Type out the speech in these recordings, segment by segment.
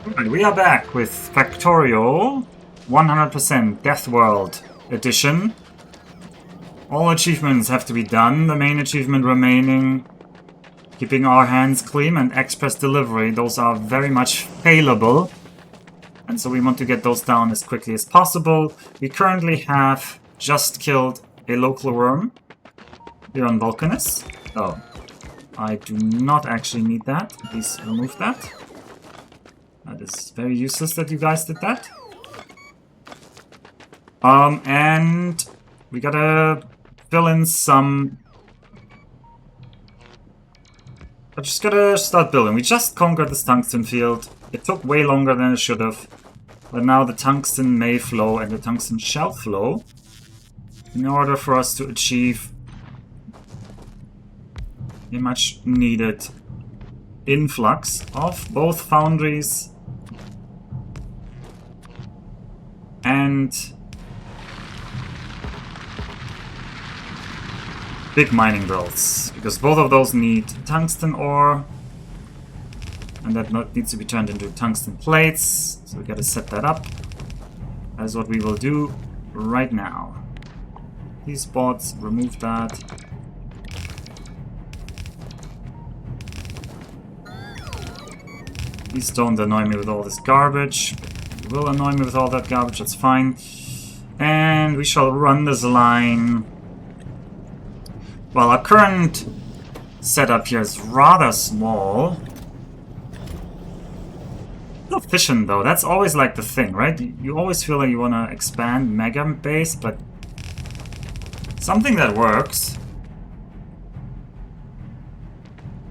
Alright, we are back with Factorio 100% Death World Edition. All achievements have to be done. The main achievement remaining, keeping our hands clean, and express delivery. Those are very much failable. And so we want to get those down as quickly as possible. We currently have just killed a local worm here on Vulcanus. Oh, I do not actually need that. Please remove that. That is very useless that you guys did that. And we gotta fill in some... I just gotta start building. We just conquered this tungsten field. It took way longer than it should have. But now the tungsten may flow and the tungsten shall flow in order for us to achieve a much needed influx of both foundries and big mining drills, because both of those need tungsten ore, and that needs to be turned into tungsten plates, so we gotta set that up. That is what we will do right now. These spots, remove that. Please don't annoy me with all this garbage. You will annoy me with all that garbage, that's fine. And we shall run this line. Well, our current setup here is rather small. Not efficient though, that's always like the thing, right? You always feel like you want to expand mega base, but something that works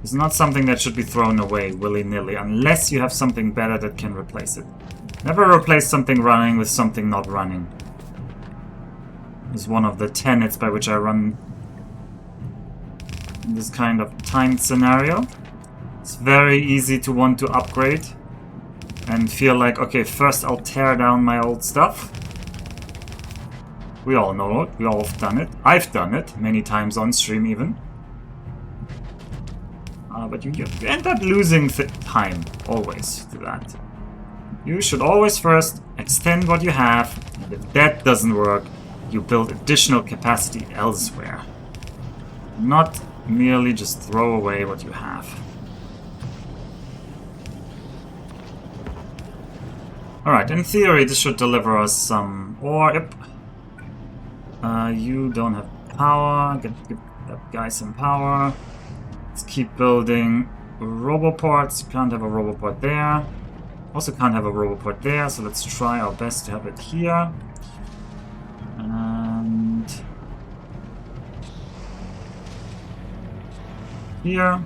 is not something that should be thrown away willy-nilly, unless you have something better that can replace it. Never replace something running with something not running. Is one of the tenets by which I run in this kind of timed scenario. It's very easy to want to upgrade and feel like, okay, first I'll tear down my old stuff. We all know it, we all have done it. I've done it many times on stream even. But you end up losing time, always, to that. You should always first extend what you have, and if that doesn't work, you build additional capacity elsewhere. Not merely just throw away what you have. Alright, in theory this should deliver us some ore. Yep. You don't have power. Give that guy some power. Let's keep building roboports. Can't have a roboport there. Also can't have a roboport there, so let's try our best to have it here. And here.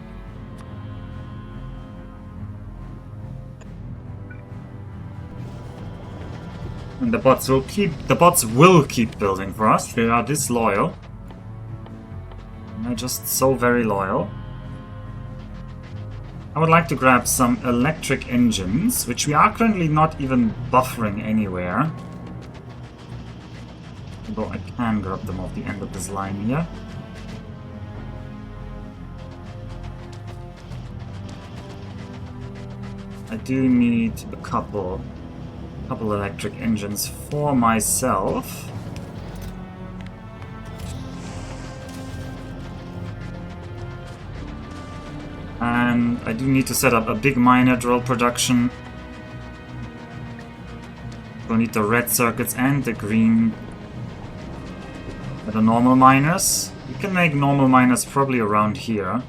And the bots will keep building for us. They are disloyal. And they're just so very loyal. I would like to grab some electric engines, which we are currently not even buffering anywhere. Although I can grab them off the end of this line here. I do need a couple electric engines for myself. And I do need to set up a big miner drill production. We'll need the red circuits and the green for the normal miners. We can make normal miners probably around here.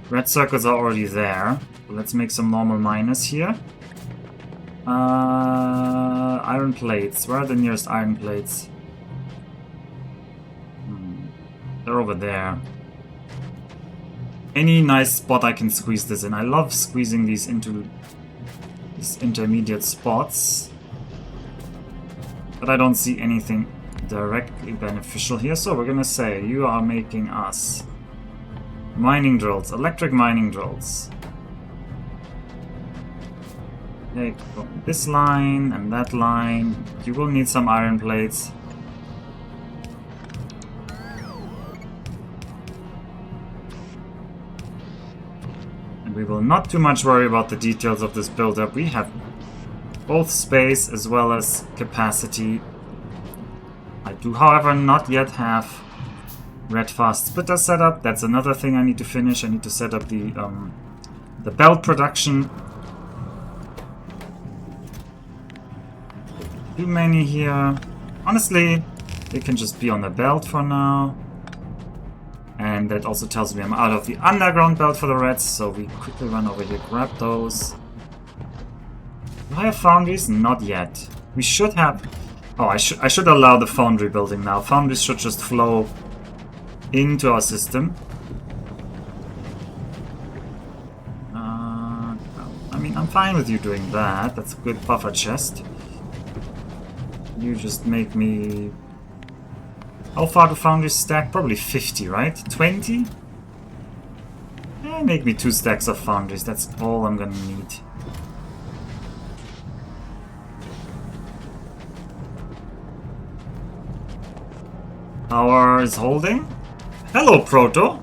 Red circuits are already there. Let's make some normal miners here. Iron plates. Where are the nearest iron plates? They're over there. Any nice spot I can squeeze this in. I love squeezing these into these intermediate spots. But I don't see anything directly beneficial here. So we're gonna say you are making us mining drills, electric mining drills. Okay, this line and that line. You will need some iron plates. We will not too much worry about the details of this build-up. We have both space as well as capacity. I do, however, not yet have red fast splitter set up. That's another thing I need to finish. I need to set up the belt production. Too many here. Honestly, they can just be on the belt for now. And that also tells me I'm out of the underground belt for the reds, so we quickly run over here, grab those. Do I have foundries? Not yet. We should have... Oh, I should allow the foundry building now. Foundries should just flow into our system. I mean, I'm fine with you doing that. That's a good buffer chest. You just make me... How far do foundries stack? Probably 50, right? 20? Make me 2 stacks of foundries. That's all I'm gonna need. Power is holding. Hello, Proto.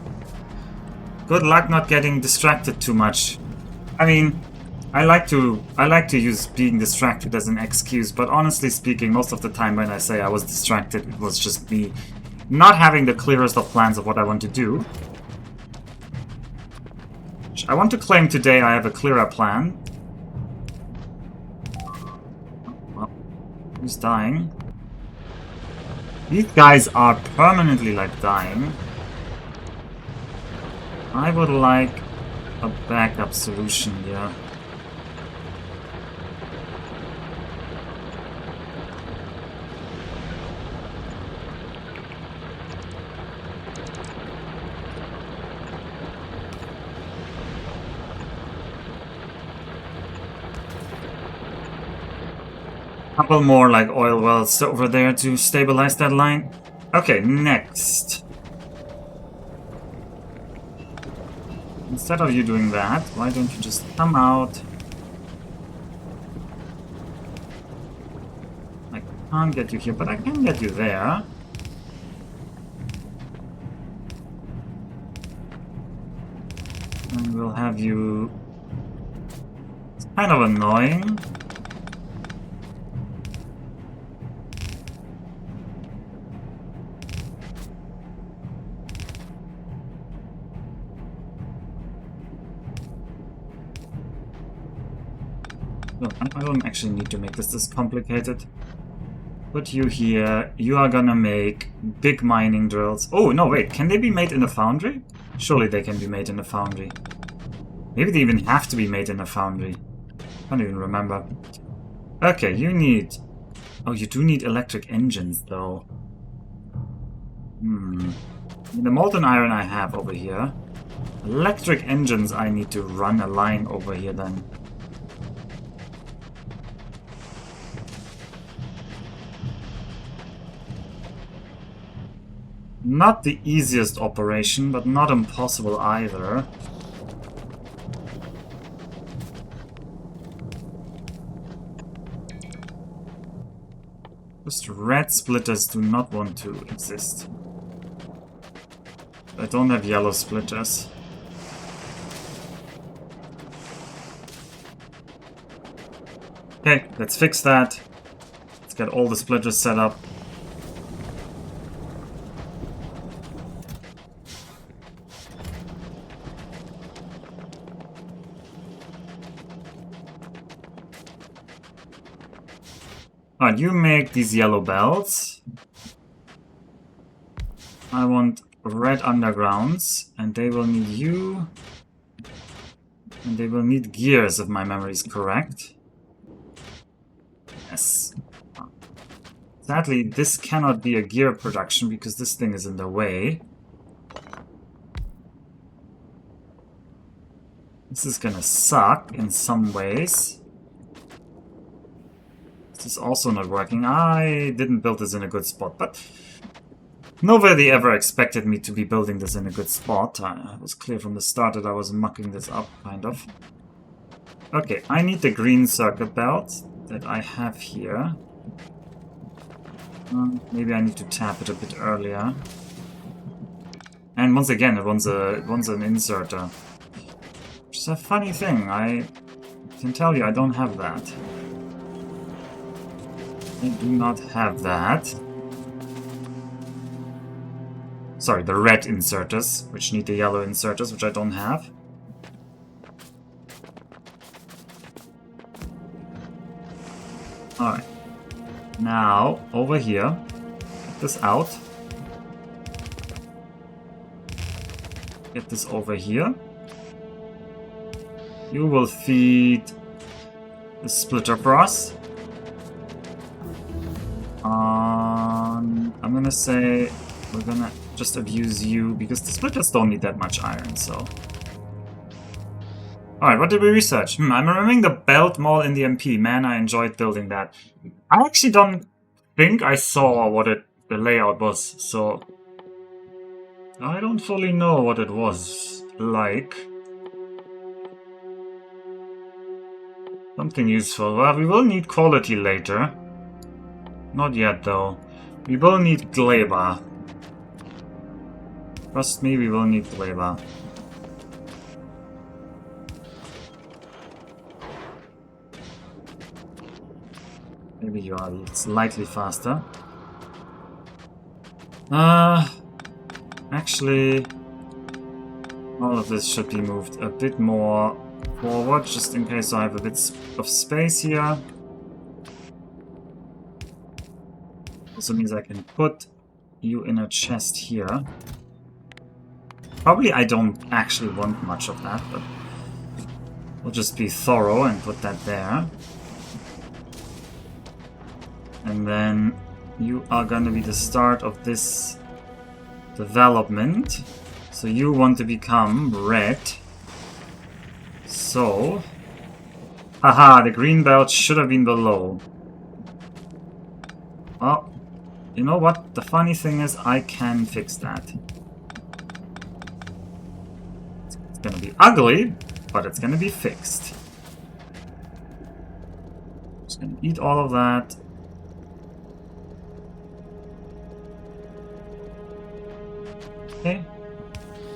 Good luck not getting distracted too much. I mean, I like to use being distracted as an excuse, but honestly speaking, most of the time when I say I was distracted, it was just me not having the clearest of plans of what I want to do. I want to claim today I have a clearer plan. Well, who's dying? These guys are permanently, like, dying. I would like a backup solution here. Couple more like oil wells over there to stabilize that line. Okay, next. Instead of you doing that, why don't you just come out? I can't get you here, but I can get you there. And we'll have you... It's kind of annoying. No, I don't actually need to make this complicated. Put you here. You are gonna make big mining drills. Oh, no, wait. Can they be made in a foundry? Surely they can be made in a foundry. Maybe they even have to be made in a foundry. I can't even remember. Okay, you need... Oh, you do need electric engines, though. The molten iron I have over here. Electric engines I need to run a line over here, then. Not the easiest operation, but not impossible either. Just red splitters do not want to exist. I don't have yellow splitters. Okay, let's fix that. Let's get all the splitters set up. Alright, you make these yellow belts. I want red undergrounds, and they will need you. And they will need gears, if my memory is correct. Yes. Sadly, this cannot be a gear production because this thing is in the way. This is gonna suck in some ways. This is also not working. I didn't build this in a good spot, but nobody ever expected me to be building this in a good spot. It was clear from the start that I was mucking this up, kind of. Okay, I need the green circuit belt that I have here. Maybe I need to tap it a bit earlier. And once again, it wants an inserter. Just a funny thing. I can tell you I don't have that. I do not have that. Sorry, the red inserters, which need the yellow inserters, which I don't have. Alright. Now, over here. Get this out. Get this over here. You will feed the splitter for us. I'm gonna say we're gonna just abuse you because the splitters don't need that much iron, so. Alright, what did we research? I'm remembering the belt mall in the MP. Man, I enjoyed building that. I actually don't think I saw what the layout was, so I don't fully know what it was like. Something useful. Well, we will need quality later. Not yet, though. We will need Gleba. Trust me, we will need Gleba. Maybe you are slightly faster. Actually, all of this should be moved a bit more forward, just in case I have a bit of space here. Also means I can put you in a chest here. Probably I don't actually want much of that, but we'll just be thorough and put that there. And then you are going to be the start of this development. So you want to become red. So, haha, the green belt should have been below. Well, you know what? The funny thing is I can fix that. It's gonna be ugly, but it's gonna be fixed. Just gonna eat all of that. Okay.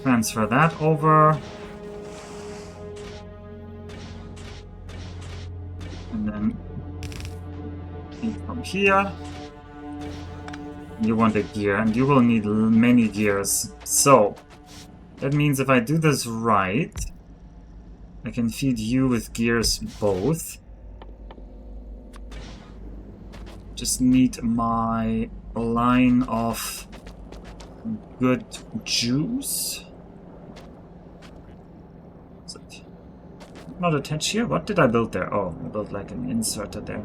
Transfer that over. And then eat from here. You want a gear, and you will need many gears. So, that means if I do this right, I can feed you with gears both. Just need my line of good juice. Is it not attached here? What did I build there? Oh, I built like an inserter there.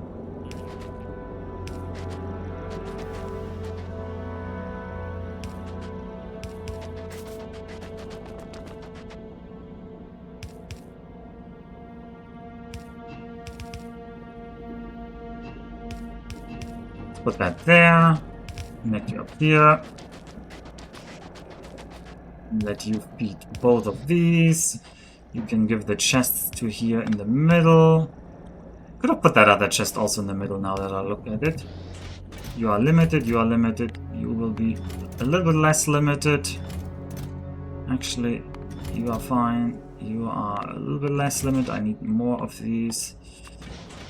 Put that there. Connect you up here. Let you feed both of these. You can give the chests to here in the middle. Could have put that other chest also in the middle now that I look at it. You are limited, you are limited. You will be a little bit less limited. Actually, you are fine. You are a little bit less limited. I need more of these.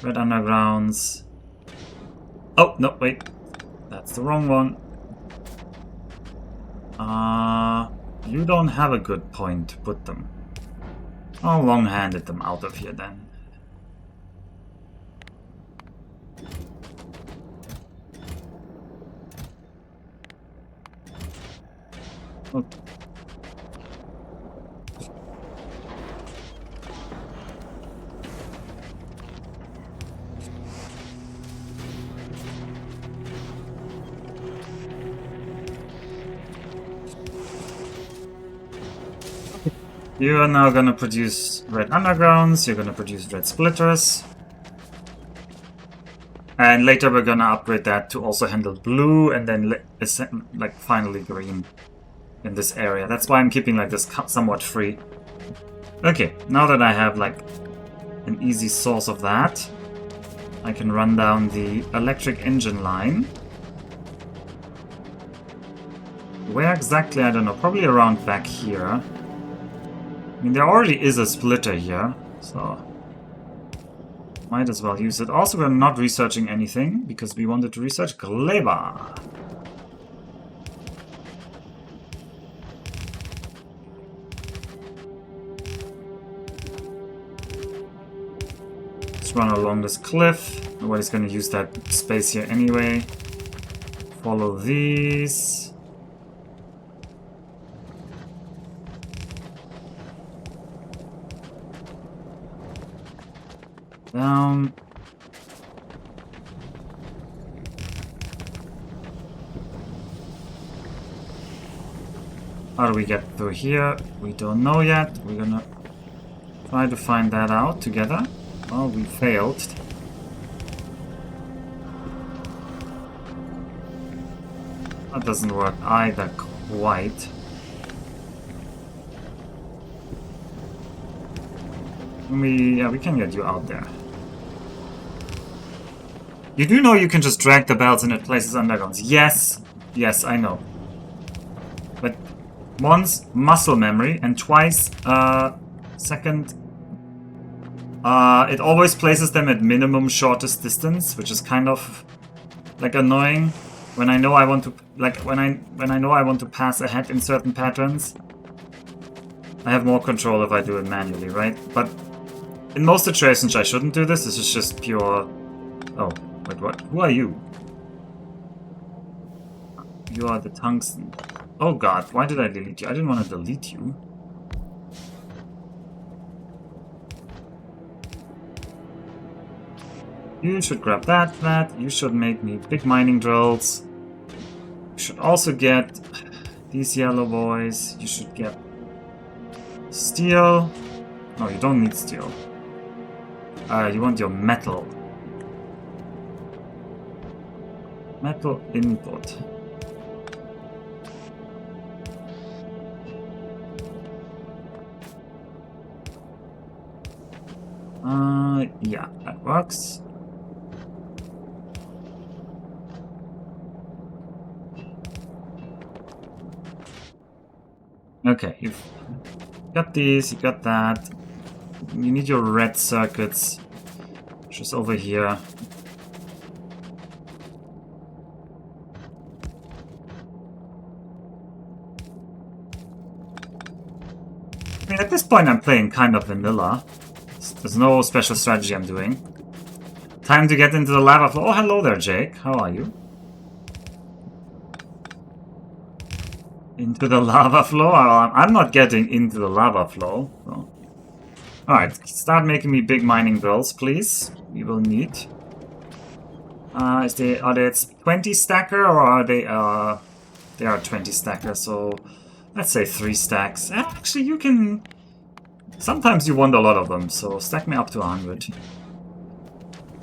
Red undergrounds. Oh, no, wait. That's the wrong one. You don't have a good point to put them. I'll long-handed them out of here then. Okay. You are now gonna produce red undergrounds, you're gonna produce red splitters. And later we're gonna upgrade that to also handle blue and then like finally green in this area. That's why I'm keeping like this somewhat free. Okay, now that I have like an easy source of that, I can run down the electric engine line. Where exactly, I don't know, probably around back here. I mean, there already is a splitter here, so might as well use it. Also, we're not researching anything because we wanted to research Gleba. Let's run along this cliff. Nobody's going to use that space here anyway. Follow these. Down. How do we get through here? We don't know yet. We're gonna try to find that out together. Well, we failed. That doesn't work either quite. We can get you out there. You do know you can just drag the belts and it places undergrounds. Yes, yes, I know. But once, muscle memory, and twice, second, it always places them at minimum shortest distance, which is kind of like annoying when I know I want to, like when I know I want to pass ahead in certain patterns. I have more control if I do it manually, right? But in most situations, I shouldn't do this. This is just pure... Oh, wait, what? Who are you? You are the tungsten. Oh god, why did I delete you? I didn't want to delete you. You should grab that. You should make me big mining drills. You should also get these yellow boys. You should get steel. No, you don't need steel. You want your metal. Metal input. Yeah, that works. Okay, you've got these, you got that. You need your red circuits, which is over here. I mean, at this point I'm playing kind of vanilla. There's no special strategy I'm doing. Time to get into the lava flow. Oh, hello there, Jake. How are you? Into the lava flow? I'm not getting into the lava flow. So. Alright, start making me big mining drills, please. We will need. Are they 20 stacker or are they they are 20 stacker, so let's say 3 stacks. Actually you can sometimes you want a lot of them, so stack me up to 100.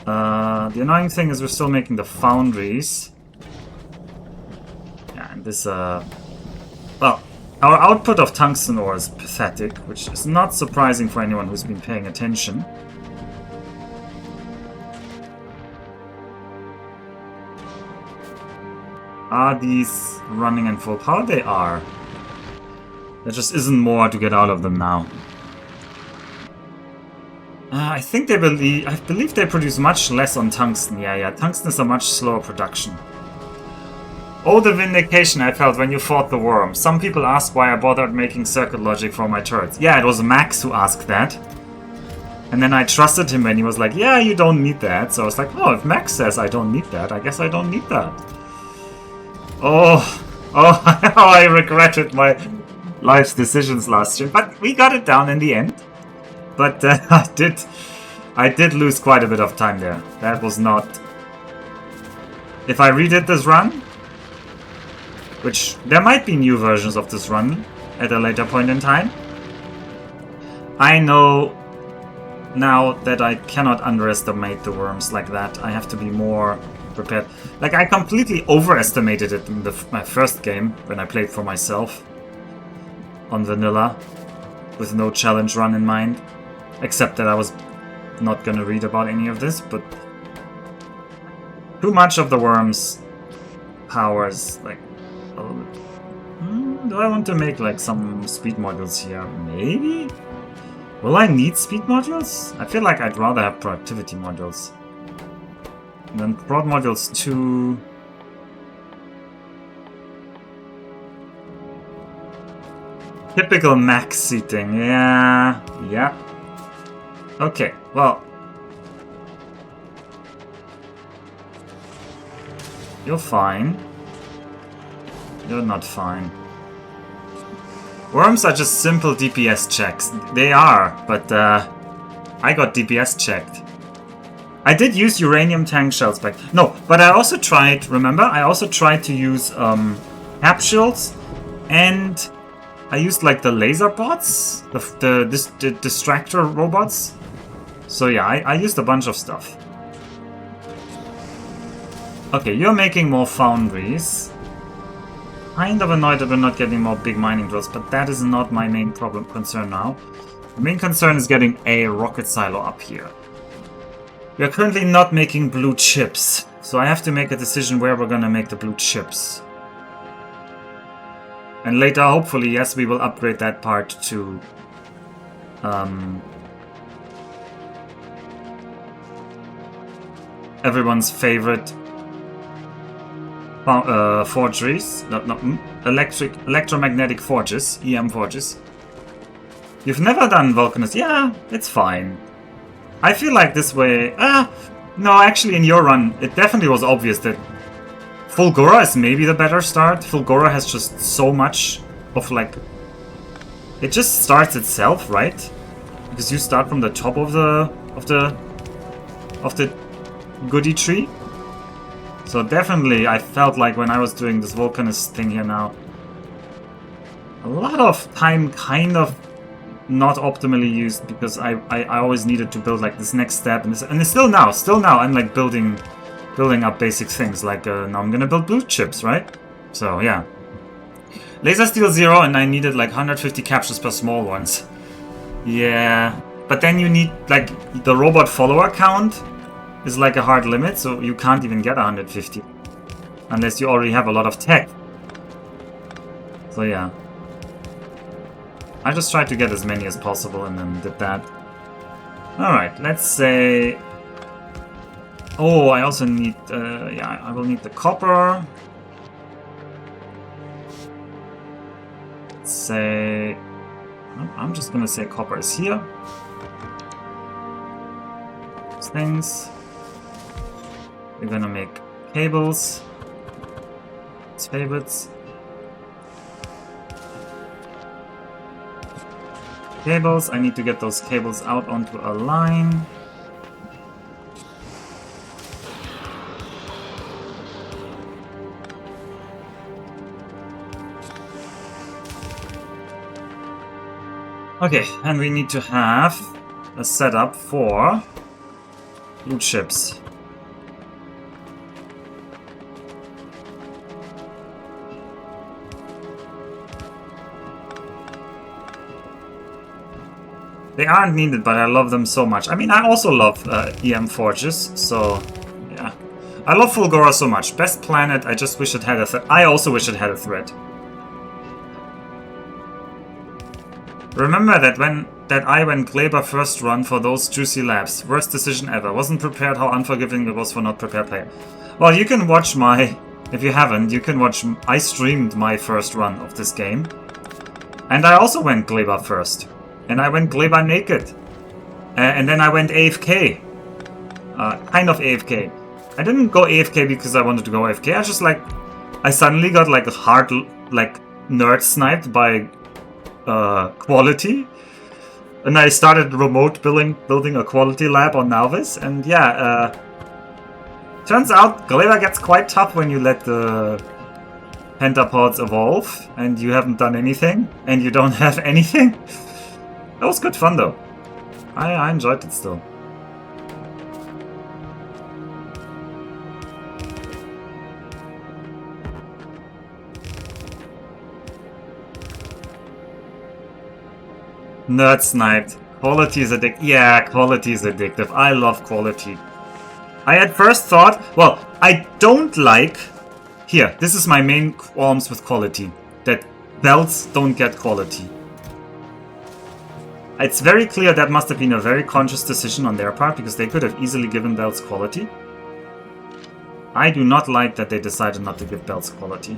The annoying thing is we're still making the foundries. Yeah, and this well, our output of tungsten ore is pathetic, which is not surprising for anyone who's been paying attention. Are these running in full power? They are. There just isn't more to get out of them now. I think they believe. I believe they produce much less on tungsten. Yeah. Tungsten is a much slower production. Oh, the vindication I felt when you fought the worm. Some people ask why I bothered making circuit logic for my turrets. Yeah, it was Max who asked that. And then I trusted him when he was like, yeah, you don't need that. So I was like, oh, if Max says I don't need that, I guess I don't need that. Oh, how I regretted my life's decisions last year. But we got it down in the end. But I did lose quite a bit of time there. That was not... If I redid this run, which there might be new versions of this run at a later point in time, I know now that I cannot underestimate the worms like that. I have to be more prepared. Like, I completely overestimated it in my first game when I played for myself on vanilla with no challenge run in mind. Except that I was not gonna read about any of this, but too much of the worm's powers, like, a little bit. Do I want to make like some speed modules here? Maybe? Will I need speed modules? I feel like I'd rather have productivity modules. And then prod modules 2... Typical max seating, yeah. Okay, well. You're fine. You're not fine. Worms are just simple DPS checks. They are, but I got DPS checked. I did use uranium tank shells back. No, but I also tried, remember? I also tried to use capsules, and I used like the laser bots, the distractor robots. So yeah, I used a bunch of stuff. Okay, you're making more foundries. Kind of annoyed that we're not getting more big mining drills, but that is not my main concern now. The main concern is getting a rocket silo up here. We are currently not making blue chips, so I have to make a decision where we're gonna make the blue chips. And later, hopefully, yes, we will upgrade that part to everyone's favorite forgeries, electromagnetic forges, EM forges. You've never done Vulcanus? Yeah, it's fine. I feel like this way... no, actually in your run, it definitely was obvious that Fulgora is maybe the better start. Fulgora has just so much of like... It just starts itself, right? Because you start from the top of the goodie tree. So definitely, I felt like when I was doing this Vulcanus thing here now, a lot of time kind of not optimally used because I always needed to build like this next step, and it's still now I'm like building up basic things like now I'm gonna build blue chips, right? So yeah, laser steel 0, and I needed like 150 captures per small ones. Yeah, but then you need like the robot follower count is like a hard limit, so you can't even get 150 unless you already have a lot of tech. So yeah, I just tried to get as many as possible and then did that. Alright, let's say... Oh, I also need... yeah, I will need the copper. Let's say... I'm just gonna say copper is here. These things. We're gonna make cables. It's favorites. Cables. I need to get those cables out onto a line. Okay, and we need to have a setup for blue chips. They aren't needed, but I love them so much. I mean, I also love EM forges, so yeah. I love Fulgora so much. Best planet, I just wish it had a thread. I also wish it had a thread. Remember that when Kleber first run for those juicy labs. Worst decision ever. Wasn't prepared how unforgiving it was for not prepared player. Well, you can watch my... If you haven't, you can watch... I streamed my first run of this game. And I also went Kleber first. And I went Kleber naked. And then I went AFK. Kind of AFK. I didn't go AFK because I wanted to go AFK. I just like... I suddenly got like hard... like nerd sniped by... quality. And I started remote building a quality lab on Nalvis. And yeah, turns out Kleber gets quite tough when you let the pentapods evolve. And you haven't done anything. And you don't have anything. That was good fun though. I enjoyed it still. Nerd sniped. Quality is addictive. Yeah, quality is addictive. I love quality. I at first thought, well, I don't like... Here, this is my main qualms with quality. That belts don't get quality. It's very clear that must have been a very conscious decision on their part, because they could have easily given belts quality. I do not like that they decided not to give belts quality.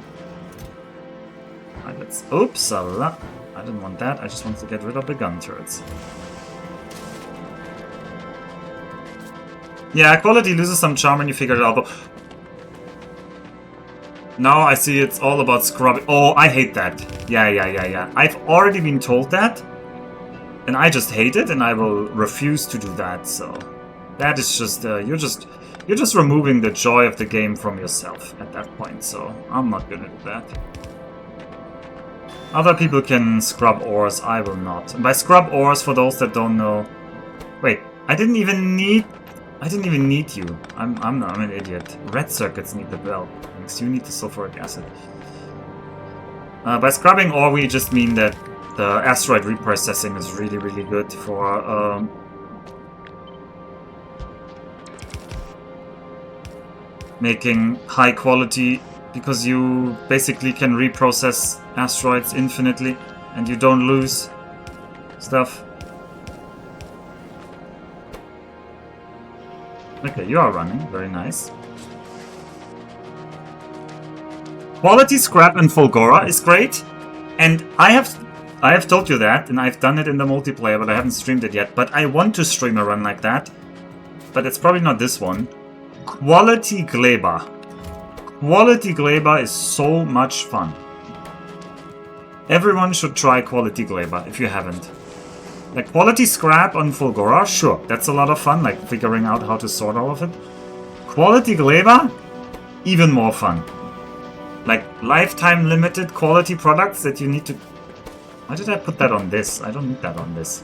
Alright, let's... Oops, I didn't want that. I just wanted to get rid of the gun turrets. Yeah, quality loses some charm when you figure it out, though. Now I see it's all about scrubbing. Oh, I hate that. Yeah. I've already been told that. And I just hate it, and I will refuse to do that, so... That is just, you're just removing the joy of the game from yourself at that point, so I'm not gonna do that. Other people can scrub ores, I will not. And by scrub ores, for those that don't know... Wait, I didn't even need you. I'm an idiot. Red circuits need the belt. Because you need the sulfuric acid. By scrubbing ore, we just mean that the asteroid reprocessing is really, really good for making high quality, because you basically can reprocess asteroids infinitely and you don't lose stuff. Okay, you are running. Very nice. Quality scrap in Fulgora is great, and I have told you that, and I've done it in the multiplayer, but I haven't streamed it yet. But I want to stream a run like that, but it's probably not this one. Quality Gleba. Quality Gleba is so much fun. Everyone should try Quality Gleba if you haven't. Like, quality scrap on Fulgora, sure, that's a lot of fun, like figuring out how to sort all of it. Quality Gleba, even more fun. Like, lifetime limited quality products that you need to... Why did I put that on this? I don't need that on this.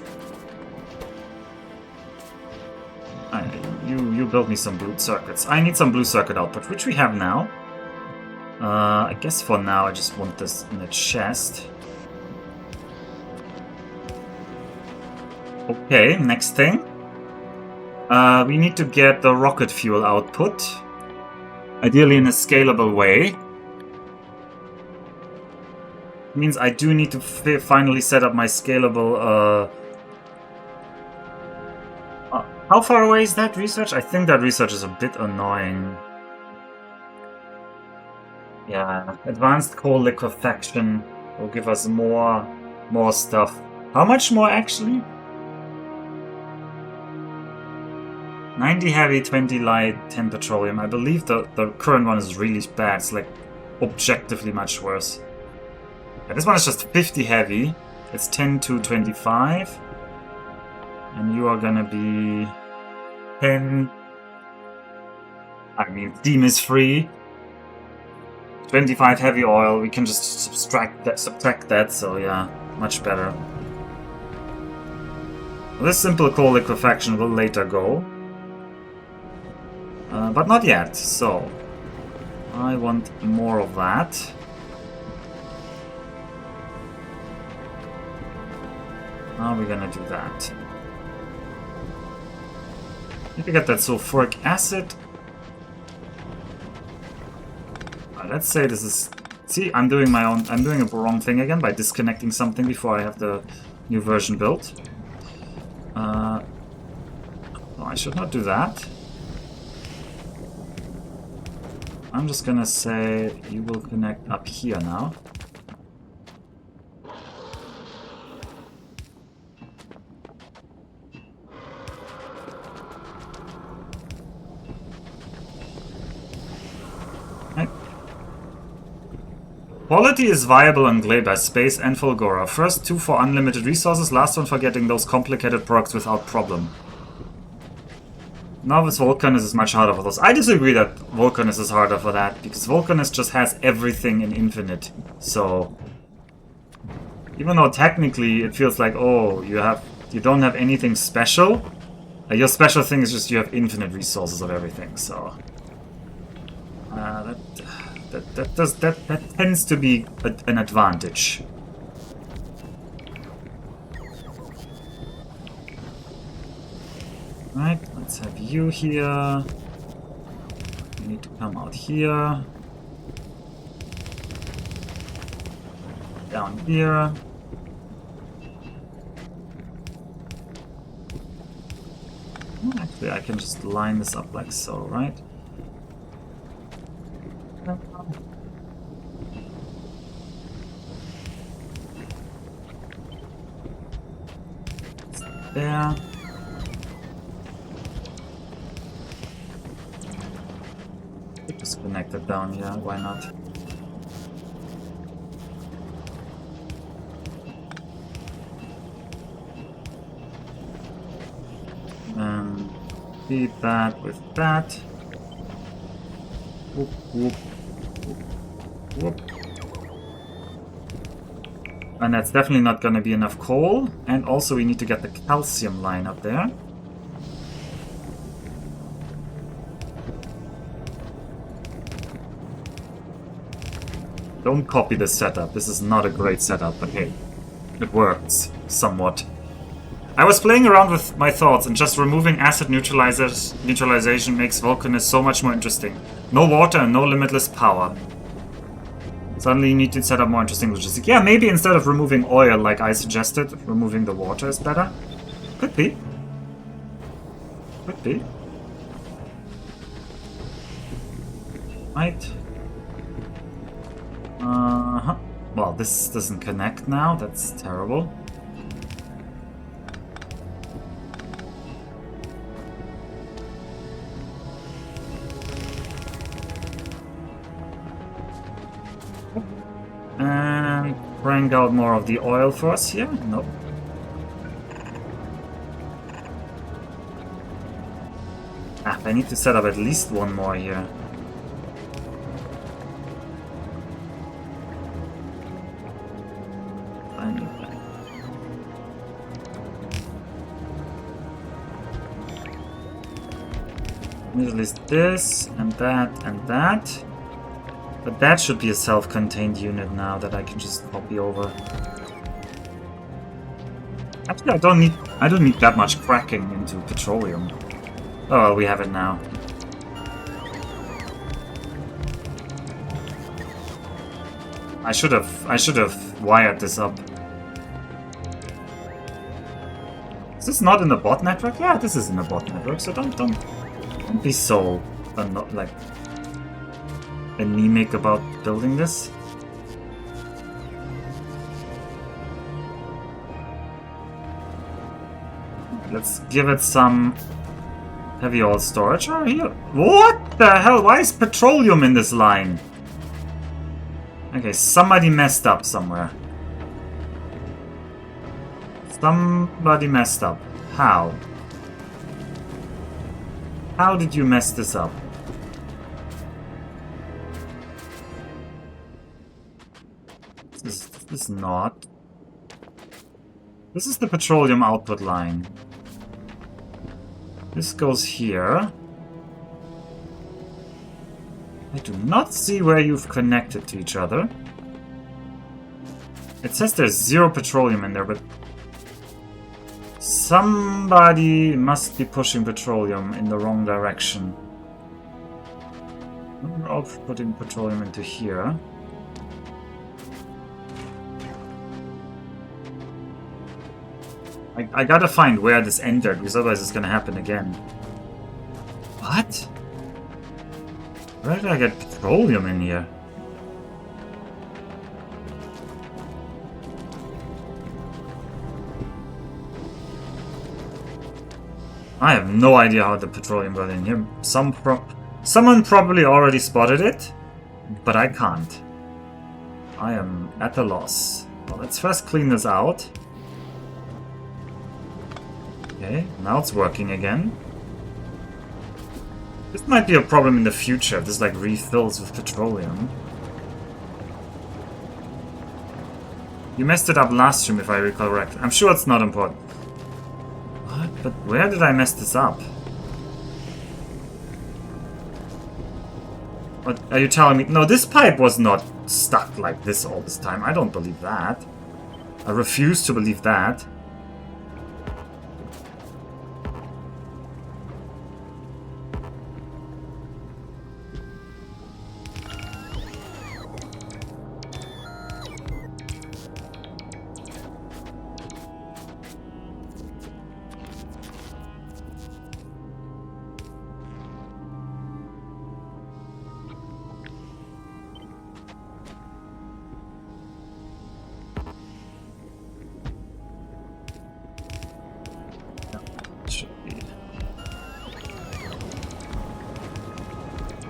You build me some blue circuits. I need some blue circuit output, which we have now. I guess for now I just want this in a chest. Okay, next thing. We need to get the rocket fuel output. Ideally in a scalable way. Means I do need to finally set up my scalable... how far away is that research? I think that research is a bit annoying. Yeah, advanced coal liquefaction will give us more stuff. How much more actually? 90 heavy, 20 light, 10 petroleum. I believe the current one is really bad. It's like objectively much worse. Yeah, this one is just 50 heavy. It's 10 to 25. And you are gonna be 10. I mean, steam is free. 25 heavy oil. We can just subtract that. So yeah, much better. Well, this simple coal liquefaction will later go. But not yet, so I want more of that. How are we gonna do that? Need to get that sulfuric acid. Let's say this is... See, I'm doing a wrong thing again by disconnecting something before I have the new version built. No, I should not do that. I'm just gonna say you will connect up here now. Right. Quality is viable on Gleba, Space and Fulgora. First two for unlimited resources, last one for getting those complicated products without problem. Now with Vulcanus is much harder for those. I disagree that Vulcanus is harder for that, because Vulcanus just has everything in infinite. So even though technically it feels like, oh, you don't have anything special, your special thing is just you have infinite resources of everything. So that tends to be an advantage. Right, let's have you here. You need to come out here. Down here. I can just line this up like so, right? There. Just connect it down, yeah, why not? And feed that with that. Whoop, whoop, whoop, whoop. And that's definitely not going to be enough coal. And also we need to get the calcium line up there. Don't copy this setup. This is not a great setup, but hey, it works somewhat. I was playing around with my thoughts, and just removing acid neutralization makes Vulcanus so much more interesting. No water and no limitless power. Suddenly you need to set up more interesting logistics. Yeah, maybe instead of removing oil like I suggested, removing the water is better. Could be. Could be. Right. Uh-huh. Well, this doesn't connect now. That's terrible. And crank out more of the oil for us here. Nope. Ah, I need to set up at least one more here. I need that. Need at least this, and that, and that. But that should be a self-contained unit now that I can just copy over. Actually, I don't need that much cracking into petroleum. Oh, well, we have it now. I should have wired this up. Is this not in the bot network? Yeah, this is in the bot network. So don't be so not like anemic about building this. Let's give it some heavy oil storage. Oh, here. What the hell? Why is petroleum in this line? Okay, somebody messed up somewhere. Somebody messed up. How? How did you mess this up? This is not. This is the petroleum output line. This goes here. I do not see where you've connected to each other. It says there's 0 petroleum in there, but somebody must be pushing petroleum in the wrong direction. I'll put in petroleum into here. I gotta find where this entered, because otherwise it's gonna happen again. What? Where did I get petroleum in here? I have no idea how the petroleum got in here. Someone probably already spotted it, but I can't. I am at a loss. Well, let's first clean this out. Okay, now it's working again. This might be a problem in the future if this like refills with petroleum. You messed it up last stream if I recall correctly. I'm sure it's not important. What? But where did I mess this up? What are you telling me? No, this pipe was not stuck like this all this time. I don't believe that. I refuse to believe that.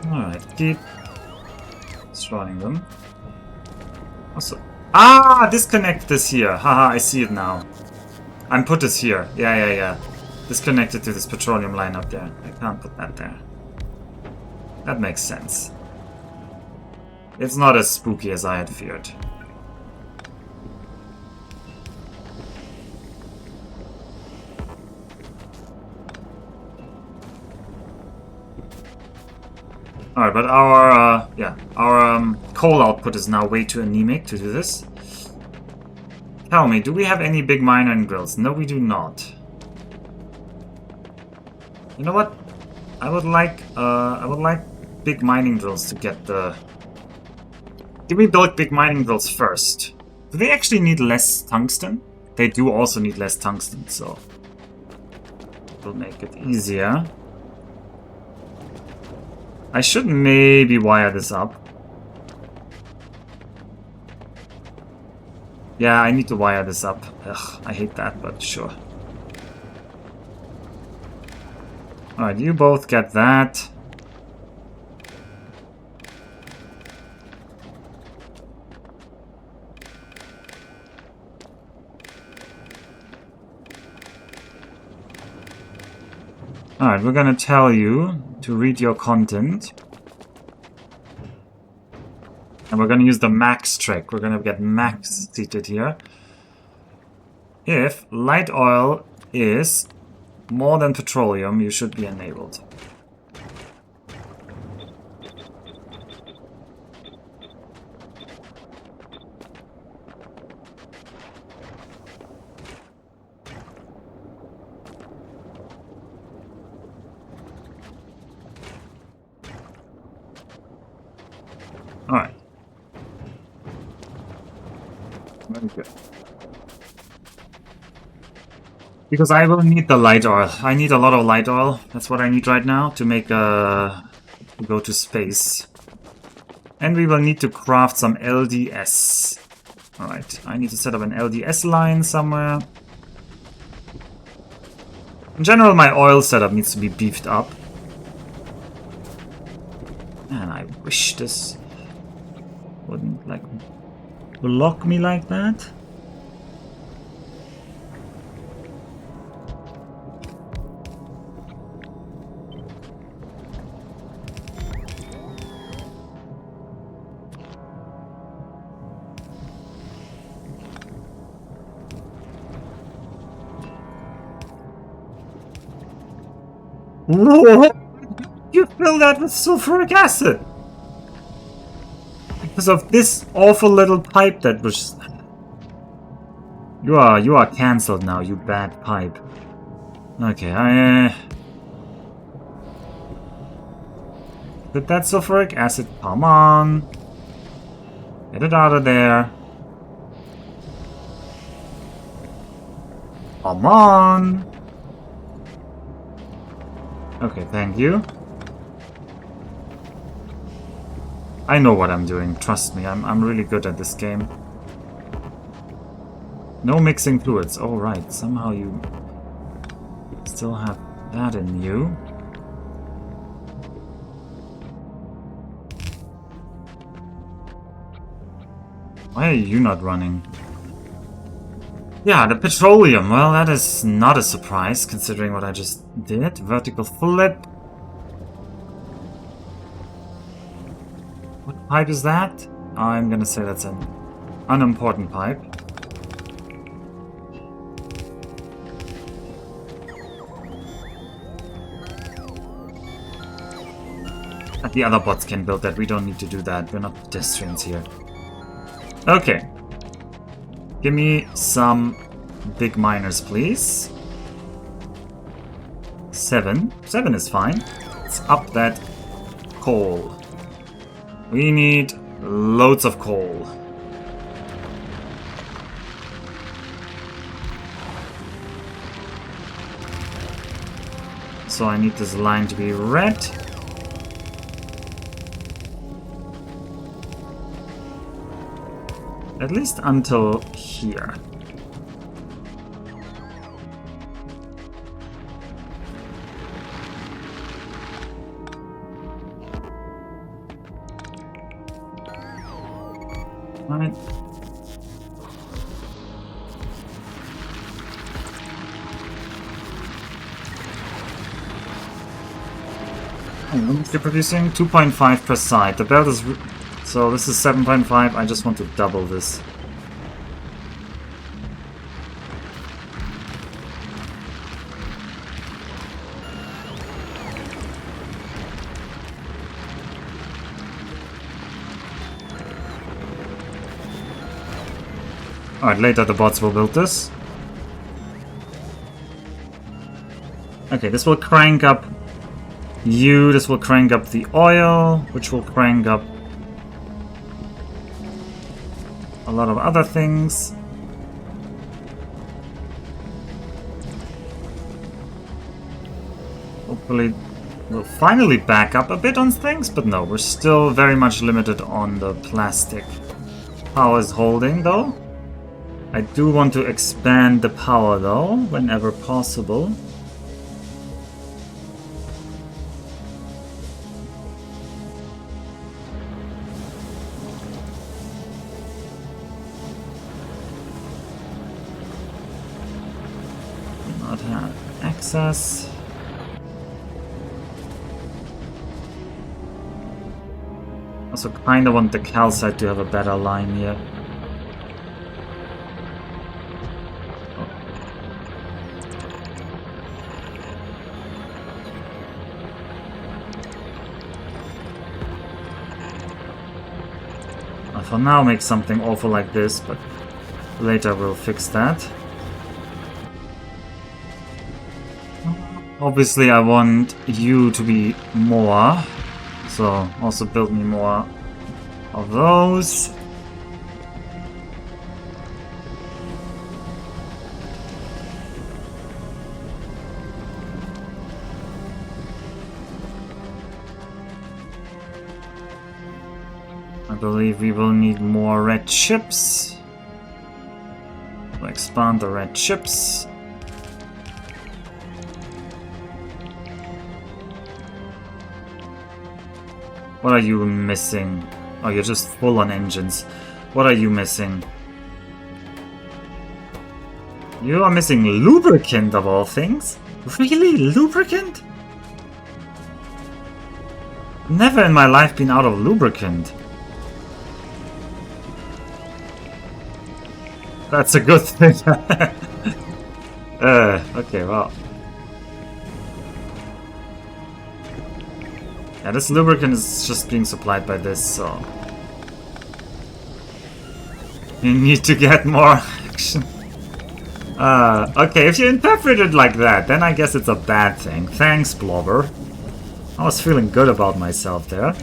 Alright, keep destroying them. Also, ah, disconnect this here. Haha, I see it now. I'm put this here. Yeah. Disconnected to this petroleum line up there. I can't put that there. That makes sense. It's not as spooky as I had feared. Alright, but our coal output is now way too anemic to do this. Tell me, do we have any big miner drills? No, we do not. You know what? I would like big mining drills to get the... Did we build big mining drills first? Do they actually need less tungsten? They do also need less tungsten, so... It'll make it easier. I should maybe wire this up. Yeah, I need to wire this up. Ugh, I hate that, but sure. Alright, you both get that. Alright, we're gonna tell you to read your content. And we're gonna use the max trick. We're gonna get max seated here. If light oil is more than petroleum, you should be enabled. Alright. Very good. Because I will need the light oil. I need a lot of light oil. That's what I need right now to make to go to space. And we will need to craft some LDS. Alright, I need to set up an LDS line somewhere. In general, my oil setup needs to be beefed up. Man, I wish this wouldn't, like, block me like that. What? You fill that with sulfuric acid! Because of this awful little pipe that was... You are cancelled now, you bad pipe. Okay, Did that sulfuric acid come on? Get it out of there. Come on! Okay, thank you. I know what I'm doing, trust me, I'm really good at this game. No mixing fluids, alright, somehow you still have that in you. Why are you not running? Yeah, the petroleum, well that is not a surprise considering what I just did. Vertical flip. What pipe is that? I'm gonna say that's an unimportant pipe. The other bots can build that, we don't need to do that, we're not pedestrians here. Okay. Give me some big miners, please. 7. 7 is fine. Let's up that coal. We need loads of coal. So I need this line to be red. At least until here. Right. How much you're producing? 2.5 per side. The belt is... So this is 7.5. I just want to double this. Alright, later the bots will build this. Okay, this will crank up you, this will crank up the oil, which will crank up a lot of other things. Hopefully we'll finally back up a bit on things, but no, we're still very much limited on the plastic. Power is holding though. I do want to expand the power though, whenever possible. Not have access. Also kinda want the calcite to have a better line here. For now, make something awful like this, but later we'll fix that. Obviously, I want you to be more, so also build me more of those. I believe we will need more red chips. We'll expand the red chips. What are you missing? Oh, you're just full on engines. What are you missing? You are missing lubricant of all things? Really? Lubricant? Never in my life been out of lubricant. That's a good thing. Okay, well. Yeah, this lubricant is just being supplied by this, so... You need to get more action. Okay, if you interpret it like that, then I guess it's a bad thing. Thanks, Blobber. I was feeling good about myself there.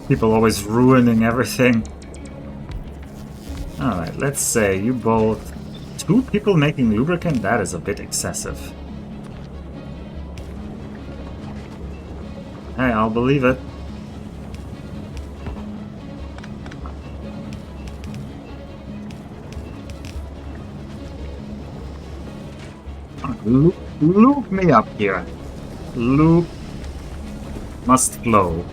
People always ruining everything. Alright, let's say you both... 2 people making lubricant? That is a bit excessive. Hey, I'll believe it. Loop me up here. Loop must flow.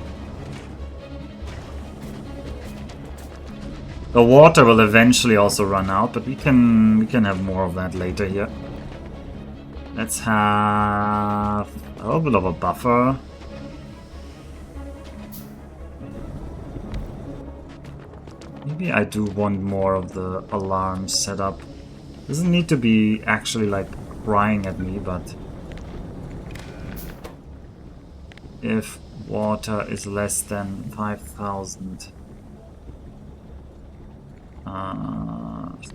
The water will eventually also run out, but we can have more of that later here. Let's have a little bit of a buffer. Maybe I do want more of the alarm setup. Doesn't need to be actually like crying at me, but if water is less than 5,000.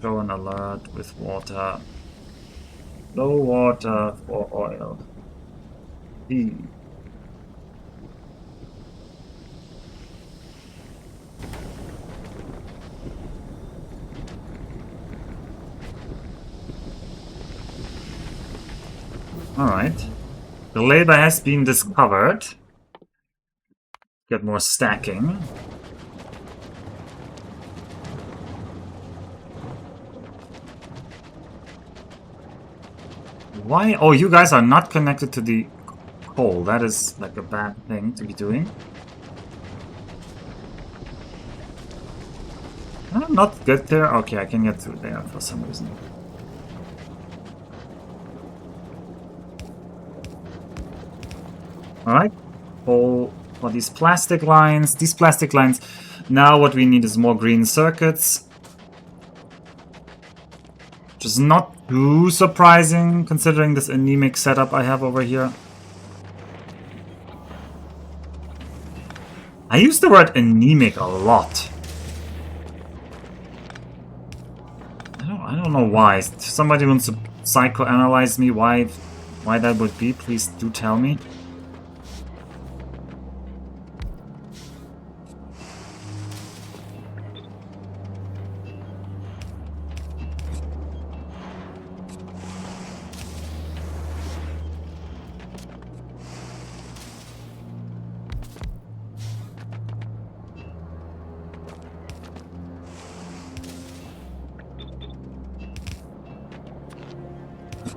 Show an alert with water. Low water for oil. D. Alright. The labor has been discovered. Get more stacking. Why? Oh, you guys are not connected to the coal. That is like a bad thing to be doing. I'm not good there. Okay, I can get through there for some reason. Alright. Coal for these plastic lines. These plastic lines. Now what we need is more green circuits. Which is not too surprising considering this anemic setup I have over here. I use the word anemic a lot. I don't know why. If somebody wants to psychoanalyze me why that would be, please do tell me.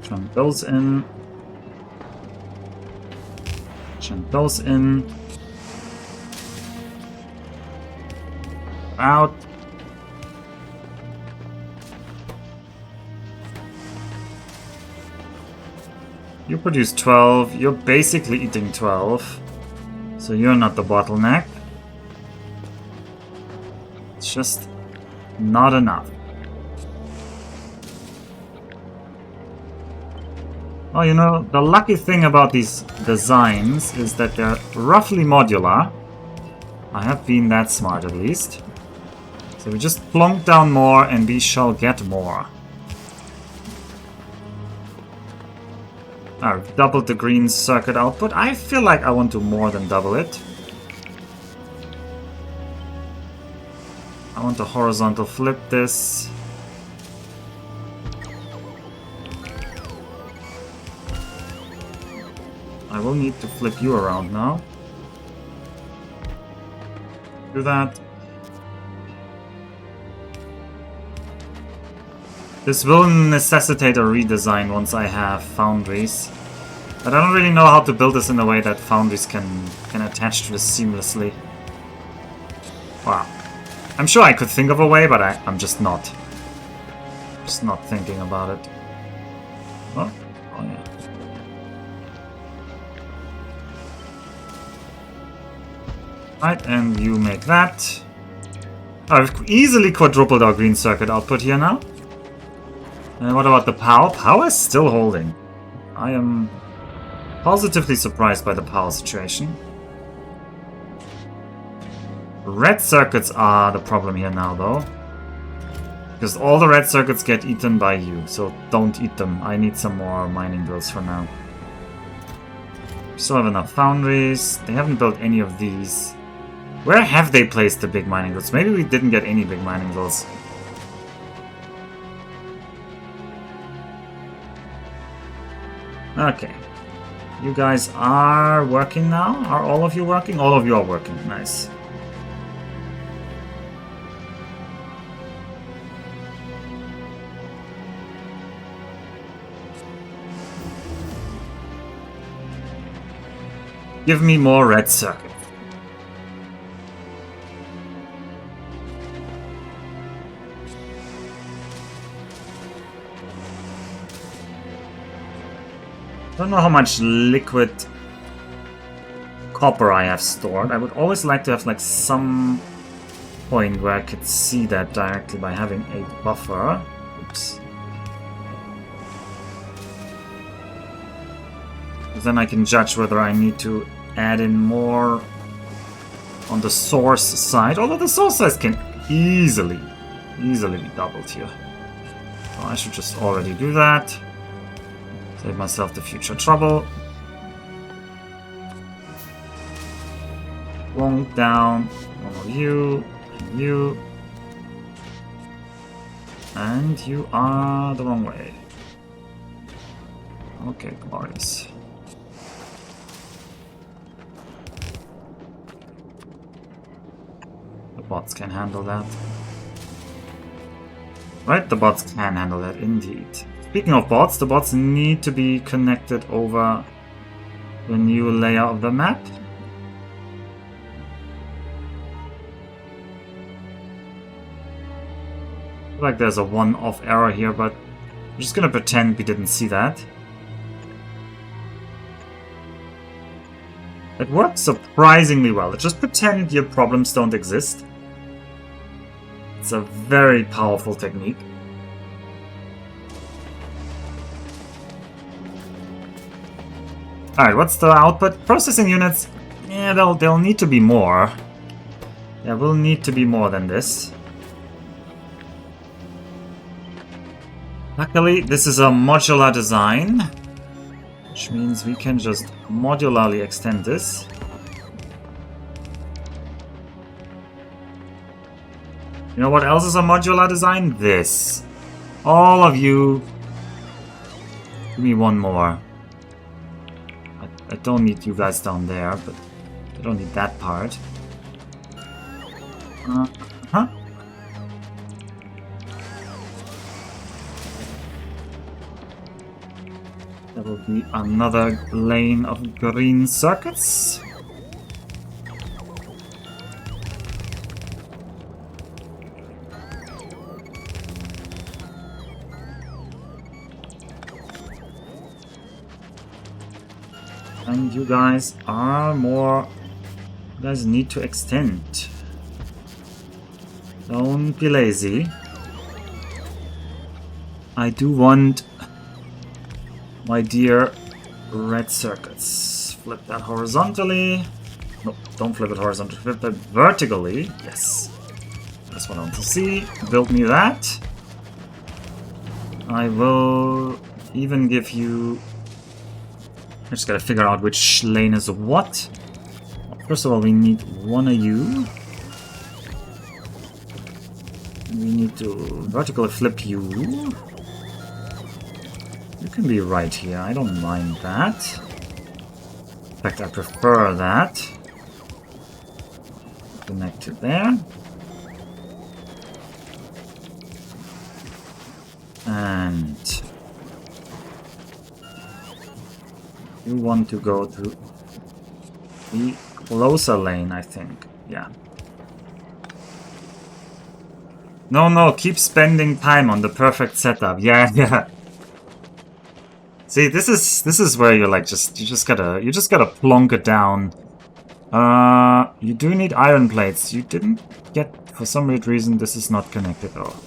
Chunk those in. Chunk those in. Out. You produce 12. You're basically eating 12. So you're not the bottleneck. It's just not enough. Oh, you know, the lucky thing about these designs is that they're roughly modular. I have been that smart at least. So we just plonk down more and we shall get more. I've doubled the green circuit output. I feel like I want to more than double it. I want to horizontal flip this. I will need to flip you around now. Do that. This will necessitate a redesign once I have foundries. But I don't really know how to build this in a way that foundries can attach to this seamlessly. Wow. I'm sure I could think of a way, but I'm just not. Just not thinking about it. Oh, oh yeah. Right, and you make that. I've easily quadrupled our green circuit output here now. And what about the power? Power is still holding. I am positively surprised by the power situation. Red circuits are the problem here now, though. Because all the red circuits get eaten by you, so don't eat them. I need some more mining drills for now. We still have enough foundries. They haven't built any of these. Where have they placed the big mining drills? Maybe we didn't get any big mining drills. Okay. You guys are working now? Are all of you working? All of you are working. Nice. Give me more red circuit. I don't know how much liquid copper I have stored. I would always like to have like some point where I could see that directly by having a buffer. Oops. Then I can judge whether I need to add in more on the source side. Although the source size can easily be doubled here. So I should just already do that. Save myself the future trouble. Wonk down. One of you. And you. And you are the wrong way. Okay, glorious. The bots can handle that. Right, the bots can handle that indeed. Speaking of bots, the bots need to be connected over the new layout of the map. I feel like there's a one-off error here, but I'm just gonna pretend we didn't see that. It works surprisingly well. Just pretend your problems don't exist. It's a very powerful technique. Alright, what's the output? Processing units, yeah, they'll need to be more. There will need to be more than this. Luckily, this is a modular design, which means we can just modularly extend this. You know what else is a modular design? This. All of you, give me one more. I don't need you guys down there, but I don't need that part. Huh? There will be another lane of green circuits. And you guys are more... You guys need to extend. Don't be lazy. I do want my dear red circuits. Flip that horizontally. No, don't flip it horizontally. Flip it vertically. Yes. That's what I want to see. Build me that. I will even give you... I just gotta figure out which lane is what. First of all, we need one of you. We need to vertically flip you. You can be right here, I don't mind that. In fact, I prefer that. Connect to there. And you want to go to the closer lane, I think. Yeah. No, keep spending time on the perfect setup. Yeah. See, this is where you're like you just gotta plonk it down. You do need iron plates. You didn't get, for some weird reason, this is not connected. Oh,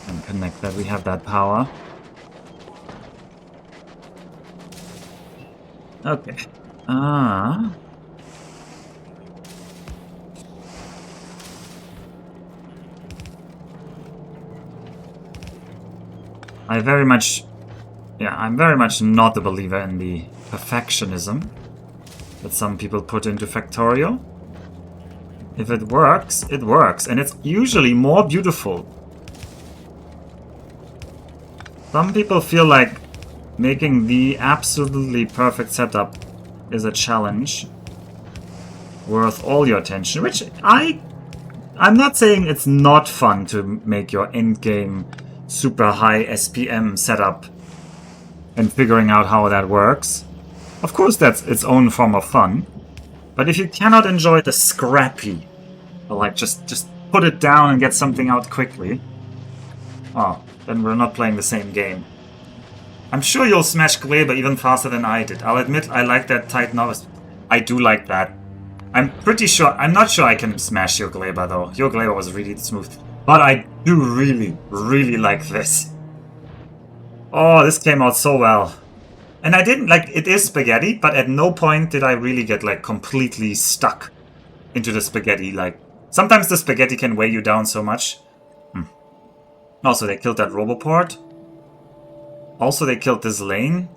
and connect that. We have that power. Okay. I'm very much not a believer in the perfectionism that some people put into Factorio. If it works, it works, and it's usually more beautiful. Some people feel like making the absolutely perfect setup is a challenge worth all your attention, which I'm not saying it's not fun to make your endgame super high SPM setup and figuring out how that works. Of course, that's its own form of fun. But if you cannot enjoy the scrappy, or like just put it down and get something out quickly, oh, then we're not playing the same game. I'm sure you'll smash Gleba even faster than I did. I'll admit I like that tight novice. I do like that. I'm not sure I can smash your Gleba though. Your Gleba was really smooth. But I do really like this. Oh, this came out so well. And I didn't, like, it is spaghetti, but at no point did I really get, like, completely stuck into the spaghetti. Like, sometimes the spaghetti can weigh you down so much. Also, they killed that Roboport. Also, they killed this lane.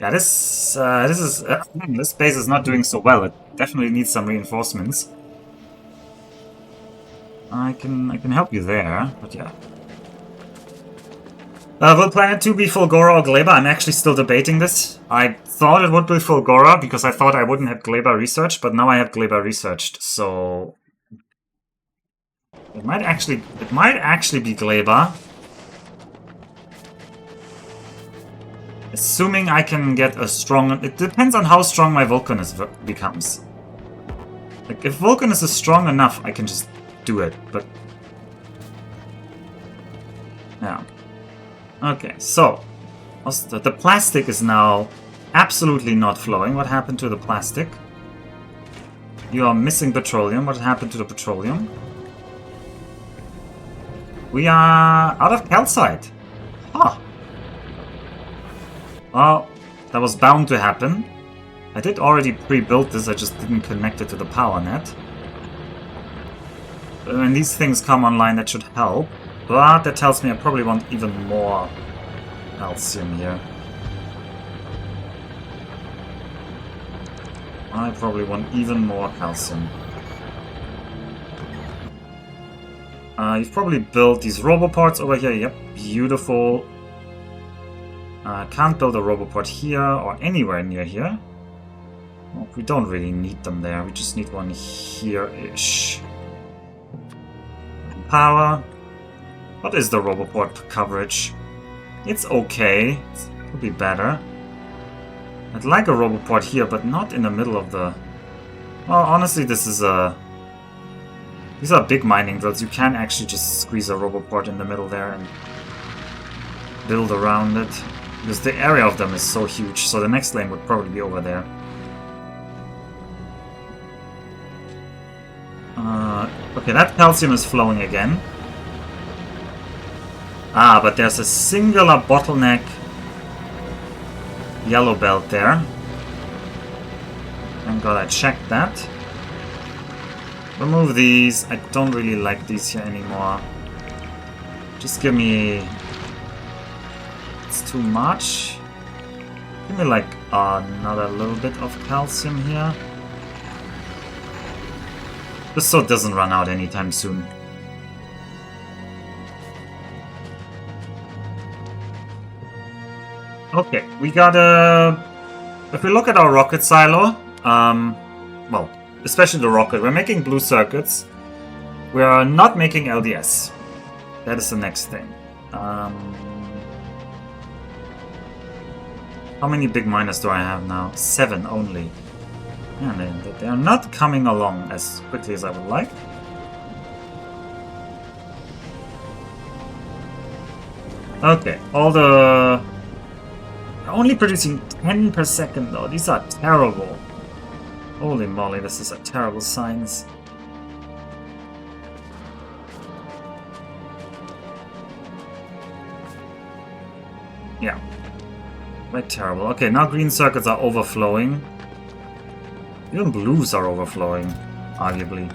Yeah, this base is not doing so well. It definitely needs some reinforcements. I can help you there, but yeah. Will Planet 2 be Fulgora or Gleba? I'm actually still debating this. I thought it would be Fulgora because I thought I wouldn't have Gleba researched, but now I have Gleba researched, so it might actually be Gleba. Assuming I can get a strong... It depends on how strong my Vulcanus becomes. Like, if Vulcanus is strong enough, I can just do it, but... Yeah. Okay, so... The plastic is now absolutely not flowing. What happened to the plastic? You are missing petroleum. What happened to the petroleum? We are out of calcite. Huh. Well, that was bound to happen. I did already pre-build this, I just didn't connect it to the power net. But when these things come online, that should help. But that tells me I probably want even more calcium here. I probably want even more calcium. You've probably built these roboports over here. Yep, beautiful. Can't build a roboport here or anywhere near here. Well, we don't really need them there. We just need one here-ish. Power. What is the roboport coverage? It's okay. It could be better. I'd like a roboport here, but not in the middle of the... Well, honestly, this is a... These are big mining drills. You can actually just squeeze a roboport in the middle there and build around it. Because the area of them is so huge, so the next lane would probably be over there. Okay, that calcium is flowing again. Ah, but there's a singular bottleneck yellow belt there. Thank God I checked that. Remove these. I don't really like these here anymore. Just give me... It's too much. Give me like another little bit of calcium here. Just so it doesn't run out anytime soon. Okay, we got a... If we look at our rocket silo, well, especially the rocket, we're making blue circuits. We are not making LDS. That is the next thing. How many big miners do I have now? 7 only. Yeah, they are not coming along as quickly as I would like. Okay, all the... Only producing 10 per second though. These are terrible. Holy moly, this is a terrible science. Yeah. Quite terrible. Okay, now green circuits are overflowing. Even blues are overflowing, arguably.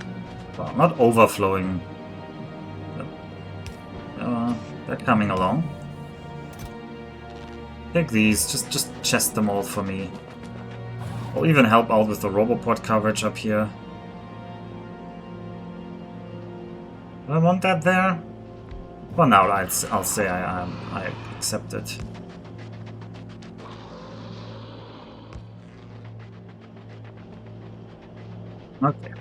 Well, not overflowing. But, they're coming along. Take these, just chest them all for me. I'll even help out with the roboport coverage up here. Do I want that there? Well, now I'll say I accept it. Okay.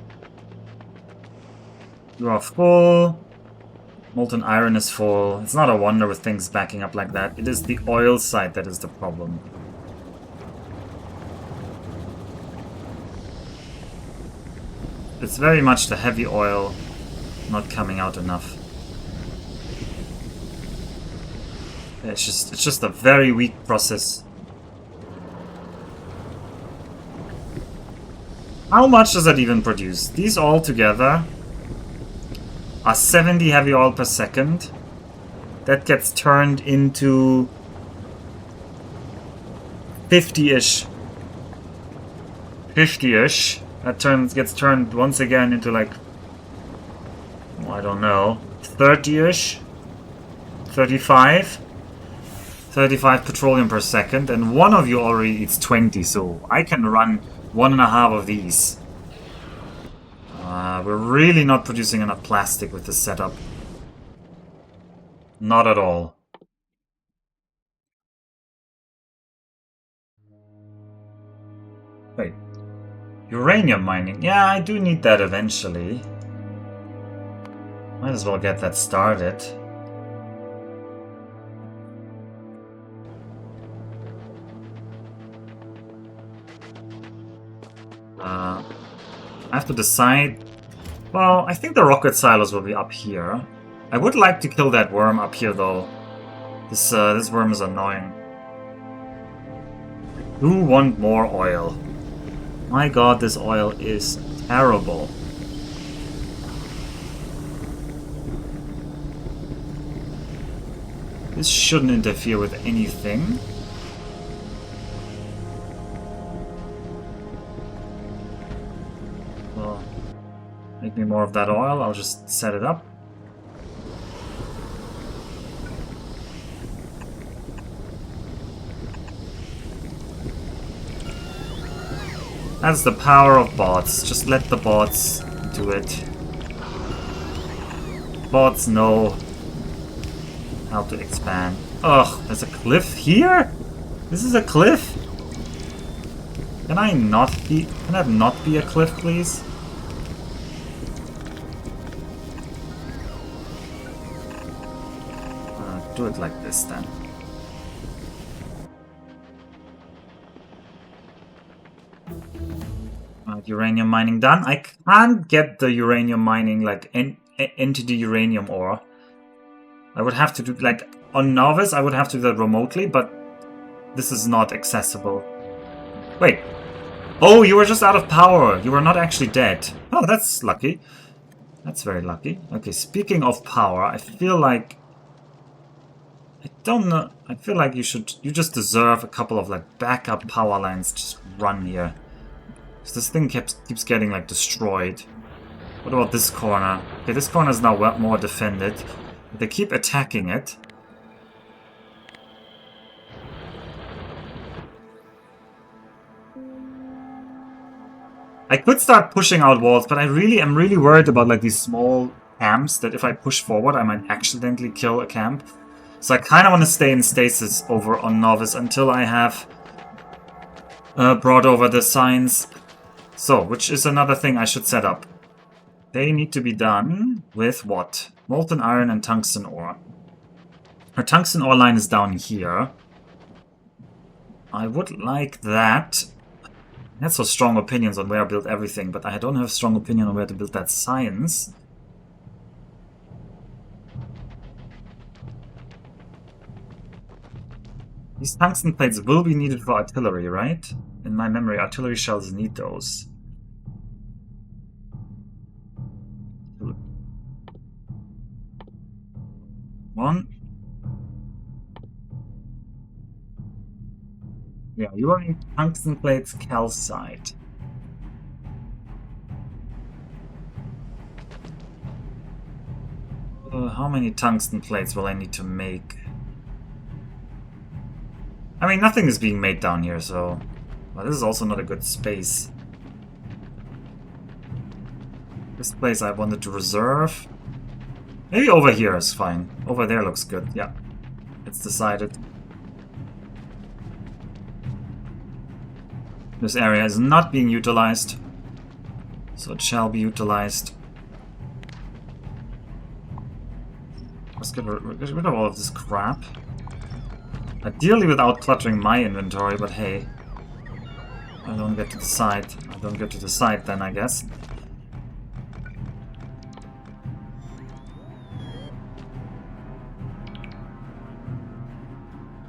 You are full. Molten iron is full. It's not a wonder with things backing up like that. It is the oil side that is the problem. It's very much the heavy oil not coming out enough. It's just a very weak process. How much does that even produce? These all together are 70 heavy oil per second. That gets turned into 50-ish. 50-ish. That gets turned once again into like, I don't know, 30-ish? 35? 35 petroleum per second, and one of you already eats 20, so I can run 1.5 of these. We're really not producing enough plastic with this setup. Not at all. Wait. Uranium mining. Yeah, I do need that eventually. Might as well get that started. I have to decide. Well, I think the rocket silos will be up here. I would like to kill that worm up here, though. This worm is annoying. I do want more oil. My god, this oil is terrible. This shouldn't interfere with anything. Well, make me more of that oil. I'll just set it up. That's the power of bots. Just let the bots do it. Bots know how to expand. Ugh, there's a cliff here? This is a cliff? Can I not be... Can that not be a cliff, please? Do it like this, then. Uranium mining done. I can't get the uranium mining, like, into the uranium ore. I would have to do, like, on Novice, I would have to do that remotely, but this is not accessible. Wait. Oh, you were just out of power. You were not actually dead. Oh, that's lucky. That's very lucky. Okay, speaking of power, I feel like... I don't know. I feel like you just deserve a couple of, like, backup power lines just run here. Because this thing keeps getting, like, destroyed. What about this corner? Okay, this corner is now more defended. They keep attacking it. I could start pushing out walls, but I'm really worried about like these small camps that if I push forward, I might accidentally kill a camp. So I kind of want to stay in stasis over on Novice until I have brought over the signs. So, which is another thing I should set up. They need to be done with what? Molten iron and tungsten ore. Our tungsten ore line is down here. I would like that. I had so strong opinions on where I build everything, but I don't have a strong opinion on where to build that science. These tungsten plates will be needed for artillery, right? In my memory, artillery shells need those. One. Yeah, you will need tungsten plates, calcite. How many tungsten plates will I need to make? I mean, nothing is being made down here, so... Well, this is also not a good space. This place I wanted to reserve. Maybe over here is fine. Over there looks good, yeah. It's decided. This area is not being utilized, so it shall be utilized. Let's get rid of all of this crap. Ideally without cluttering my inventory, but hey. I don't get to decide. I don't get to decide then, I guess.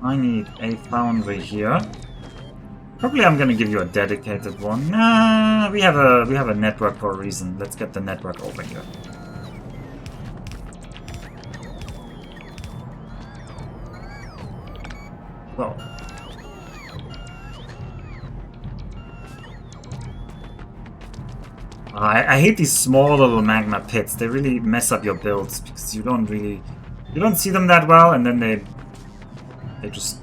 I need a foundry here. Probably I'm gonna give you a dedicated one. Nah, we have a network for a reason. Let's get the network over here. So. I hate these small little magma pits. They really mess up your builds because you don't see them that well, and then they just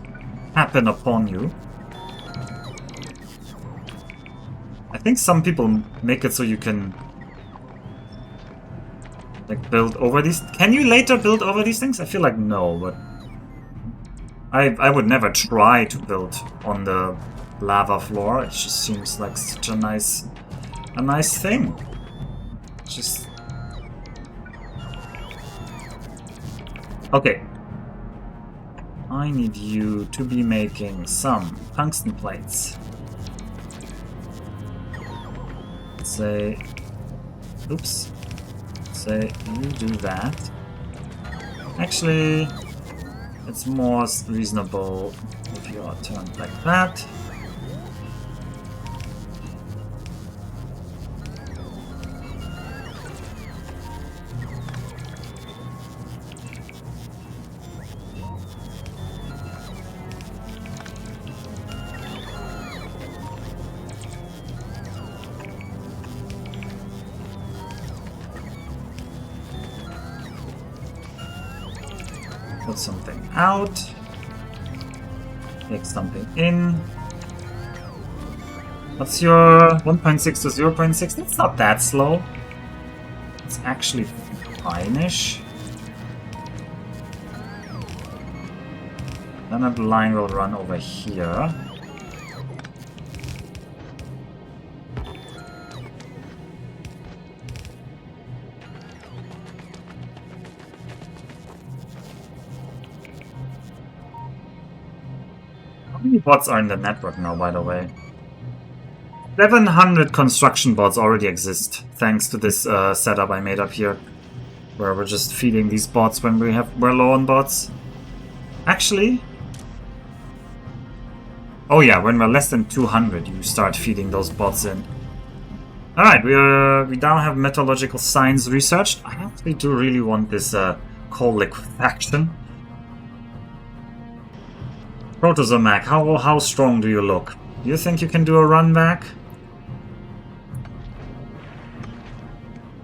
happen upon you. I think some people make it so you can like build over these. Can you later build over these things? I feel like no, but I would never try to build on the lava floor. It just seems like such a nice thing. Just okay. I need you to be making some tungsten plates. say, oops, say you do that. Actually, it's more reasonable if you are turned like that. Put something out. Take something in. What's your 1.6 to 0.6? That's not that slow. It's actually fine-ish. Then that line will run over here. How many bots are in the network now, by the way? 700 construction bots already exist, thanks to this setup I made up here, where we're just feeding these bots when we're low on bots. Actually, oh yeah, when we're less than 200, you start feeding those bots in. All right, we now have metallurgical science researched. I actually do really want this coal liquefaction. Proto Mac, how strong do you look? Do you think you can do a run back?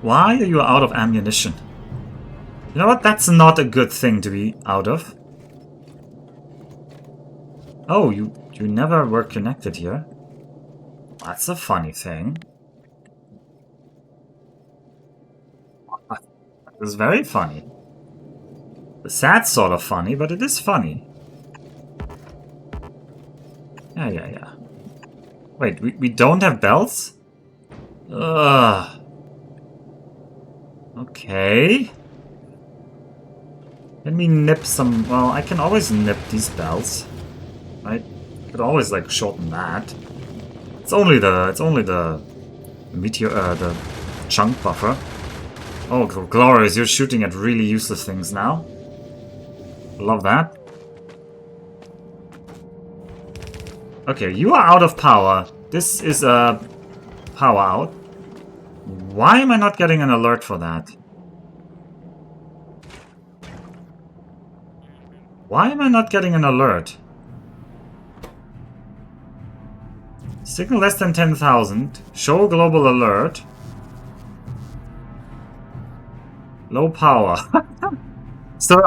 Why are you out of ammunition? You know what? That's not a good thing to be out of. Oh, you never were connected here. That's a funny thing. It's very funny. The sad sort of funny, but it is funny. Yeah. Wait, we don't have belts? Ugh. Okay. Let me nip some... Well, I can always nip these belts. Right? Could always, like, shorten that. It's only the meteor... the chunk buffer. Oh, glorious, you're shooting at really useless things now. Love that. Okay, you are out of power. This is a power out. Why am I not getting an alert for that? Why am I not getting an alert? Signal less than 10,000. Show global alert. Low power. So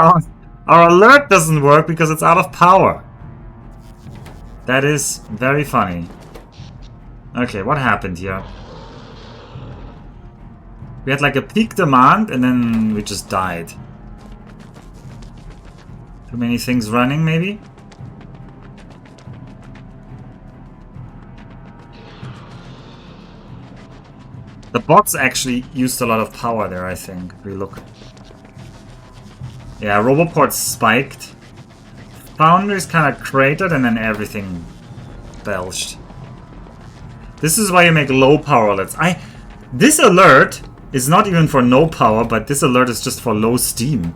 our alert doesn't work because it's out of power. That is very funny. Okay, what happened here? We had like a peak demand and then we just died. Too many things running, maybe? The bots actually used a lot of power there, I think. If we look. Yeah, Roboports spiked. Foundries kind of cratered and then everything belched. This is why you make low power alerts. This alert is not even for no power, but this alert is just for low steam.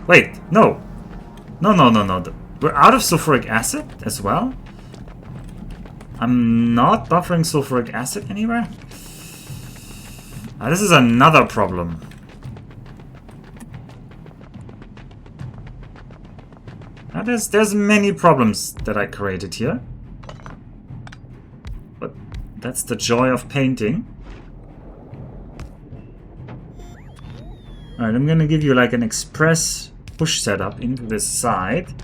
Wait, no. No. We're out of sulfuric acid as well? I'm not buffering sulfuric acid anywhere? This is another problem. There's many problems that I created here. But that's the joy of painting. Alright, I'm gonna give you like an express push setup into this side.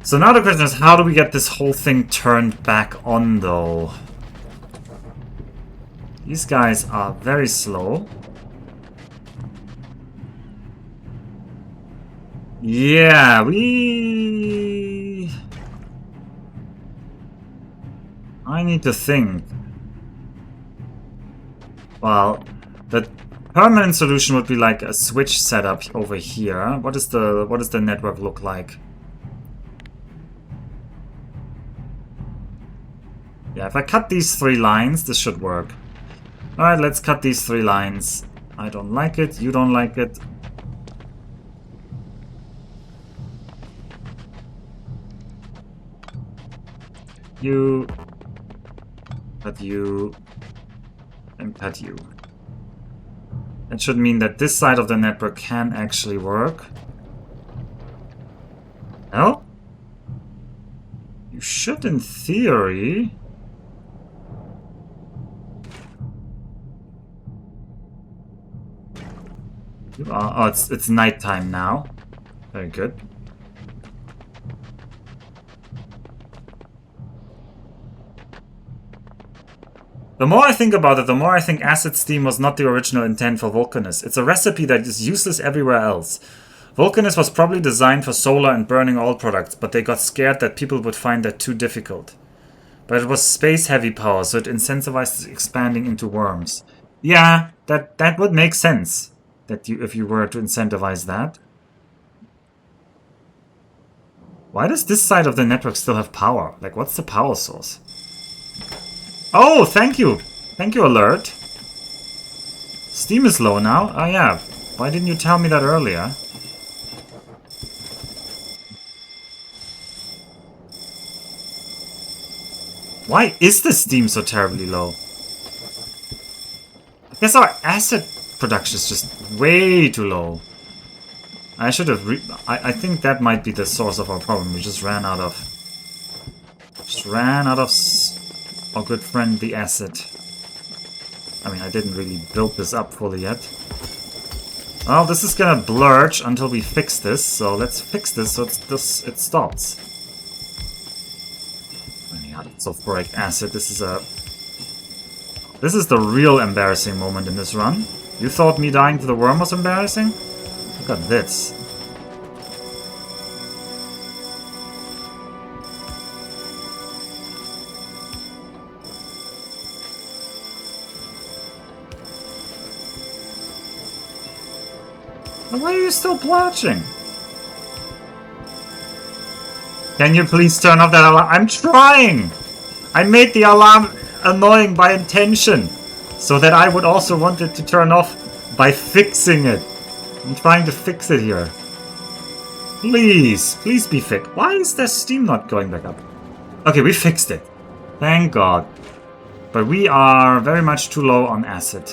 So now the question is, how do we get this whole thing turned back on though? These guys are very slow. Yeah, I need to think. Well, the permanent solution would be like a switch setup over here. What does the network look like? Yeah, if I cut these 3 lines, this should work. Alright, let's cut these 3 lines. I don't like it, you don't like it. You, cut you, and cut you. That should mean that this side of the network can actually work. No? You should, in theory. Oh, it's nighttime now. Very good. The more I think about it, the more I think acid steam was not the original intent for Vulcanus. It's a recipe that is useless everywhere else. Vulcanus was probably designed for solar and burning oil products, but they got scared that people would find that too difficult. But it was space-heavy power, so it incentivized expanding into worms. Yeah, that would make sense. That if you were to incentivize that. Why does this side of the network still have power? Like, what's the power source? Oh, thank you! Thank you, alert. Steam is low now? Oh yeah. Why didn't you tell me that earlier? Why is the steam so terribly low? I guess our acid production is just way too low. I should have I think that might be the source of our problem. We just ran out of our good friend the acid. I mean, I didn't really build this up fully yet. Well, this is gonna blurge until we fix this, so let's fix this so it stops. Running out of sulfuric acid. This is the real embarrassing moment in this run. You thought me dying to the worm was embarrassing? Look at this. Why are you still plotching? Can you please turn off that alarm? I'm trying! I made the alarm annoying by intention, so that I would also want it to turn off by fixing it. I'm trying to fix it here. Please, please be fixed. Why is the steam not going back up? Okay, we fixed it. Thank God. But we are very much too low on acid.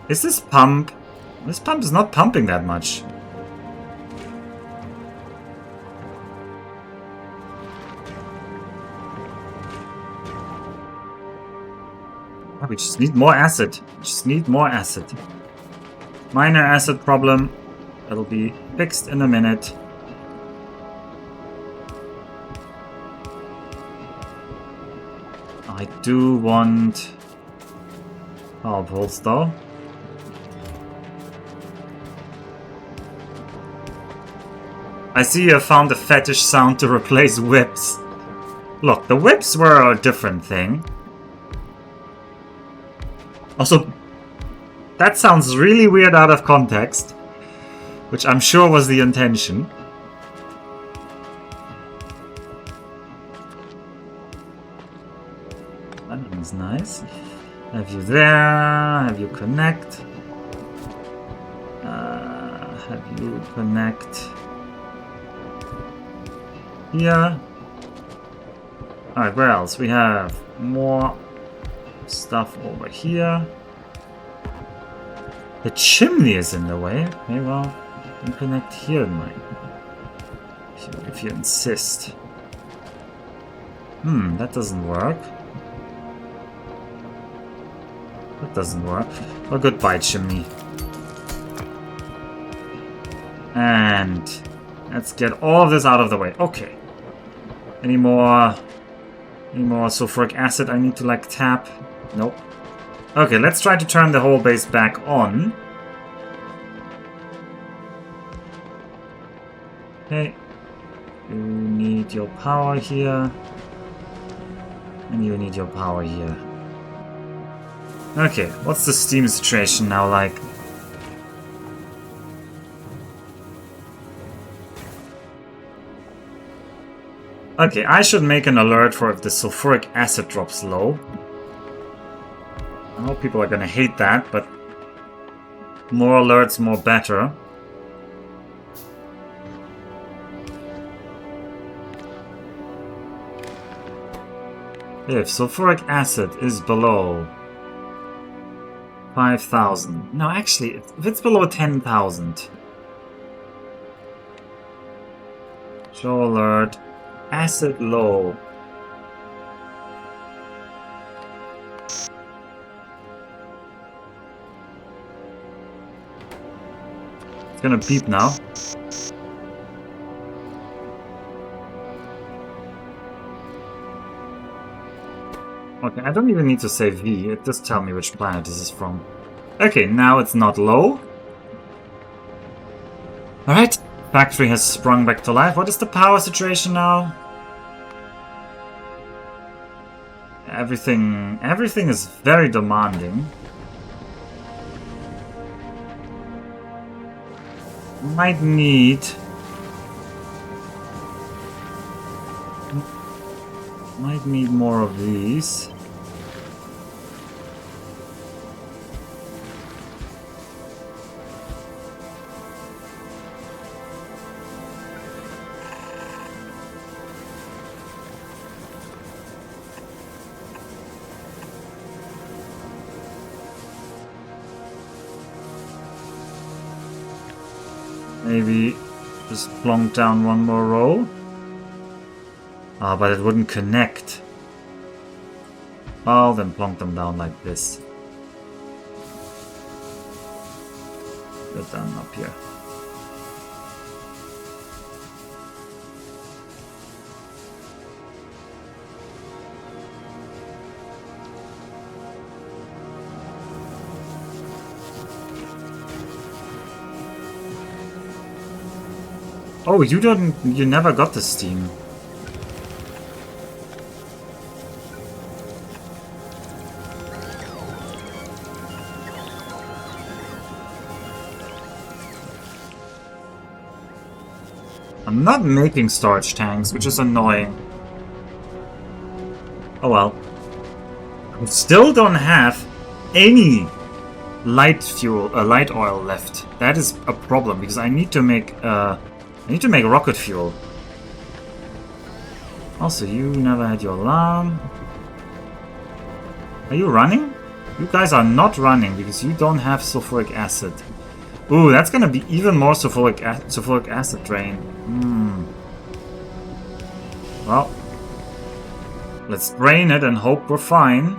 Is this pump? This pump is not pumping that much. We just need more acid. Just need more acid. Minor acid problem. It'll be fixed in a minute. I do want power poles though. I see you have found a fetish sound to replace whips. Look, the whips were a different thing. Also, that sounds really weird out of context, which I'm sure was the intention. That one's nice. Have you there, have you connect. Have you connect here. Alright, where else? We have more stuff over here. The chimney is in the way. Okay, well, you can connect here in mine. If you insist. That doesn't work. That doesn't work. Well, goodbye, chimney. And let's get all of this out of the way. Okay. Any more sulfuric acid I need to, like, tap? Nope. Okay, let's try to turn the whole base back on. Okay. You need your power here. And you need your power here. Okay, what's the steam situation now like? Okay, I should make an alert for if the sulfuric acid drops low. I know people are gonna hate that, but more alerts, more better. If sulfuric acid is below 5,000. No, actually, if it's below 10,000. Show alert. Acid low. It's gonna beep now. Okay, I don't even need to say V, it just tells me which planet this is from. Okay, now it's not low. Alright, factory has sprung back to life. What is the power situation now? Everything is very demanding. Might need more of these. Maybe just plonk down one more row. Ah, but it wouldn't connect. Well, then plonk them down like this. Get down up here. Oh, you never got the steam. I'm not making storage tanks, which is annoying. Oh well. I still don't have any light oil left. That is a problem because I need to make rocket fuel. Also, you never had your alarm. Are you running? You guys are not running because you don't have sulfuric acid. Ooh, that's gonna be even more sulfuric acid drain. Well, let's drain it and hope we're fine.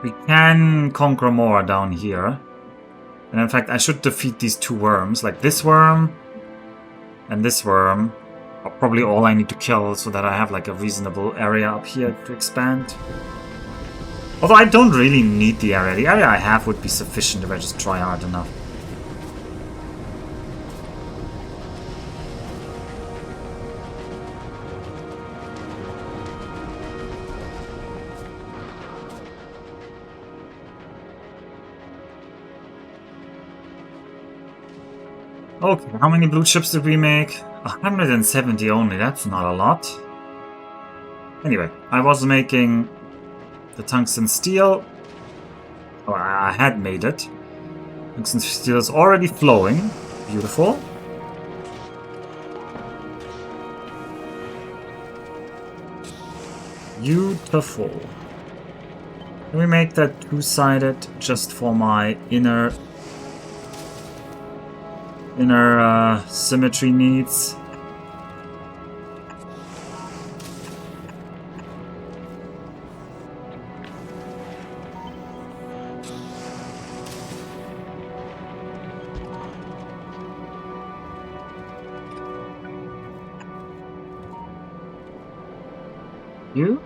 We can conquer more down here. And in fact, I should defeat these two worms, like this worm and this worm are probably all I need to kill so that I have like a reasonable area up here to expand. Although I don't really need the area. The area I have would be sufficient if I just try hard enough. Okay, how many blue chips did we make? 170 only, that's not a lot. Anyway, I was making the tungsten steel. Or I had made it. Tungsten steel is already flowing. Beautiful. Beautiful. Can we make that two-sided just for my inner symmetry needs? You?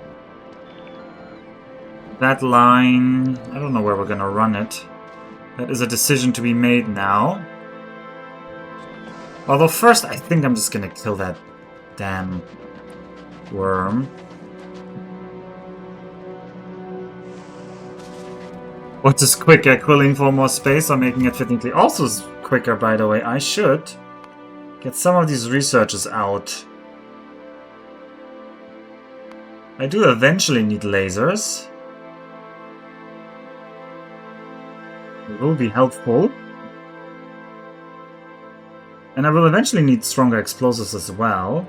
That line, I don't know where we're gonna run it. That is a decision to be made now. Although first, I think I'm just gonna kill that damn worm. What is quicker, quilling for more space or making it fittingly? Also is quicker, by the way. I should get some of these researchers out. I do eventually need lasers. It will be helpful. And I will eventually need stronger explosives as well.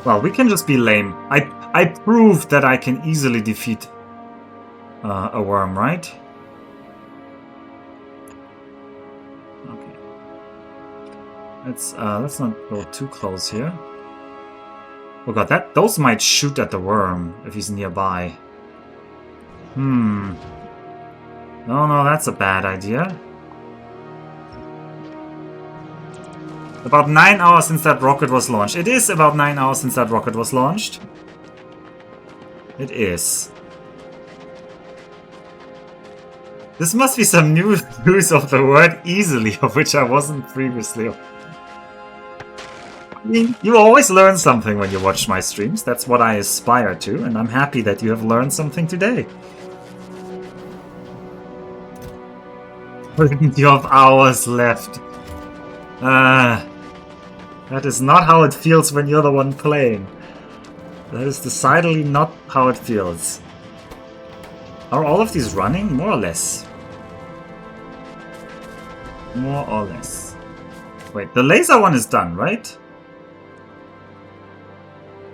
Well, we can just be lame. I proved that I can easily defeat a worm, right? Okay. Let's not go too close here. Oh god, those might shoot at the worm if he's nearby. No, that's a bad idea. About 9 hours since that rocket was launched. It is about 9 hours since that rocket was launched. It is. This must be some new use of the word easily, of which I wasn't previously. I mean, you always learn something when you watch my streams. That's what I aspire to, and I'm happy that you have learned something today. You have hours left. That is not how it feels when you're the one playing. That is decidedly not how it feels. Are all of these running? More or less. More or less. Wait, the laser one is done, right?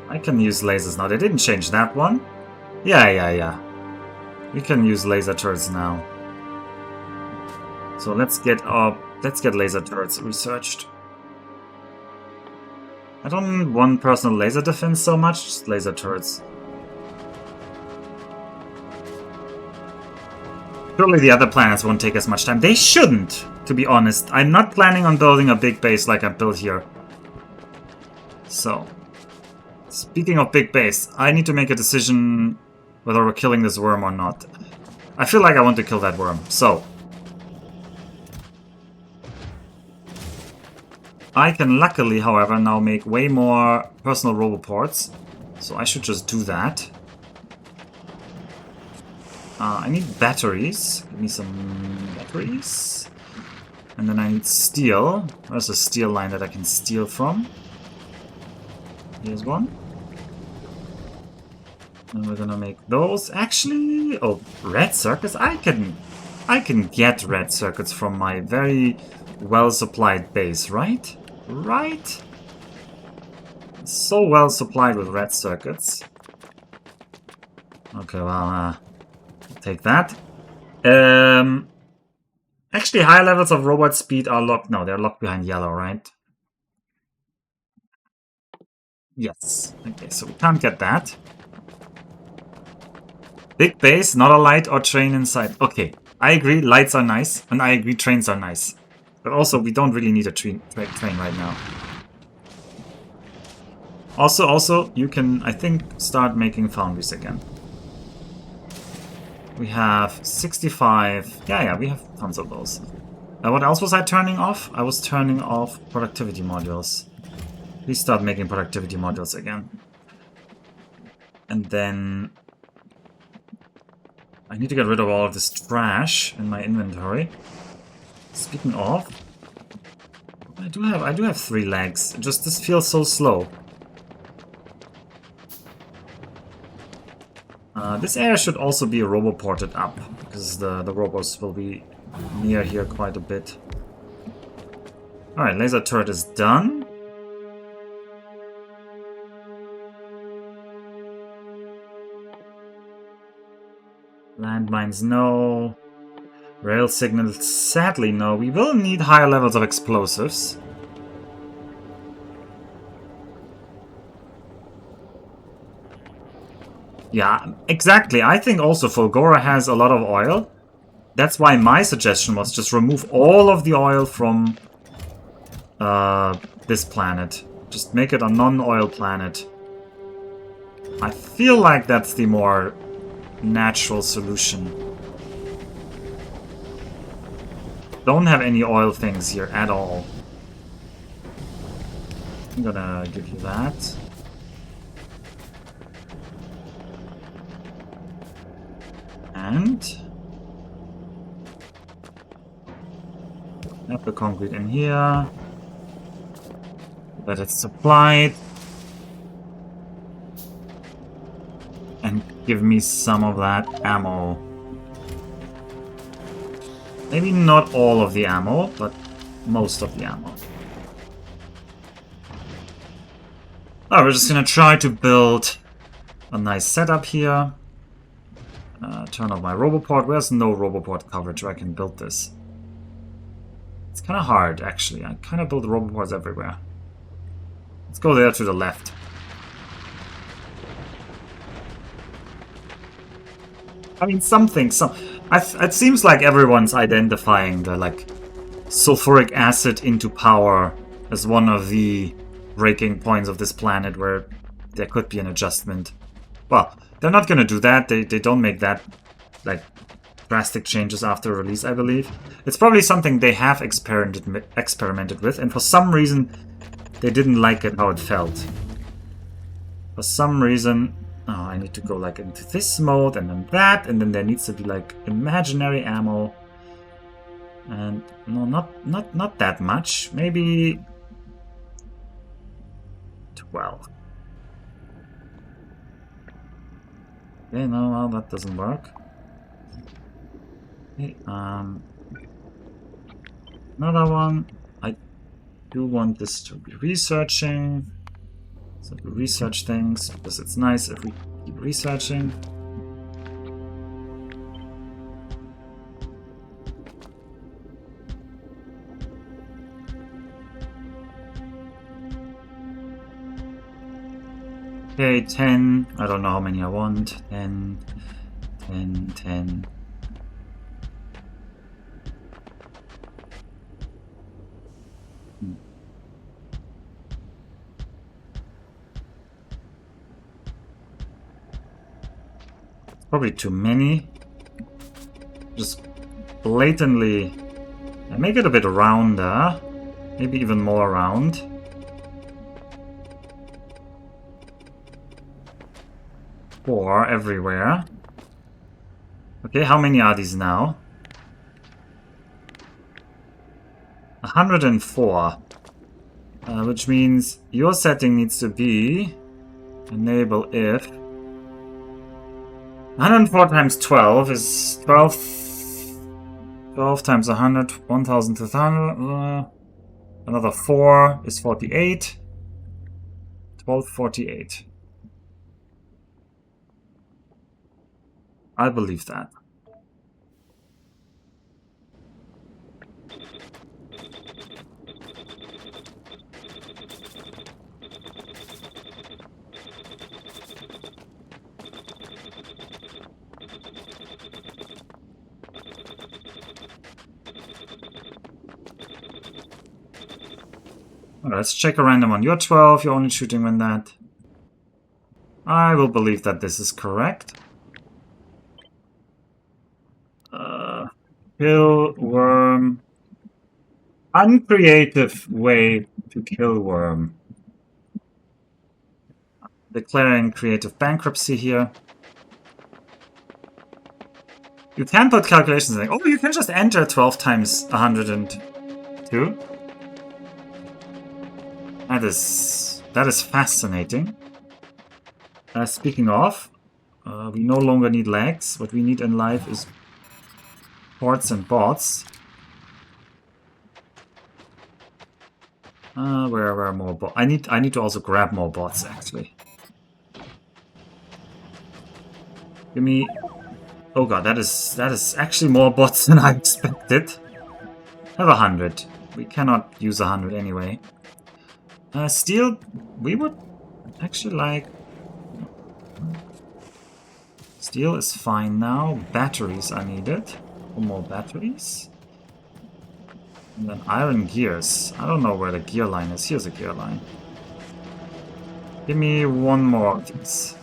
I can use lasers now. They didn't change that one. Yeah. We can use laser turrets now. So let's get laser turrets researched. I don't want personal laser defense so much, just laser turrets. Surely the other planets won't take as much time. They shouldn't, to be honest. I'm not planning on building a big base like I built here. So, speaking of big base, I need to make a decision whether we're killing this worm or not. I feel like I want to kill that worm, so I can luckily, however, now make way more personal roboports, so I should just do that. I need batteries. Give me some batteries. And then I need steel. There's a steel line that I can steal from. Here's one. And we're gonna make those. Actually, oh, red circuits? I can get red circuits from my very well-supplied base, right? Right? So well supplied with red circuits. Okay, well, take that. Actually, high levels of robot speed are locked. No, they're locked behind yellow, right? Yes. Okay, so we can't get that. Big base, not a light or train inside. Okay, I agree, lights are nice, and I agree, trains are nice. But also, we don't really need a train right now. Also, you can, I think, start making foundries again. We have 65. Yeah, we have tons of those. What else was I turning off? I was turning off productivity modules. Please start making productivity modules again. And then I need to get rid of all of this trash in my inventory. Speaking of, I do have 3 legs. Just this feels so slow. This area should also be roboported up, because the robots will be near here quite a bit. Alright, laser turret is done. Landmines, no. Rail signals, sadly, no. We will need higher levels of explosives. Yeah, exactly. I think also Fulgora has a lot of oil. That's why my suggestion was just remove all of the oil from this planet. Just make it a non-oil planet. I feel like that's the more natural solution. Don't have any oil things here at all. I'm gonna give you that. And have the concrete in here. that it's supplied. And give me some of that ammo. Maybe not all of the ammo, but most of the ammo. Oh, we're just gonna try to build a nice setup here. Turn off my roboport. Where's no roboport coverage where I can build this? It's kind of hard, actually. I kind of build roboports everywhere. Let's go there to the left. I mean, it seems like everyone's identifying the, like, sulfuric acid into power as one of the breaking points of this planet where there could be an adjustment. Well, they're not gonna do that. They don't make that, like, drastic changes after release, I believe. It's probably something they have experimented with, and for some reason they didn't like it how it felt. For some reason... Oh, I need to go like into this mode and then that, and then there needs to be like imaginary ammo. And no, not that much. Maybe 12. Okay, no, well, that doesn't work. Okay, another one. I do want this to be researching. So we research things, because it's nice if we keep researching. Okay, 10. I don't know how many I want. 10, 10, 10. Probably too many. Just blatantly make it a bit rounder. Maybe even more round. Four everywhere. Okay, how many are these now? 104. Which means your setting needs to be enable if 104 times 12 is 12. 12 times 100, 1,200. Another 4 is 48. 1248. I believe that. Let's check a random one. You're 12, you're only shooting when that. I will believe that this is correct. Kill worm. Uncreative way to kill worm. Declaring creative bankruptcy here. You can put calculations like, oh, you can just enter 12 times 102. That is fascinating. Speaking of, we no longer need legs. What we need in life is ports and bots. Where are more bots? I need to also grab more bots actually. Give me. Oh god, that is actually more bots than I expected. Have 100. We cannot use 100 anyway. Steel, we would actually like... Steel is fine now. Batteries are needed. More batteries. And then iron gears. I don't know where the gear line is. Here's a gear line. Give me one more of these.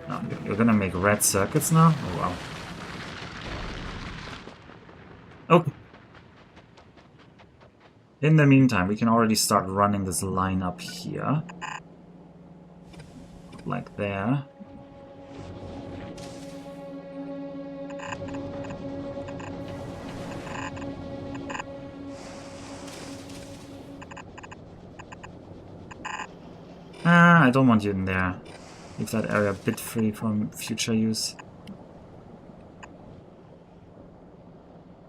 No, you're gonna make red circuits now? Oh wow. Okay. In the meantime, we can already start running this line up here. Like there. I don't want you in there. Leave that area a bit free from future use.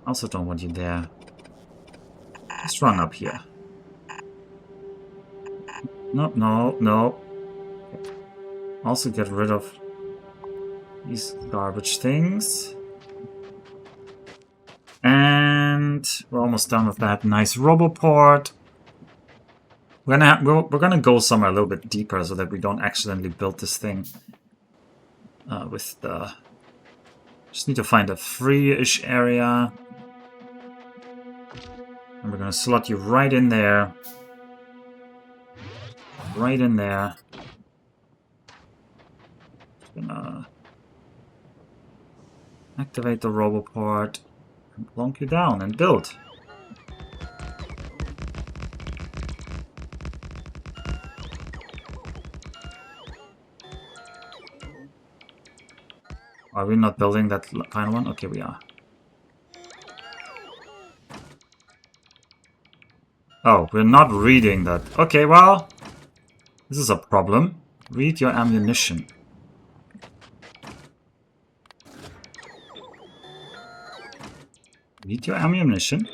Also don't want you there. Just run up here. No, no, no. Also get rid of these garbage things. And we're almost done with that nice roboport. We're gonna go somewhere a little bit deeper so that we don't accidentally build this thing with the... Just need to find a free-ish area. And we're gonna slot you right in there. Right in there. Gonna activate the roboport and plonk you down and build. Are we not building that final one? Okay, we are. Oh, we're not reading that. Okay, well, this is a problem. Read your ammunition. Read your ammunition.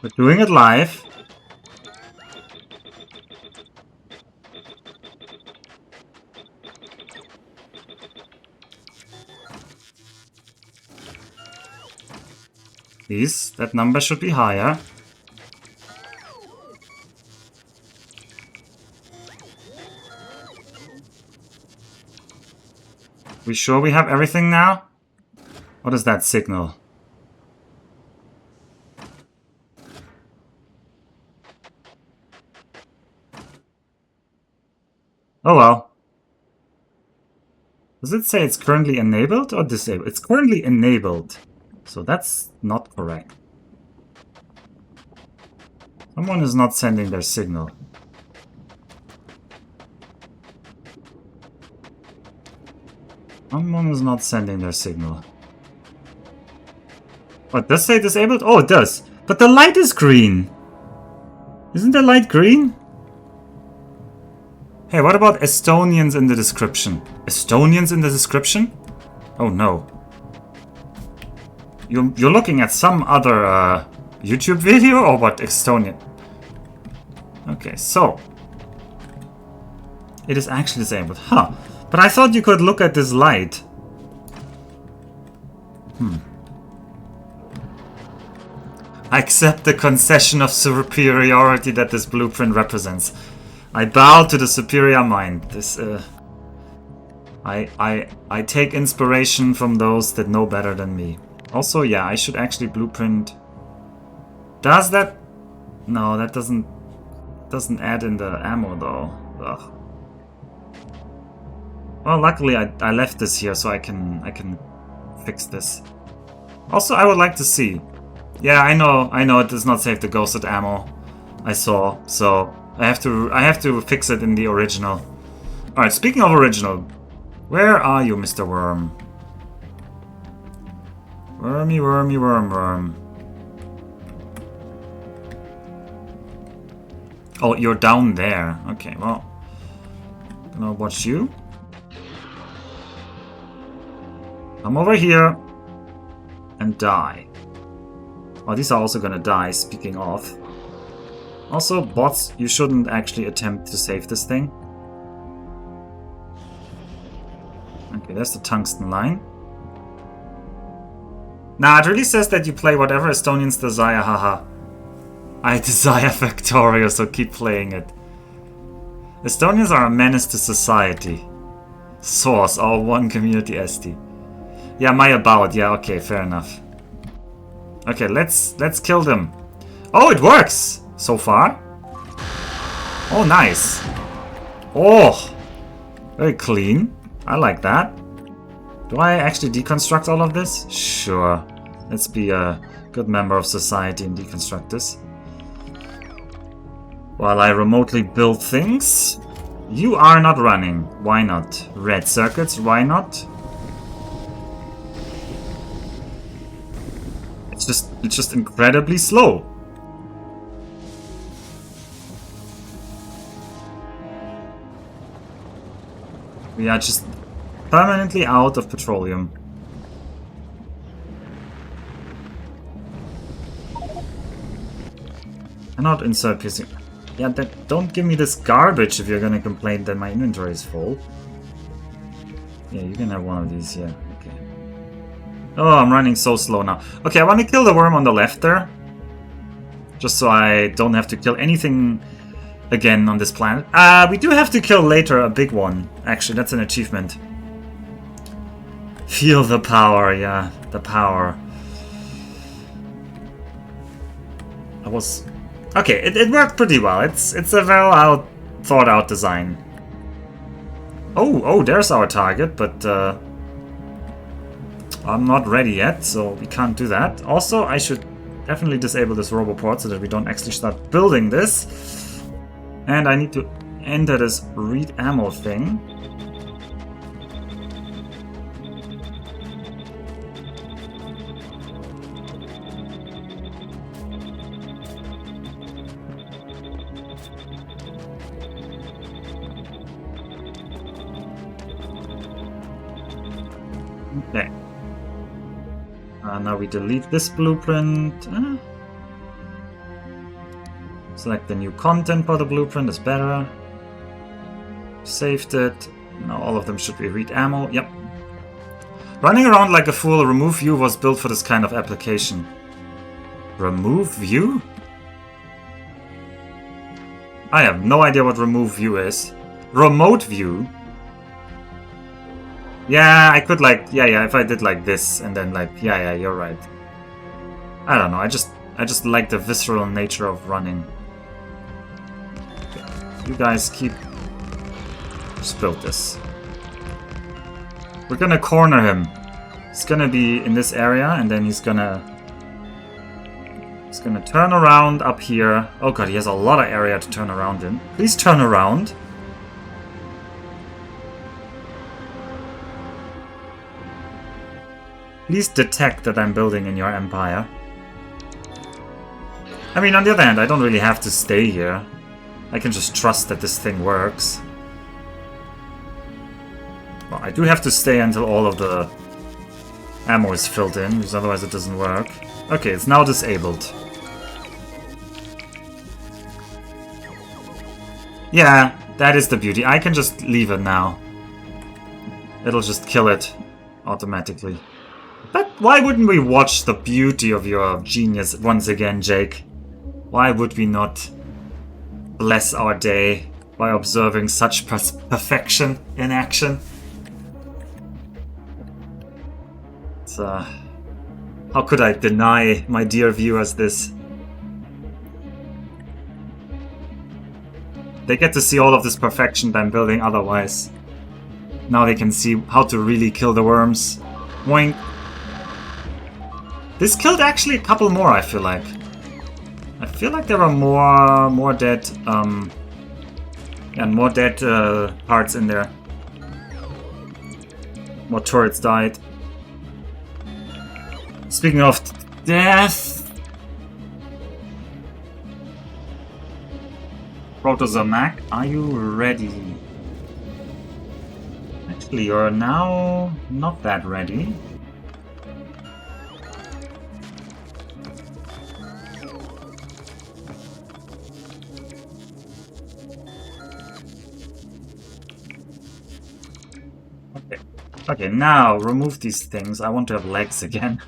We're doing it live. Please, that number should be higher. We sure we have everything now? What is that signal? Oh well. Does it say it's currently enabled or disabled? It's currently enabled. So that's not correct. Someone is not sending their signal. Someone is not sending their signal. What, does it say disabled? Oh, it does. But the light is green. Isn't the light green? Hey, what about Estonians in the description? Estonians in the description? Oh no. You're looking at some other YouTube video or what? Estonian? Okay, so it is actually disabled. Huh. But I thought you could look at this light. I accept the concession of superiority that this blueprint represents. I bow to the superior mind. This I take inspiration from those that know better than me. Also, yeah, I should actually blueprint. Does that? No, that doesn't add in the ammo though. Ugh. Well, luckily I left this here so I can fix this. Also, I would like to see. Yeah, I know it does not save the ghosted ammo. I saw, so I have to fix it in the original. All right, speaking of original, where are you, Mr. Worm? Wormy, wormy, worm, worm. Oh, you're down there. Okay, well, gonna watch you. Come over here and die. Oh, these are also gonna die, speaking of. Also, bots, you shouldn't actually attempt to save this thing. Okay, there's the tungsten line. Nah, it really says that you play whatever Estonians desire, haha. I desire Factorio, so keep playing it. Estonians are a menace to society. Source, all one community SD. Yeah, my about, yeah, okay, fair enough. Okay, let's kill them. Oh, it works! So far. Oh, nice. Oh, very clean. I like that. Do I actually deconstruct all of this? Sure. Let's be a good member of society and deconstruct this. While I remotely build things. You are not running. Why not? Red circuits, why not? It's just incredibly slow. We are just permanently out of petroleum. Cannot insert piercing. Yeah, don't give me this garbage if you're gonna complain that my inventory is full. Yeah, you can have one of these, yeah. Okay. Oh, I'm running so slow now. Okay, I want to kill the worm on the left there. Just so I don't have to kill anything again on this planet. We do have to kill later a big one. Actually, that's an achievement. Feel the power, yeah. The power. I was... Okay, it worked pretty well. It's a well thought out design. Oh, there's our target, but I'm not ready yet, so we can't do that. Also, I should definitely disable this roboport so that we don't actually start building this. And I need to enter this read ammo thing. Okay. Now we delete this blueprint. Select the new content for the blueprint is better. Saved it. Now all of them should be read ammo. Yep. Running around like a fool, remove view was built for this kind of application. Remove view? I have no idea what remove view is. Remote view? Yeah, I could like, yeah, if I did like this and then like, yeah, you're right. I don't know, I just like the visceral nature of running. Okay. You guys keep... Just build this. We're gonna corner him. He's gonna be in this area and then he's gonna turn around up here. Oh god, he has a lot of area to turn around in. Please turn around. Please detect that I'm building in your empire. I mean, on the other hand, I don't really have to stay here. I can just trust that this thing works. Well, I do have to stay until all of the ammo is filled in, because otherwise it doesn't work. Okay, it's now disabled. Yeah, that is the beauty. I can just leave it now. It'll just kill it automatically. But why wouldn't we watch the beauty of your genius once again, Jake? Why would we not bless our day by observing such perfection in action? It's, how could I deny my dear viewers this? They get to see all of this perfection that I'm building otherwise. Now they can see how to really kill the worms. Boing. This killed actually a couple more, I feel like. I feel like there were more dead, more dead parts in there. More turrets died. Speaking of death, Proto Mac, are you ready? Actually, you're now not that ready. Okay, now remove these things. I want to have legs again.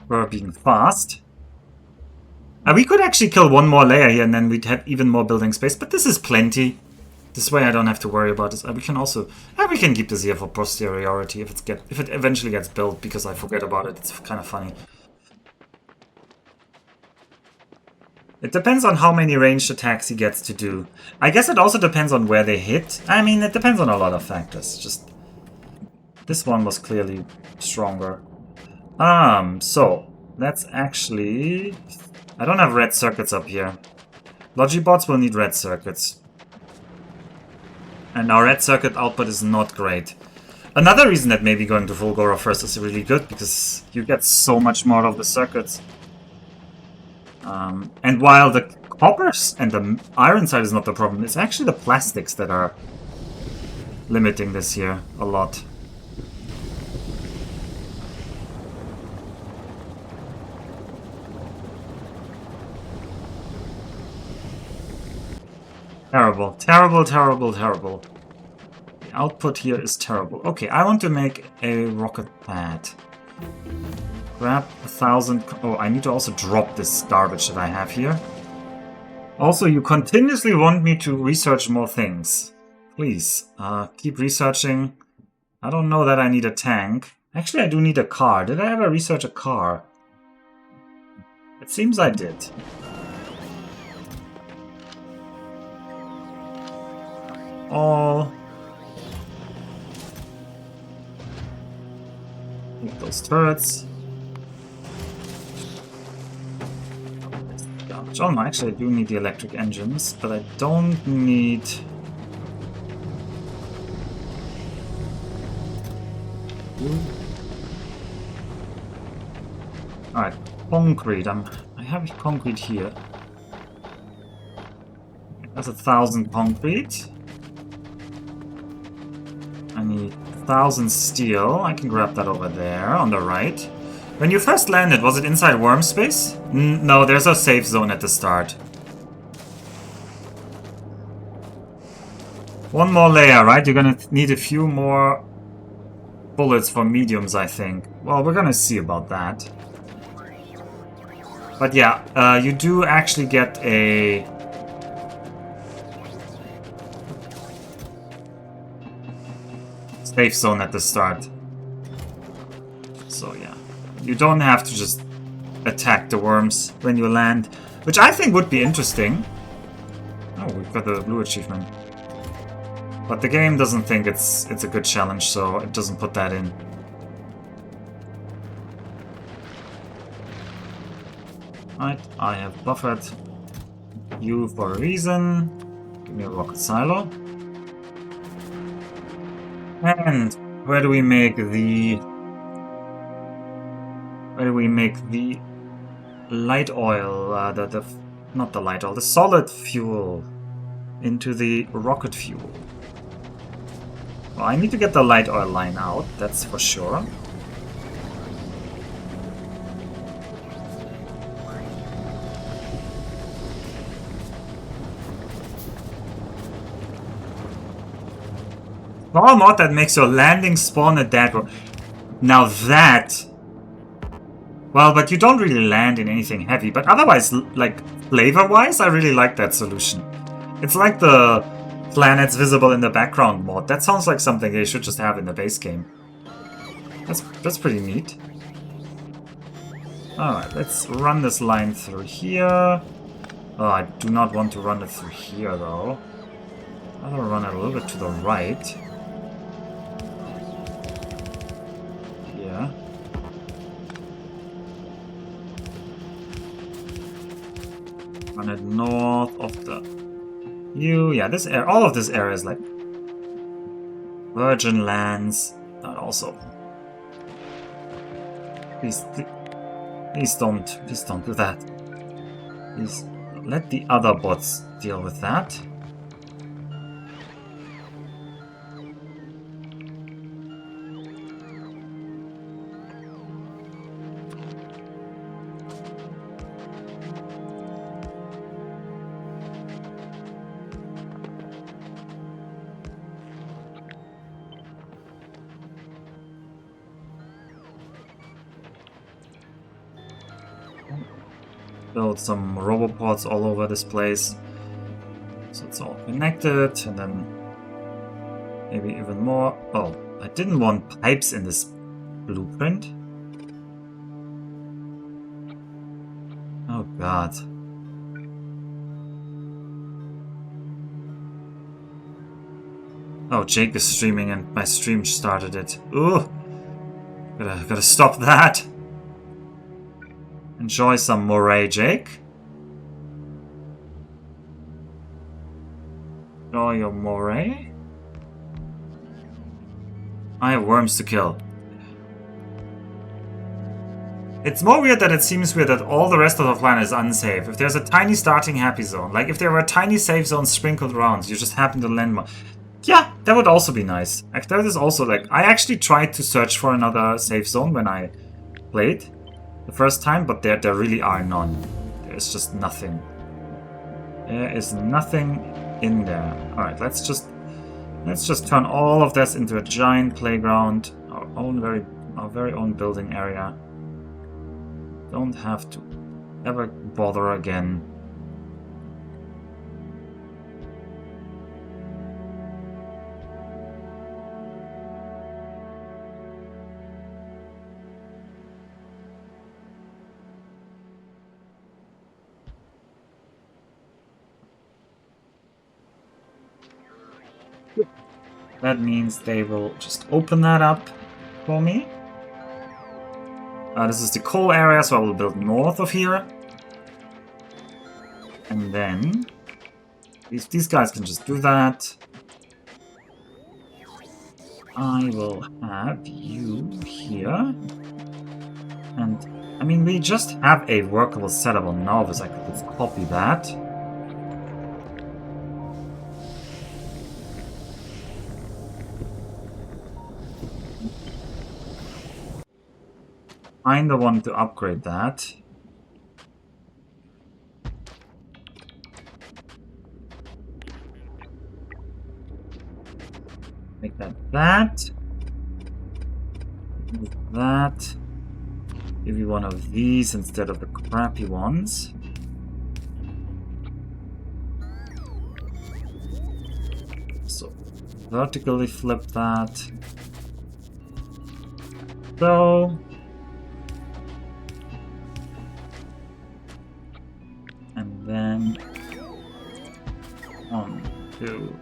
We're being fast. We could actually kill one more layer here and then we'd have even more building space, but this is plenty. This way I don't have to worry about this. We can also... we can keep this here for posteriority if it eventually gets built, because I forget about it. It's kind of funny. It depends on how many ranged attacks he gets to do. I guess it also depends on where they hit. I mean, it depends on a lot of factors. Just this one was clearly stronger. So let's actually... I don't have red circuits up here. Logibots will need red circuits. And our red circuit output is not great. Another reason that maybe going to Fulgora first is really good, because you get so much more of the circuits. And while the coppers and the iron side is not the problem, it's actually the plastics that are limiting this here a lot. Terrible, terrible, terrible, terrible. The output here is terrible. Okay, I want to make a rocket pad. Grab 1,000... Oh, I need to also drop this garbage that I have here. Also, you continuously want me to research more things. Please, keep researching. I don't know that I need a tank. Actually, I do need a car. Did I ever research a car? It seems I did. All... Take those turrets. Oh no, actually I do need the electric engines, but I don't need... Alright, concrete. I have concrete here. That's 1,000 concrete. I need 1,000 steel. I can grab that over there on the right. When you first landed, was it inside worm space? No, there's a safe zone at the start. One more layer, right? You're gonna need a few more bullets for mediums, I think. Well, we're gonna see about that. But yeah, you do actually get a... safe zone at the start. So yeah. You don't have to just attack the worms when you land, which I think would be interesting. Oh, we've got the blue achievement. But the game doesn't think it's a good challenge, so it doesn't put that in. Right, I have buffered you for a reason. Give me a rocket silo. And where do we make the... Where do we make the light oil, not the light oil, the solid fuel into the rocket fuel? Well, I need to get the light oil line out, that's for sure. Small mod that makes your landing spawn a dead worm. Now that... Well, but you don't really land in anything heavy. But otherwise, like, flavor-wise, I really like that solution. It's like the planets visible in the background mod. That sounds like something they should just have in the base game. That's pretty neat. Alright, let's run this line through here. Oh, I do not want to run it through here, though. I'll run it a little bit to the right. Yeah. Run it north of the... Yeah, this area, all of this area is like virgin lands. That also. Please don't do that. Please let the other bots deal with that. Build some robopods all over this place. So it's all connected, and then maybe even more. Oh, I didn't want pipes in this blueprint. Oh god. Oh, Jake is streaming and my stream started it. Ooh! Gotta stop that. Enjoy some moray, Jake. Draw your moray. I have worms to kill. It's more weird that it seems weird that all the rest of the planet is unsafe. If there's a tiny starting happy zone, like if there were tiny safe zones sprinkled around, you just happen to land more. Yeah, that would also be nice. That is also like, I actually tried to search for another safe zone when I played the first time, but there really are none. There's just nothing. There is nothing in there. Alright, let's just turn all of this into a giant playground, our very own building area. Don't have to ever bother again. That means they will just open that up for me. This is the coal area, so I will build north of here. And then these guys can just do that. I will have you here. And, I mean, we just have a workable setup on Novus. I could just copy that. Kinda want to upgrade that. Make that that. That. Give you one of these instead of the crappy ones. So, vertically flip that. So. And then 1, 2,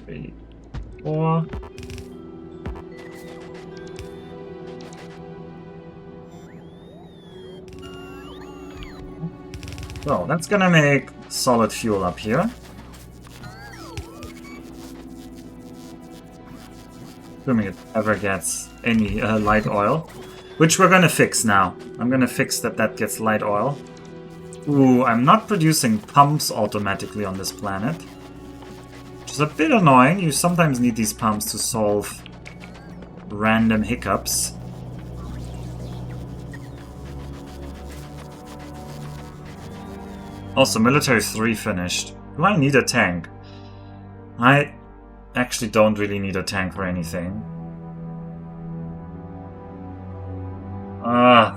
3, 4. So that's gonna make solid fuel up here. Assuming it ever gets any light oil, which we're gonna fix now. I'm gonna fix that gets light oil. Ooh, I'm not producing pumps automatically on this planet. Which is a bit annoying. You sometimes need these pumps to solve random hiccups. Also, military 3 finished. Do I need a tank? I actually don't really need a tank for anything.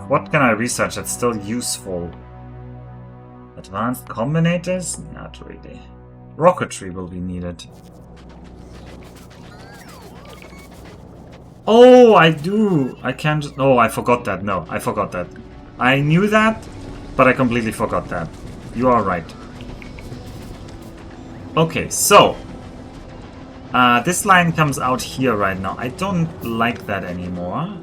What can I research that's still useful? Advanced combinators? Not really. Rocketry will be needed. Oh, I do! I can just... Oh, I forgot that. No, I forgot that. I knew that, but I completely forgot that. You are right. Okay, so... this line comes out here right now. I don't like that anymore.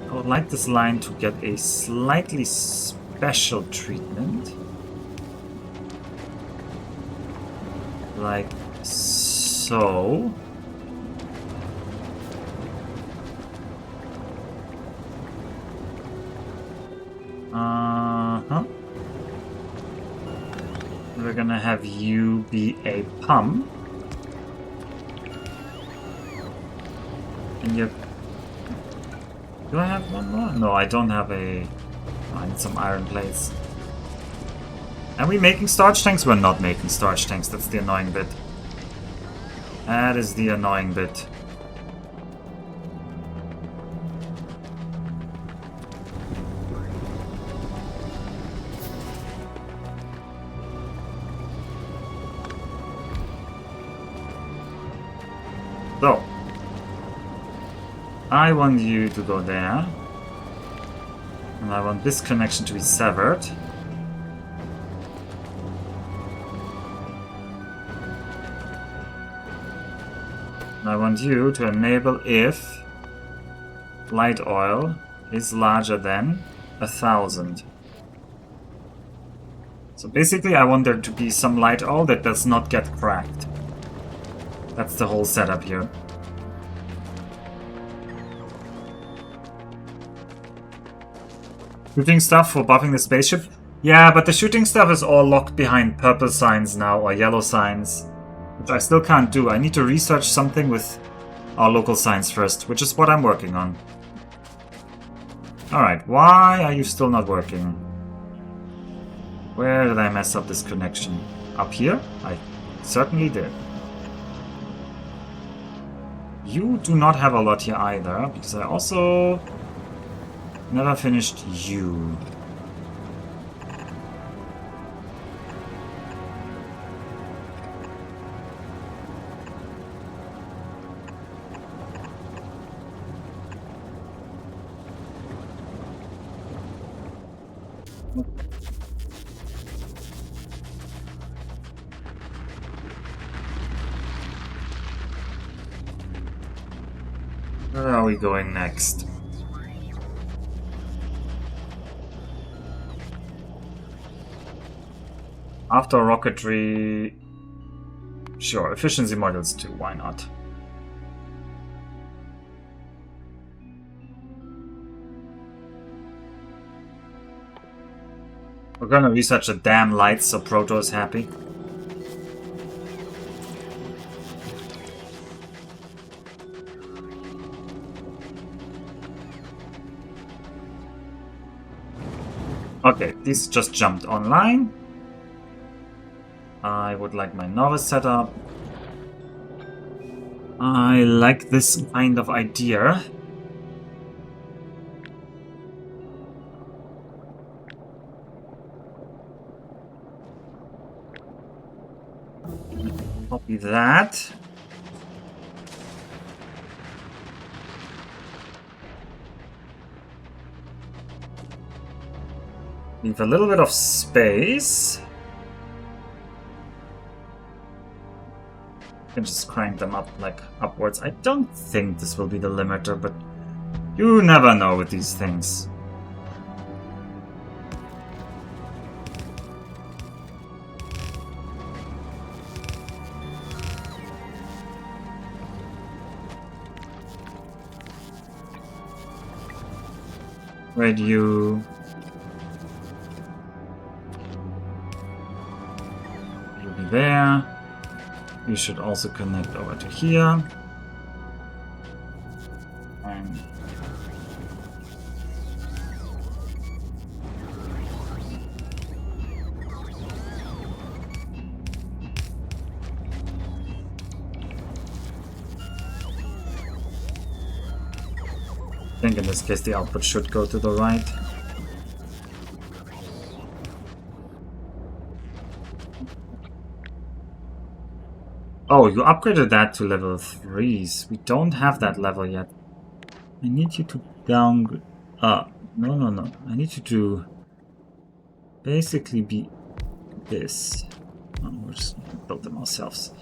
I would like this line to get a slightly special treatment. Like so. We're gonna have you be a pump. And you... Do I have one more? No, I don't have a... Oh, I need some iron plates. Are we making storage tanks? We're not making storage tanks. That's the annoying bit. That is the annoying bit. So, I want you to go there. And I want this connection to be severed. And I want you to enable if light oil is larger than 1000. So basically I want there to be some light all that does not get cracked. That's the whole setup here. Shooting stuff for buffing the spaceship? Yeah, but the shooting stuff is all locked behind purple signs now, or yellow signs. Which I still can't do. I need to research something with our local signs first, which is what I'm working on. Alright, why are you still not working? Where did I mess up this connection? Up here? I certainly did. You do not have a lot here either, because I also never finished you. Where are we going next? After rocketry... Sure, efficiency modules too, why not? We're gonna research the damn lights so Proto is happy. Okay, these just jumped online. I would like my novice setup. I like this kind of idea. Copy that. Leave a little bit of space. You can just crank them up, like, upwards. I don't think this will be the limiter, but you never know with these things. Radio. You'll be there. We should also connect over to here. And I think in this case the output should go to the right. Oh, you upgraded that to level 3s. We don't have that level yet. I need you to downgrade. No. I need you to basically be this. Oh, we'll just build them ourselves.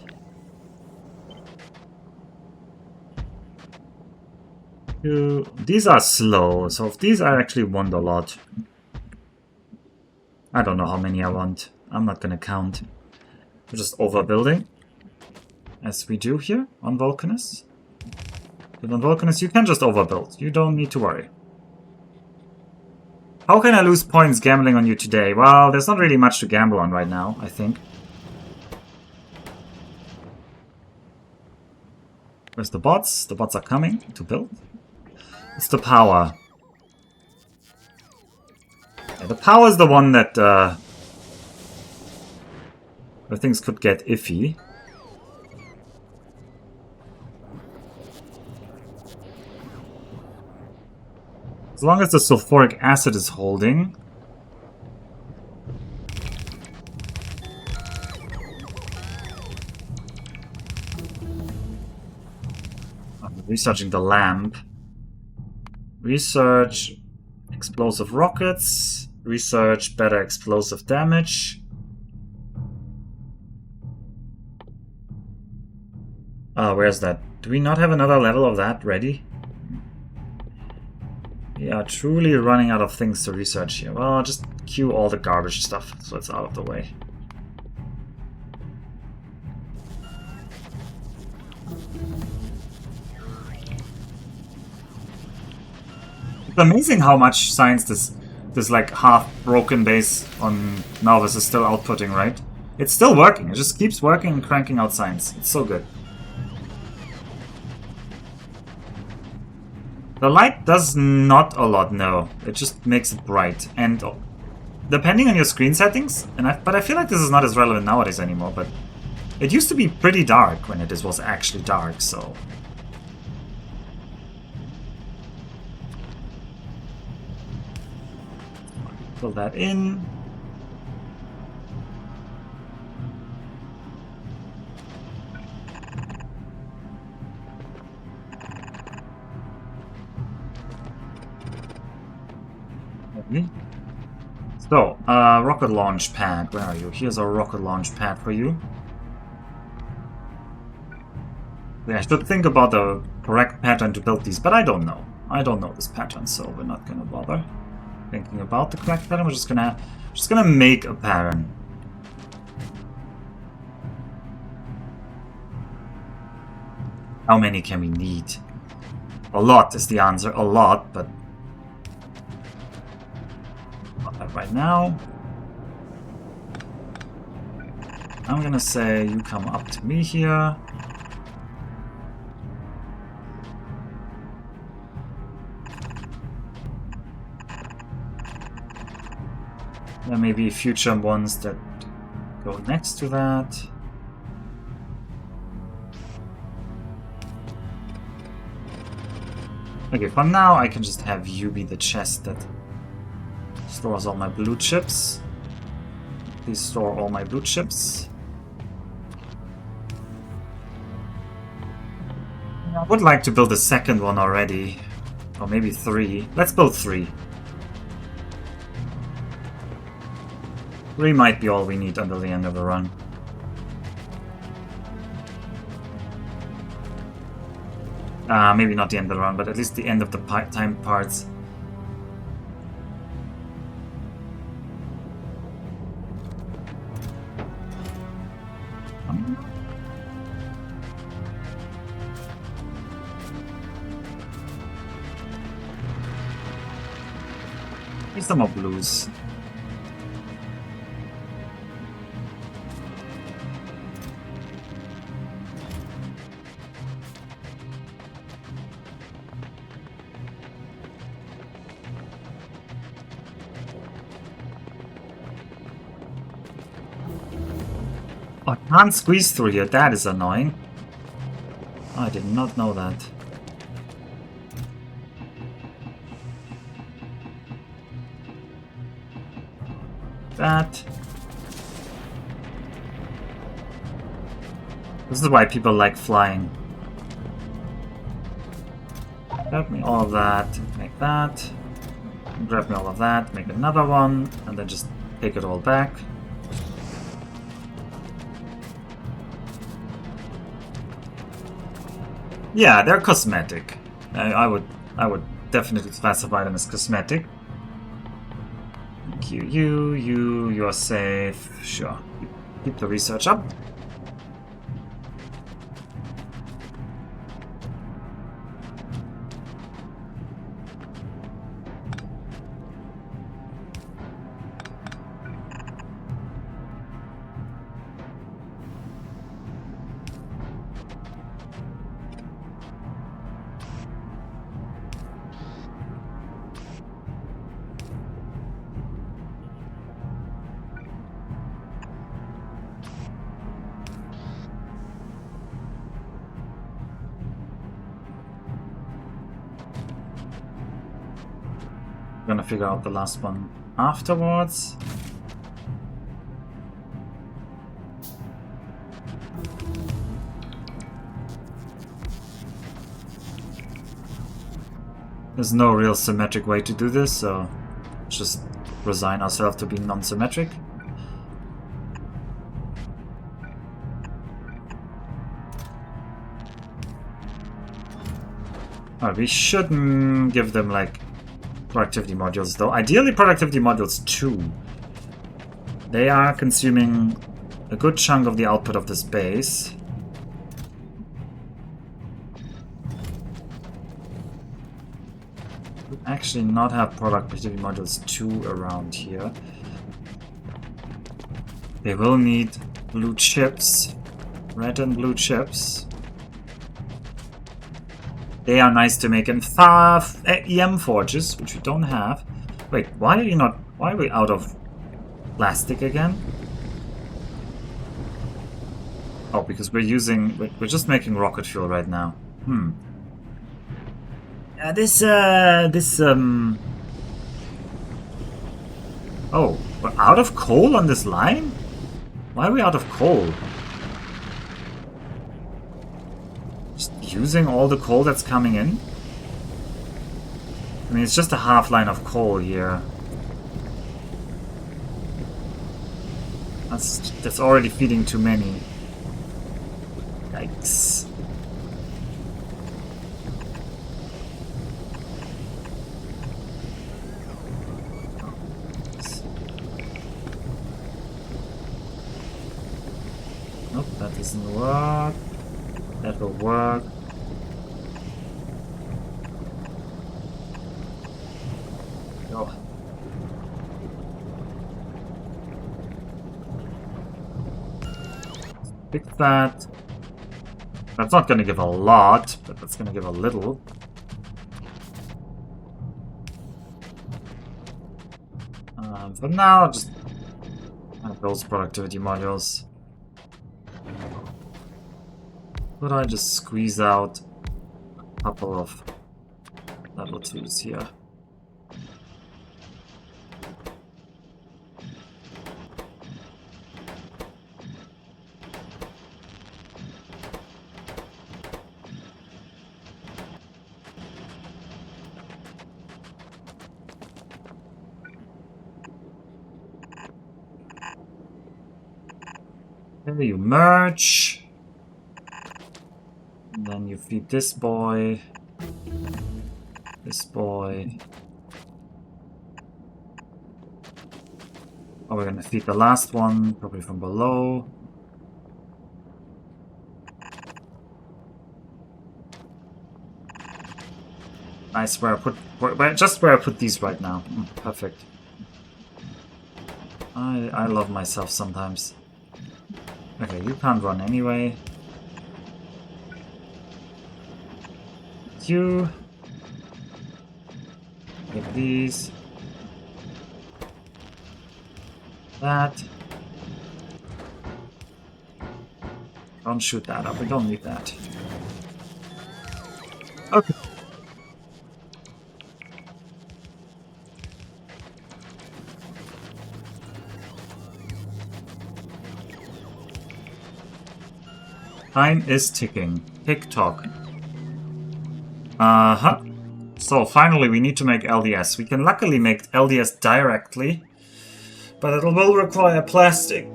These are slow, so if these I actually want a lot. I don't know how many I want. I'm not gonna count. We're just overbuilding. As we do here on Vulcanus. But on Vulcanus you can just overbuild. You don't need to worry. How can I lose points gambling on you today? Well, there's not really much to gamble on right now, I think. Where's the bots? The bots are coming to build. It's the power. Yeah, the power is the one that where things could get iffy. As long as the sulfuric acid is holding. I'm researching the lamp. Research explosive rockets. Research better explosive damage. Where's that? Do we not have another level of that ready? We are truly running out of things to research here. Well, just Queue all the garbage stuff so it's out of the way. It's amazing how much science this like half-broken base on Nauvis is still outputting, right? It's still working. It just keeps working and cranking out science. It's so good. The light does not a lot, no. It just makes it bright. And depending on your screen settings, but I feel like this is not as relevant nowadays anymore, but it used to be pretty dark when it was actually dark, so... Fill that in. Okay. So, rocket launch pad. Where are you? Here's a rocket launch pad for you. Yeah, I should think about the correct pattern to build these, but I don't know. I don't know this pattern, so we're not gonna bother thinking about the correct pattern. We're just gonna make a pattern. How many can we need? A lot is the answer. A lot, but not that right now. I'm gonna say you come up to me here. There may be future ones that go next to that. Okay, for now I can just have you be the chest that stores all my blue chips. Please store all my blue chips. I would like to build a second one already. Or maybe 3. Let's build 3. 3 might be all we need until the end of the run. Maybe not the end of the run, but at least the end of the time parts. Need some more blues. Oh, I can't squeeze through here. That is annoying. I did not know that. This is why people like flying. Grab me all of that, make that. Grab me all of that, make another one, and then just take it all back. Yeah, they're cosmetic. I would definitely classify them as cosmetic. Thank you, you're safe. Sure. Keep the research up. Gonna figure out the last one afterwards. There's no real symmetric way to do this, so just resign ourselves to being non-symmetric. Alright, we shouldn't give them like productivity modules though. Ideally productivity modules 2. They are consuming a good chunk of the output of this base. Could actually not have productivity modules 2 around here. They will need blue chips, red and blue chips. They are nice to make in EM forges, which we don't have. Wait, why are we out of plastic again? Oh, because we're just making rocket fuel right now. Oh, we're out of coal on this line? Why are we out of coal? Just using all the coal that's coming in? I mean, it's just a half line of coal here. That's already feeding too many. Yikes. Nope, that doesn't work. That will work. Go. Fix that. That's not gonna give a lot, but that's gonna give a little. For now, just have those productivity modules. Could I just squeeze out a couple of level 2s here? Okay, you merge. And then you feed this boy. This boy. Oh, we're gonna feed the last one, probably from below. Nice, just where I put these right now. Perfect. I love myself sometimes. Okay, you can't run anyway. You get these. That. Don't shoot that up. We don't need that. Okay. Time is ticking. Tick-tock. So finally we need to make LDS. We can luckily make LDS directly, but it will require plastic.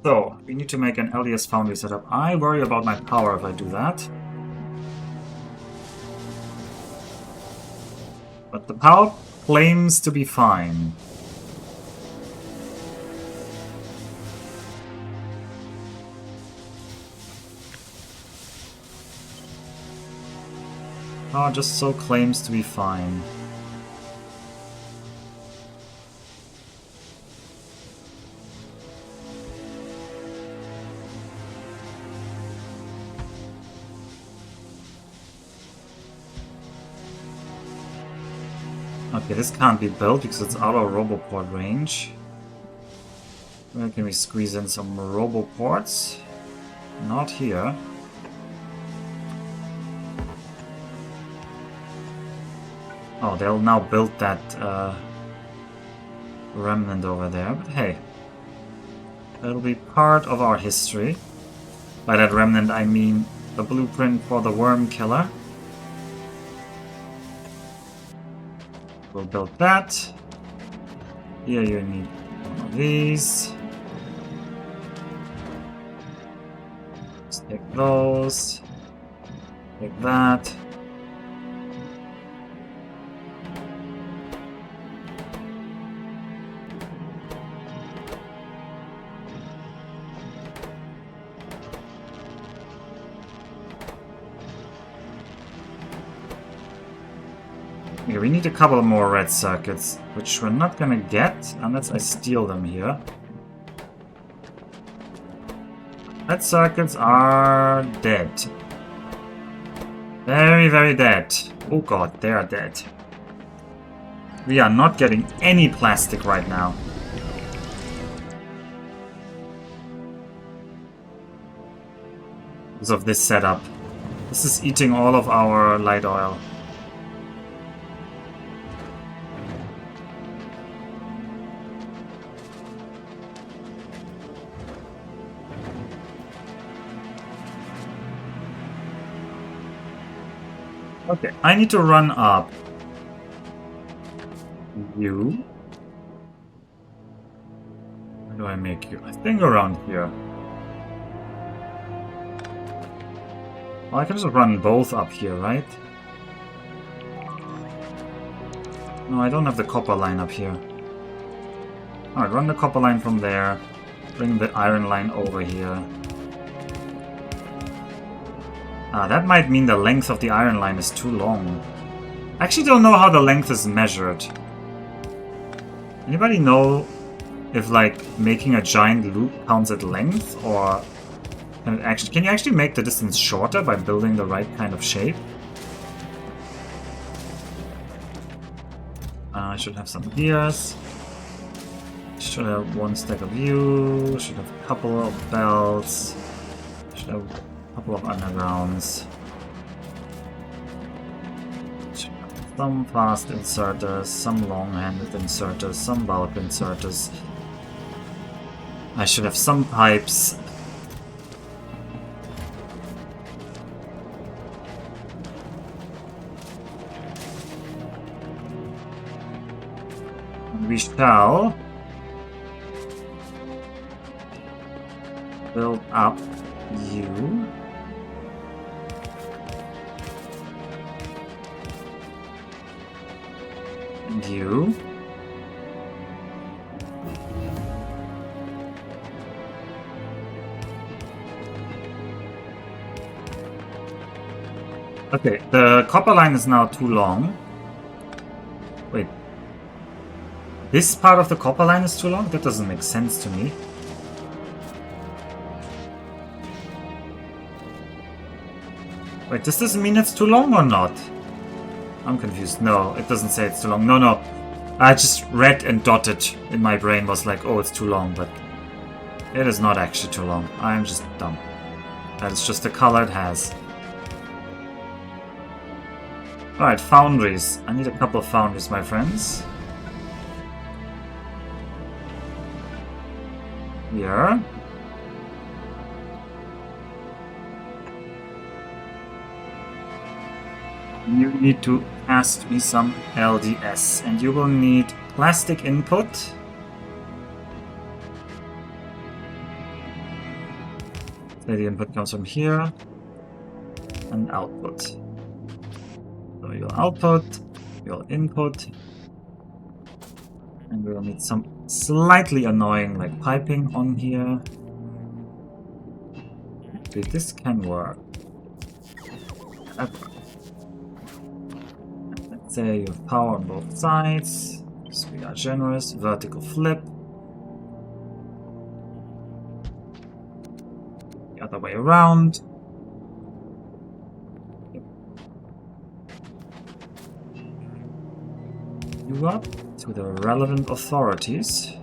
So we need to make an LDS foundry setup. I worry about my power if I do that. But the power claims to be fine. Oh, just so claims to be fine. Okay, this can't be built because it's out of Roboport range. Where can we squeeze in some Roboports? Not here. Oh, they'll now build that remnant over there, but hey. That'll be part of our history. By that remnant I mean the blueprint for the worm killer. We'll build that. Here you need one of these. Just take those. Take that. Okay, we need a couple more red circuits, which we're not gonna get unless I steal them here. Red circuits are dead. Very, very dead. Oh god, they are dead. We are not getting any plastic right now. Because of this setup. This is eating all of our light oil. Okay, I need to run up. You. Where do I make you? I think around here. Well, I can just run both up here, right? No, I don't have the copper line up here. Alright, run the copper line from there. Bring the iron line over here. That might mean the length of the iron line is too long. I actually don't know how the length is measured. Anybody know if, like, making a giant loop counts at length, or can you actually make the distance shorter by building the right kind of shape? I should have some gears. Should have one stack of you. Should have a couple of belts. Should have a couple of undergrounds. Should have some fast inserters, some long-handed inserters, some bulk inserters. I should have some pipes. We shall build up you. And you. Okay, the copper line is now too long. Wait. This part of the copper line is too long? That doesn't make sense to me. Wait, does this mean it's too long or not? I'm confused. No, it doesn't say it's too long. No, no. I just read and dotted in my brain was like, oh, it's too long, but it is not actually too long. I'm just dumb. That is just the color it has. Alright, foundries. I need a couple of foundries, my friends. Here. You need to cast me some LDS, and you will need plastic input. So the input comes from here, and output. So you'll output, you'll input, and we'll need some slightly annoying like piping on here. Okay, this can work. Let's say you have power on both sides. So we are generous. Vertical flip. The other way around. You up to the relevant authorities.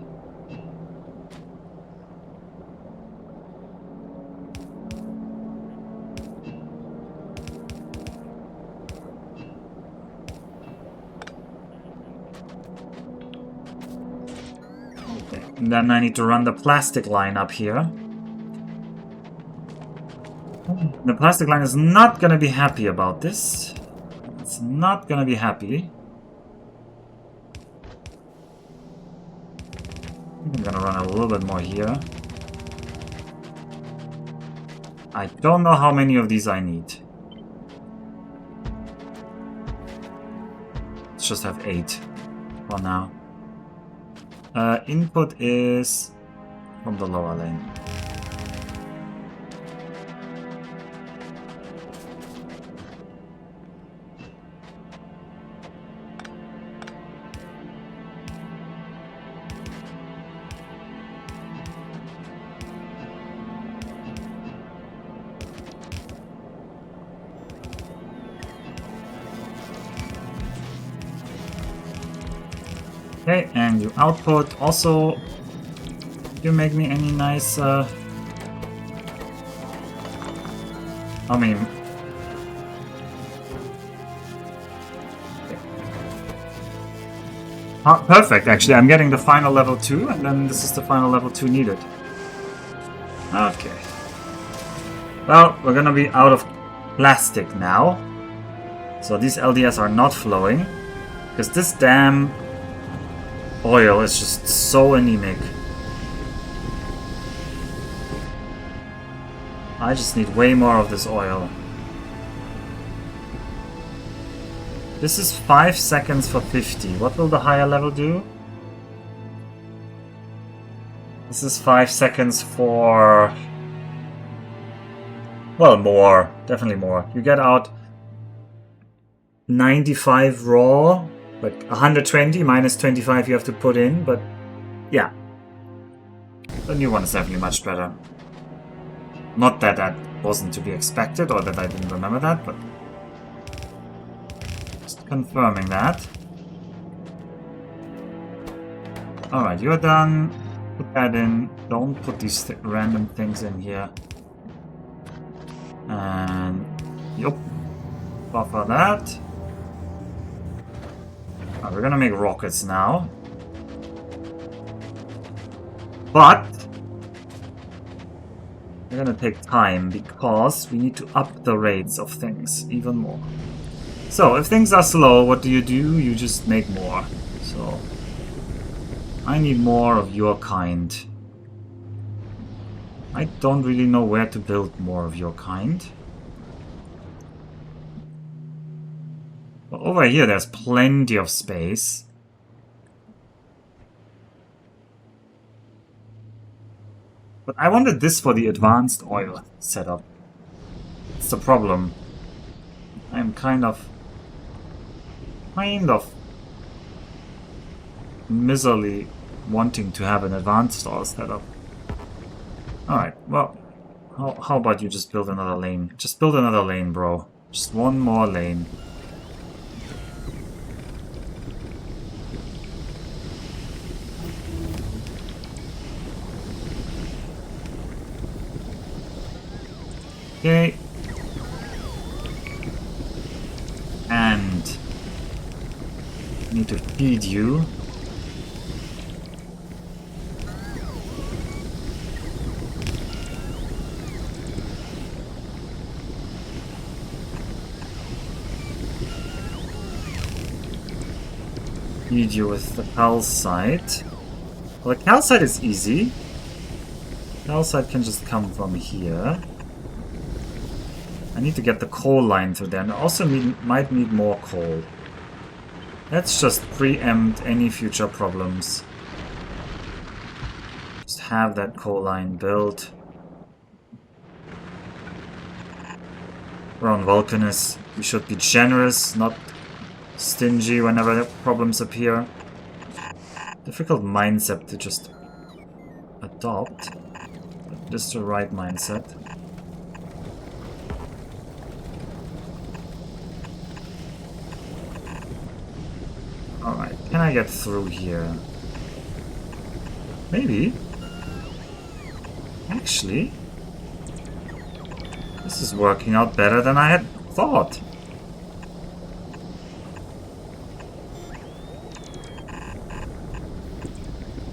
And then I need to run the plastic line up here. The plastic line is not going to be happy about this. It's not going to be happy. I'm going to run a little bit more here. I don't know how many of these I need. Let's just have 8 for now. Input is from the lower lane. Okay, and you output. Also, you make me any nice... I mean... perfect, actually. I'm getting the final level 2, and then this is the final level 2 needed. Okay. Well, we're gonna be out of plastic now. So these LDS are not flowing. Because this damn oil is just so anemic. I just need way more of this oil. This is 5 seconds for 50. What will the higher level do? This is 5 seconds for... well, more. Definitely more. You get out 95 raw, like 120 minus 25 you have to put in, but yeah. The new one is definitely much better. Not that that wasn't to be expected or that I didn't remember that, but just confirming that. Alright, you're done. Put that in. Don't put these random things in here. And yup. Buffer that. Right, we're gonna make rockets now. But we're gonna take time because we need to up the rates of things even more. So if things are slow, what do? You just make more. So I need more of your kind. I don't really know where to build more of your kind. But over here there's plenty of space. But I wanted this for the advanced oil setup. It's the problem. I'm kind of miserably wanting to have an advanced oil setup. Alright, well, how about you just build another lane? Just build another lane, bro. Just one more lane. Okay. And I need to feed you. Feed you with the calcite. Well, the calcite is easy. Calcite can just come from here. I need to get the coal line through there, and I also might need more coal. Let's just preempt any future problems. Just have that coal line built. We're on Vulcanus. We should be generous, not stingy whenever problems appear. Difficult mindset to just adopt. But this is the right mindset. Alright, can I get through here? Maybe. Actually, this is working out better than I had thought.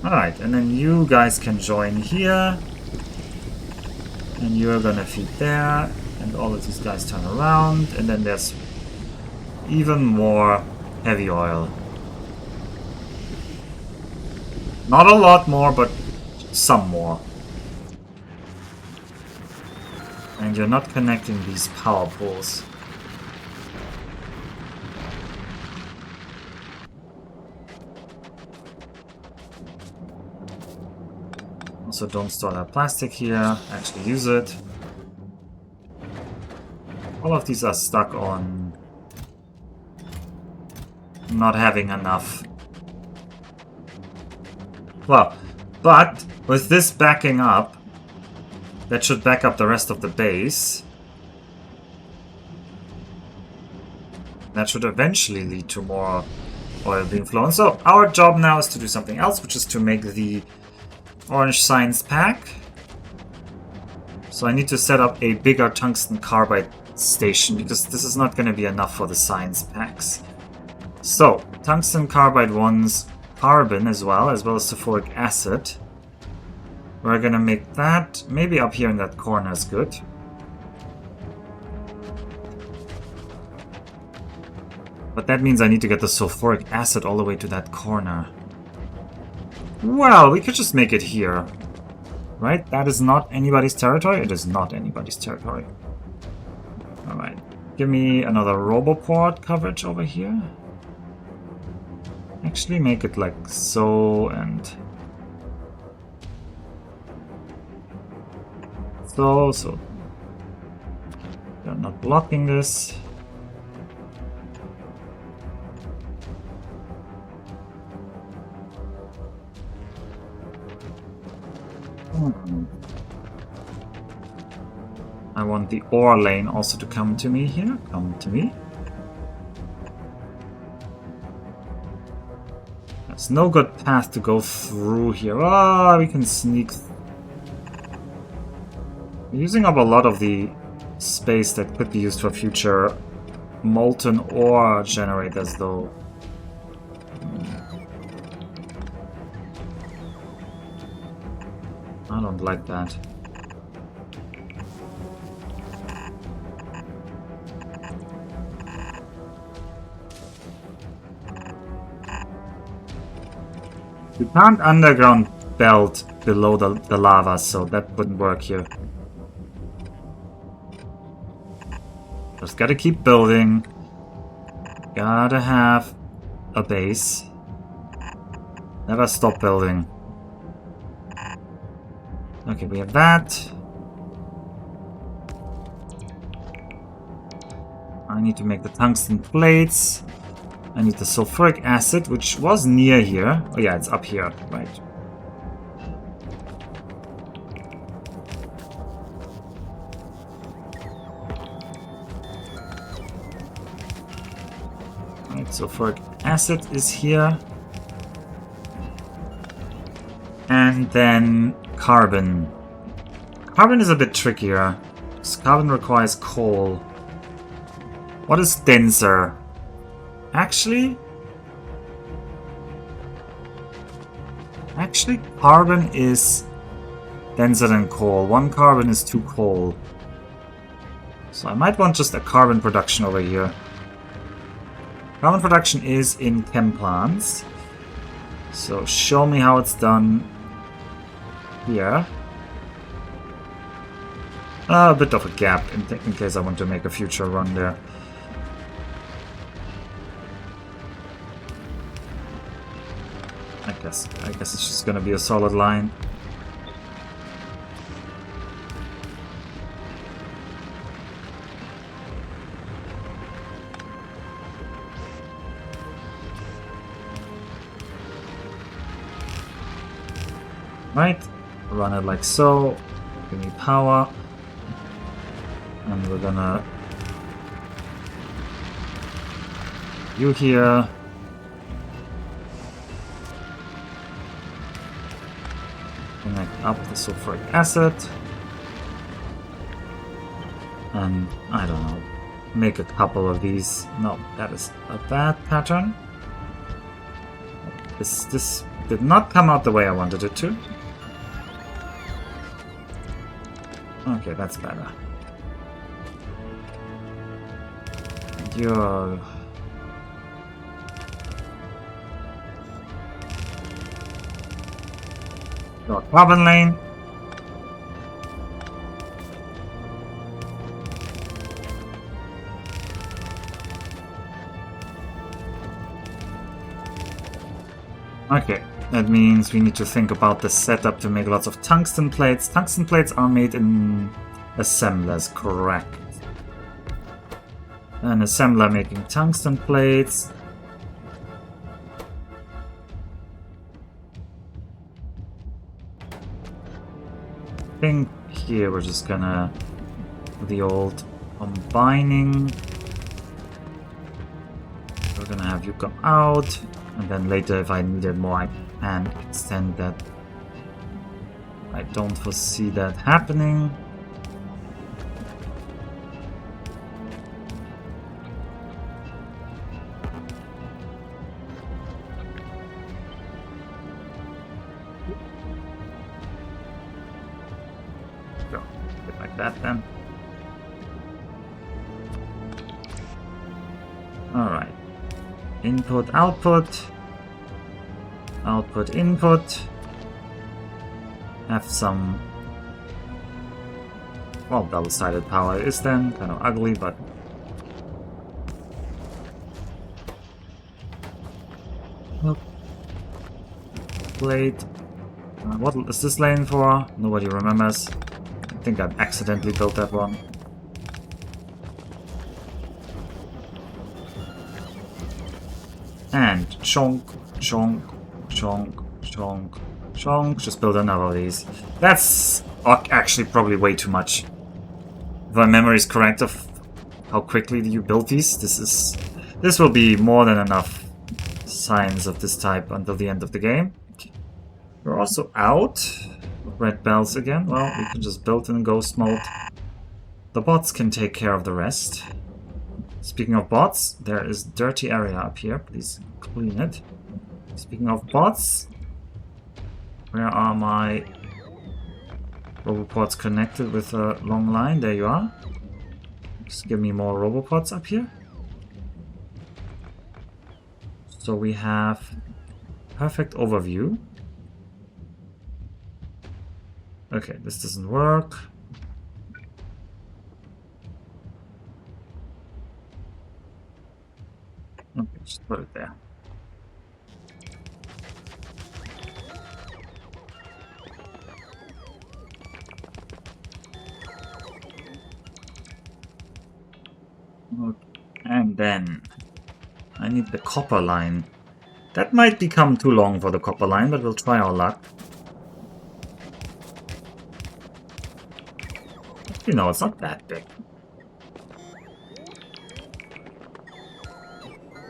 Alright, and then you guys can join here. And you're gonna feed there. And all of these guys turn around. And then there's even more heavy oil. Not a lot more, but some more. And you're not connecting these power pools. Also, don't store that plastic here. Actually use it. All of these are stuck on not having enough. Well, but with this backing up, that should back up the rest of the base. That should eventually lead to more oil being flown. So our job now is to do something else, which is to make the orange science pack. So I need to set up a bigger tungsten carbide station, because this is not going to be enough for the science packs. So, tungsten carbide wants carbon as well as sulfuric acid. We're going to make that, maybe up here in that corner is good. But that means I need to get the sulfuric acid all the way to that corner. Well, we could just make it here. Right? That is not anybody's territory? It is not anybody's territory. Alright. Give me another Roboport coverage over here. Actually make it like so and... So. They're not blocking this. I want the ore lane also to come to me here. Come to me. There's no good path to go through here. Ah, we can sneak. We're using up a lot of the space that could be used for future molten ore generators, though. I don't like that. You can't underground belt below the lava, so that wouldn't work here. Just gotta keep building. Gotta have a base. Never stop building. Okay, we have that. I need to make the tungsten plates. I need the sulfuric acid, which was near here. Oh yeah, it's up here, right. Right, sulfuric acid is here. And then carbon. Carbon is a bit trickier, because carbon requires coal. What is denser? Actually, carbon is denser than coal. 1 carbon is 2 coal. So I might want just a carbon production over here. Carbon production is in chem plants. So show me how it's done here. A bit of a gap in case I want to make a future run there. I guess it's just gonna be a solid line. Right, run it like so. Give me power. And we're gonna... You here. Connect up the sulfuric acid. And, I don't know, make a couple of these. No, that is a bad pattern. This did not come out the way I wanted it to. Okay, that's better. Your carbon lane. Okay, that means we need to think about the setup to make lots of tungsten plates. Tungsten plates are made in assemblers, correct. An assembler making tungsten plates. I think here we're just gonna do the old combining. We're gonna have you come out. And then later, if I needed more, I can extend that. I don't foresee that happening. So, get like that then. Alright. Input, output. Output, input. Have some... Well, double-sided power is then. Kind of ugly, but... Look. Blade. What is this lane for? Nobody remembers. I think I accidentally built that one. And chonk, chonk, chonk, chonk, chonk. Just build another of these. That's actually probably way too much. If my memory is correct of how quickly you build these, this will be more than enough signs of this type until the end of the game. We're also out of red bells again. Well, we can just build in ghost mode. The bots can take care of the rest. Speaking of bots, there is dirty area up here. Please clean it. Speaking of bots, where are my robopods connected with a long line? There you are. Just give me more robopods up here. So we have perfect overview. Okay, this doesn't work. Okay, just put it there. Okay. And then I need the copper line. That might become too long for the copper line, but we'll try our luck. You know, it's not that big.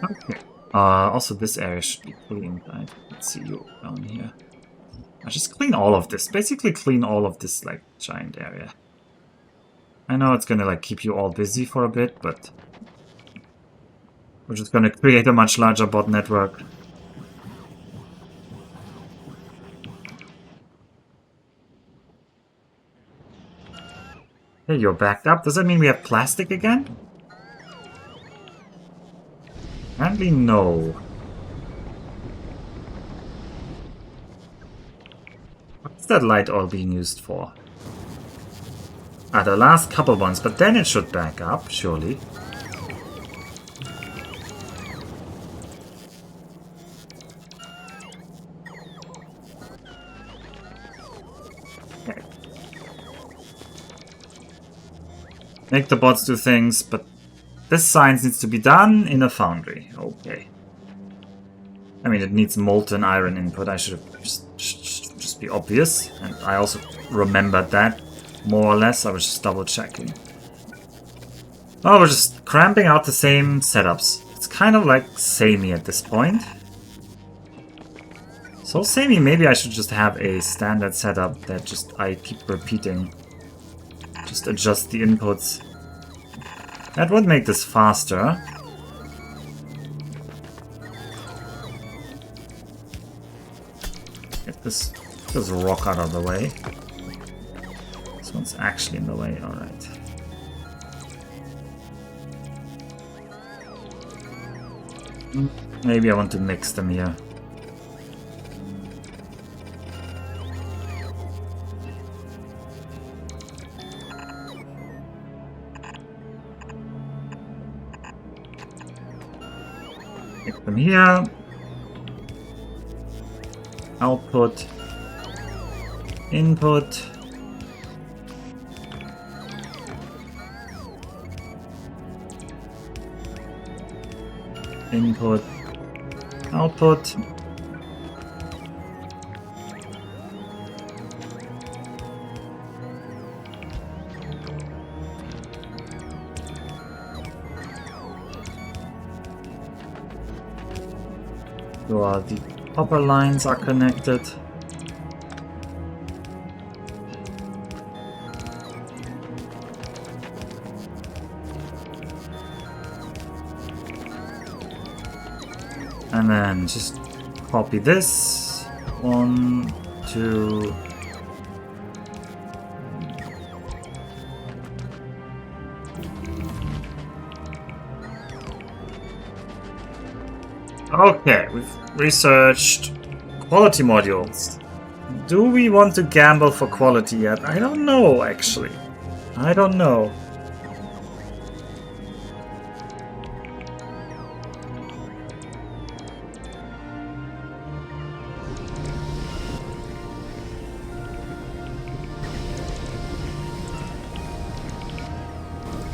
Okay. Also this area should be cleaned. I can see you down here. I just clean all of this. Basically clean all of this, like, giant area. I know it's gonna, like, keep you all busy for a bit, but... we're just gonna create a much larger bot network. Hey, you're backed up? Does that mean we have plastic again? Apparently no. What's that light oil being used for? Ah, the last couple ones, but then it should back up, surely. Okay. Make the bots do things, but this science needs to be done in a foundry. Okay. I mean, it needs molten iron input. I should have just be obvious. And I also remembered that, more or less. I was just double checking. Oh, we're just cramping out the same setups. It's kind of like samey at this point. So samey, maybe I should just have a standard setup that just I keep repeating. Just adjust the inputs. That would make this faster. Get this rock out of the way. This one's actually in the way, alright. Maybe I want to mix them here. Make them here. Output. Input. Input. Output. sure the copper lines are connected. And then just copy this. 1, 2. Okay, we've researched quality modules. Do we want to gamble for quality yet? I don't know, actually. I don't know.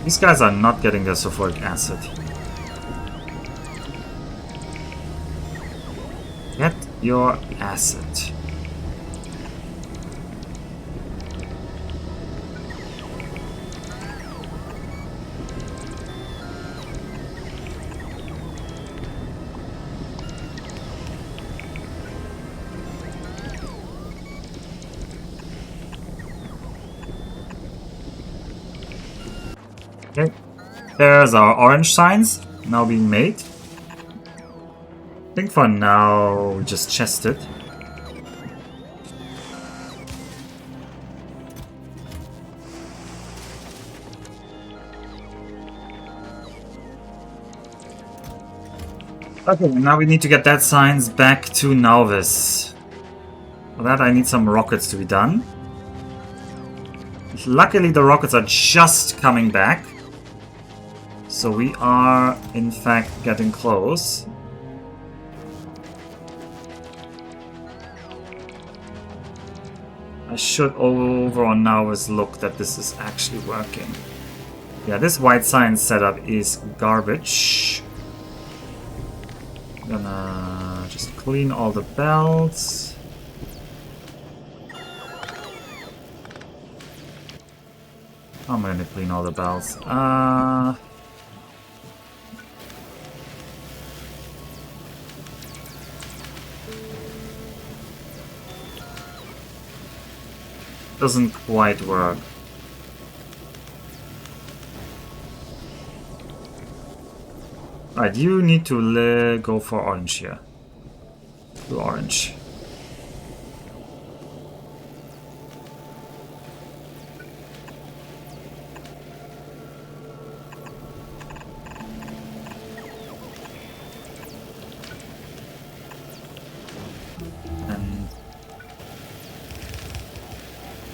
These guys are not getting their sulfuric acid. Get your acid. Okay, there's our orange signs now being made. I think for now we just chest it. Okay, now we need to get that signs back to Nauvis. For that I need some rockets to be done. Luckily the rockets are just coming back. So we are, in fact, getting close. I should over on Nauvis look that this is actually working. Yeah, this white sign setup is garbage. I'm gonna just clean all the belts. I'm gonna clean all the belts. Doesn't quite work. Alright, you need to go for orange here. Do orange.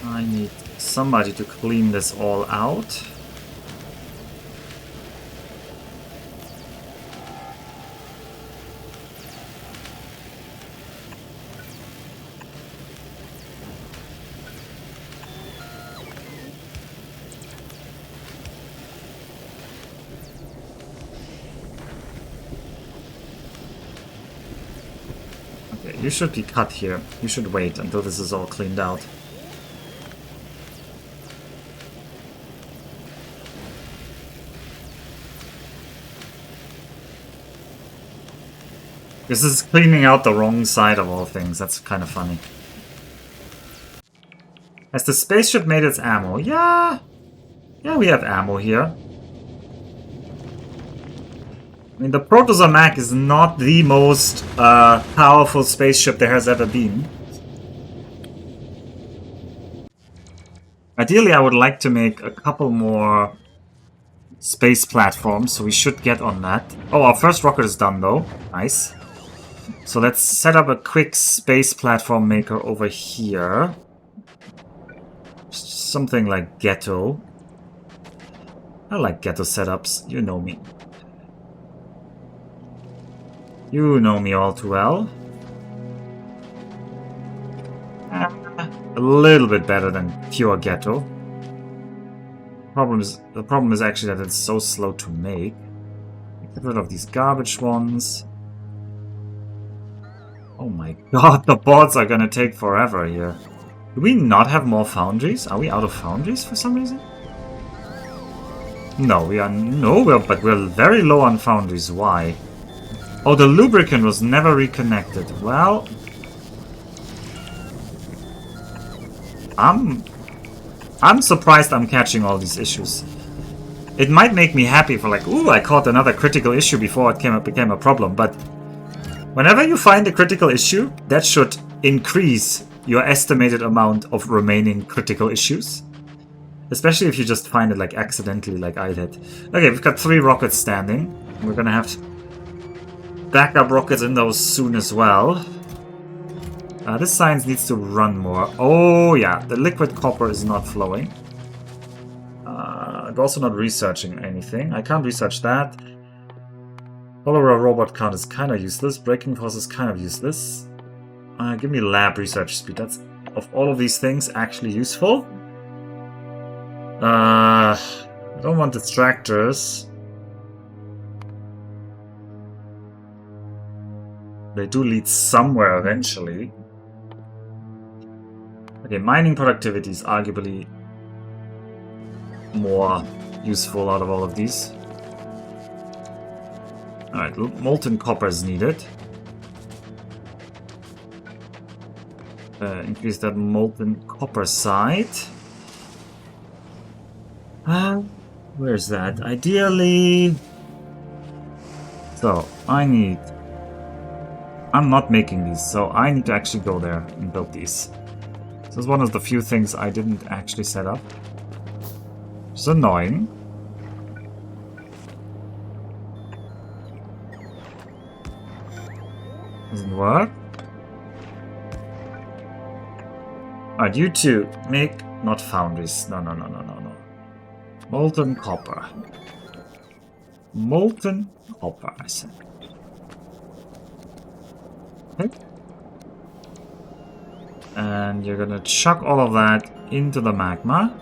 I need somebody to clean this all out. Okay, you should be cut here. You should wait until this is all cleaned out. This is cleaning out the wrong side of all things. That's kind of funny. Has the spaceship made its ammo? Yeah! Yeah, we have ammo here. I mean, the Proto Mac is not the most powerful spaceship there has ever been. Ideally, I would like to make a couple more space platforms, so we should get on that. Oh, our first rocket is done, though. Nice. So let's set up a quick space platform maker over here. Something like Ghetto. I like Ghetto setups, you know me. You know me all too well. A little bit better than pure Ghetto. The problem is actually that it's so slow to make. Get rid of these garbage ones. Oh my god, the bots are gonna take forever here. Do we not have more foundries? Are we out of foundries for some reason? No, we are but we're very low on foundries. Why? Oh, the lubricant was never reconnected. Well, I'm surprised I'm catching all these issues. It might make me happy for like, ooh, I caught another critical issue before it became a problem, but whenever you find a critical issue, that should increase your estimated amount of remaining critical issues. Especially if you just find it like accidentally like I did. Okay, we've got 3 rockets standing. We're gonna have backup rockets in those soon as well. This science needs to run more. Oh yeah, the liquid copper is not flowing. I'm also not researching anything. I can't research that. Fulgora robot count is kind of useless. Braking force is kind of useless. Give me lab research speed. That's, of all of these things, actually useful. I don't want distractors. They do lead somewhere eventually. Okay, mining productivity is arguably more useful out of all of these. Alright, molten copper is needed. Increase that molten copper side. Where's that? Ideally... So, I'm not making these, so I need to actually go there and build these. This is one of the few things I didn't actually set up. It's annoying. Doesn't work. Alright, you two make not foundries. No. Molten copper. Molten copper, I said. Okay. And you're gonna chuck all of that into the magma.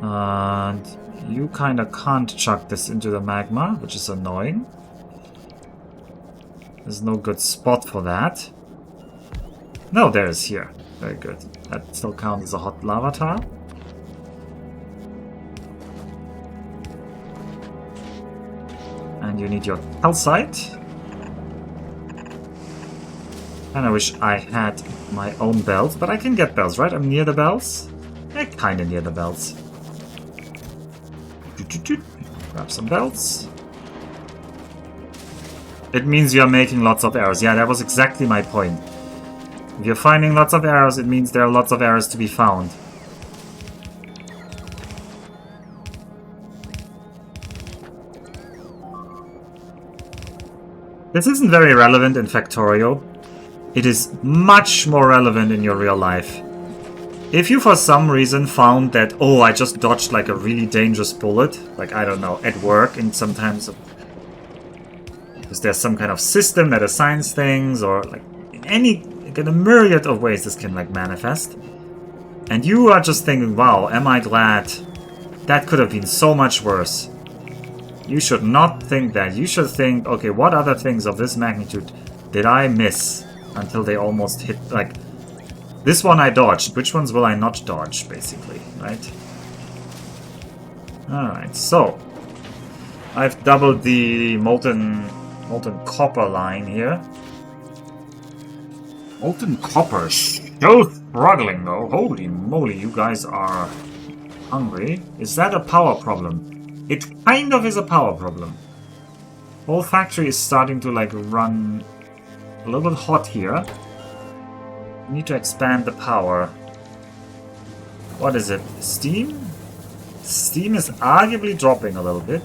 And you kinda can't chuck this into the magma, which is annoying. There's no good spot for that. No, there is here. Very good. That still counts as a hot lava tile. And you need your calcite. And I wish I had my own bells, but I can get bells, right? I'm near the bells. Kinda near the bells. Grab some bells. It means you're making lots of errors. Yeah, that was exactly my point. If you're finding lots of errors, it means there are lots of errors to be found. This isn't very relevant in Factorio. It is much more relevant in your real life. If you for some reason found that, oh, I just dodged like a really dangerous bullet, like, I don't know, at work, and sometimes because there's some kind of system that assigns things, or like in a myriad of ways this can like manifest, and you are just thinking, wow, am I glad? That could have been so much worse. You should not think that. You should think, okay, what other things of this magnitude did I miss until they almost hit, like, this one I dodged. Which ones will I not dodge, basically, right? Alright, so I've doubled the molten copper line here. Molten copper still struggling though. Holy moly, you guys are hungry. Is that a power problem? It kind of is a power problem. Whole factory is starting to like run a little bit hot here. We need to expand the power. What is it? Steam? Steam is arguably dropping a little bit.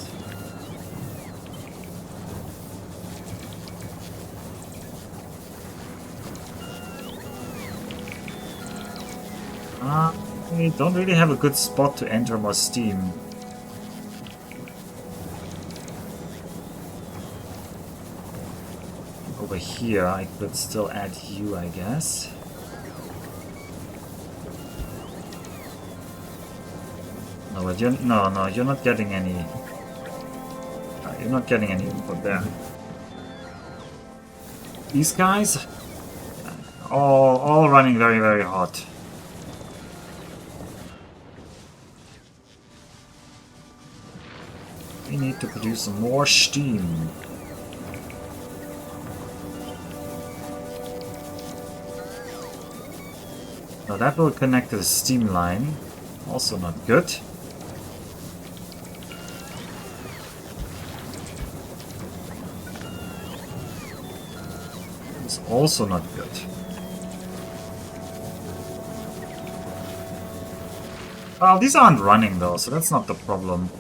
We don't really have a good spot to enter more steam. Over here, I could still add you, I guess. No, but you're not getting any. You're not getting any input there. These guys, all running very, very hot. We need to produce more steam. Now that will connect to the steam line. Also not good. It's also not good. Well, these aren't running though, so that's not the problem.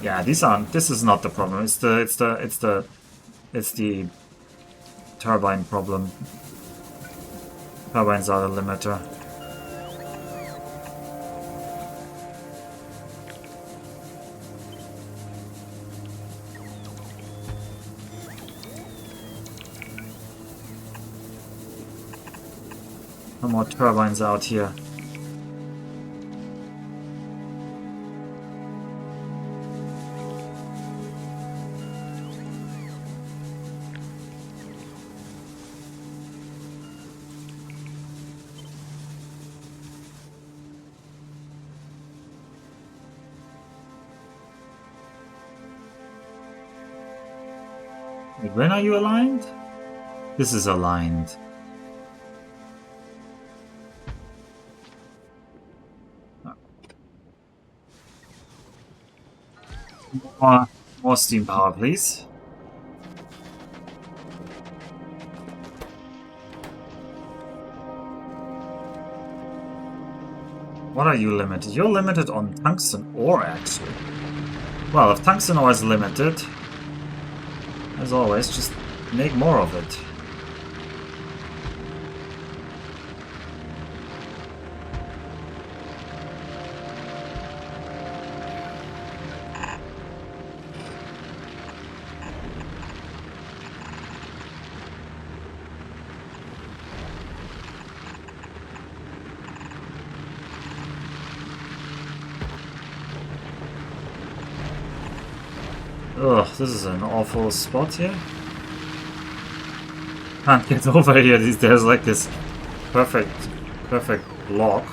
Yeah, these aren't. This is not the problem. It's the turbine problem. Turbines are the limiter. No more turbines out here. Wait, when are you aligned? This is aligned. More steam power, please. What are you limited? You're limited on tungsten ore, actually. Well, if tungsten ore is limited, as always, just make more of it. Ugh, this is an awful spot here. Can't get over here. There's like this perfect block.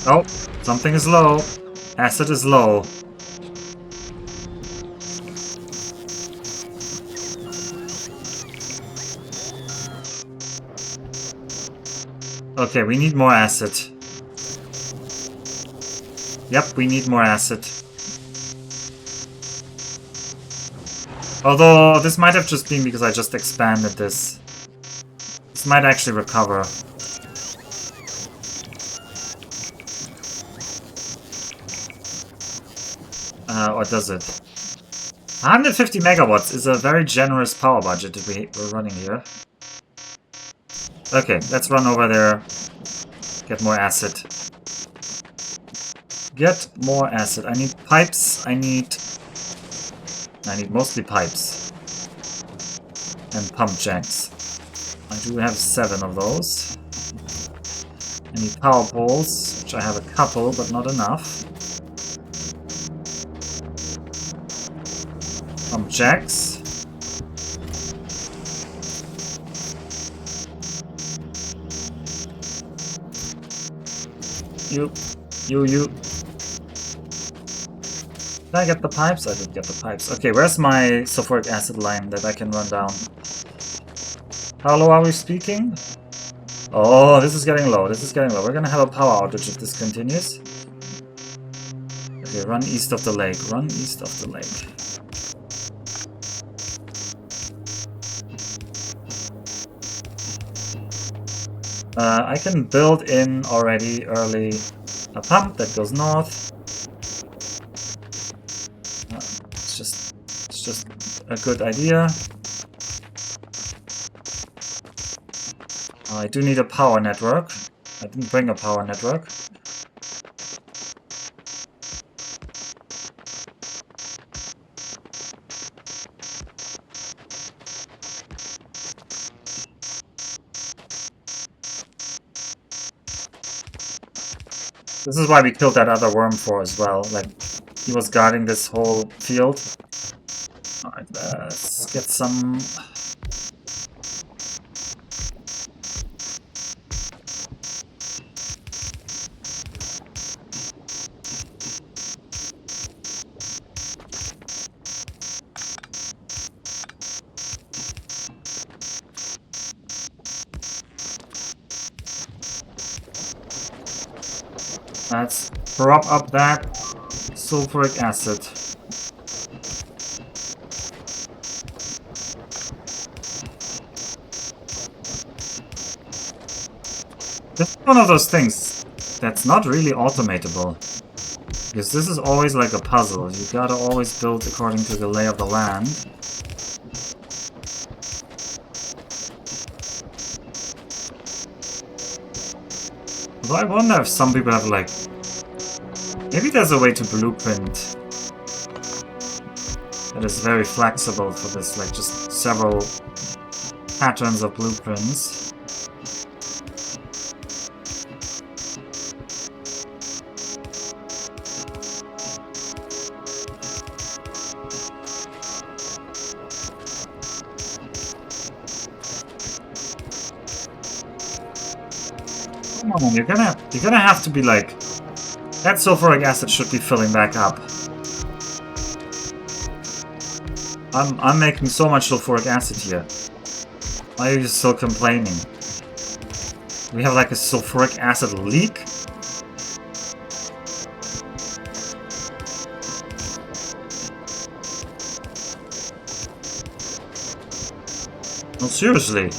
Oh, something is low. Acid is low. Okay, we need more acid. Yep, we need more acid. Although, this might have just been because I just expanded this. This might actually recover. Or does it? 150 megawatts is a very generous power budget that we're running here. Okay, let's run over there. Get more acid. Get more acid. I need pipes. I need mostly pipes. And pump jacks. I do have 7 of those. I need power poles, which I have a couple, but not enough. Pump jacks. You. Did I get the pipes? I did get the pipes. Okay, where's my sulfuric acid line that I can run down? How low are we speaking? Oh, this is getting low. This is getting low. We're gonna have a power outage if this continues. Okay, run east of the lake. Run east of the lake. I can build in already early a pump that goes north. It's just a good idea. I do need a power network. I didn't bring a power network. This is why we killed that other worm for as well. Like, he was guarding this whole field. Alright, let's get some... Let's prop up that sulfuric acid. This is one of those things that's not really automatable. Because this is always like a puzzle. You gotta always build according to the lay of the land. Although I wonder if some people have like... Maybe there's a way to blueprint that is very flexible for this, like just several patterns of blueprints. Come on, you're gonna have to be like... That sulfuric acid should be filling back up. I'm making so much sulfuric acid here. Why are you still complaining? We have like a sulfuric acid leak? No, seriously.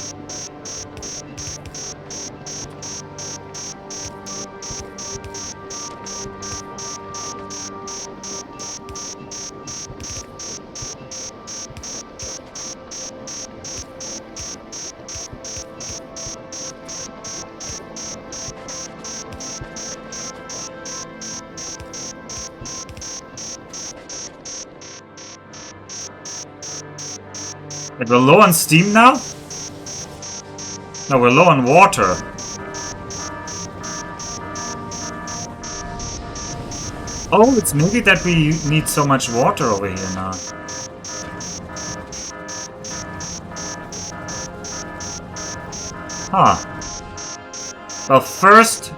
Like, we're low on steam now? No, we're low on water. Oh, it's maybe that we need so much water over here now. Huh. Well, first,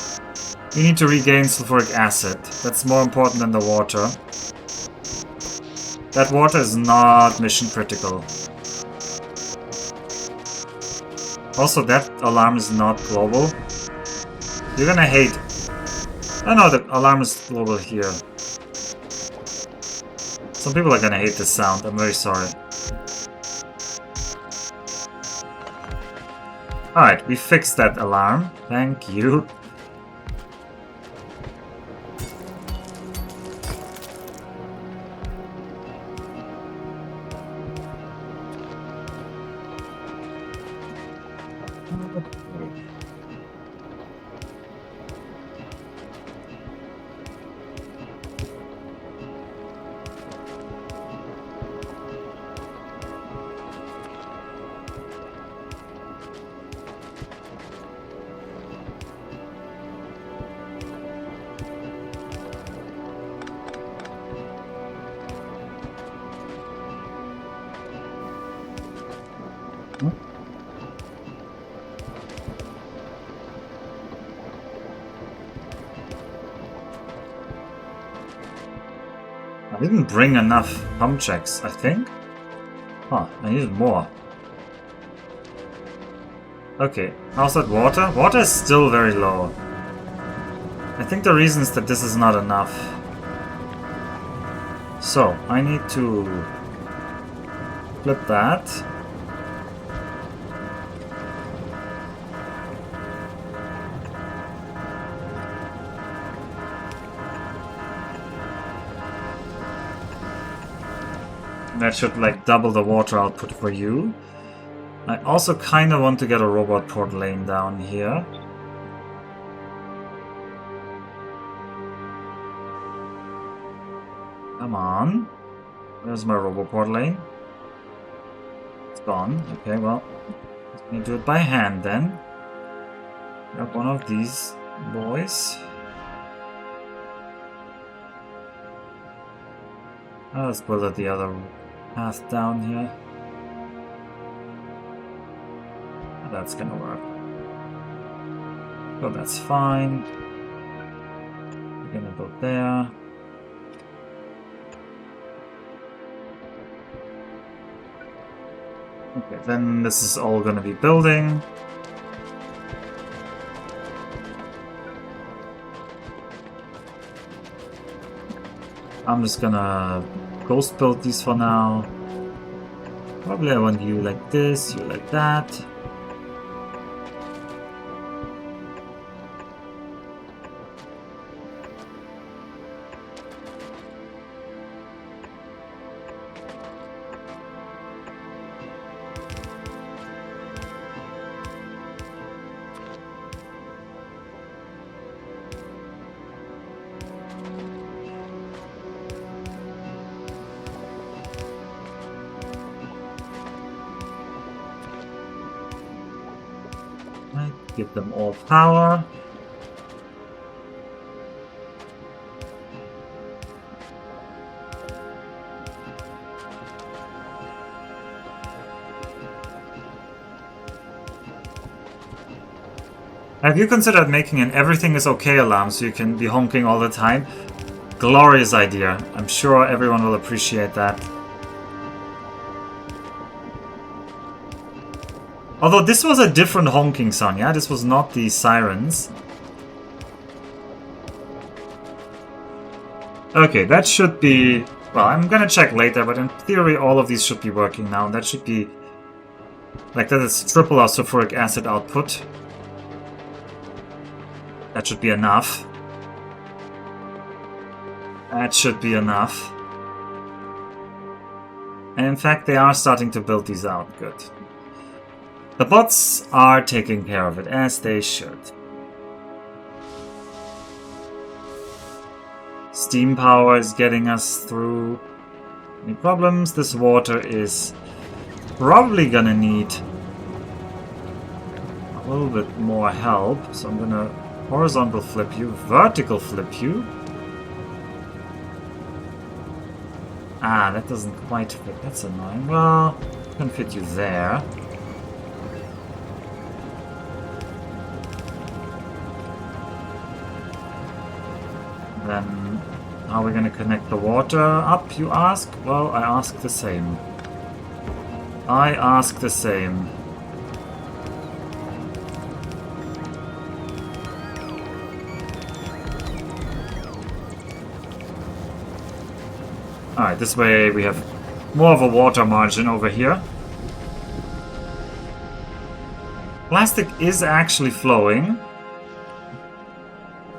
we need to regain sulfuric acid. That's more important than the water. That water is not mission critical. Also, that alarm is not global. You're gonna hate... Oh no, the alarm is global here. Some people are gonna hate this sound, I'm very sorry. Alright, we fixed that alarm. Thank you. I didn't bring enough pump checks, I think. Huh, I needed more. Okay, how's that water? Water is still very low. I think the reason is that this is not enough. So, I need to flip that. That should like double the water output for you. I also kind of want to get a robot port lane down here. Come on. Where's my robot port lane? It's gone. Okay, well, let me do it by hand then. Grab one of these boys. Let's build it the other path down here. That's gonna work. So that's fine. We're gonna build there. Okay, then this is all gonna be building. I'm just gonna ghost build these for now. Probably I want you like this, you like that. Give them all power. Have you considered making an everything is okay alarm so you can be honking all the time? Glorious idea. I'm sure everyone will appreciate that. Although this was a different honking sound, yeah? This was not the sirens. Okay, that should be... Well, I'm gonna check later, but in theory all of these should be working now. That should be... Like, that is triple our sulfuric acid output. That should be enough. That should be enough. And in fact, they are starting to build these out. Good. The bots are taking care of it, as they should. Steam power is getting us through. Any problems? This water is probably gonna need a little bit more help. So I'm gonna horizontal flip you, vertical flip you. Ah, that doesn't quite fit. That's annoying. Well, I can fit you there. Then, how are we going to connect the water up, you ask? Well, I ask the same. I ask the same. Alright, this way we have more of a water margin over here. Plastic is actually flowing.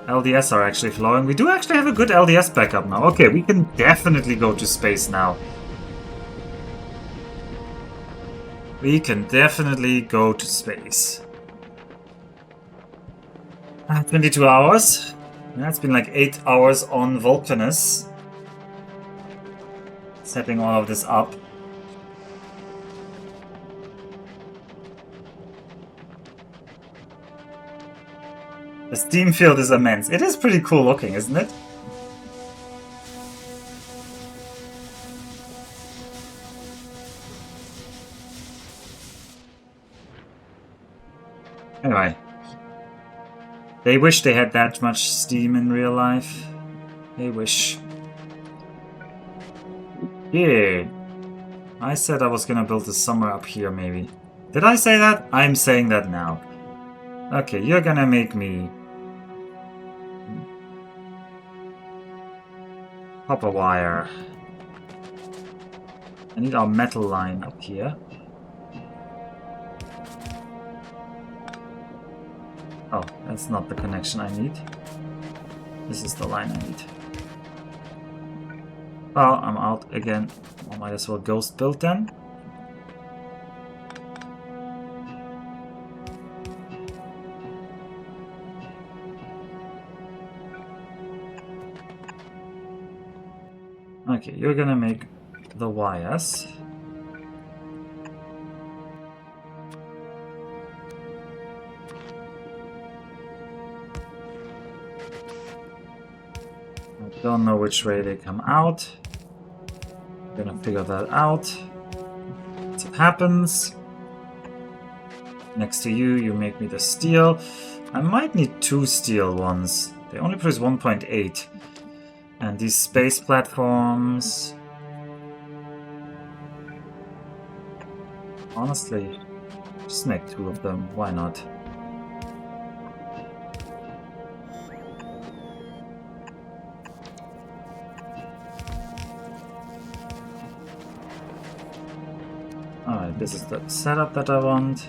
LDS are actually flowing. We do actually have a good LDS backup now. Okay, we can definitely go to space now. We can definitely go to space. 22 hours. That's been like 8 hours on Vulcanus. Setting all of this up. The steam field is immense. It is pretty cool looking, isn't it? Anyway. They wish they had that much steam in real life. They wish. Yeah. I said I was gonna build this somewhere up here, maybe. Did I say that? I'm saying that now. Okay, you're gonna make me... copper wire. I need our metal line up here. Oh, that's not the connection I need. This is the line I need. Well, I'm out again. I might as well ghost build then. Okay, you're gonna make the wires. I don't know which way they come out. Gonna figure that out. As it happens. Next to you, you make me the steel. I might need 2 steel ones. They only produce 1.8. And these space platforms... Honestly, just make 2 of them. Why not? Alright, this is the setup that I want.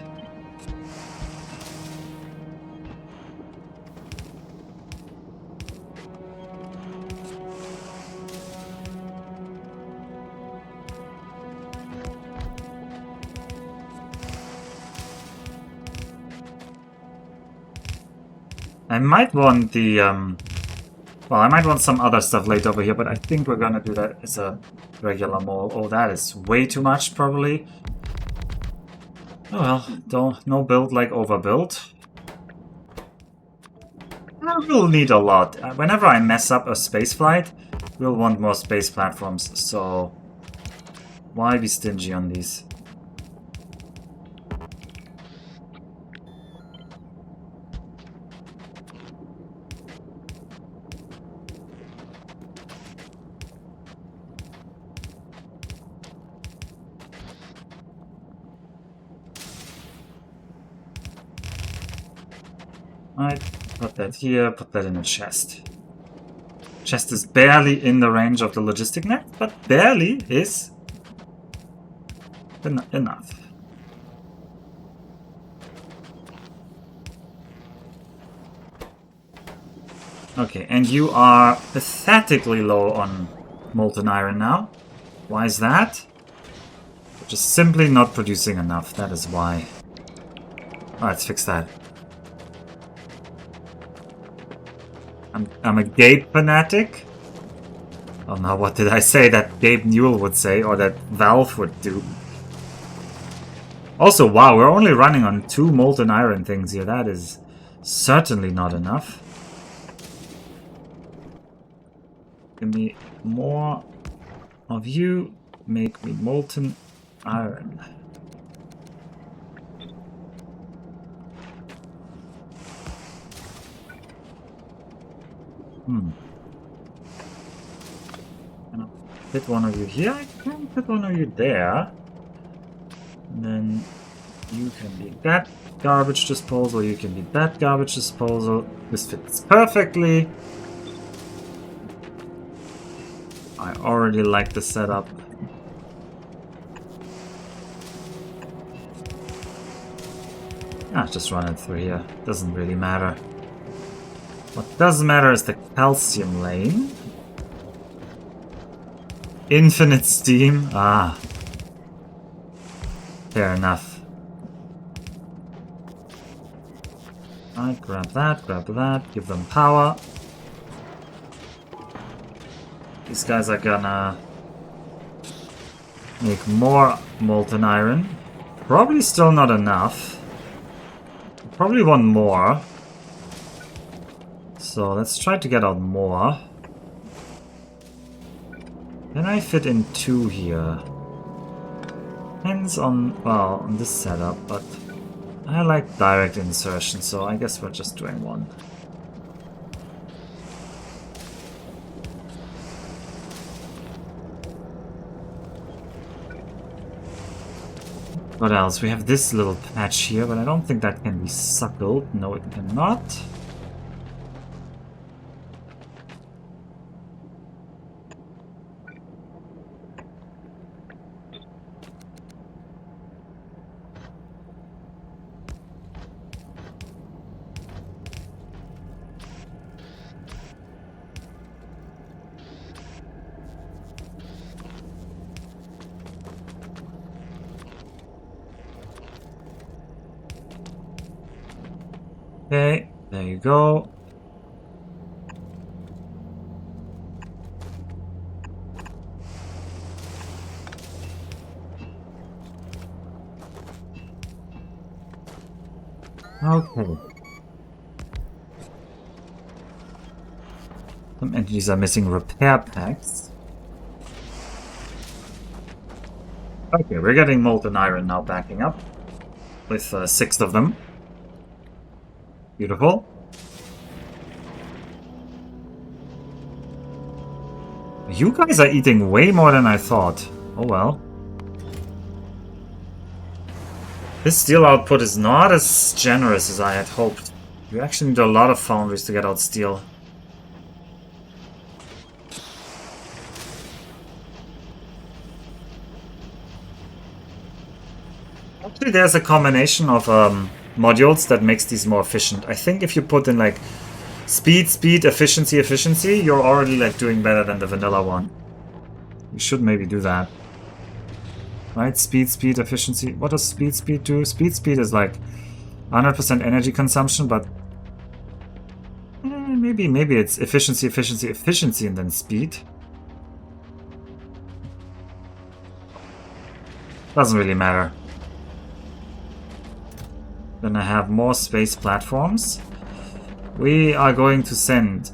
I might want the, well, I might want some other stuff laid over here, but I think we're gonna do that as a regular mole. Oh, that is way too much, probably. Oh well, no build like overbuild. I will need a lot. Whenever I mess up a spaceflight, we'll want more space platforms, so why be stingy on these? Alright, put that here, put that in a chest. Chest is barely in the range of the logistic net, but barely is enough. Okay, and you are pathetically low on molten iron now. Why is that? You're just simply not producing enough, that is why. Let's fix that. I'm a Gabe fanatic. Oh no, what did I say that Gabe Newell would say, or that Valve would do? Also, wow, we're only running on 2 molten iron things here. That is certainly not enough. Give me more of you. Make me molten iron. Can I fit one of you here? I can fit one of you there. And then you can be that garbage disposal, you can be that garbage disposal. This fits perfectly. I already like the setup. Just run it through here. Doesn't really matter. What does matter is the calcium lane. Infinite steam. Fair enough. Alright, grab that, give them power. These guys are gonna make more molten iron. Probably still not enough. Probably want more. So let's try to get out more. Can I fit in 2 here? Depends on, well, on this setup, but I like direct insertion, so I guess we're just doing 1. What else? We have this little patch here, but I don't think that can be suckled. No, it cannot. Okay, there you go. Okay. Some entities are missing repair packs. Okay, we're getting molten iron now backing up. With 6 of them. Beautiful. You guys are eating way more than I thought. Oh well. This steel output is not as generous as I had hoped. You actually need a lot of foundries to get out steel. Actually, there's a combination of modules that makes these more efficient. I think if you put in like speed, efficiency, you're already like doing better than the vanilla one. You should maybe do that. Right? Speed, efficiency. What does speed do? Speed is like 100% energy consumption, but maybe it's efficiency, and then speed. Doesn't really matter. Then I have more space platforms. We are going to send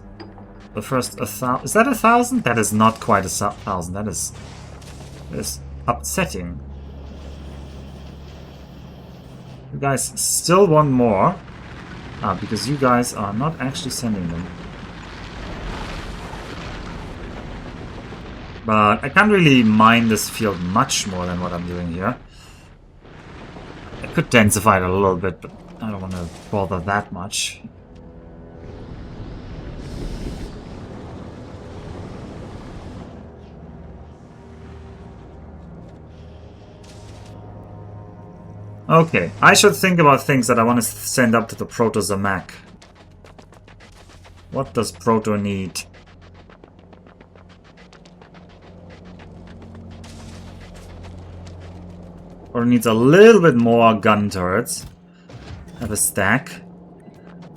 the first 1,000. Is that 1,000? That is not quite 1,000. That is upsetting. You guys still want more. Because you guys are not actually sending them. But I can't really mine this field much more than what I'm doing here. I could densify it a little bit, but I don't want to bother that much. Okay, I should think about things that I want to send up to the Proto Zamak. What does Proto need? Or needs a little bit more gun turrets. Have a stack.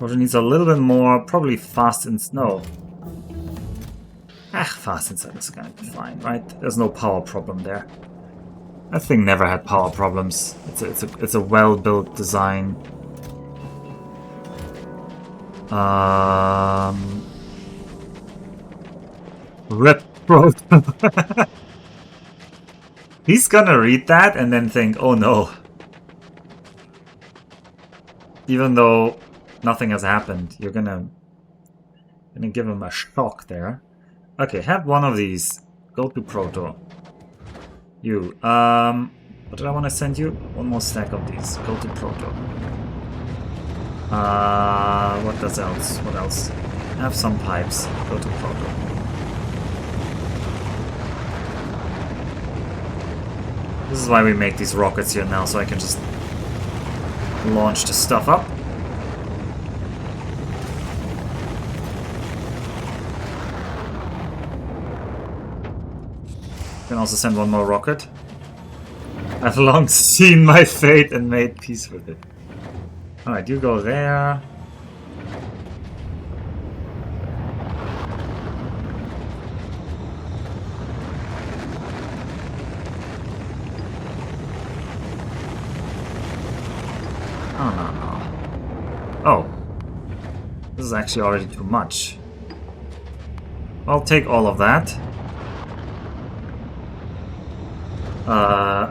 Or needs a little bit more, probably fast and no. Fast inside is gonna be fine, right? There's no power problem there. That thing never had power problems. It's a well-built design. Rip Proto. He's gonna read that and then think, oh no. Even though nothing has happened, you're gonna give him a shock there. Okay, have one of these. Go to Proto. You, what did I want to send you? One more stack of these. Go to Proto. What does else? What else? Have some pipes. Go to Proto. This is why we make these rockets here now, so I can just launch the stuff up. Can also send one more rocket. I've long seen my fate and made peace with it. Alright, you go there. Oh, no. Oh. This is actually already too much. I'll take all of that.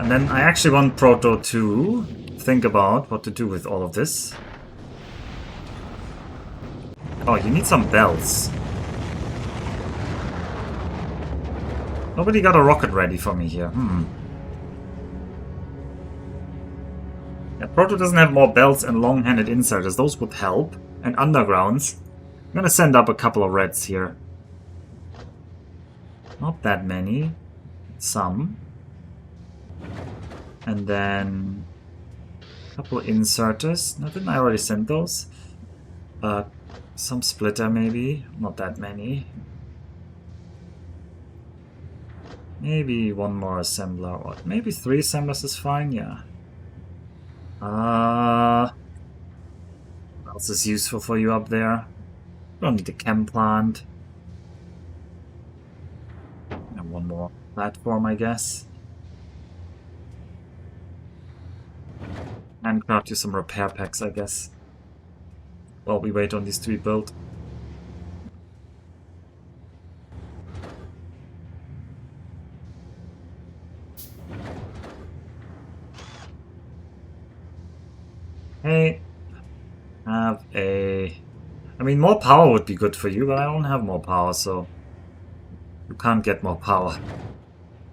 And then I actually want Proto to think about what to do with all of this. Oh, you need some belts. Nobody got a rocket ready for me here. Yeah, Proto doesn't have more belts and long-handed inserters. Those would help. And undergrounds. I'm gonna send up a couple of reds here. Not that many. Some. And then a couple inserters. No, didn't I already send those? Some splitter maybe. Not that many. Maybe one more assembler. Or maybe 3 assemblers is fine, yeah. What else is useful for you up there? Don't need a chem plant. And one more platform, I guess. And craft you some repair packs, I guess. While we wait on these to be built. mean, more power would be good for you, but I don't have more power, so... You can't get more power.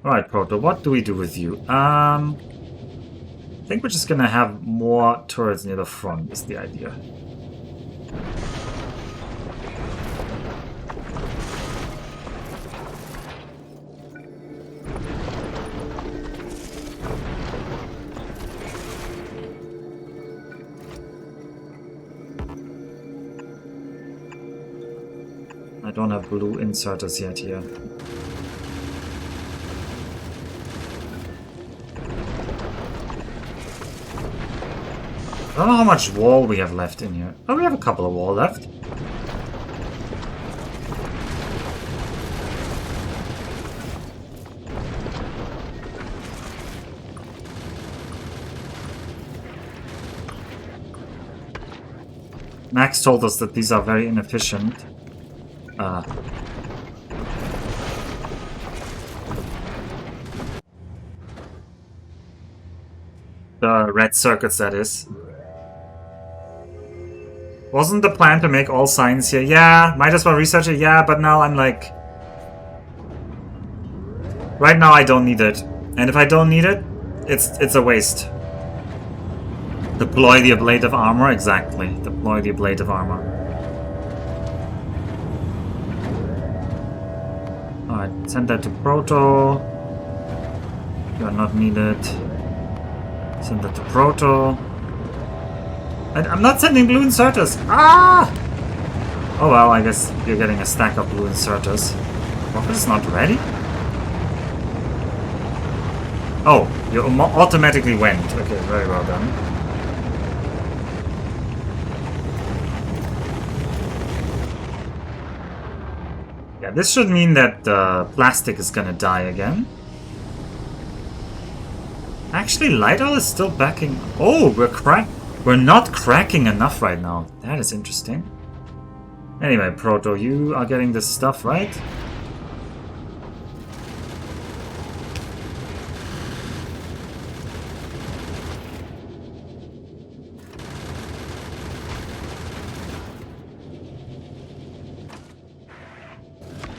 Alright, Proto, what do we do with you? I think we're just gonna have more turrets near the front, is the idea. I don't have blue inserters yet here. I don't know how much wall we have left in here. Oh, we have a couple of wall left. Max told us that these are very inefficient. The red circuits, that is. Wasn't the plan to make all signs here? Yeah, might as well research it. Yeah, but now I'm like... Right now I don't need it. And if I don't need it, it's a waste. Deploy the ablative armor, exactly. Deploy the ablative armor. Alright, send that to Proto. You are not needed. Send that to Proto. I'm not sending blue inserters! Ah! Oh well, I guess you're getting a stack of blue inserters. Rocket is not ready? Oh, you automatically went. Okay, very well done. Yeah, this should mean that plastic is gonna die again. Actually, light oil is still backing. Oh, we're not cracking enough right now. That is interesting. Anyway, Proto, you are getting this stuff, right?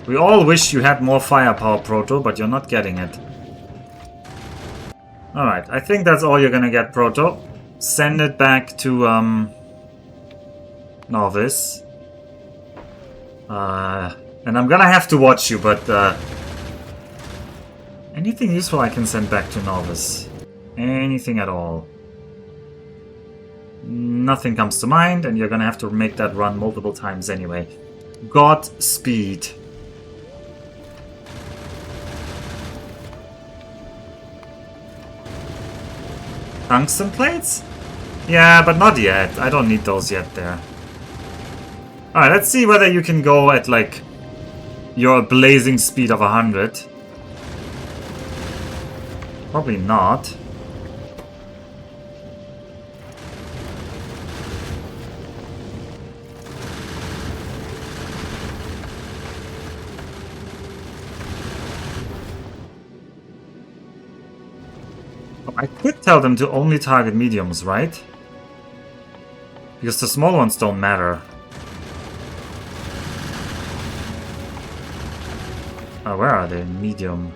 We all wish you had more firepower, Proto, but you're not getting it. Alright, I think that's all you're gonna get, Proto. Send it back to, Novice. And I'm gonna have to watch you, but, anything useful I can send back to Novice? Anything at all? Nothing comes to mind, and you're gonna have to make that run multiple times anyway. Godspeed. Tungsten plates? Yeah, but not yet. I don't need those yet there. Alright, let's see whether you can go at, like, your blazing speed of 100. Probably not. I could tell them to only target mediums, right? Because the small ones don't matter. Where are they? Medium.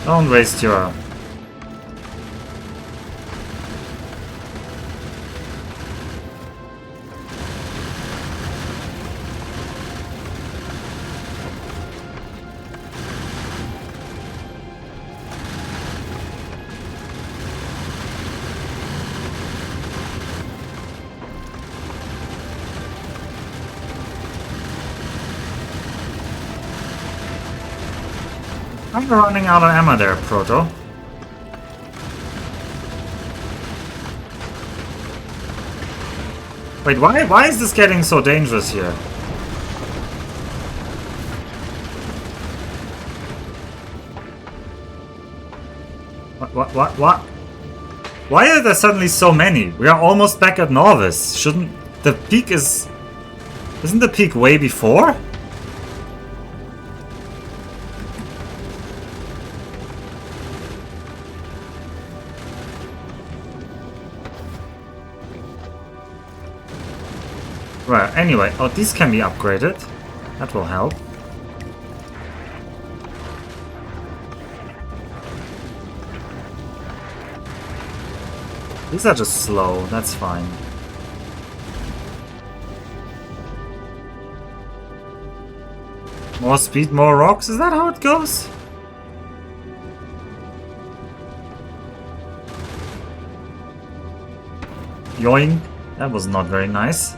Don't waste your... I'm running out of ammo there, Proto. Wait, why is this getting so dangerous here? What? Why are there suddenly so many? We are almost back at Novice. Shouldn't... The peak is... Isn't the peak way before? Anyway, oh, these can be upgraded. That will help. These are just slow, that's fine. More speed, more rocks? Is that how it goes? Yoink. That was not very nice.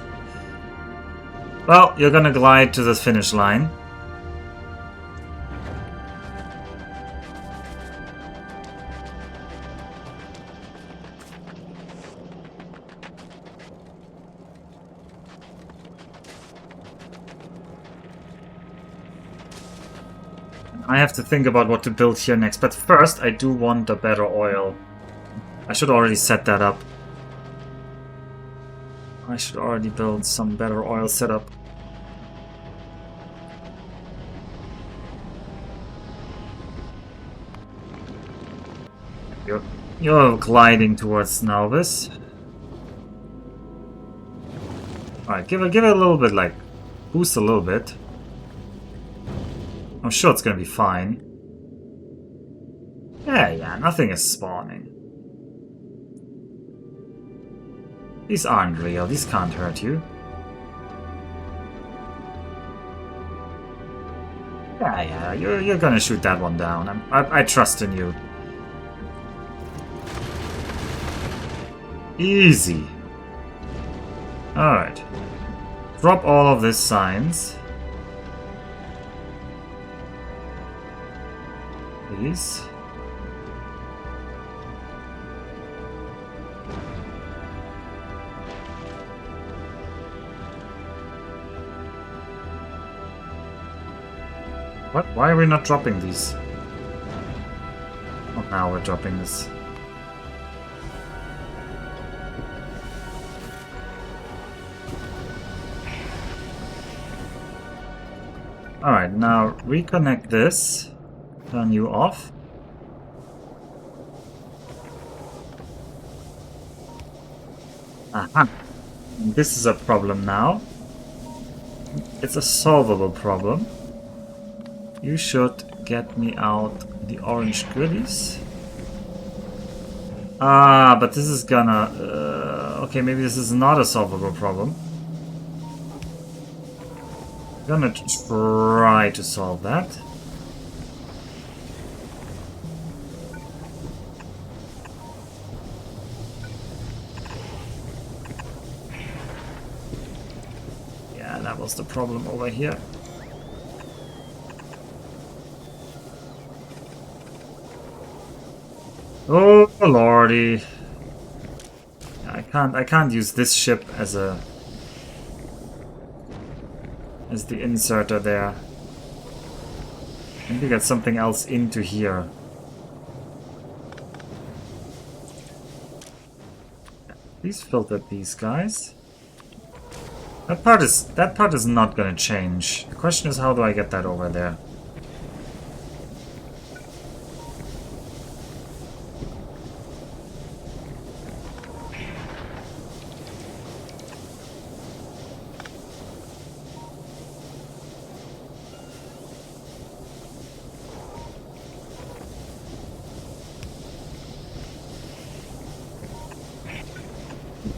Well, you're gonna glide to the finish line. I have to think about what to build here next, but first I do want a better oil. I should already set that up. I should already build some better oil setup. You're gliding towards Nauvis. Alright, give it a little bit, like, boost a little bit. I'm sure it's gonna be fine. Yeah, nothing is spawning. These aren't real, these can't hurt you. Yeah, you're gonna shoot that one down. I trust in you. Easy. Alright. Drop all of these signs. Please. What? Why are we not dropping these? Oh, now we're dropping this. Alright, now reconnect this. Turn you off. Aha! This is a problem now. It's a solvable problem. You should get me out the orange goodies. Ah, but this is gonna... okay, maybe this is not a solvable problem. I'm gonna try to solve that. Yeah, that was the problem over here. Oh lordy. I can't use this ship as the inserter there. I need to get something else into here. Please filter these guys. That part is not gonna change. The question is, how do I get that over there?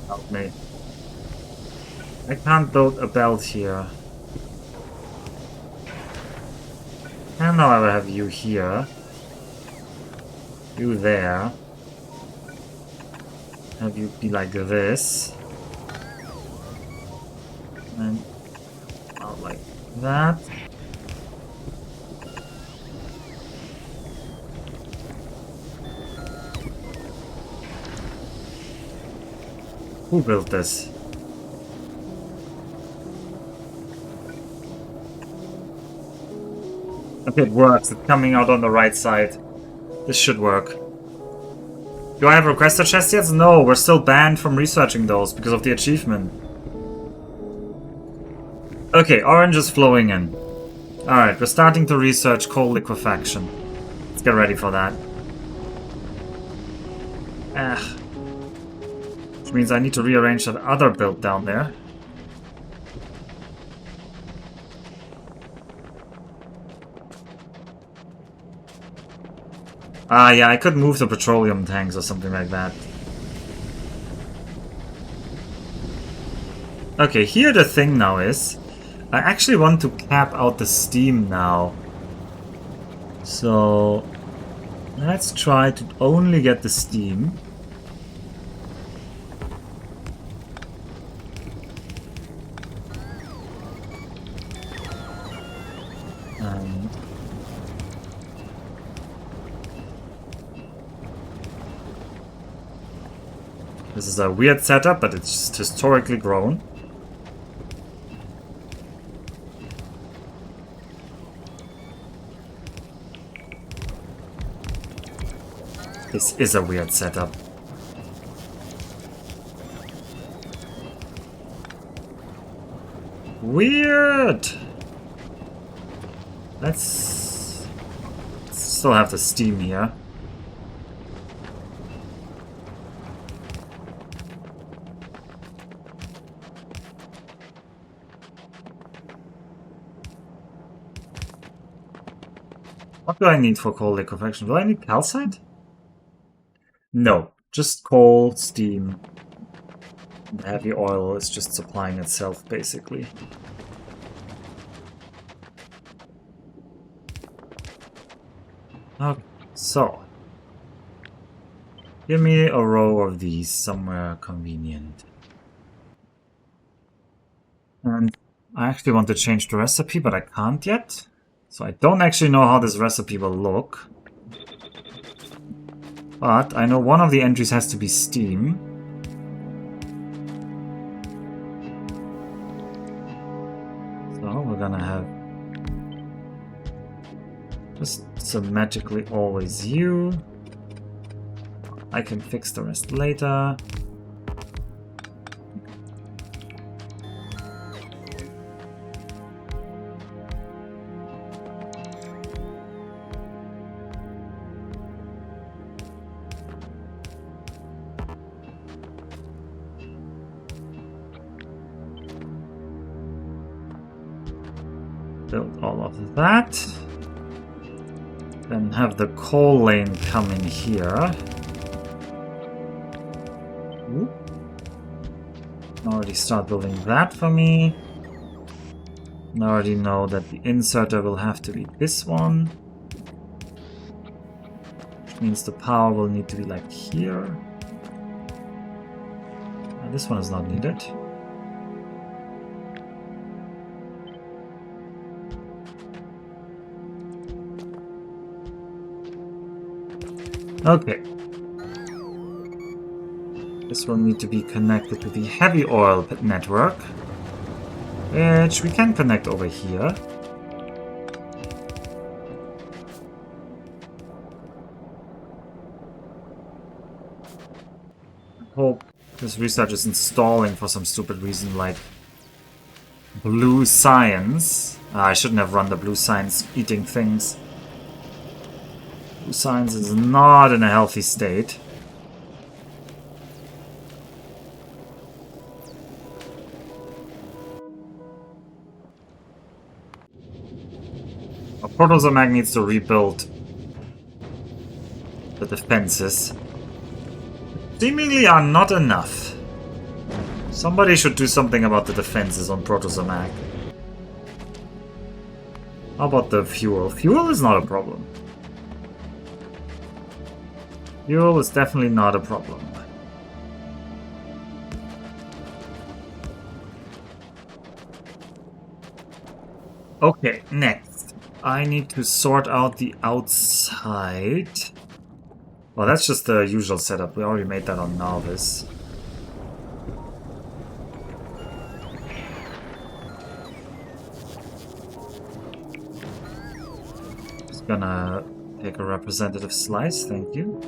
Help me. I can't build a belt here. And now I will have you here. You there. Have you be like this. And out like that. Who built this? Okay, it works. It's coming out on the right side. This should work. Do I have requester chests yet? No, we're still banned from researching those because of the achievement. Okay, orange is flowing in. Alright, we're starting to research coal liquefaction. Let's get ready for that. Which means I need to rearrange that other build down there. Ah, yeah, I could move the petroleum tanks or something like that. Okay, here the thing now is, I actually want to cap out the steam now. So, let's try to only get the steam. This is a weird setup, but it's just historically grown. This is a weird setup. Weird! Let's still have the steam here. What do I need for coal liquefaction? Do I need calcite? No, just coal, steam. And heavy oil is just supplying itself, basically. Okay, so. Give me a row of these somewhere convenient. And I actually want to change the recipe, but I can't yet. So I don't actually know how this recipe will look. But I know one of the entries has to be steam. So we're gonna have just symmetrically always you. I can fix the rest later. Build all of that. Then have the coal lane come in here. Ooh. Already start building that for me. I already know that the inserter will have to be this one. Which means the power will need to be like here. And this one is not needed. Okay. This will need to be connected to the heavy oil network, which we can connect over here. I hope this research is installing for some stupid reason like blue science. I shouldn't have run the blue science eating things. Blue science is not in a healthy state. Proto needs to rebuild the defenses. Seemingly are not enough. Somebody should do something about the defenses on Proto. How about the fuel? Fuel is not a problem. Fuel is definitely not a problem. Okay, next. I need to sort out the outside. Well, that's just the usual setup. We already made that on Novice. Just gonna take a representative slice, thank you.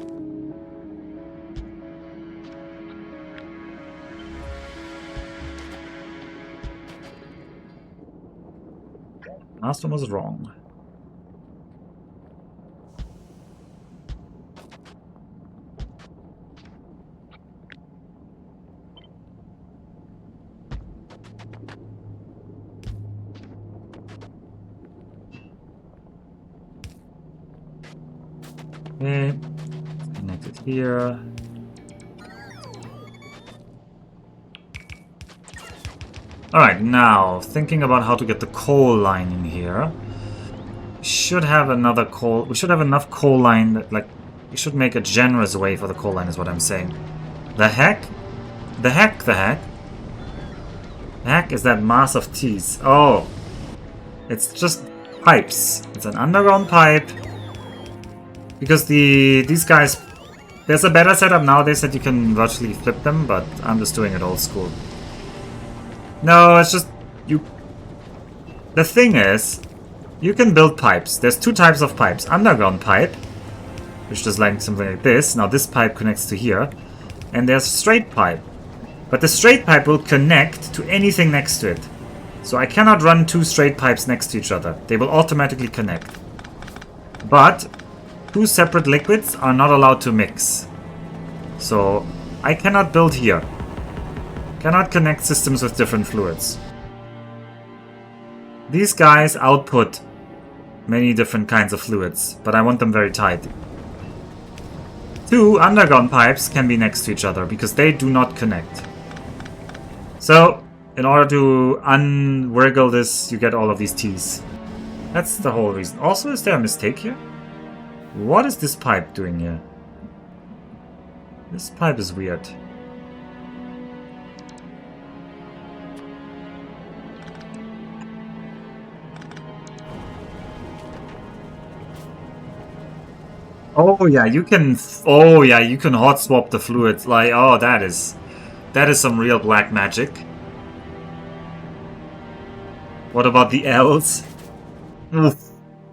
Last one was wrong. Okay. Connect it here. Alright, now, thinking about how to get the coal line in here. Should have another coal... We should have enough coal line that, like... We should make a generous way for the coal line is what I'm saying. The heck? The heck? The heck? The heck is that mass of T's? Oh. It's just pipes. It's an underground pipe. Because these guys... There's a better setup nowadays that you can virtually flip them, but I'm just doing it old school. No, it's just... The thing is... You can build pipes. There's two types of pipes. Underground pipe, which is like something like this. Now this pipe connects to here. And there's straight pipe. But the straight pipe will connect to anything next to it. So I cannot run two straight pipes next to each other. They will automatically connect. But two separate liquids are not allowed to mix. So I cannot build here. Cannot connect systems with different fluids. These guys output many different kinds of fluids, but I want them very tight. Two underground pipes can be next to each other because they do not connect. So, in order to unwriggle this, you get all of these T's. That's the whole reason. Also, is there a mistake here? What is this pipe doing here? This pipe is weird. Oh yeah, you can. Oh yeah, you can hot swap the fluids. Like, oh, that is some real black magic. What about the L's? Oof,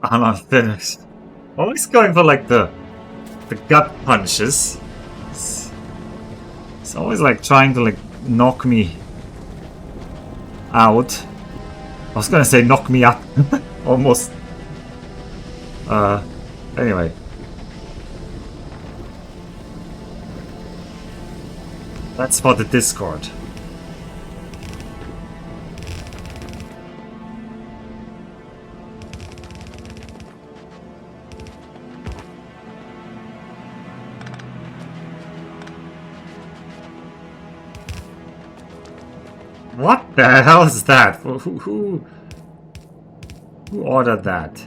I'm unfinished. Always going for like the gut punches. It's always like trying to like knock me out. I was gonna say knock me up, almost. Anyway. That's for the Discord. What the hell is that? Who ordered that?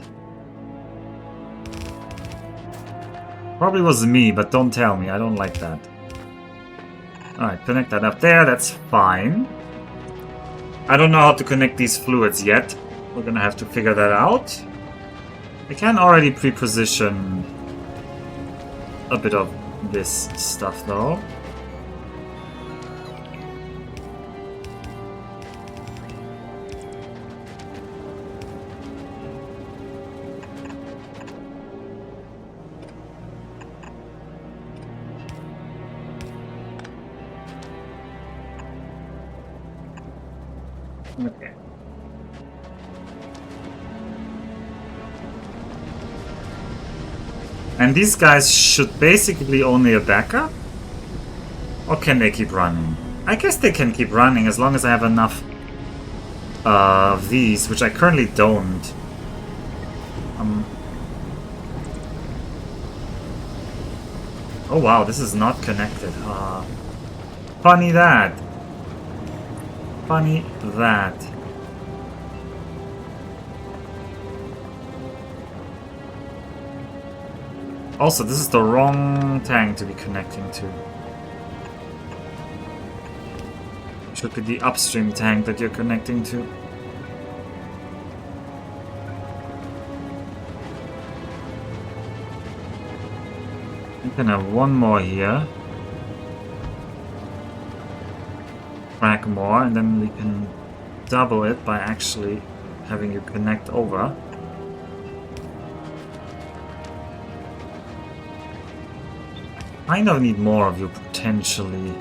Probably was me, but don't tell me. I don't like that. Alright, connect that up there, that's fine. I don't know how to connect these fluids yet. We're gonna have to figure that out. I can already pre-position a bit of this stuff though. Okay. And these guys should basically only a backup? Or can they keep running? I guess they can keep running as long as I have enough of these, which I currently don't. Oh wow, this is not connected. Funny that. Funny that. Also, this is the wrong tank to be connecting to. Should be the upstream tank that you're connecting to. You can have one more here. Crack more, and then we can double it by actually having you connect over. Kind of need more of you potentially.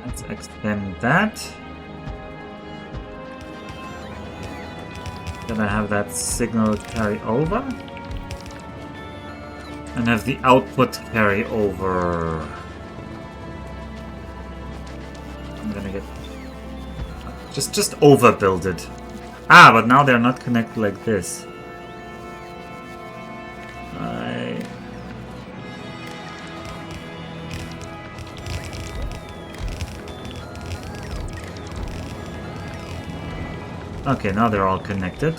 Let's extend that. Then I have that signal carry over. And have the output carry over. I'm gonna get... Just overbuild it. Ah, but now they're not connected like this. Okay, now they're all connected.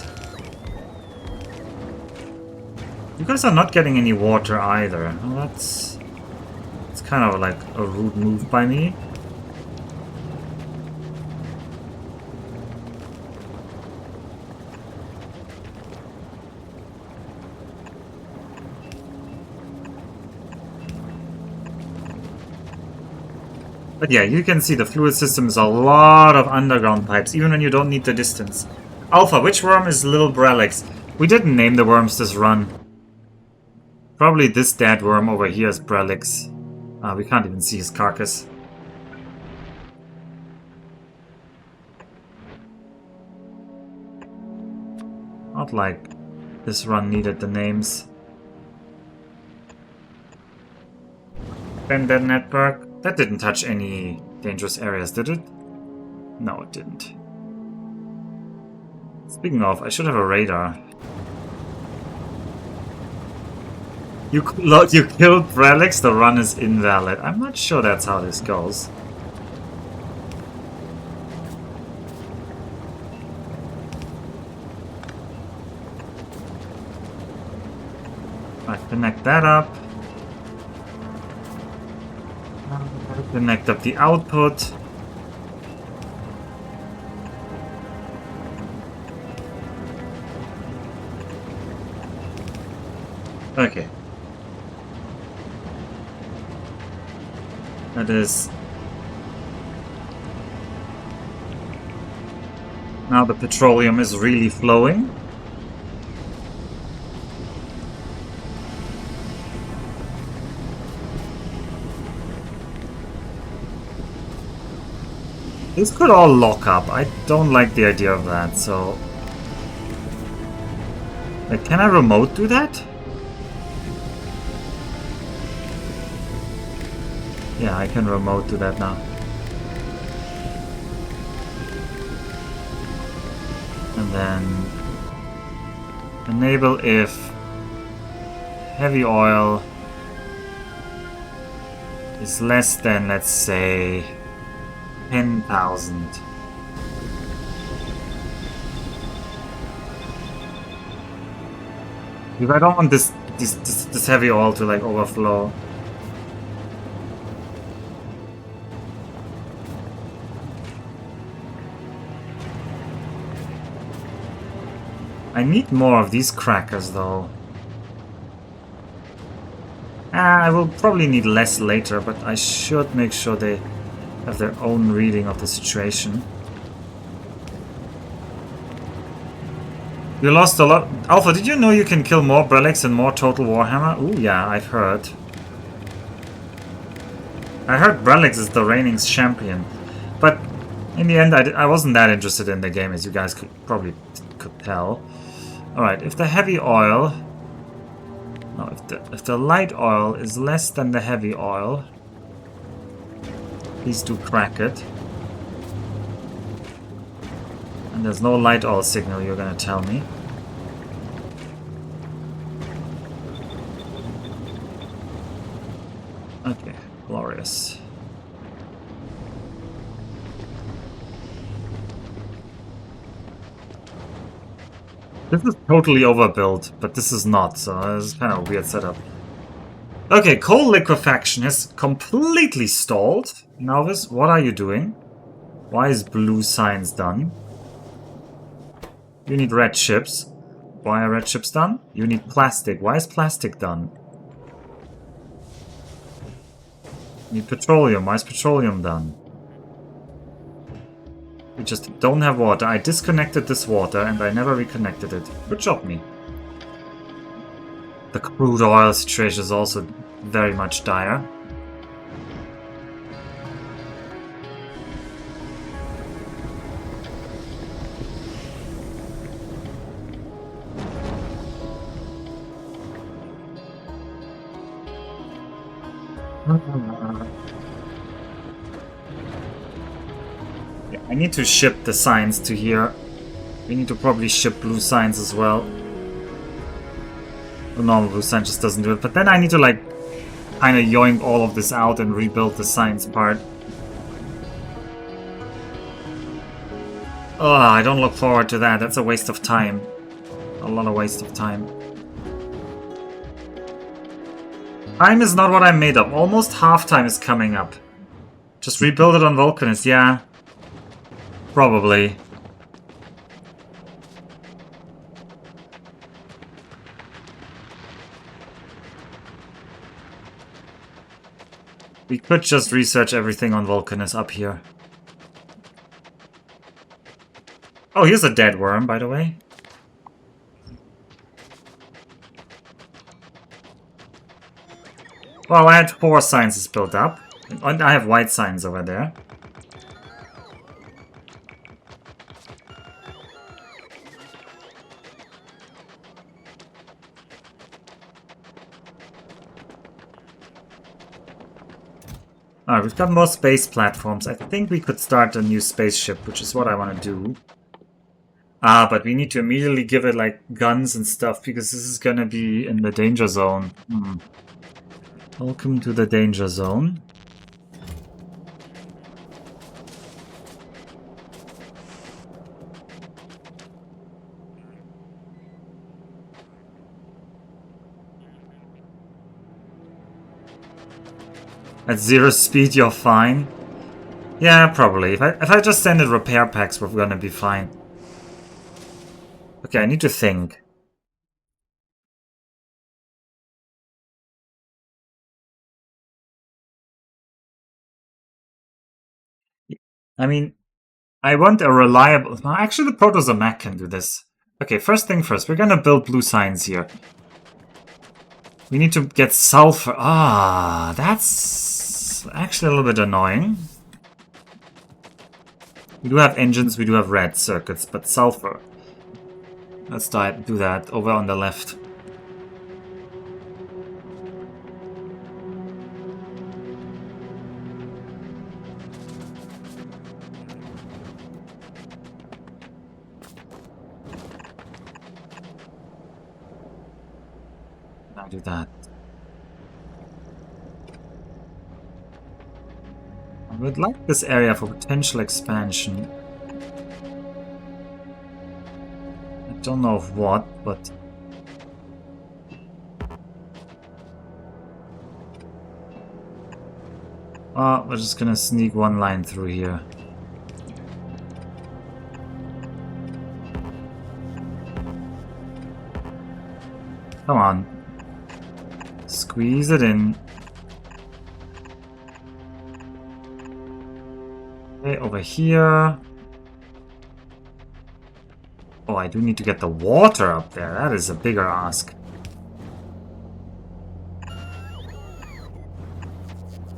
You guys are not getting any water either. Well, that's kind of like a rude move by me. But yeah, you can see the fluid system is a lot of underground pipes, even when you don't need the distance. Alpha, which worm is Little Brelix? We didn't name the worms this run. Probably this dead worm over here is Brelix. We can't even see his carcass. Not like this run needed the names. Logistic Network. That didn't touch any dangerous areas, did it? No, it didn't. Speaking of, I should have a radar. You killed Brelix, the run is invalid. I'm not sure that's how this goes. I connect that up. Connect up the output. Okay. That is... Now the petroleum is really flowing. This could all lock up. I don't like the idea of that, so... Like, can I remote do that? Yeah, I can remote do that now. And then... Enable if... Heavy oil... is less than, let's say... 10,000. Because I don't want this heavy oil to like overflow. I need more of these crackers though. I will probably need less later, but I should make sure they have their own reading of the situation. You lost a lot. Alpha, did you know you can kill more Brelix and more Total Warhammer? Ooh, yeah, I've heard. I heard Brelix is the reigning champion. But in the end, I wasn't that interested in the game, as you guys probably could tell. Alright, if the heavy oil... No, if the light oil is less than the heavy oil... Please do crack it. And there's no light oil signal, you're gonna tell me. Okay, glorious. This is totally overbuilt, but this is not, so it's kind of a weird setup. Okay, coal liquefaction has completely stalled. Novice, what are you doing? Why is blue science done? You need red chips. Why are red chips done? You need plastic. Why is plastic done? You need petroleum. Why is petroleum done? We just don't have water. I disconnected this water and I never reconnected it. Good job, me. The crude oil situation is also very much dire. Yeah, I need to ship the science to here. We need to probably ship blue signs as well. The normal blue sign just doesn't do it. But then I need to like kind of yoink all of this out and rebuild the science part. Oh, I don't look forward to that. That's a waste of time. A lot of waste of time. Time is not what I'm made of. Almost half time is coming up. Just rebuild it on Vulcanus, yeah. Probably. We could just research everything on Vulcanus up here. Oh, here's a dead worm, by the way. Well, I had 4 sciences built up. And I have white signs over there. Alright, we've got more space platforms. I think we could start a new spaceship, which is what I want to do. But we need to immediately give it, like, guns and stuff, because this is gonna be in the danger zone. Welcome to the danger zone. At 0 speed, you're fine. Yeah, probably. If I just send it repair packs, we're gonna be fine. Okay, I need to think. I mean, I want a reliable... No, actually, the Proto can do this. Okay, first thing first. We're gonna build blue signs here. We need to get sulfur. Ah, that's actually a little bit annoying. We do have engines, we do have red circuits, but sulfur. Let's do that over on the left. Now do that. I would like this area for potential expansion. I don't know of what, but... we're just gonna sneak one line through here. Come on. Squeeze it in. Okay, over here. Oh, I do need to get the water up there. That is a bigger ask.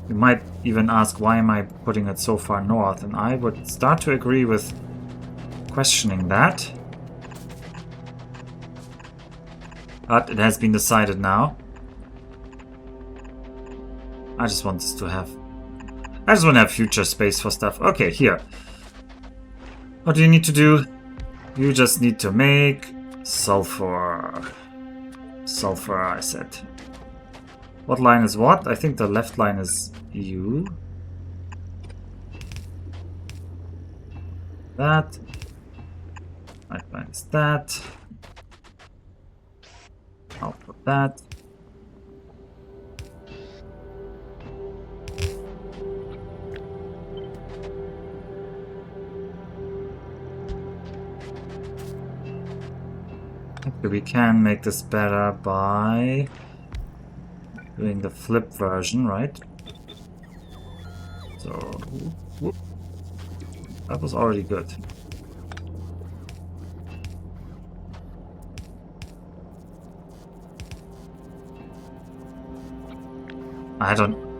You might even ask, why am I putting it so far north? And I would start to agree with questioning that. But it has been decided now. I just want this to have... I just want to have future space for stuff. Okay, here. What do you need to do? You just need to make sulfur. Sulfur, I said. What line is what? I think the left line is you. That. Right line is that. I'll put that. We can make this better by doing the flip version, right? So, whoop. That was already good.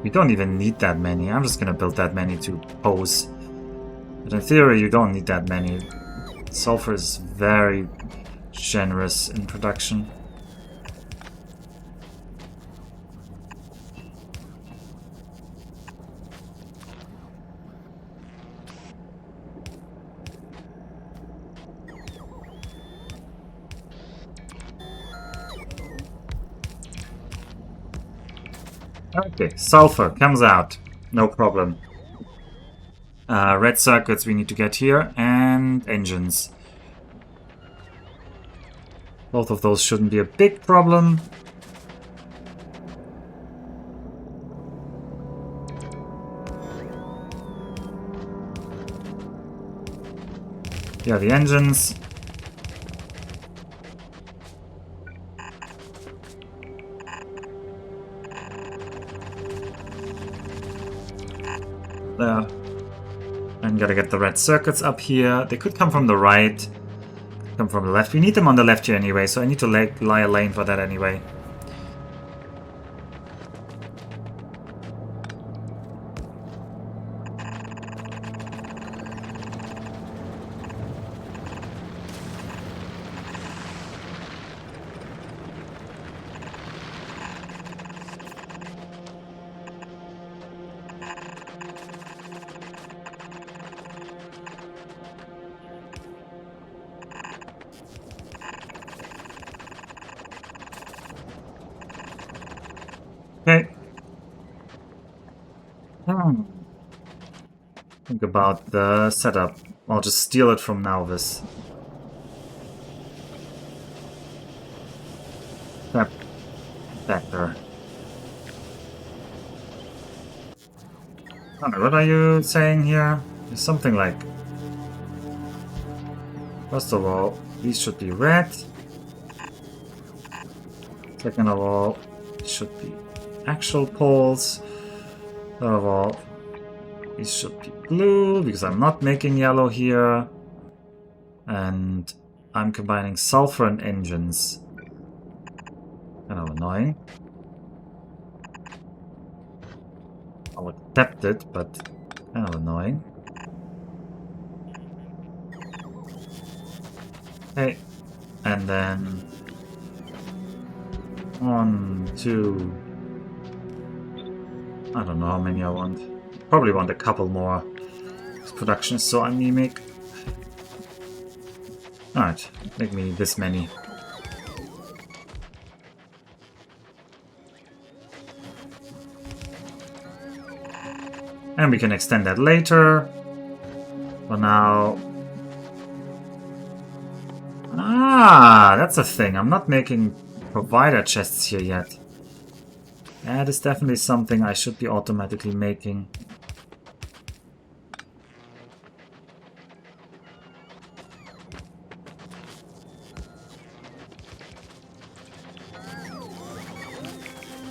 We don't even need that many. I'm just gonna build that many to pose. But in theory, you don't need that many. Sulfur is very generous in production. Okay, sulfur comes out. No problem. Red circuits we need to get here, and engines. Both of those shouldn't be a big problem. Yeah, the engines. There. And gotta get the red circuits up here. They could come from the right, come from the left. We need them on the left here anyway, so I need to lie a lane for that anyway. Okay. Think about the setup. I'll just steal it from Nauvis. That vector. Alright, what are you saying here? There's something like... First of all, these should be red. Second of all, these should be actual poles. Third of all, these should be blue, because I'm not making yellow here. And I'm combining sulfur and engines. Kind of annoying. I'll accept it, but kind of annoying. Okay, and then 1, 2. I don't know how many I want. Probably want a couple more. This production is so anemic. Alright, make me this many. And we can extend that later. For now... Ah, that's a thing. I'm not making provider chests here yet. That is definitely something I should be automatically making.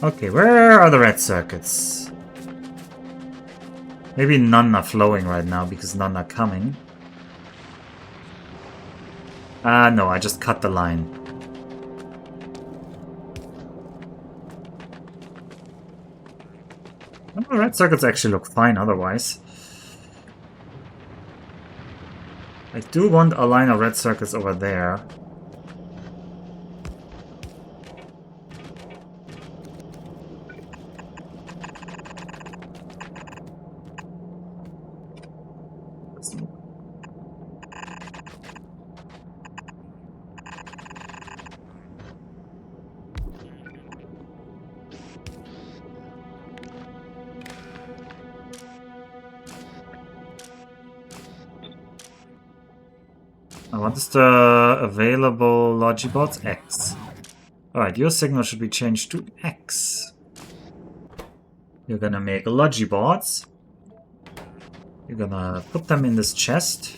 Okay, where are the red circuits? Maybe none are flowing right now because none are coming. No, I just cut the line. The red circuits actually look fine otherwise. I do want a line of red circuits over there. What is the available Logibots? X. Alright, your signal should be changed to X. You're gonna make Logibots. You're gonna put them in this chest.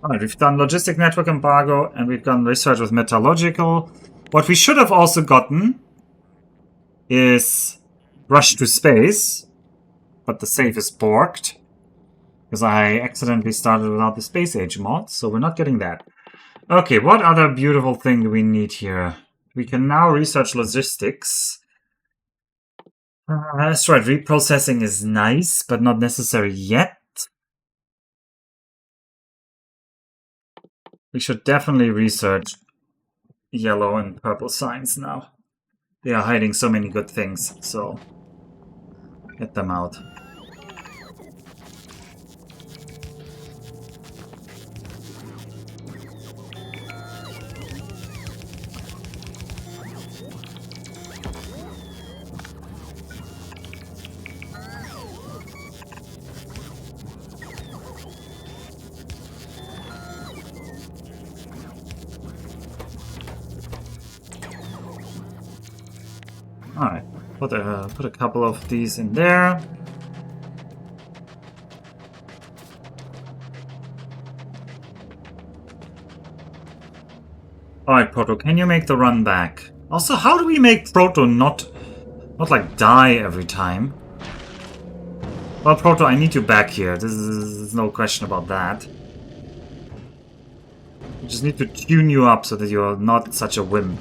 Alright, we've done Logistic Network Embargo and we've done research with Metallurgical. What we should have also gotten is Rush to Space. But the save is borked. Because I accidentally started without the Space Age mod, so we're not getting that. Okay, what other beautiful thing do we need here? We can now research logistics. Asteroid reprocessing is nice, but not necessary yet. We should definitely research yellow and purple signs now. They are hiding so many good things, so get them out. Alright, put a couple of these in there. Alright, Proto, can you make the run back? Also, how do we make Proto not like die every time? Well, Proto, I need you back here. There's no question about that. I just need to tune you up so that you're not such a wimp.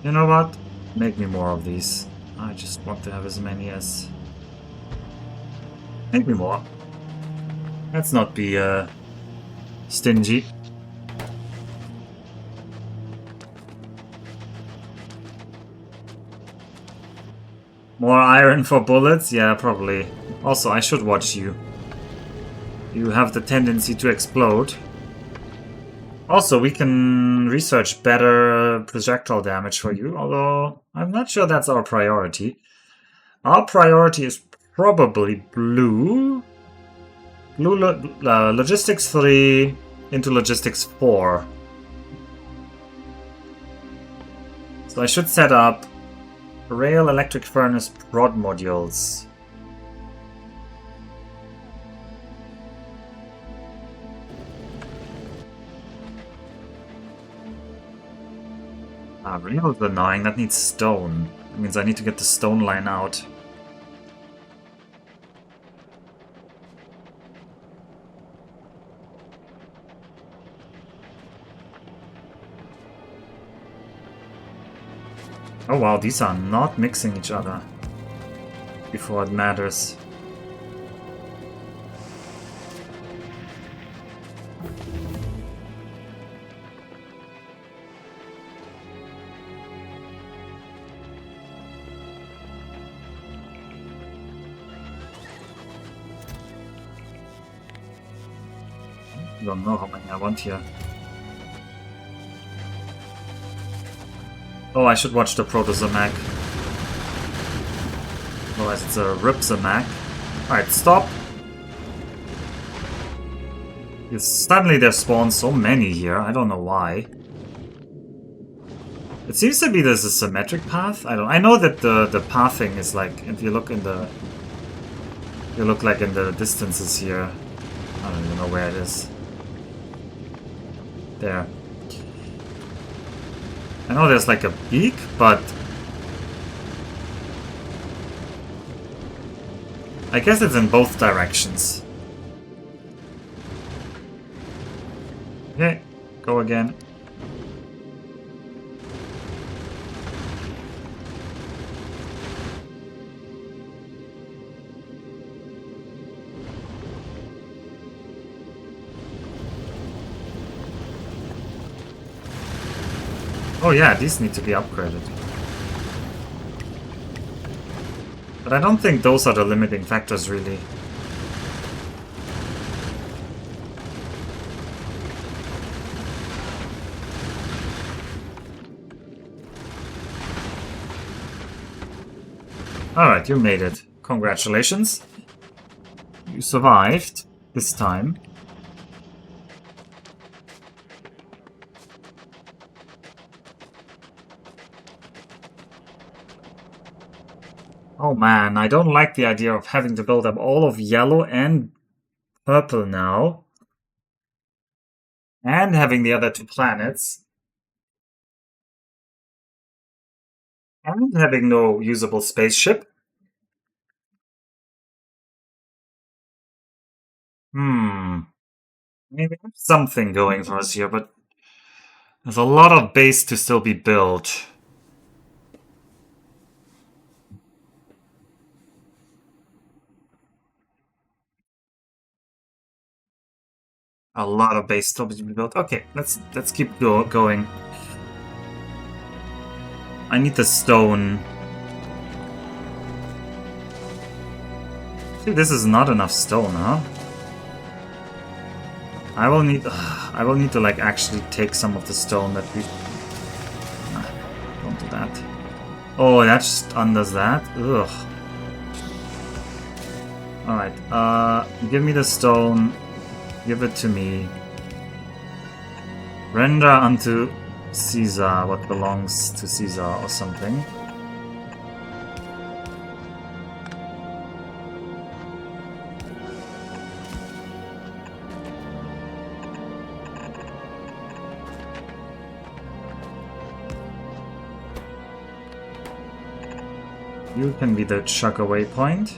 You know what? Make me more of these. I just want to have as many as... Make me more. Let's not be stingy. More iron for bullets? Yeah, probably. Also, I should watch you. You have the tendency to explode. Also, we can research better projectile damage for you, although I'm not sure that's our priority. Our priority is probably blue. Logistics 3 into Logistics 4. So I should set up rail electric furnace prod modules. Rail is annoying. That needs stone. That means I need to get the stone line out. Oh wow, these are not mixing each other before it matters. I don't know how many I want here. Oh, I should watch the Proto Zamak. Otherwise it's a Rip Zamak. Alright, stop. Suddenly there spawn so many here, I don't know why. It seems to be there's a symmetric path. I know that the pathing is like, if you look in the... You look like in the distances here. I don't even know where it is. There. I know there's like a peak, but... I guess it's in both directions. Okay, go again. Oh yeah, these need to be upgraded. But I don't think those are the limiting factors, really. Alright, you made it. Congratulations. You survived this time. Oh man, I don't like the idea of having to build up all of yellow and purple now. And having the other two planets. And having no usable spaceship. Maybe something going for us here, but there's a lot of base to still be built. A lot of base still to be built. Okay, let's keep going. I need the stone. See, this is not enough stone, huh? I will need to like actually take some of the stone that we... don't do that. Oh, that just undoes that? Ugh. Alright, give me the stone. Give it to me. Render unto Caesar what belongs to Caesar or something. You can be the chuck away point.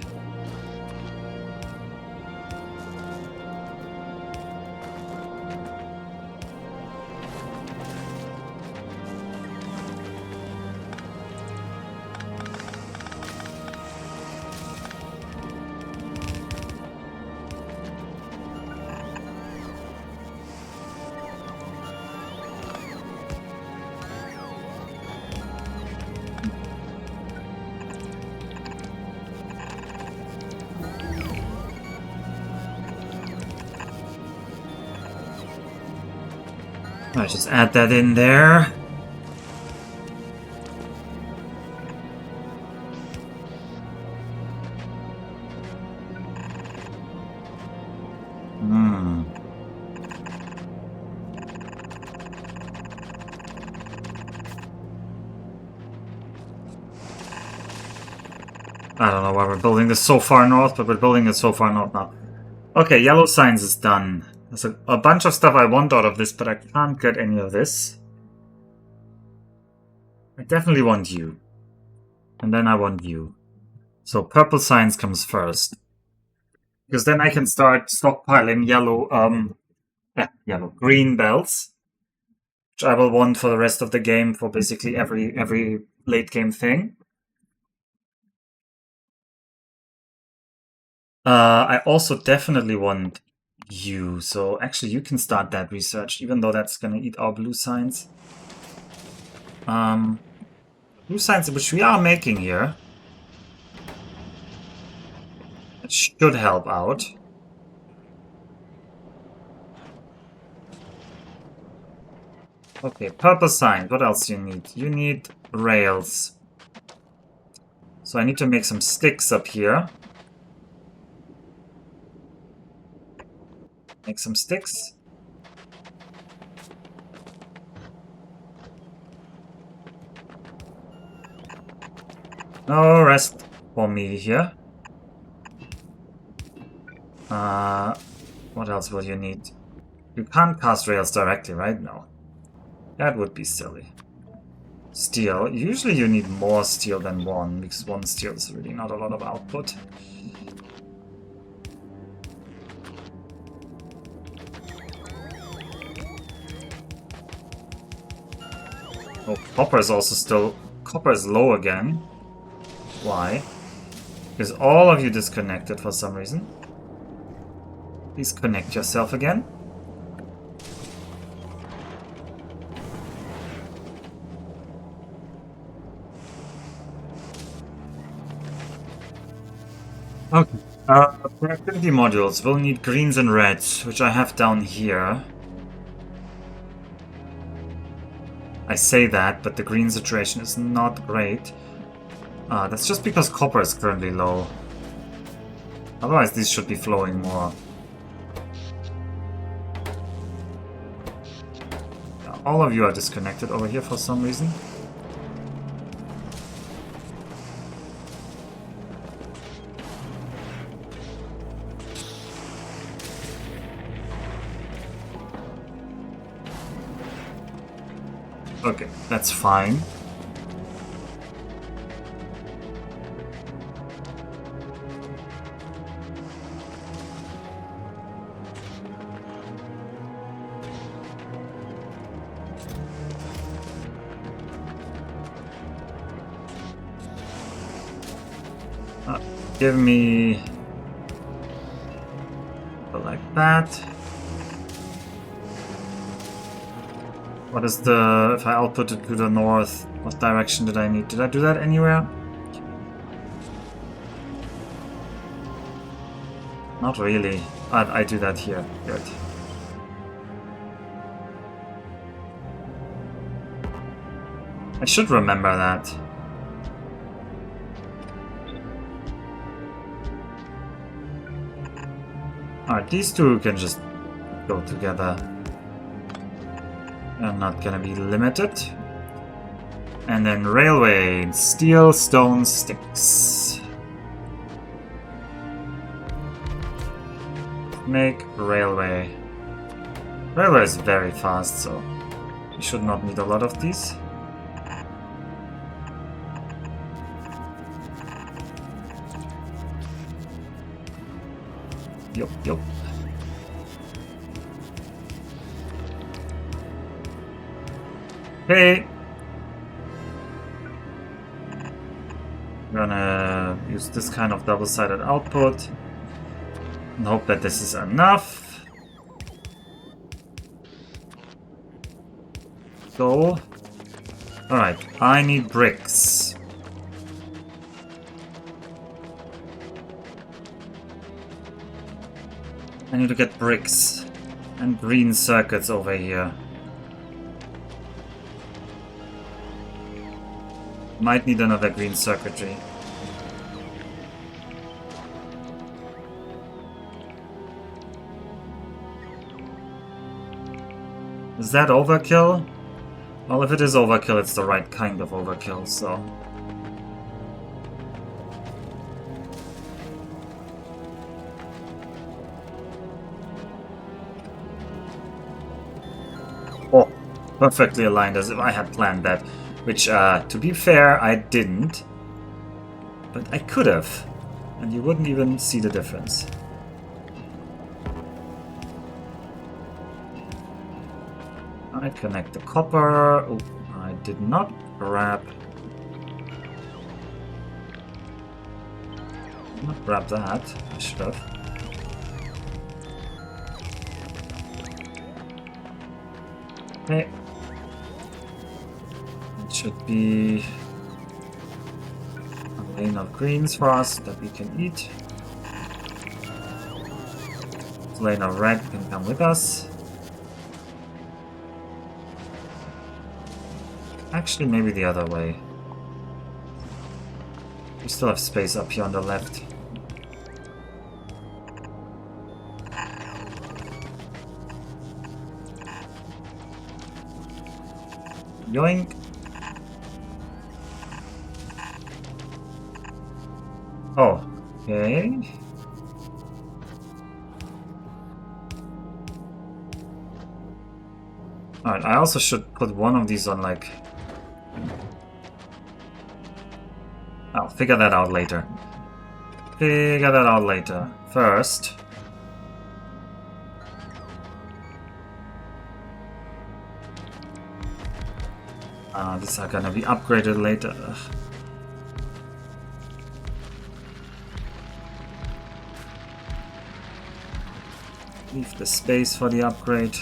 I just add that in there. I don't know why we're building this so far north, but we're building it so far north now. Okay, yellow signs is done. There's a bunch of stuff I want out of this, but I can't get any of this. I definitely want you. And then I want you. So purple signs comes first. Because then I can start stockpiling green belts. Which I will want for the rest of the game for basically every late game thing. I also definitely want you, so actually you can start that research, even though that's gonna eat our blue signs. Blue signs which we are making here. It should help out. Okay, purple sign, what else do you need? You need rails. So I need to make some sticks up here. Make some sticks. No rest for me here. What else will you need? You can't cast rails directly, right? No. That would be silly. Steel. Usually you need more steel than one, because one steel is really not a lot of output. Oh, copper is also still... Copper is low again. Why? Because all of you disconnected for some reason. Please connect yourself again. Okay. Productivity modules will need greens and reds, which I have down here. I say that, but the green situation is not great. That's just because copper is currently low. Otherwise, these should be flowing more. Yeah, all of you are disconnected over here for some reason. Okay, that's fine. Give me... like that. What is the... if I output it to the north, what direction did I need? Did I do that anywhere? Not really. I do that here. Good. I should remember that. Alright, these two can just go together. They're not gonna be limited. And then railway, steel, stone, sticks. Make railway. Railway is very fast, so you should not need a lot of these. Yup. Okay. I'm gonna use this kind of double-sided output and hope that this is enough. Go. Alright, I need bricks. I need to get bricks and green circuits over here. Might need another green circuitry. Is that overkill? Well, if it is overkill, it's the right kind of overkill, so... Oh, perfectly aligned, as if I had planned that. Which, to be fair, I didn't. But I could have. And you wouldn't even see the difference. I connect the copper. Oh, I did not grab... Not grab that. I should have. Okay. Should be a lane of greens for us that we can eat. This lane of red can come with us. Actually, maybe the other way. We still have space up here on the left. Yoink! Oh, okay. Alright, I also should put one of these on, like... I'll figure that out later. First... these are gonna be upgraded later. Ugh. Leave the space for the upgrade.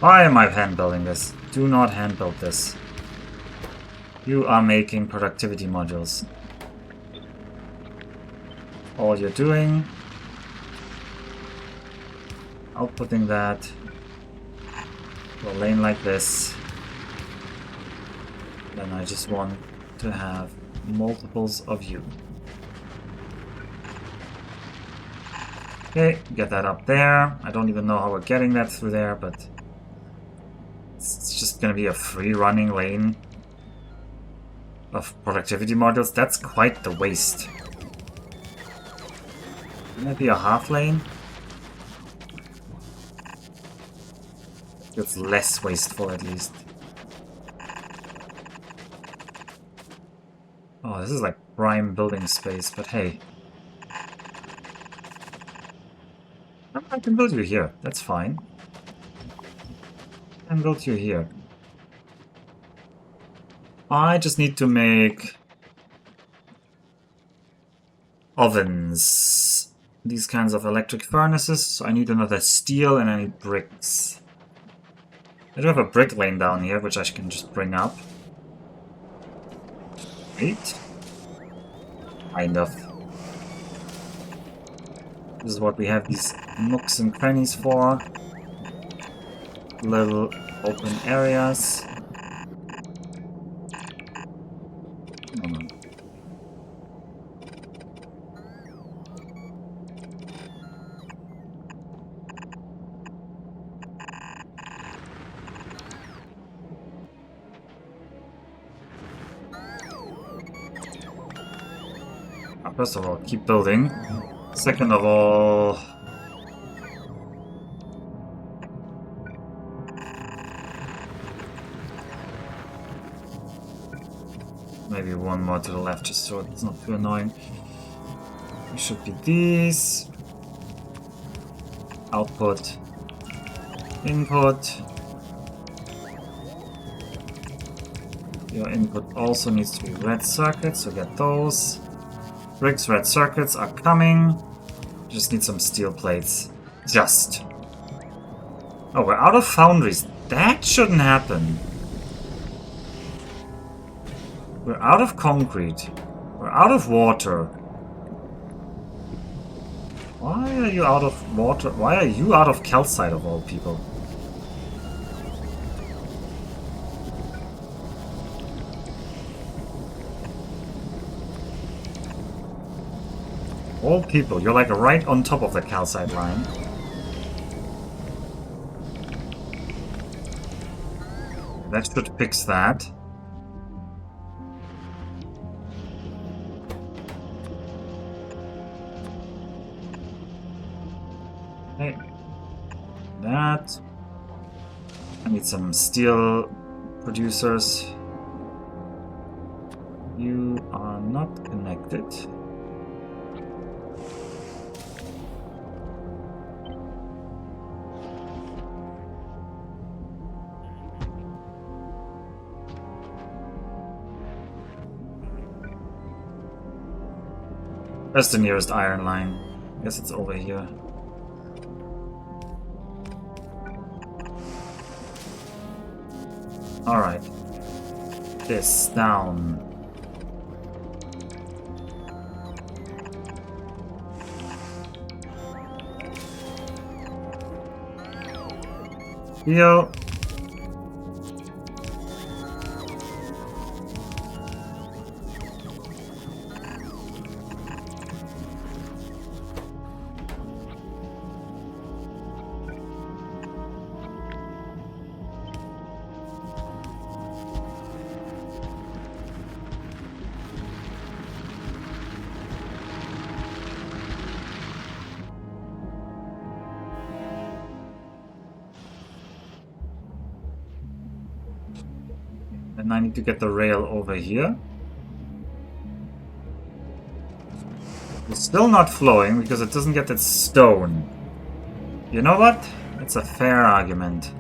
Why am I hand building this? Do not hand build this. You are making productivity modules. All you're doing, outputting that to a lane like this. Then I just want to have multiples of you. Okay, get that up there. I don't even know how we're getting that through there, but it's just gonna be a free running lane of productivity modules. That's quite the waste. Can that be a half lane? It's less wasteful at least. Oh, this is like prime building space, but hey. I can build you here, that's fine. I can build you here. I just need to make ovens. These kinds of electric furnaces, so I need another steel and I need bricks. I do have a brick lane down here, which I can just bring up. Wait. Kind of. This is what we have these nooks and crannies for. Little open areas. First of all, keep building. Second of all... maybe one more to the left, just so it's not too annoying. It should be these. Output. Input. Your input also needs to be red circuits, so get those. Bricks, red circuits are coming. Just need some steel plates. Just. Oh, we're out of foundries. That shouldn't happen. We're out of concrete. We're out of water. Why are you out of water? Why are you out of calcite of all people? All people, you're like right on top of the calcite line. That should fix that. Okay. That. I need some steel producers. You are not connected. That's the nearest iron line. I guess it's over here. Alright. This down. Here. And I need to get the rail over here. It's still not flowing because it doesn't get its stone. You know what? It's a fair argument.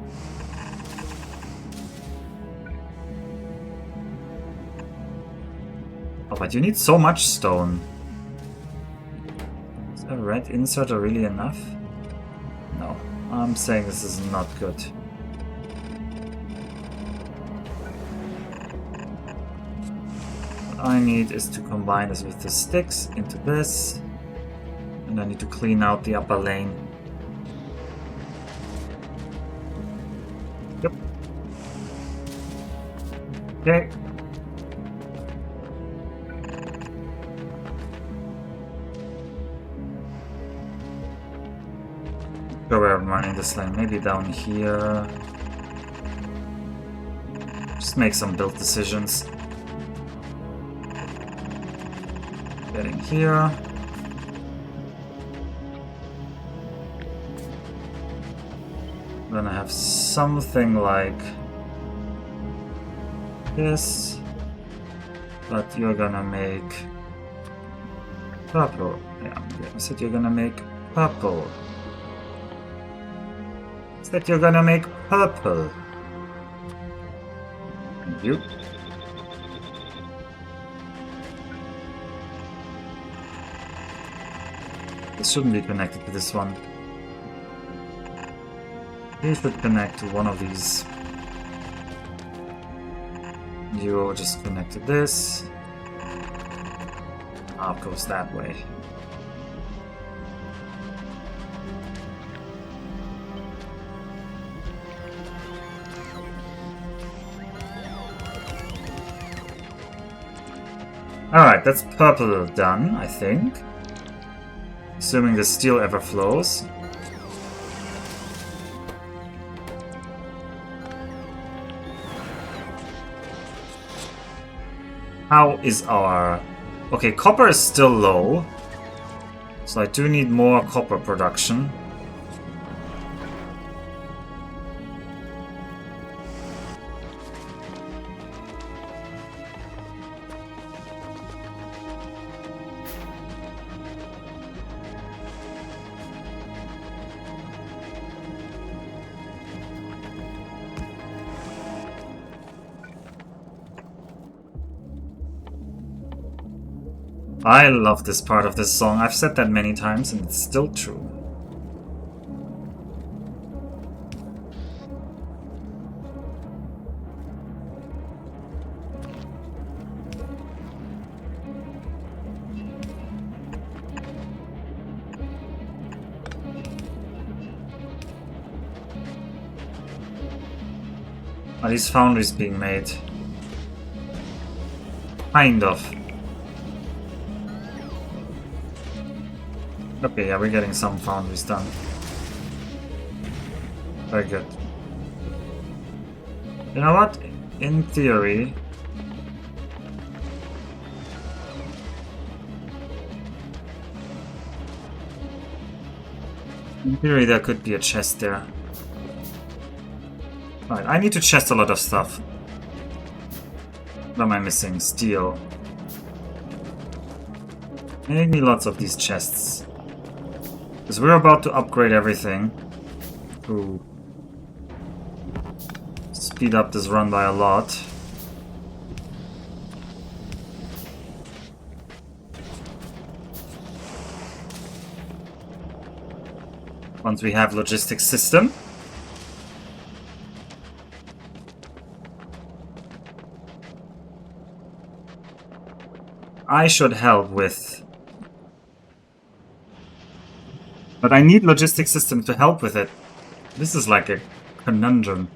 Oh, but you need so much stone. Is a red inserter really enough? No. I'm saying this is not good. What I need is to combine this with the sticks into this. And I need to clean out the upper lane. Yep. Okay. Go where I'm running this lane. Maybe down here. Just make some build decisions. Getting here. Then I have something like this, but you're gonna make purple. Yeah, I said you're gonna make purple. I said you're gonna make purple. Thank you. This shouldn't be connected to this one. You should connect to one of these. You just connect to this. Now it goes that way. Alright, that's purple done, I think. Assuming the steel ever flows. How is our... Okay, copper is still low. So I do need more copper production. I love this part of this song. I've said that many times and it's still true. Are these foundries being made? Kind of. Okay, yeah, we're getting some foundries done. Very good. You know what? In theory... In theory, there could be a chest there. Right, I need to chest a lot of stuff. What am I missing? Steel. I need lots of these chests. Because we're about to upgrade everything. To speed up this run by a lot. Once we have logistics system. I should help with... But I need logistics system to help with it. This is like a conundrum.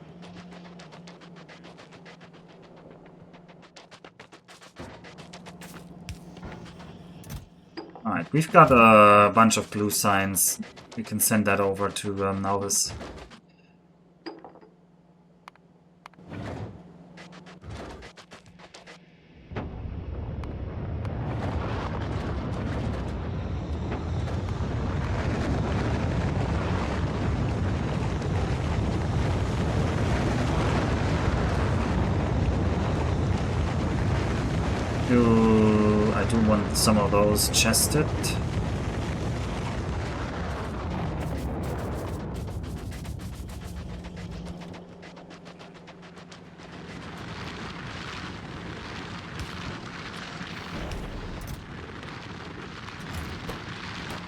Alright, we've got a bunch of blue signs. We can send that over to Nauvis. I do want some of those chested.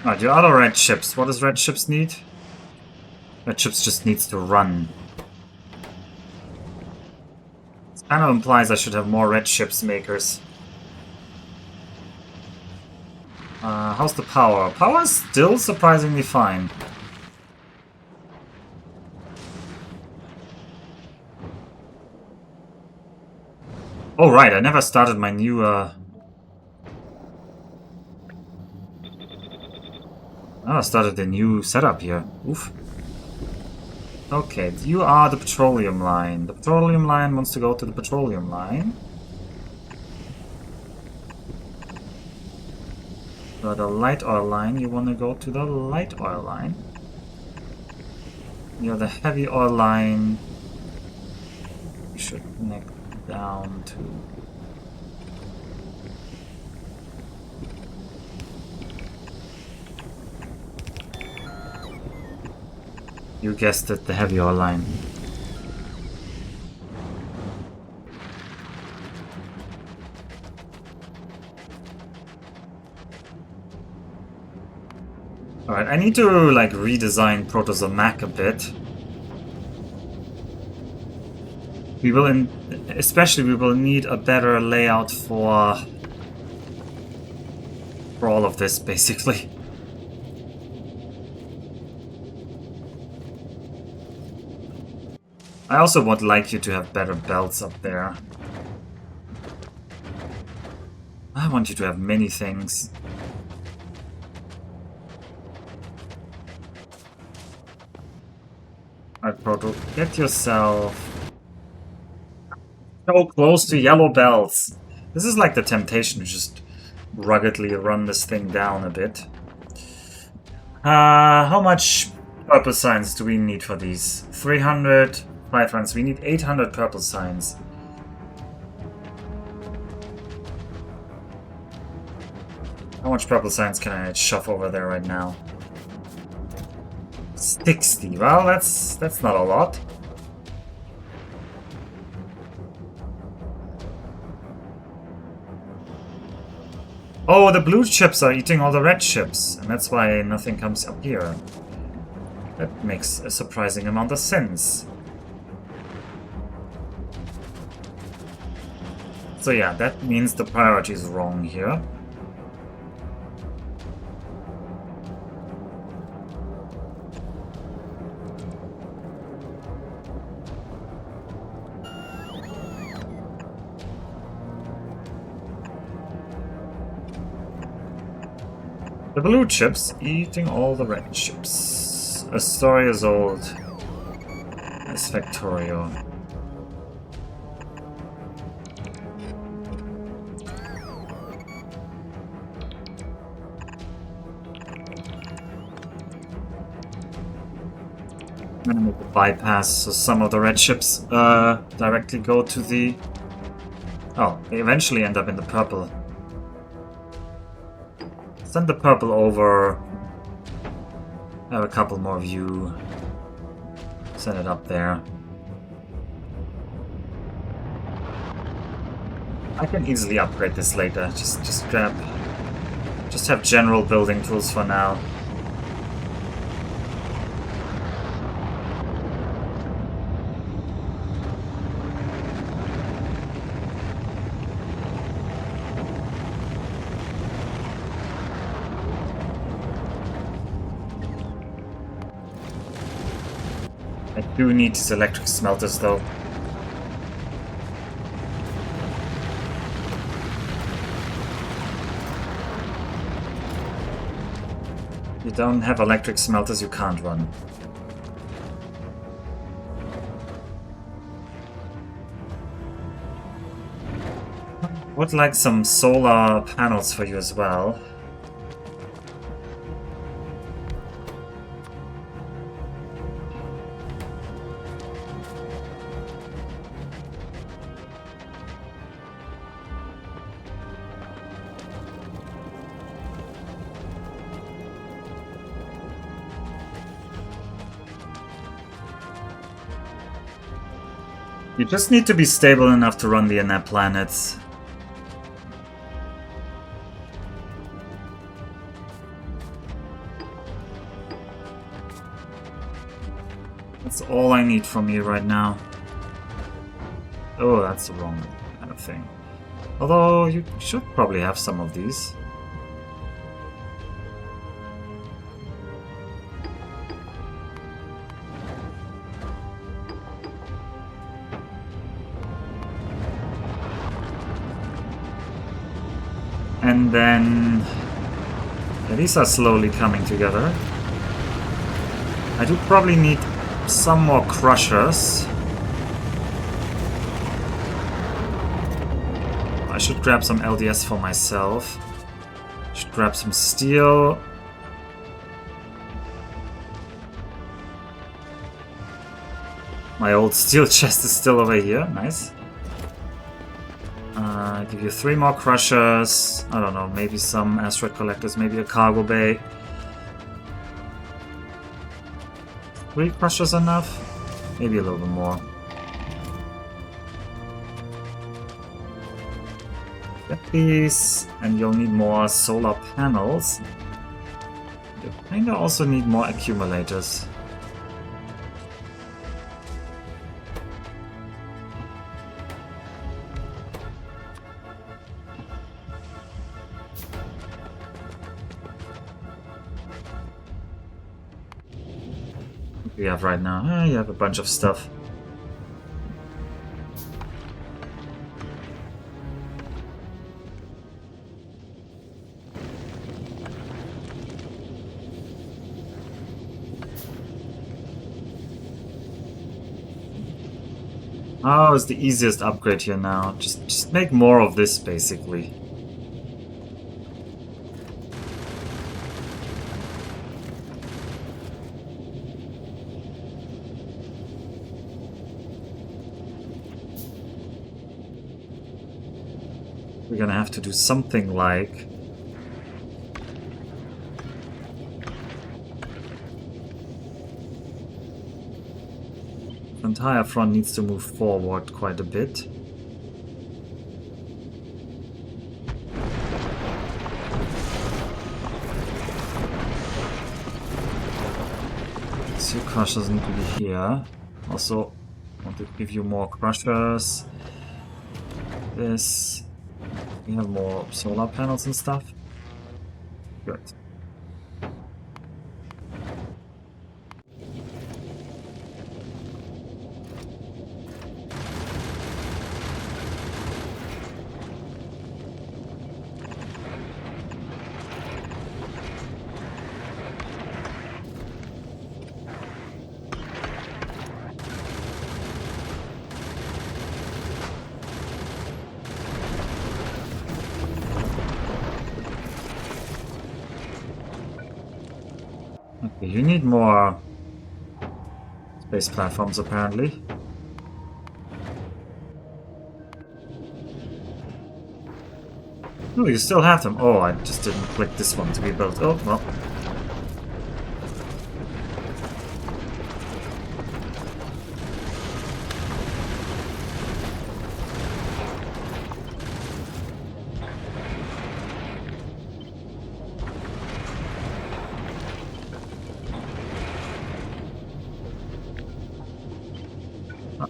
Alright, your other red ships. What does red ships need? Red ships just needs to run. This kind of implies I should have more red ships makers. How's the power? Power is still surprisingly fine. Oh right, I never started my new I started the new setup here. Oof. Okay, you are the petroleum line. The petroleum line wants to go to the petroleum line. The light oil line, you want to go to the light oil line. You're the heavy oil line. You should connect down to... You guessed it, the heavy oil line. Alright, I need to like redesign Proto's Mac a bit. We will especially we will need a better layout for all of this basically. I also would like you to have better belts up there. I want you to have many things. Alright, Proto, get yourself so close to yellow belts. This is like the temptation to just ruggedly run this thing down a bit. How much purple signs do we need for these? 300, 500. We need 800 purple signs. How much purple signs can I shove over there right now? 60. Well, that's not a lot. Oh, the blue chips are eating all the red chips, and that's why nothing comes up here. That makes a surprising amount of sense. So yeah, that means the priority is wrong here. The blue chips eating all the red chips. A story as old as Factorio. I'm gonna make a bypass so some of the red chips directly go to the... Oh, they eventually end up in the purple. Send the purple over. Have a couple more of you. Send it up there. I can easily upgrade this later. Just have general building tools for now. I do need these electric smelters though. If you don't have electric smelters, you can't run. Would like some solar panels for you as well. You just need to be stable enough to run the inner planets. That's all I need from you right now. Oh, that's the wrong kind of thing. Although, you should probably have some of these. And then... yeah, these are slowly coming together. I do probably need some more crushers. I should grab some LDS for myself. Should grab some steel. My old steel chest is still over here. Nice. Give you 3 more crushers. I don't know, maybe some asteroid collectors, maybe a cargo bay. 3 crushers enough? Maybe a little bit more. Get these, and you'll need more solar panels. You kinda also need more accumulators. You have right now? You have a bunch of stuff. Oh, it's the easiest upgrade here now. Just make more of this, basically. We're gonna have to do something like... The entire front needs to move forward quite a bit. So crushers need to be here. Also, want to give you more crushers. This. We have more solar panels and stuff. Good. Okay, you need more space platforms apparently. Oh, you still have them. Oh, I just didn't click this one to be built. Oh, well.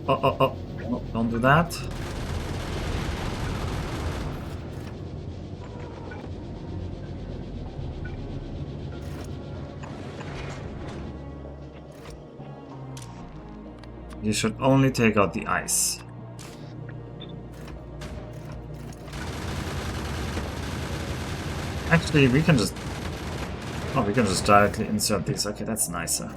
Oh, don't do that. You should only take out the ice. Actually, we can just... Oh, we can just directly insert these. Okay, that's nicer.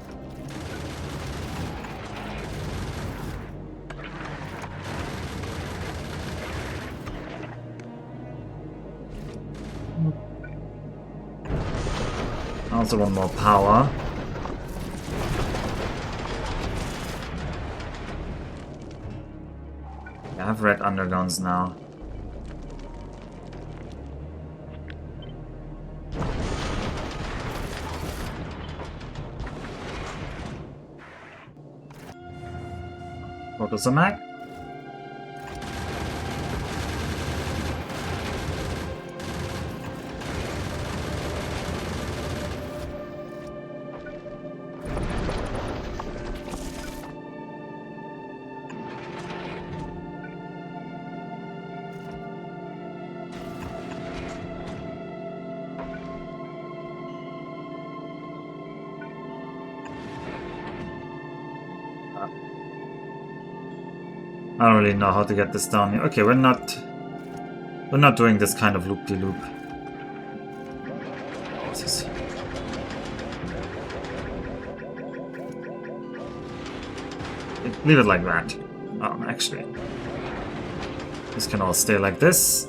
I also want more power. I have red undergrounds now. Focus on that. I don't really know how to get this down here. Okay, we're not doing this kind of loop-de-loop. Leave it like that. Oh, actually. This can all stay like this.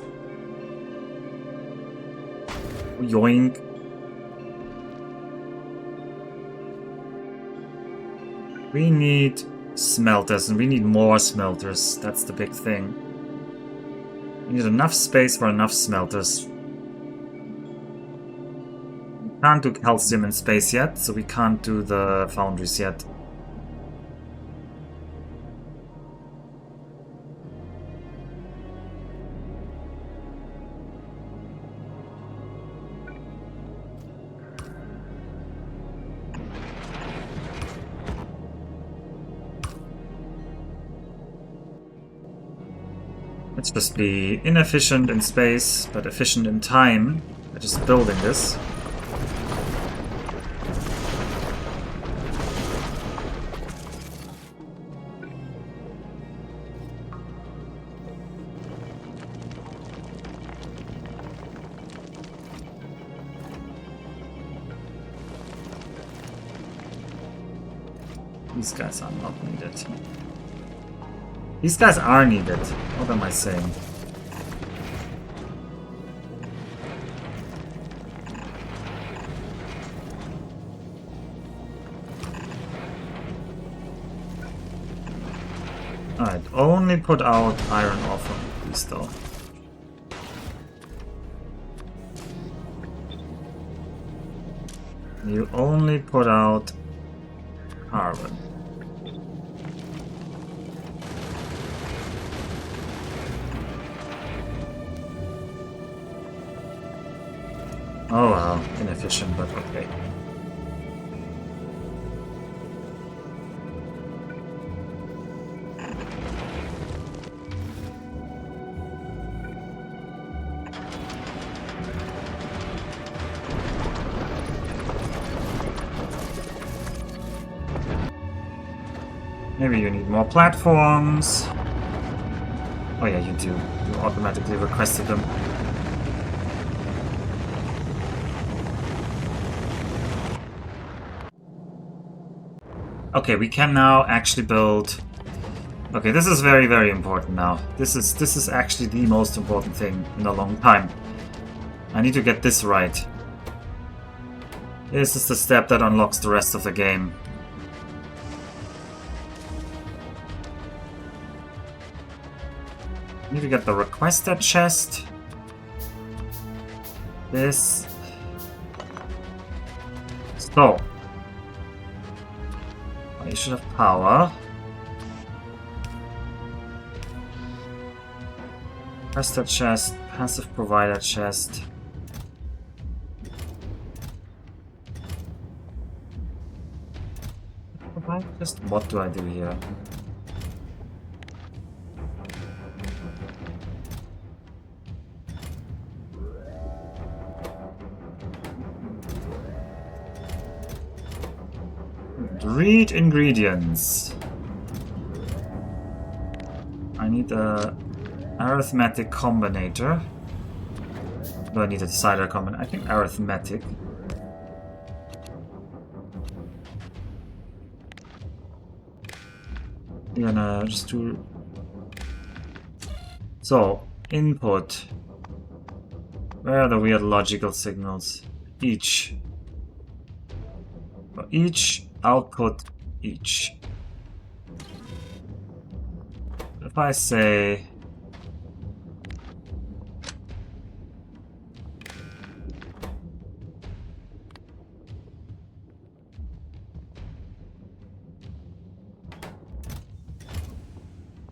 Yoink. We need smelters, and we need more smelters. That's the big thing. We need enough space for enough smelters. We can't do calcium in space yet, so we can't do the foundries yet. Let's just be inefficient in space, but efficient in time by just building this. These guys are not needed. These guys are needed. What am I saying? Alright, only put out iron ore from these though. You only put out carbon. Oh wow, inefficient, but okay. Maybe you need more platforms. Oh yeah, you do. You automatically requested them. Okay, we can now actually build... Okay, this is very, very important now. This is actually the most important thing in a long time. I need to get this right. This is the step that unlocks the rest of the game. I need to get the requested chest. This. So. You should have power. Requested chest, passive provider chest. Just what do I do here? Read ingredients. I need a arithmetic combinator. Do I need a decider combinator? I think arithmetic. We're gonna just do... So, input. Where are the weird logical signals? Each. For each, output each. If I say...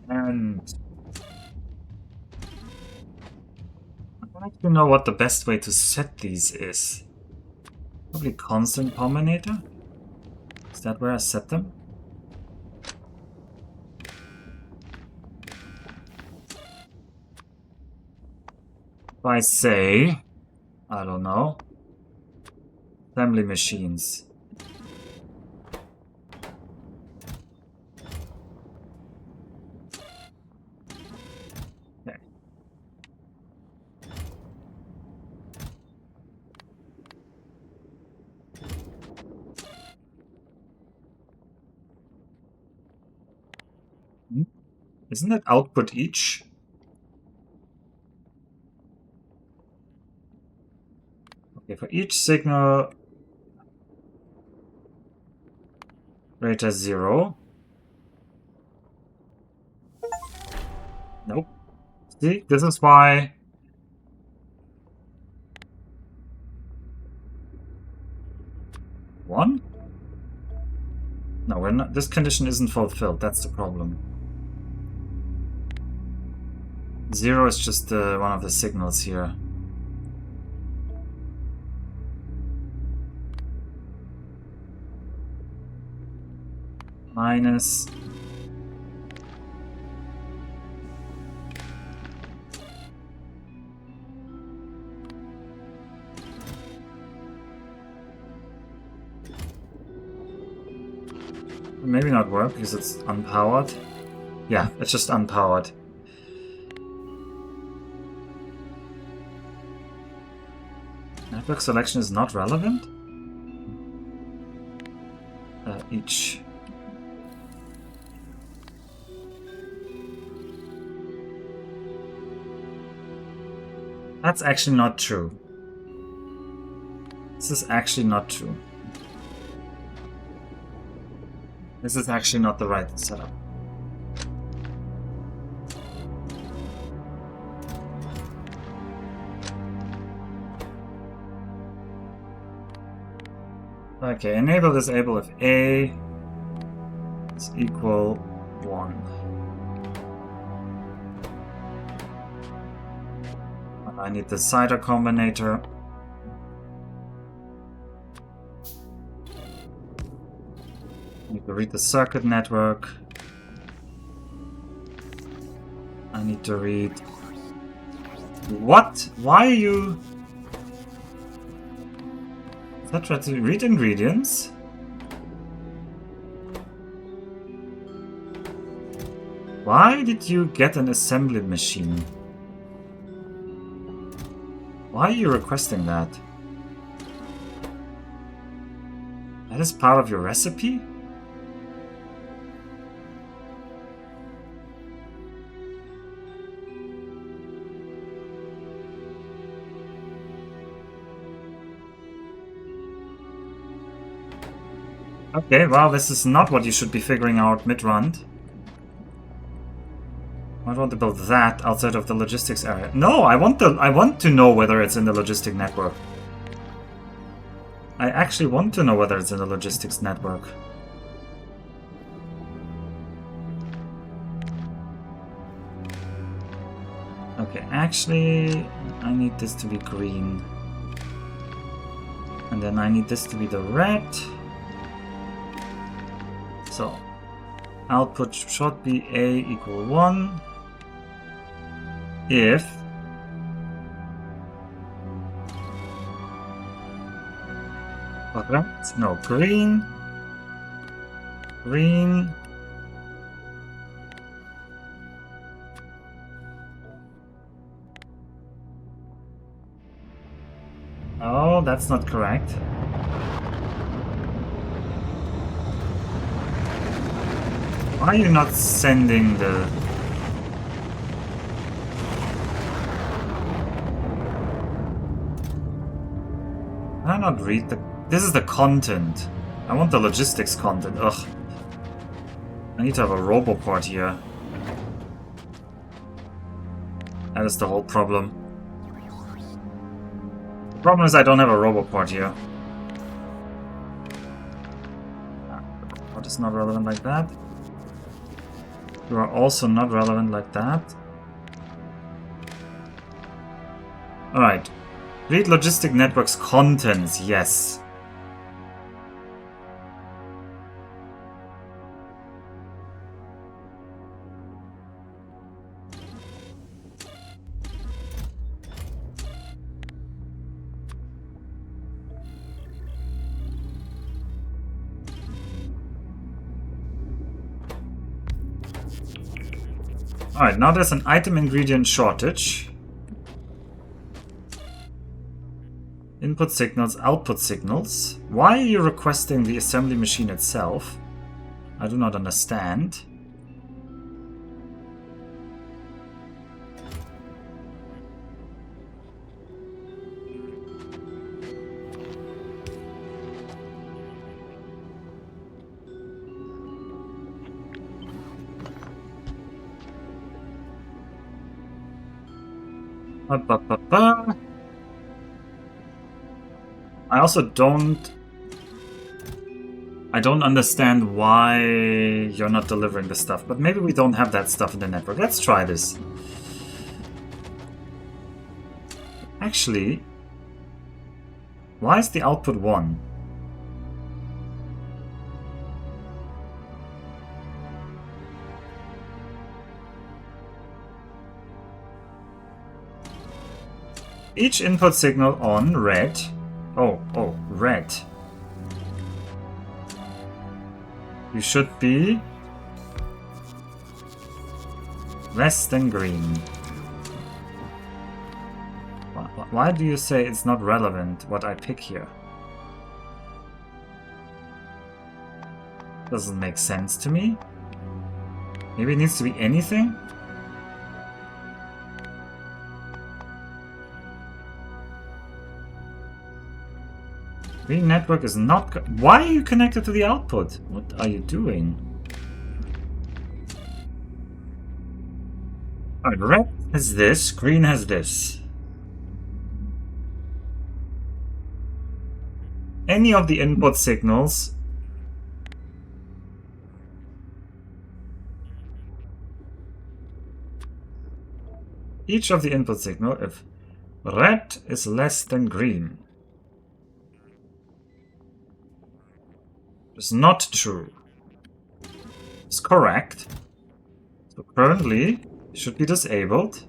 And... I'd like to know what the best way to set these is. Probably constant combinator? Is that where I set them? If I say, I don't know, assembly machines. Okay. Isn't it output each? Okay, for each signal greater 0. Nope. See, this is why one? No, we're not, this condition isn't fulfilled, that's the problem. 0 is just one of the signals here. Minus. Maybe not work because it's unpowered. Yeah, it's just unpowered. Network selection is not relevant? Each. That's actually not true. This is actually not true. This is actually not the right setup. Okay, enable disable if A is equal 1. And I need the cider combinator. I need to read the circuit network. I need to read... What? Why are you... Is that right to read ingredients? Why did you get an assembly machine? Why are you requesting that? That is part of your recipe? Okay, well, this is not what you should be figuring out mid-run. I want to build that outside of the logistics area. No, I want to know whether it's in the logistic network. I actually want to know whether it's in the logistics network. Okay, actually, I need this to be green. And then I need this to be the red. So, output should be A equal 1 if no, green, oh, that's not correct. Why are you not sending the... Can I not read the... This is the content. I want the logistics content. Ugh. I need to have a roboport here. That is the whole problem. The problem is I don't have a roboport here. What is not relevant like that? You are also not relevant like that. Alright. Read Logistic Network's contents, yes. Alright, now there's an item ingredient shortage. Input signals, output signals. Why are you requesting the assembly machine itself? I do not understand. I also don't understand why you're not delivering the stuff, but maybe we don't have that stuff in the network. Let's try this. Actually, why is the output 1? Each input signal on red. Oh, red. You should be less than green. Why do you say it's not relevant what I pick here? Doesn't make sense to me. Maybe it needs to be anything? Green network is not... Why are you connected to the output? What are you doing? Alright, red has this, green has this. Any of the input signals each of the input signal, if red is less than green, is not true. It's correct. So currently should be disabled.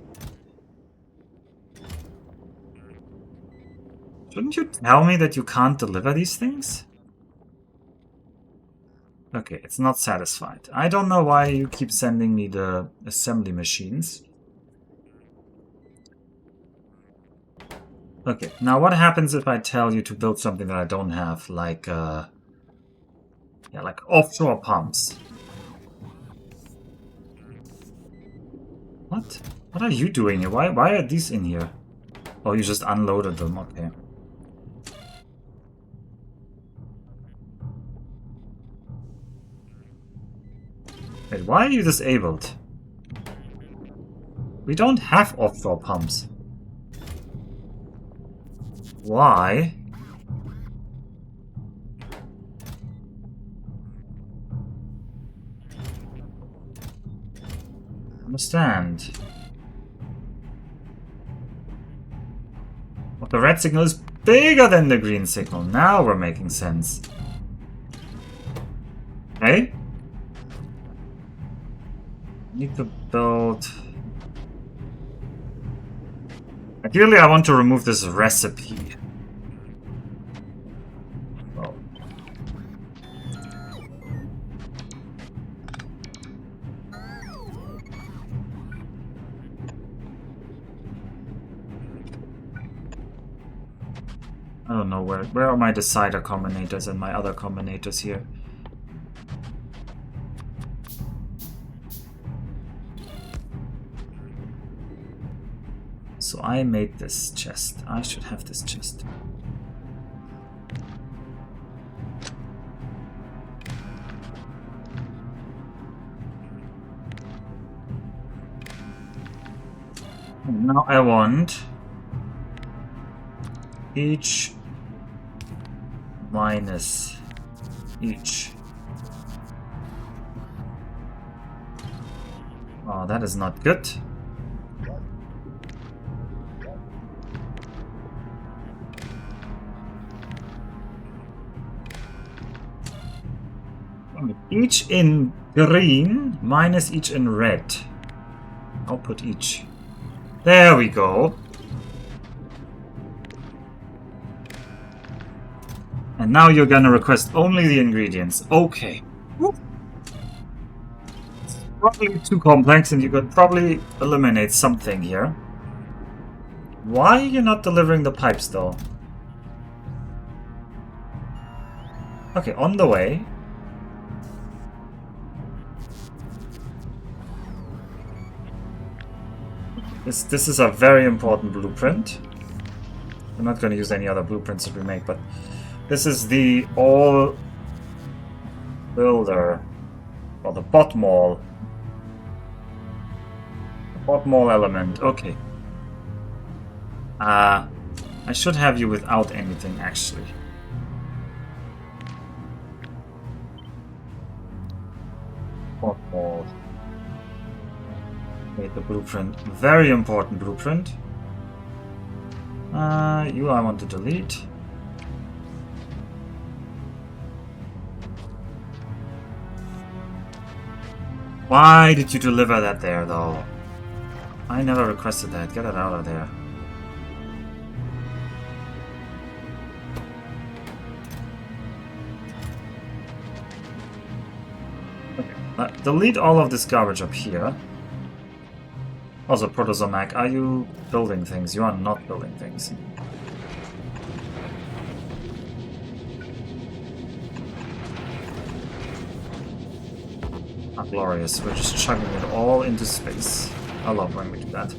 Shouldn't you tell me that you can't deliver these things? Okay, it's not satisfied. I don't know why you keep sending me the assembly machines. Okay, now what happens if I tell you to build something that I don't have, like, yeah, like offshore pumps? What? What are you doing here? Why are these in here? Oh, you just unloaded them, okay. Wait, why are you disabled? We don't have offshore pumps. Why? Understand. Well, the red signal is bigger than the green signal. Now we're making sense. Okay. Need to build... Ideally, I want to remove this recipe. Oh. I don't know where are my decider combinators and my other combinators here. So I made this chest. I should have this chest. And now I want each minus each. Oh, that is not good. Each in green minus each in red. I'll put each. There we go. And now you're gonna request only the ingredients. Okay. Whoop. It's probably too complex and you could probably eliminate something here. Why are you not delivering the pipes though? Okay, on the way. This is a very important blueprint. We're not going to use any other blueprints that we make, but this is the all builder, or the bottom wall. The bottom wall element. Okay. I should have you without anything actually. Bottom wall. The blueprint. Very important blueprint. You I want to delete. Why did you deliver that there though? I never requested that. Get it out of there. Okay. Delete all of this garbage up here. Also, Proto Mac, are you building things? You are not building things. Ah, glorious. We're just chugging it all into space. I love when we do that.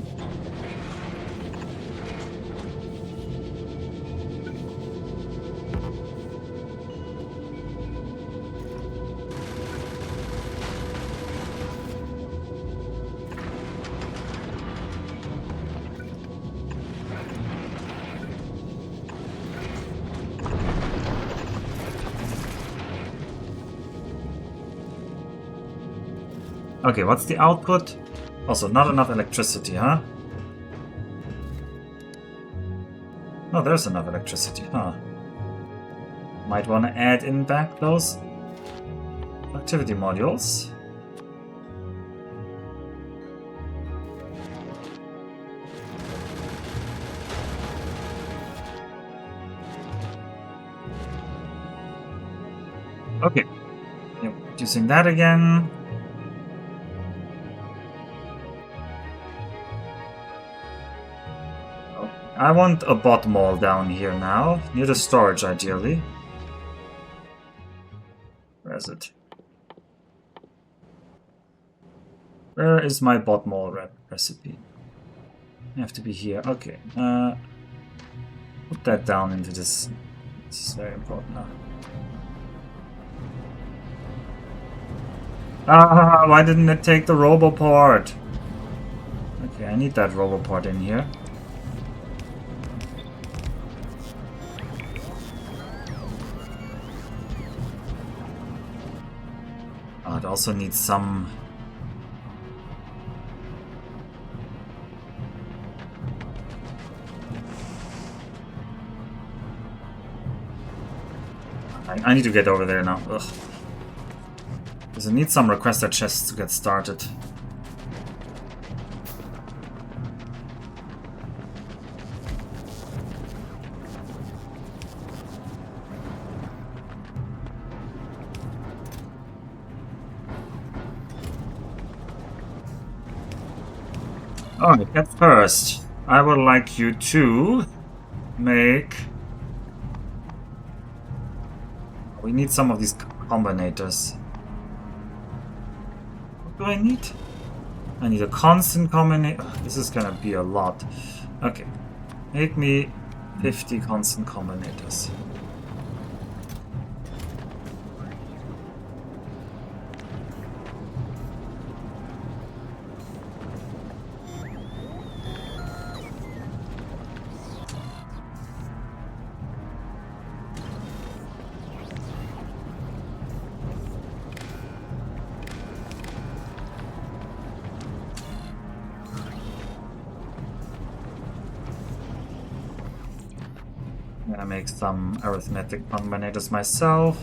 Okay, what's the output? Also, not enough electricity, huh? Oh, there's enough electricity, huh? Might want to add in back those activity modules. Okay. Yep, using that again. I want a bot mall down here now, near the storage ideally. Where is it? Where is my bot mall recipe? I have to be here. Okay. Put that down into this. This is very important now. Ah, why didn't it take the roboport? Okay, I need that roboport in here. Oh, it also needs some... I need to get over there now. Ugh. Because I need some requester chests to get started. Alright, at first, I would like you to make... We need some of these combinators. What do I need? I need a constant combinator. This is gonna be a lot. Okay. Make me 50 constant combinators. I make some arithmetic combinators myself.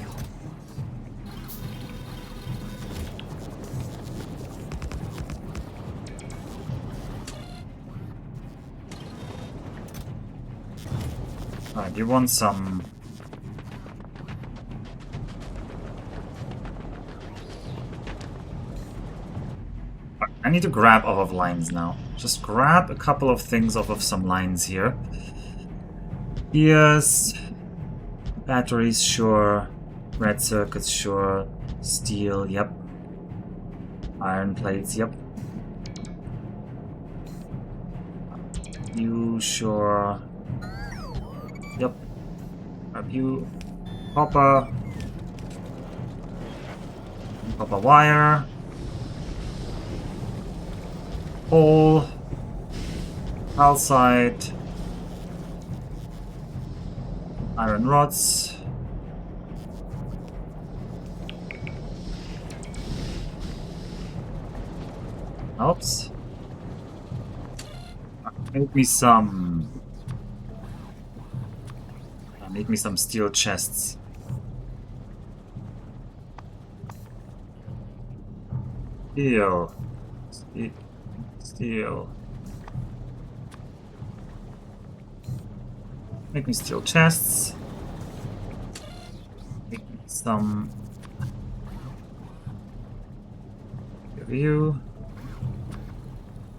Alright, you want some... I need to grab off of lines now. Just grab a couple of things off of some lines here. Gears, batteries, sure. Red circuits, sure. Steel, yep. Iron plates, yep. You, sure. Yep. Grab you. Copper. Copper wire. Coal. Calcite. Iron rods. Oops. Make me some... Make me some steel chests. Steel. Steel. Make me steel chests. Make me some... Give you...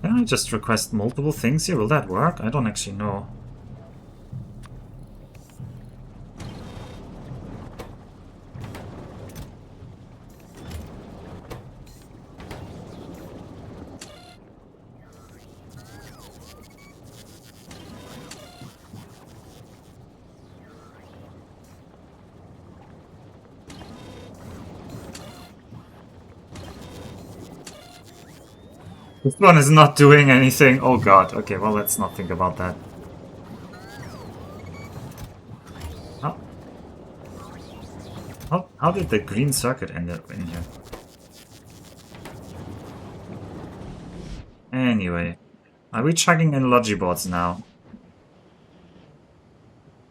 Can I just request multiple things here? Will that work? I don't actually know. This one is not doing anything. Oh god. Okay, well, let's not think about that. How did the green circuit end up in here? Anyway, are we chugging in logiboards now?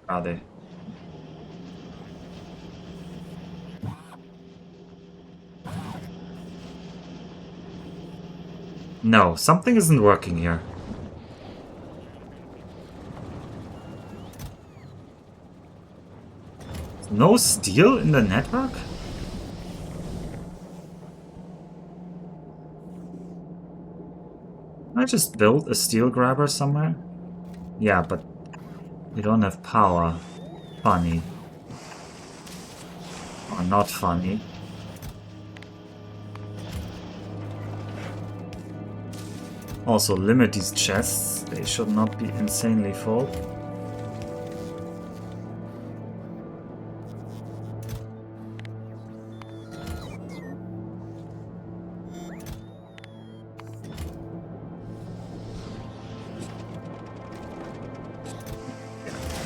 Are they? No, something isn't working here. No steel in the network? Can I just build a steel grabber somewhere? Yeah, but you don't have power. Funny. Or not funny. Also limit these chests. They should not be insanely full.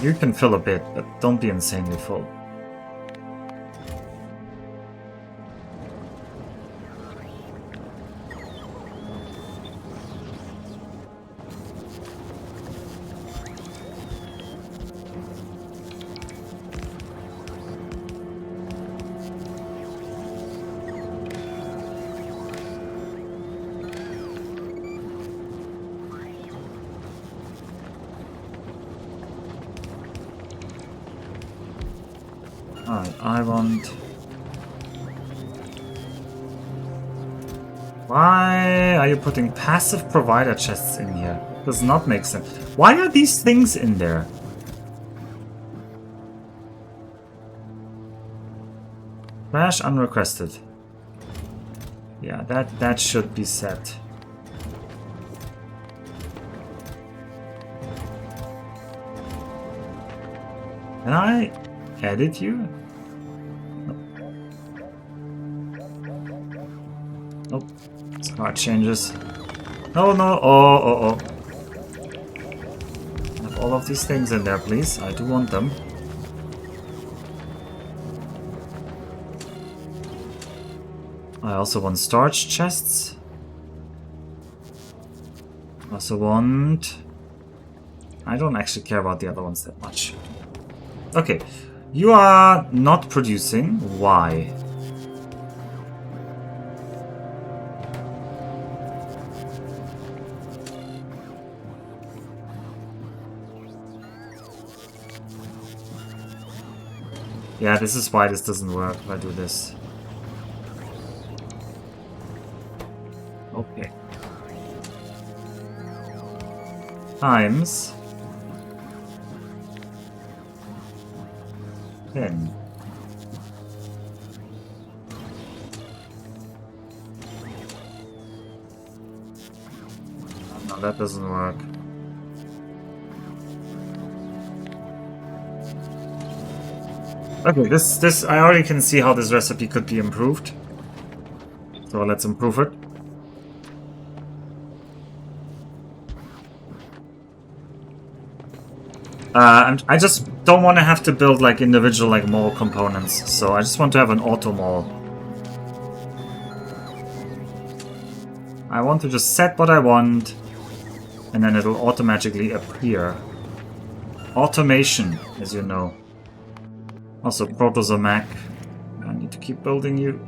You can fill a bit, but don't be insanely full. Alright, I want... Why are you putting passive provider chests in here? Does not make sense. Why are these things in there? Crash unrequested. Yeah, that should be set. Can I edit you? Nope. Smart changes. No, no. Oh. Have all of these things in there, please. I do want them. I also want storage chests. I also want... I don't actually care about the other ones that much. Okay. You are not producing. Why? Yeah, this is why this doesn't work if I do this. Okay. Times 10. No, that doesn't work. Okay, this I already can see how this recipe could be improved. So let's improve it. I just don't want to have to build like individual like mole components, so I just want to have an auto mole. I want to just set what I want, and then it'll automatically appear. Automation, as you know. Also, Proto's a Mac. I need to keep building you.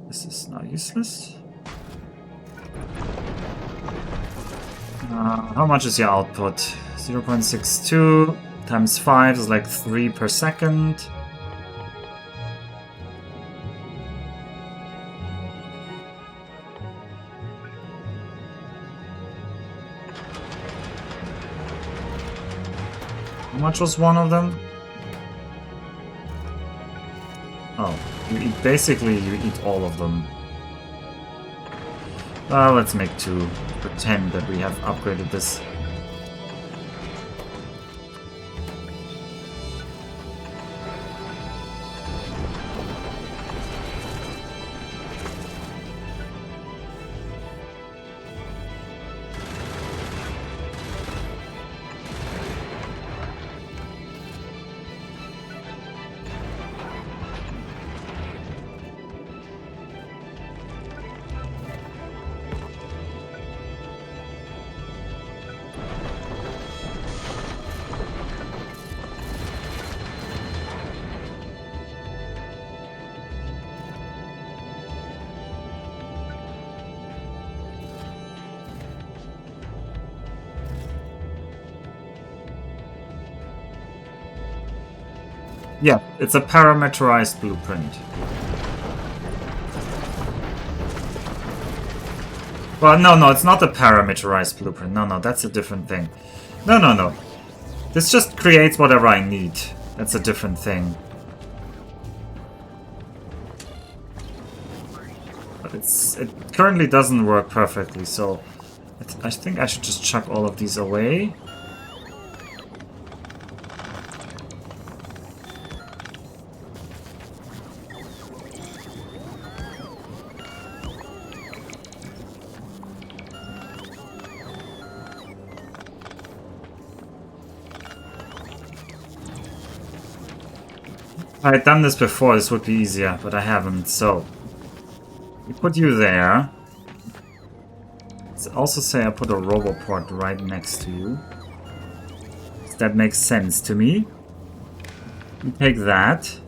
This is now useless. How much is your output? 0.62 times 5 is like 3 per second. How much was one of them? Oh, basically you eat all of them. Well, let's make 2. Pretend that we have upgraded this. Yeah, it's a parameterized blueprint. Well, no, it's not a parameterized blueprint. No, that's a different thing. No. This just creates whatever I need. That's a different thing. But it currently doesn't work perfectly, so I think I should just chuck all of these away. If I had done this before, this would be easier, but I haven't, so... We put you there. Let's also say I put a roboport right next to you. That makes sense to me. You take that.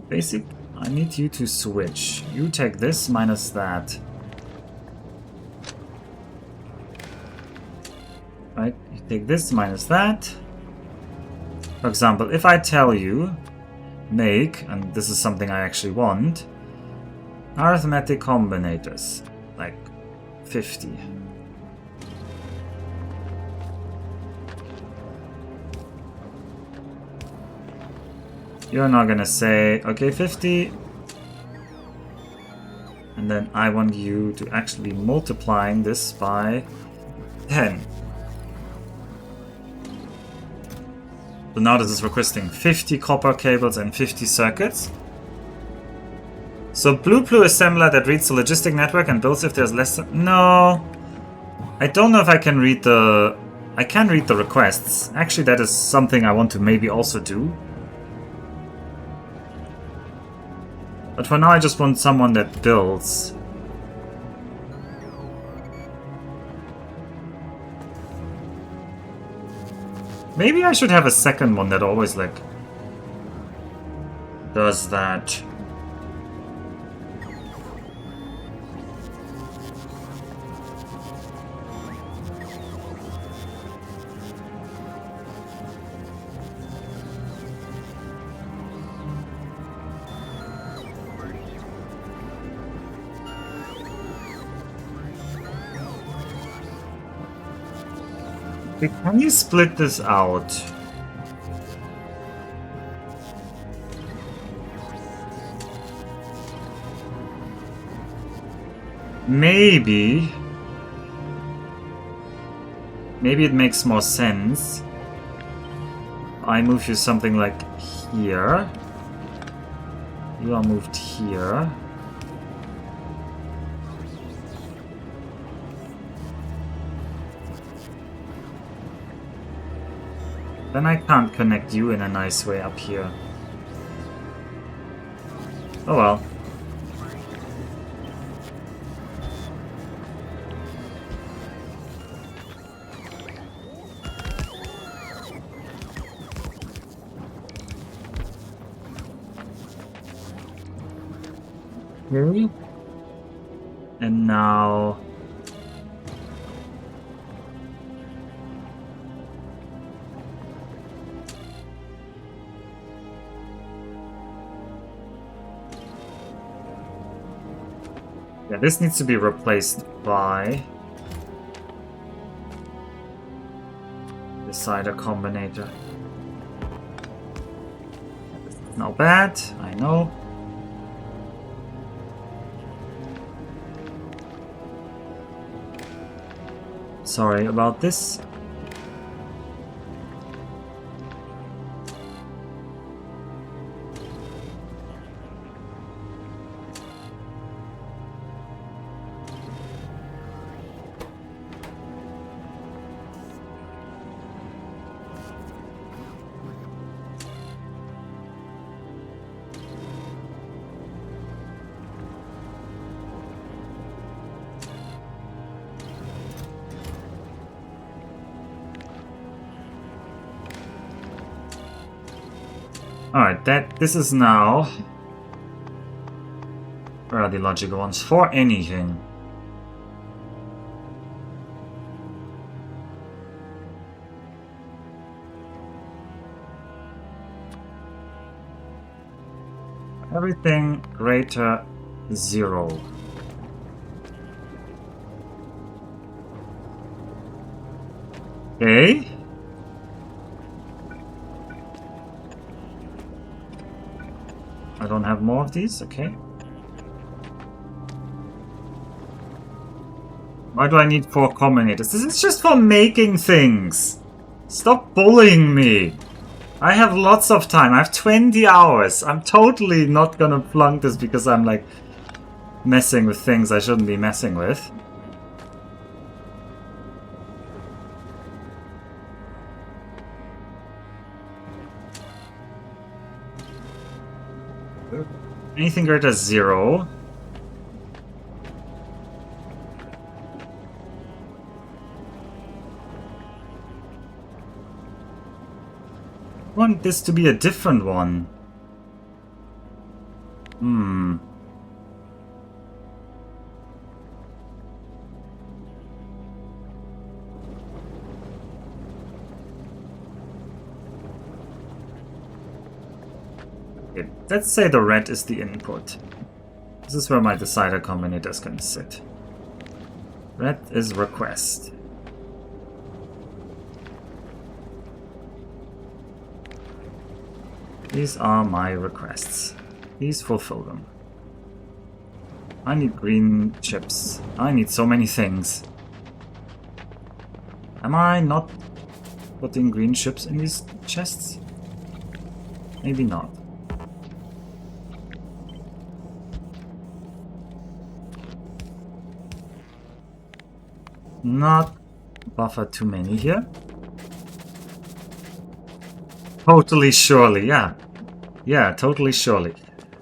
Basic, I need you to switch. You take this minus that. Right, you take this minus that. For example, if I tell you, make, and this is something I actually want, arithmetic combinators, like 50. You're not gonna say, okay, 50. And then I want you to actually be multiplying this by 10. So now this is requesting 50 copper cables and 50 circuits. So Blue assembler that reads the logistic network and builds if there's less than... No. I don't know if I can read the... I can read the requests. Actually, that is something I want to maybe also do. But for now, I just want someone that builds. Maybe I should have a second one that always, like, does that. Can you split this out? Maybe it makes more sense. I move you something like here. You are moved here. Then I can't connect you in a nice way up here. Oh well. Okay. And now... yeah, this needs to be replaced by... the cider combinator. Not bad, I know. Sorry about this. Alright, this is now... where are the logical ones? For anything. Everything greater 0. Okay. I don't have more of these, okay. Why do I need 4 combinators? This is just for making things. Stop bullying me. I have lots of time. I have 20 hours. I'm totally not gonna flunk this because I'm like messing with things I shouldn't be messing with. Anything greater than 0. I want this to be a different one. Okay, let's say the red is the input. This is where my decider combinator is going to sit. Red is request. These are my requests. Please fulfill them. I need green chips. I need so many things. Am I not putting green chips in these chests? Maybe not. Not buffer too many here. Totally surely, yeah. Yeah, totally surely.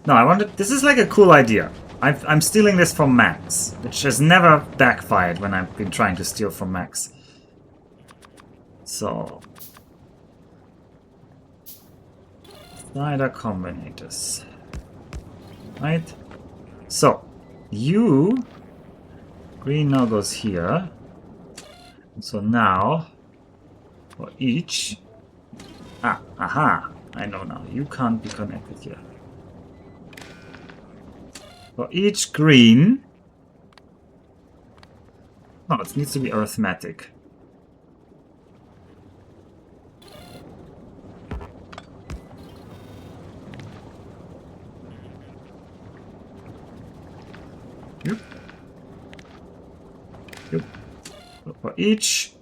No, I wanted... This is like a cool idea. I'm stealing this from Max, which has never backfired when I've been trying to steal from Max. So... Slider combinators. Right? So, you... Green now goes here. So now, for each... Ah, aha! I know now. You can't be connected here. For each green... No, it needs to be arithmetic. Yep. Yep. So for each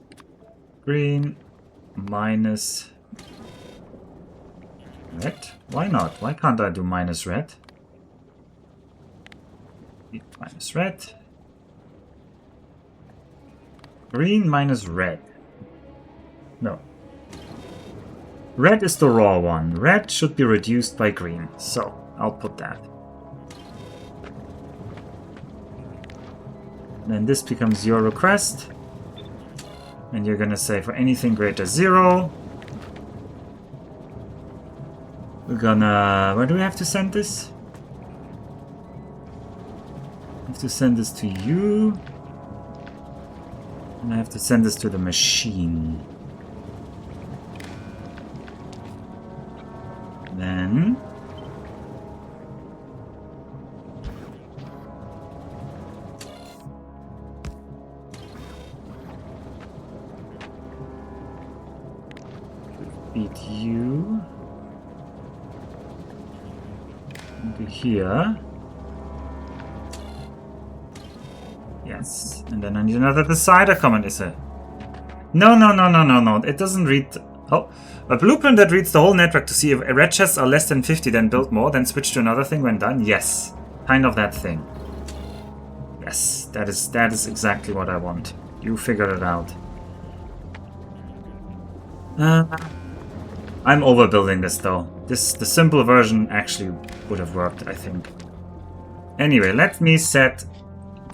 green minus... red? Why not? Why can't I do minus red? Minus red. Green minus red. No. Red is the raw one. Red should be reduced by green. So, I'll put that. Then this becomes your request. And you're gonna say for anything greater 0. We're gonna... Where do we have to send this? I have to send this to you. And I have to send this to the machine. Then... feed you... into here. Yes. And then I need another decider combinator. No. It doesn't read... Oh. A blueprint that reads the whole network to see if red chests are less than 50, then build more, then switch to another thing when done. Yes. Kind of that thing. Yes. That is exactly what I want. You figured it out. I'm overbuilding this though. The simple version actually would have worked, I think. Anyway, let me set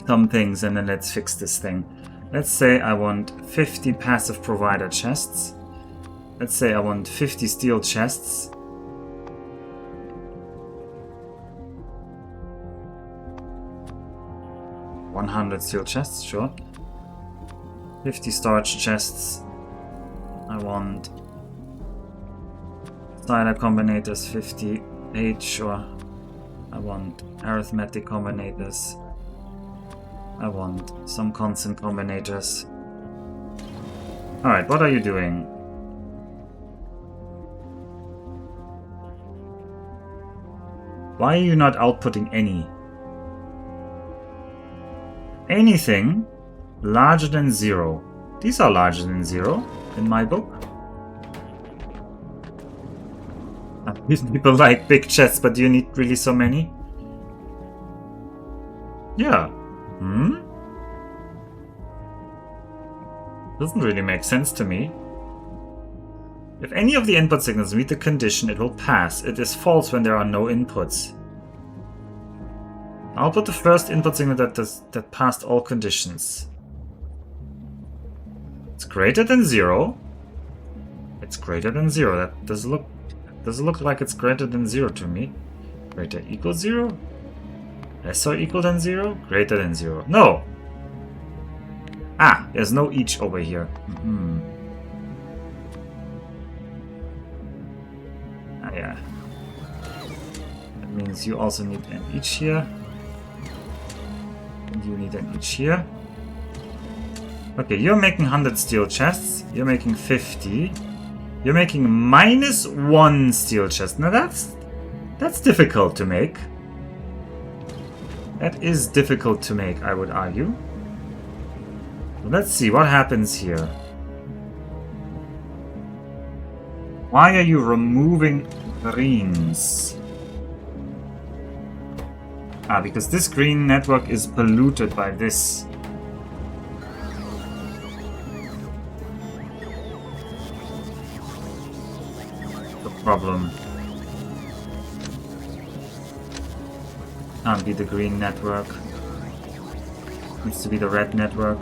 some things and then let's fix this thing. Let's say I want 50 passive provider chests. Let's say I want 50 steel chests. $100 steel chests, sure. 50 storage chests. I want decider combinators, 58, sure. I want arithmetic combinators. I want some constant combinators. Alright, what are you doing? Why are you not outputting anything larger than 0? These are larger than 0 in my book. These people like big chests, but do you need really so many? Yeah. Doesn't really make sense to me. If any of the input signals meet the condition, it will pass. It is false when there are no inputs. I'll put the first input signal that passed all conditions. It's greater than 0. It's greater than 0. That doesn't look like it's greater than 0 to me. Greater equals 0? Less or equal than 0? Greater than 0. No! Ah, there's no each over here. Ah, yeah. That means you also need an each here. And you need an each here. Okay, you're making 100 steel chests. You're making 50. You're making -1 steel chest. Now that's difficult to make. That is difficult to make, I would argue. Let's see what happens here. Why are you removing greens? Ah, because this green network is polluted by this. The problem. Can't be the green network. Needs to be the red network.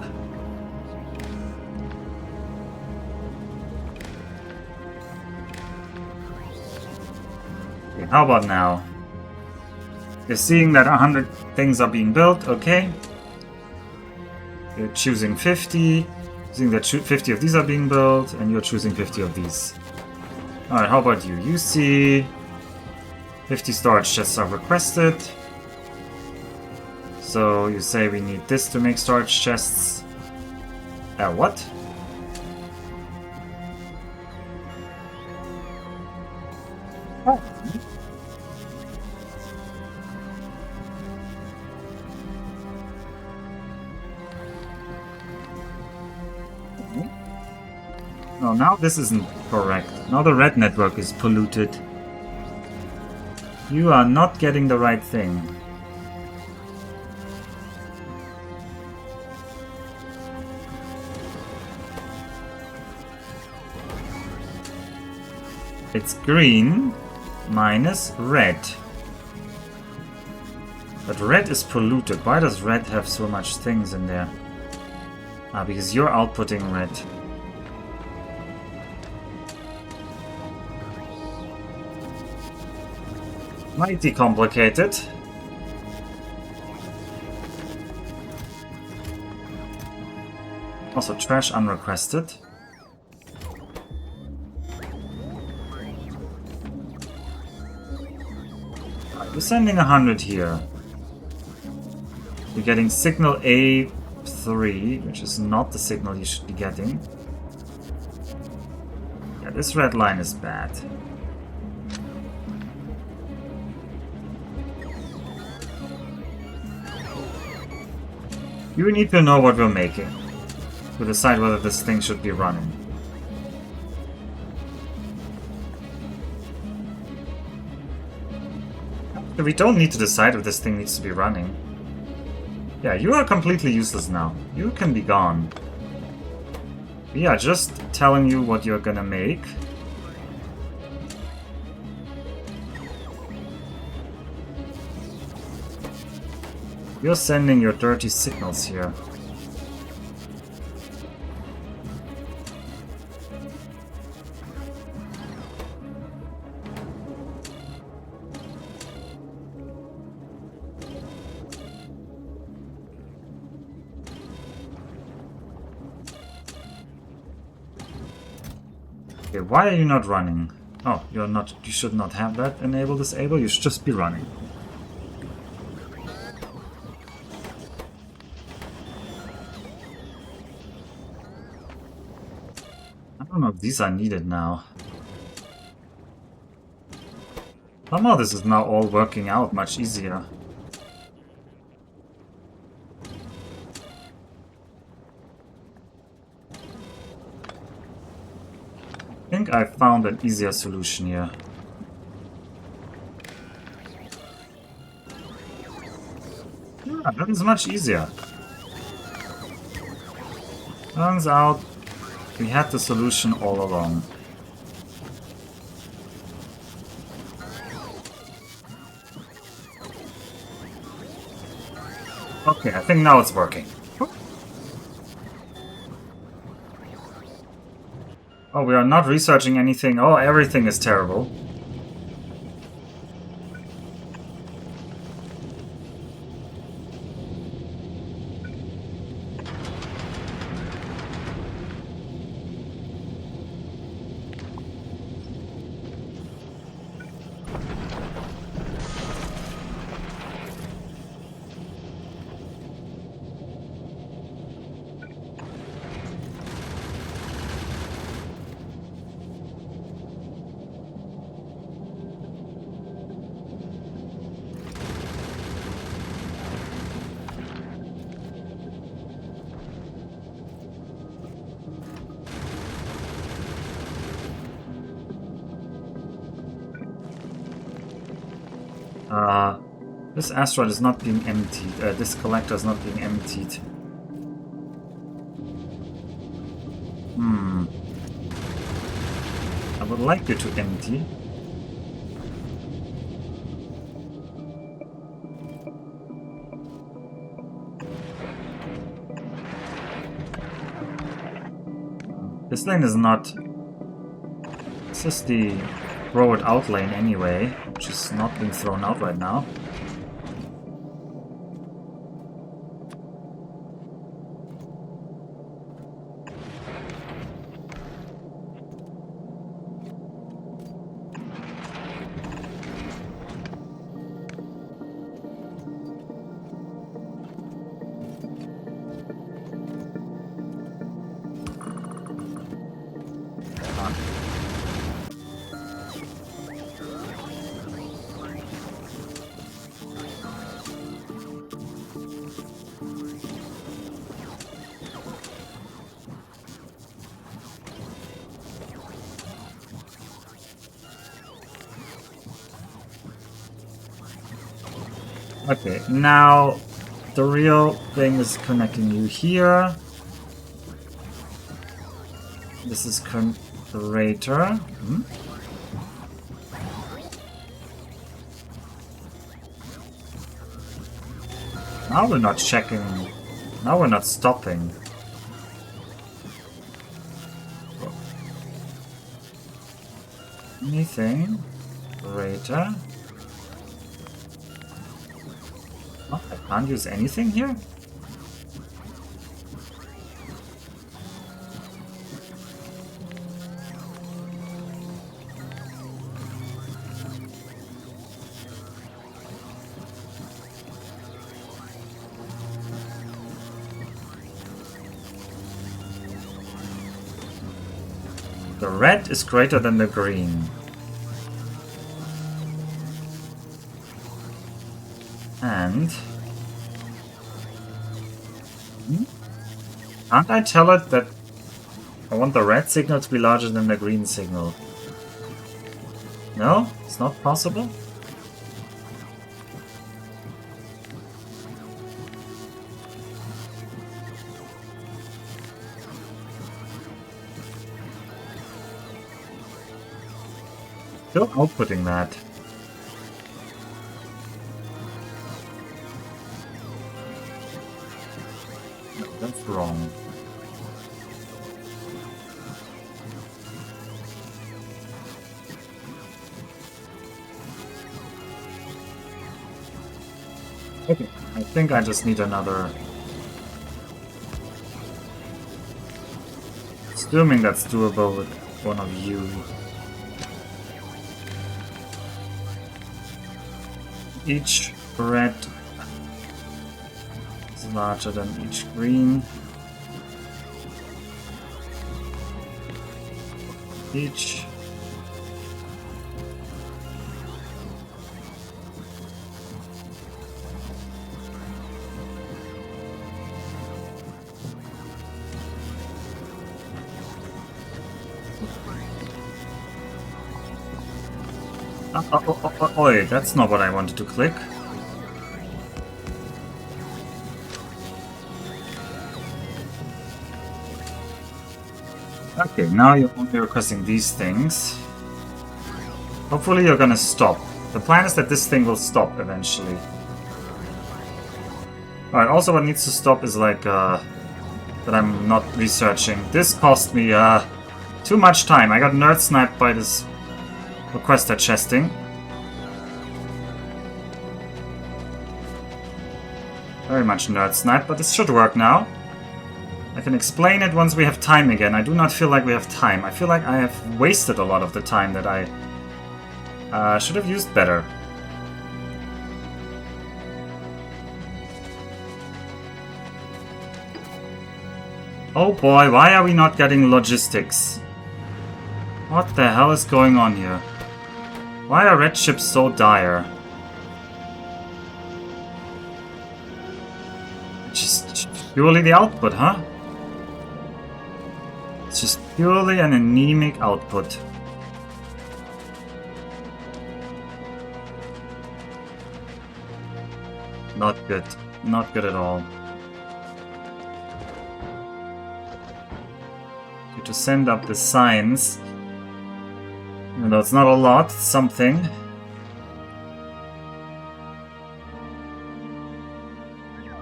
Okay, how about now? You're seeing that 100 things are being built, okay? You're choosing 50. Seeing that 50 of these are being built, and you're choosing 50 of these. Alright, how about you? You see 50 storage chests are requested. So you say we need this to make storage chests. What? Oh. No, now this isn't correct. Now the red network is polluted. You are not getting the right thing. It's green minus red. But red is polluted. Why does red have so much things in there? Ah, because you're outputting red. Mighty complicated. Also trash unrequested. We're sending 100 here. You're getting signal A3, which is not the signal you should be getting. Yeah, this red line is bad. You need to know what we're making to decide whether this thing should be running. We don't need to decide if this thing needs to be running. Yeah, you are completely useless now. You can be gone. We are just telling you what you're gonna make. You're sending your dirty signals here. Okay, why are you not running? Oh, you're not. You should not have that enable disable. You should just be running. I don't know if these are needed now. Somehow this is now all working out much easier. I think I found an easier solution here. Yeah, that is much easier. Turns out we had the solution all along. Okay, I think now it's working. Oh, we are not researching anything. Oh, everything is terrible. This asteroid is not being emptied. This collector is not being emptied. I would like you to empty. This lane is not... This is the throw it out lane anyway, which is not being thrown out right now. Okay, now the real thing is connecting you here. This is Combinator. Now we're not checking. Now we're not stopping. Anything? Combinator. Oh, I can't use anything here? The red is greater than the green. And... Can't I tell it that I want the red signal to be larger than the green signal? No? It's not possible? Still outputting that. No, that's wrong. Okay, I think I just need another... Assuming that's doable with one of you. Each red is larger than each green. each. Oi, that's not what I wanted to click. Okay, now you're only requesting these things. Hopefully you're gonna stop. The plan is that this thing will stop eventually. Alright, also what needs to stop is like, that I'm not researching. This cost me, too much time. I got nerd sniped by this requester chesting. Very much nerd sniped, but this should work now. I can explain it once we have time again. I do not feel like we have time. I feel like I have wasted a lot of the time that I should have used better. Oh boy, why are we not getting logistics? What the hell is going on here? Why are red ships so dire? Just purely the output, huh? It's just purely an anemic output. Not good. Not good at all. To send up the signs. Even though it's not a lot, it's something.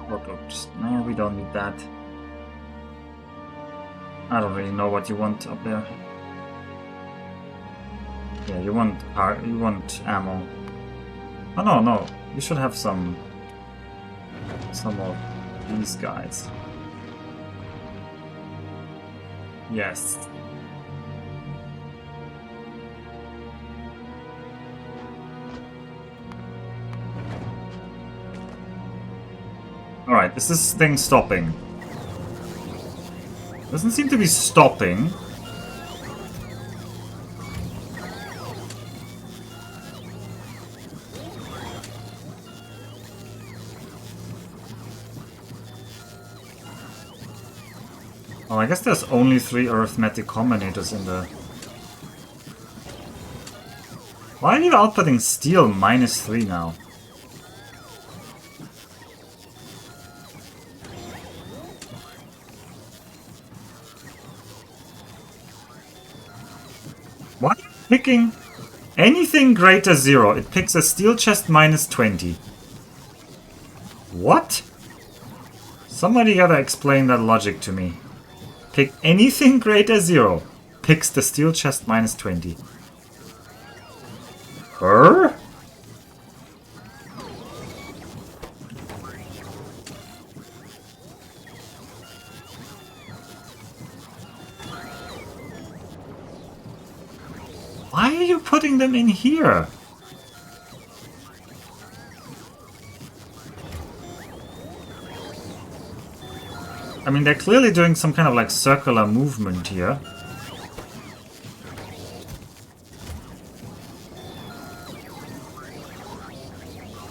Proto, no, we don't need that. I don't really know what you want up there. Yeah, you want ammo. Oh no, you should have some of these guys. Yes. Alright, is this thing stopping? Doesn't seem to be stopping. Oh, I guess there's only 3 arithmetic combinators in the... Why are you outputting steel -3 now? Why are you picking anything greater 0? It picks a steel chest -20. What? Somebody gotta explain that logic to me. Pick anything greater 0. Picks the steel chest -20. Her? Why are you putting them in here? I mean, they're clearly doing some kind of like circular movement here.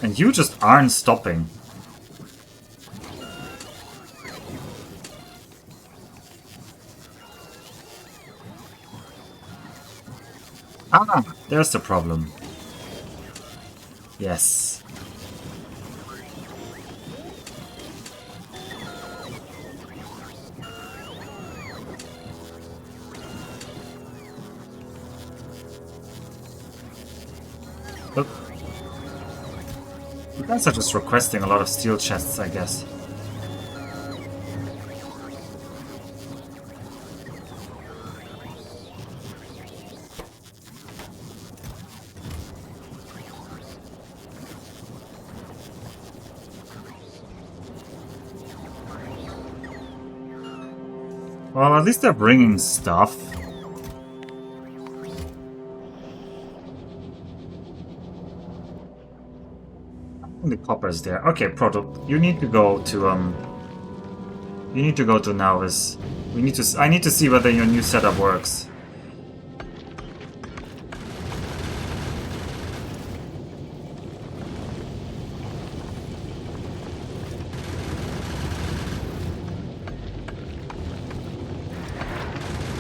And you just aren't stopping. Ah, there's the problem. Yes. Look. You guys are just requesting a lot of steel chests, I guess. Well, at least they're bringing stuff. The copper's there. Okay, Proto, you need to go to You need to go to Nauvis. I need to see whether your new setup works.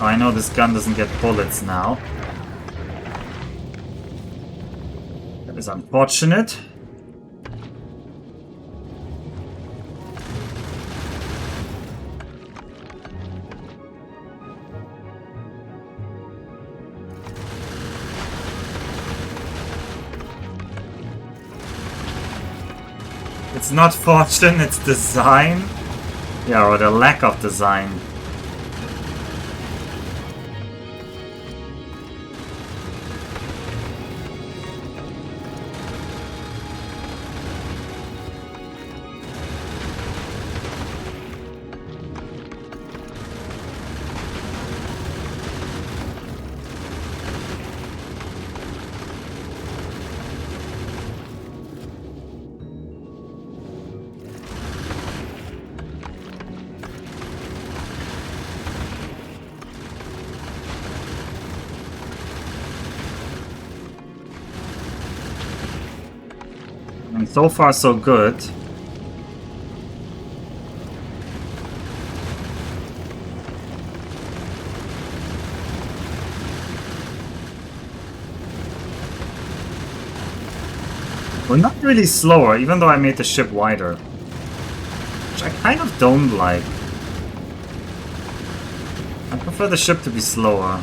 Oh, I know this gun doesn't get bullets now. That is unfortunate. It's not fortune, it's design. Yeah, or the lack of design. And so far so good. We're not really slower, even though I made the ship wider. Which I kind of don't like. I prefer the ship to be slower.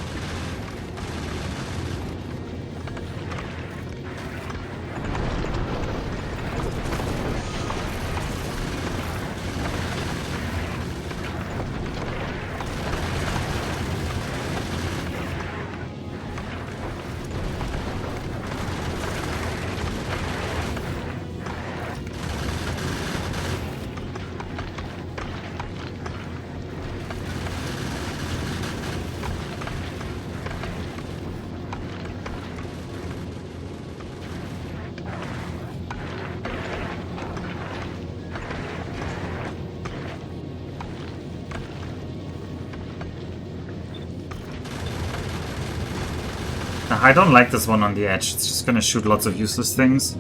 I don't like this one on the edge. It's just gonna shoot lots of useless things.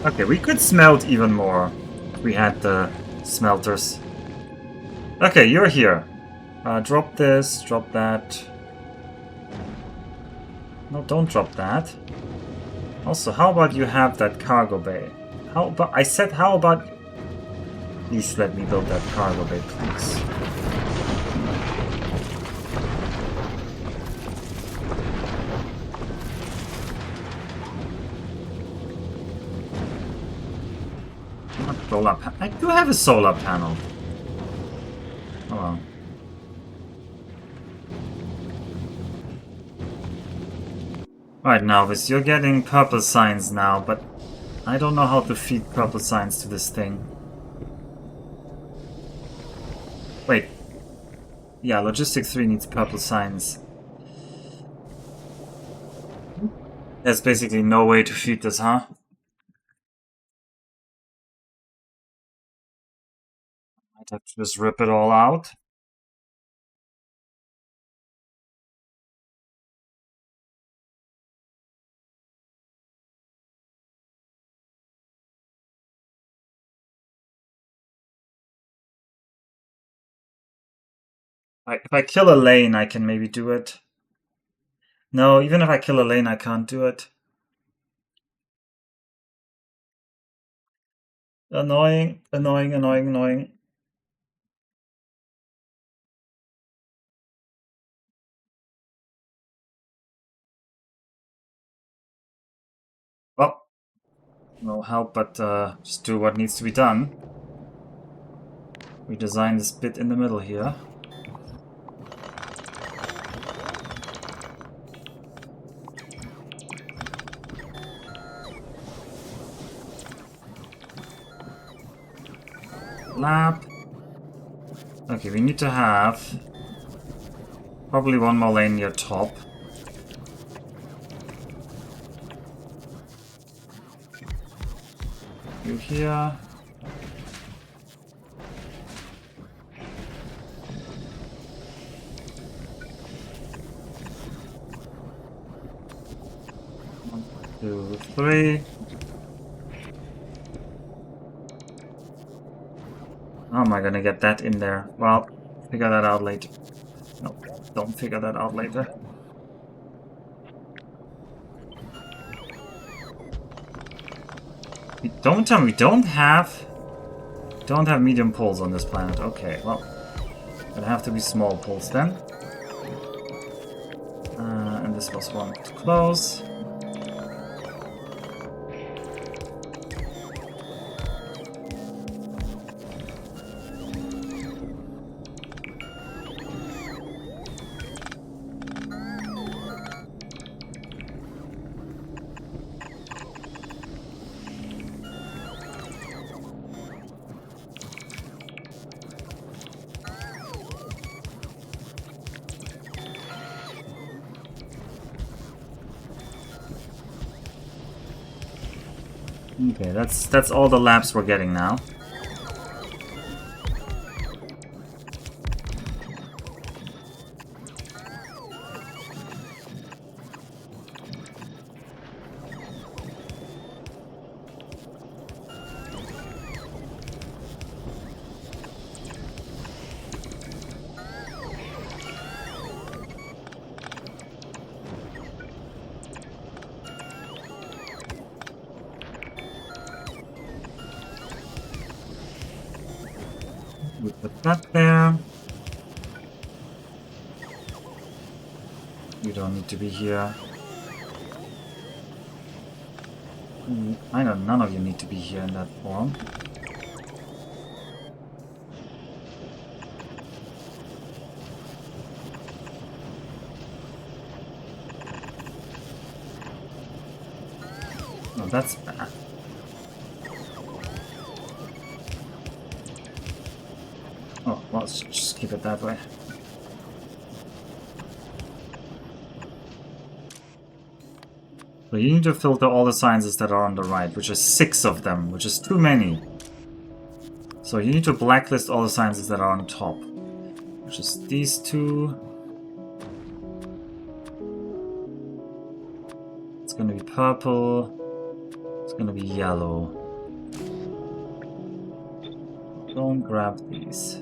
Okay, we could smelt even more if we had the smelters. Okay, you're here. Drop this, drop that. No, don't drop that. Also, how about you have that cargo bay? How about I said how about please let me build that cargo bay, please. Solar panel. I do have a solar panel. Oh well. Right, Novice, you're getting purple signs now, but I don't know how to feed purple signs to this thing. Wait. Yeah, Logistic 3 needs purple signs. There's basically no way to feed this, huh? I'd have to just rip it all out. If I kill a lane, I can maybe do it. No, even if I kill a lane, I can't do it. Annoying, annoying, annoying, annoying. Well, no help but just do what needs to be done. We design this bit in the middle here. Lab. Okay, we need to have probably one more lane near top. You here. One, two, three. How am I gonna get that in there? Well, figure that out later. No, don't figure that out later. Don't tell me we don't have medium poles on this planet. Okay, well, it'll have to be small poles then. And this was one to close. Okay, that's all the laps we're getting now. We put that there. You don't need to be here. I know none of you need to be here in that form. No, that's bad. Oh, well, let's just keep it that way. So you need to filter all the sciences that are on the right, which is 6 of them, which is too many. So you need to blacklist all the sciences that are on top, which is these 2. It's gonna be purple. It's gonna be yellow. Don't grab these.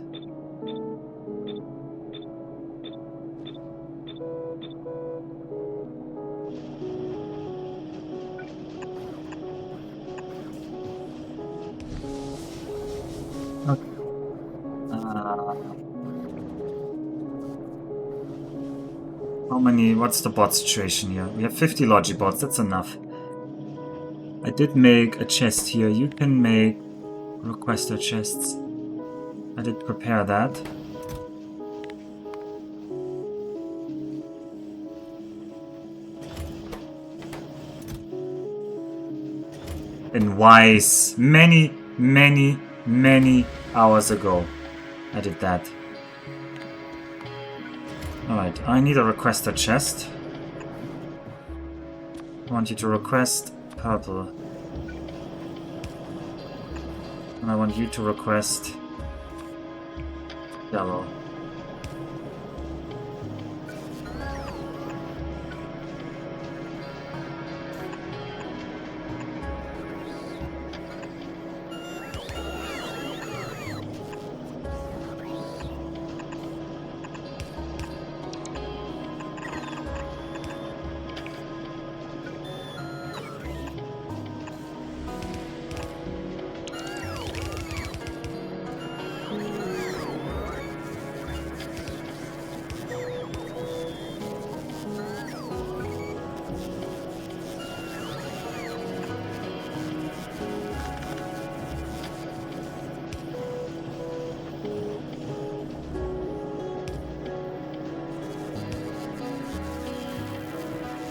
How many? What's the bot situation here? We have 50 logi bots, that's enough. I did make a chest here. You can make requester chests. I did prepare that. In Wise, many hours ago, I did that. Alright, I need a requester chest. I want you to request purple. And I want you to request yellow.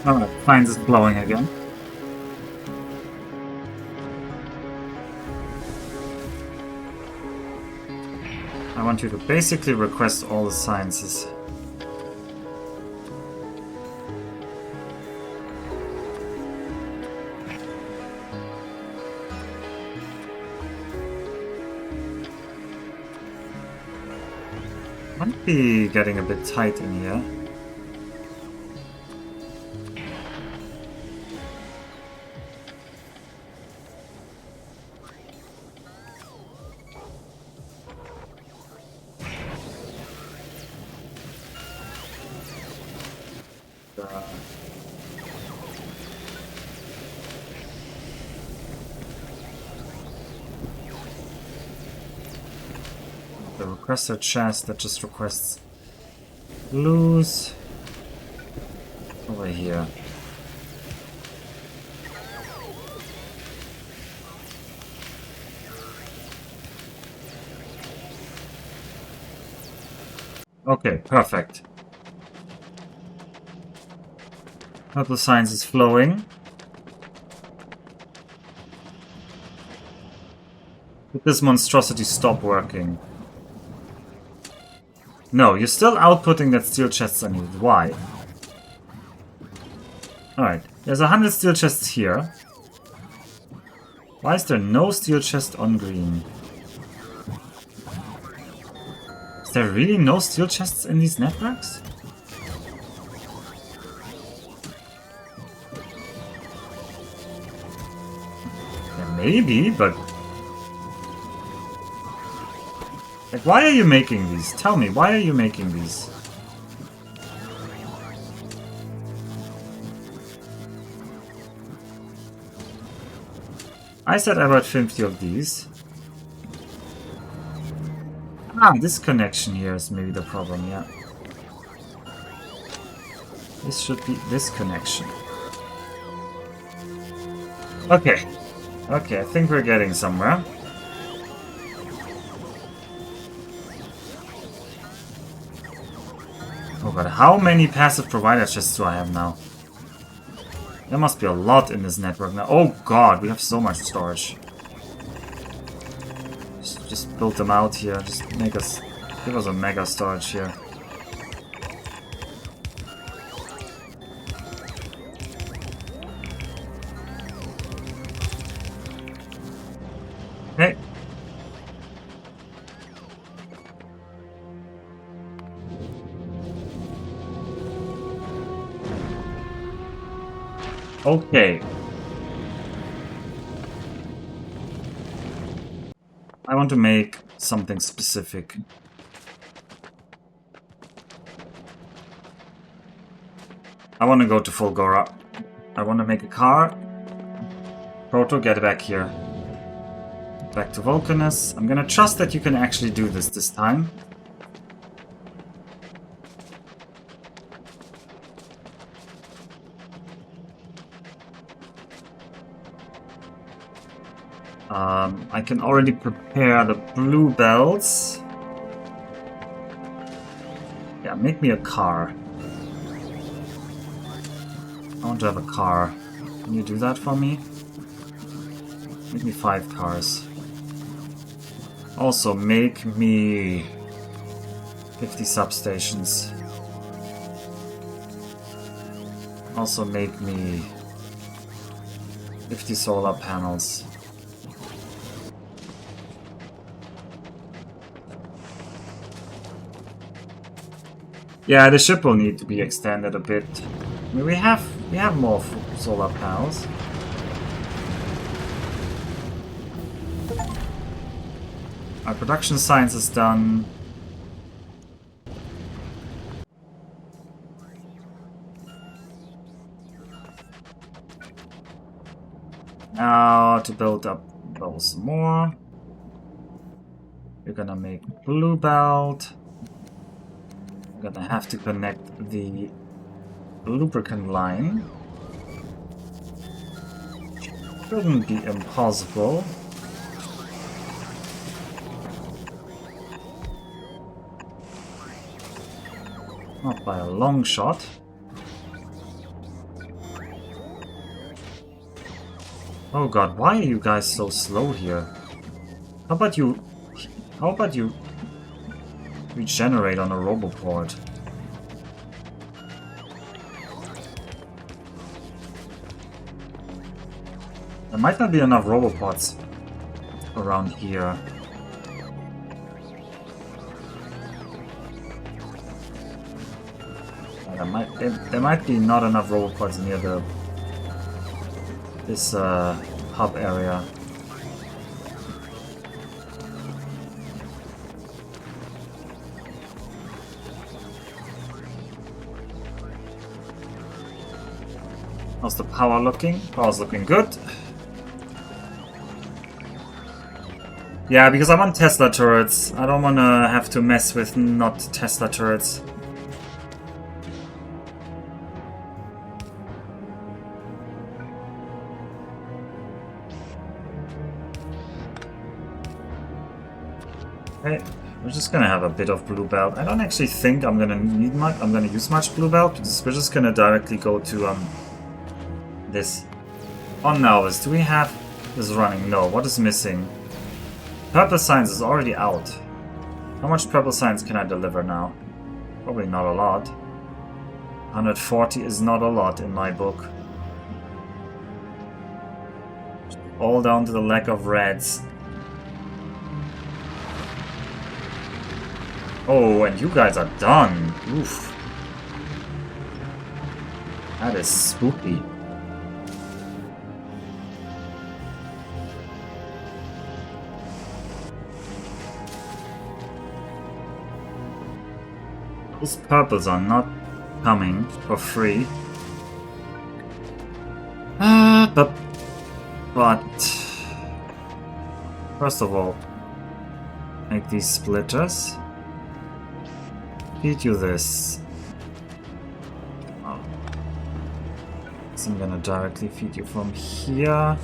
Alright, Fines is blowing again. I want you to basically request all the sciences. Might be getting a bit tight in here. the requester chest that just requests blues over here. Okay, perfect. Purple science is flowing. Did this monstrosity stop working? No, you're still outputting that steel chests I need. Why? Alright, there's 100 steel chests here. Why is there no steel chest on green? Is there really no steel chests in these networks? Yeah, maybe, but... like, why are you making these? Tell me, why are you making these? I said about 50 of these. Ah, this connection here is maybe the problem, yeah. This should be this connection. Okay. Okay, I think we're getting somewhere. Oh god, how many passive provider chests do I have now? There must be a lot in this network now. Oh god, we have so much storage. Just build them out here. Just make us... give us a mega storage here. Okay. Okay. I want to make something specific. I want to go to Fulgora. I want to make a car. Proto, get back here. Back to Vulcanus. I'm gonna trust that you can actually do this time. I can already prepare the blue belts. Yeah, make me a car. I want to have a car. Can you do that for me? Make me 5 cars. Also, make me 50 substations. Also, make me 50 solar panels. Yeah, the ship will need to be extended a bit. I mean, we have more solar panels. Our production science is done. Now to build up those more. We're gonna make blue belt. Gonna have to connect the lubricant line. Shouldn't be impossible. Not by a long shot. Oh god, why are you guys so slow here? How about you regenerate on a roboport? There might not be enough roboports around here. There might be not enough roboports near this hub area. How's the power looking? Power's looking good. Yeah, because I want Tesla turrets. I don't want to have to mess with not Tesla turrets. Okay, we're just gonna have a bit of blue belt. I don't actually think I'm gonna need much. I'm gonna use much blue belt because we're just gonna directly go to this. On now is, do we have this running? No. What is missing? Purple Science is already out. How much Purple Science can I deliver now? Probably not a lot. 140 is not a lot in my book. All down to the lack of reds. Oh, and you guys are done. Oof. That is spooky. Those purples are not coming for free. But first of all, make these splitters. Feed you this. Oh. So I'm gonna directly feed you from here.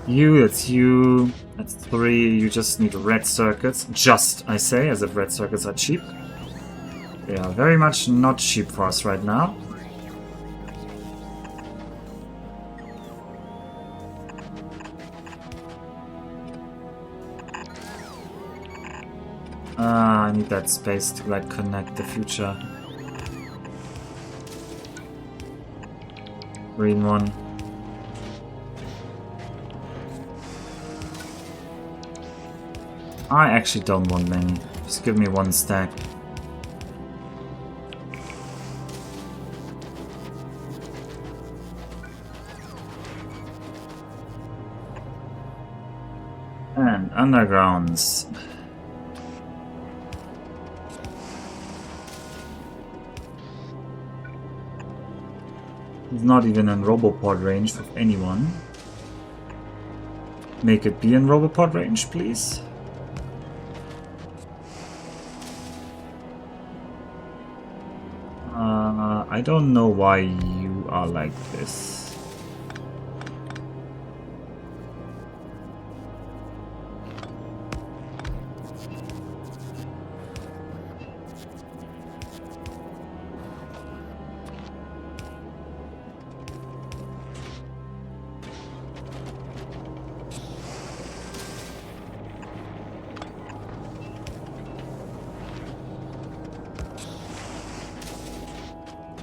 You, it's you. That's 3. You just need red circuits. Just, I say, as if red circuits are cheap. They are very much not cheap for us right now. I need that space to like connect the future. Green one. I actually don't want many. Just give me 1 stack. And undergrounds. It's not even in Robopod range of anyone. Make it be in Robopod range, please. I don't know why you are like this.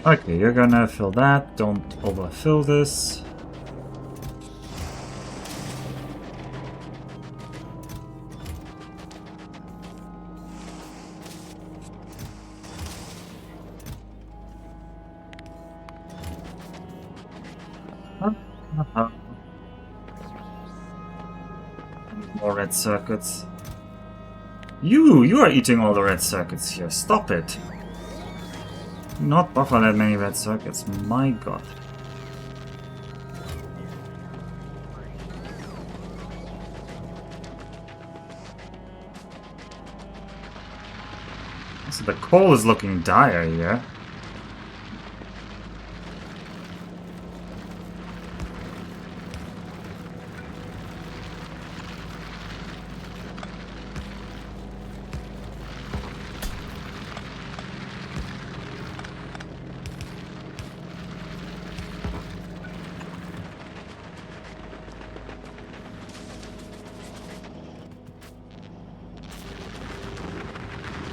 Okay, you're gonna fill that. Don't overfill this. More red circuits. You are eating all the red circuits here. Stop it. Do not buffer that many red circuits. My god. So the coal is looking dire here.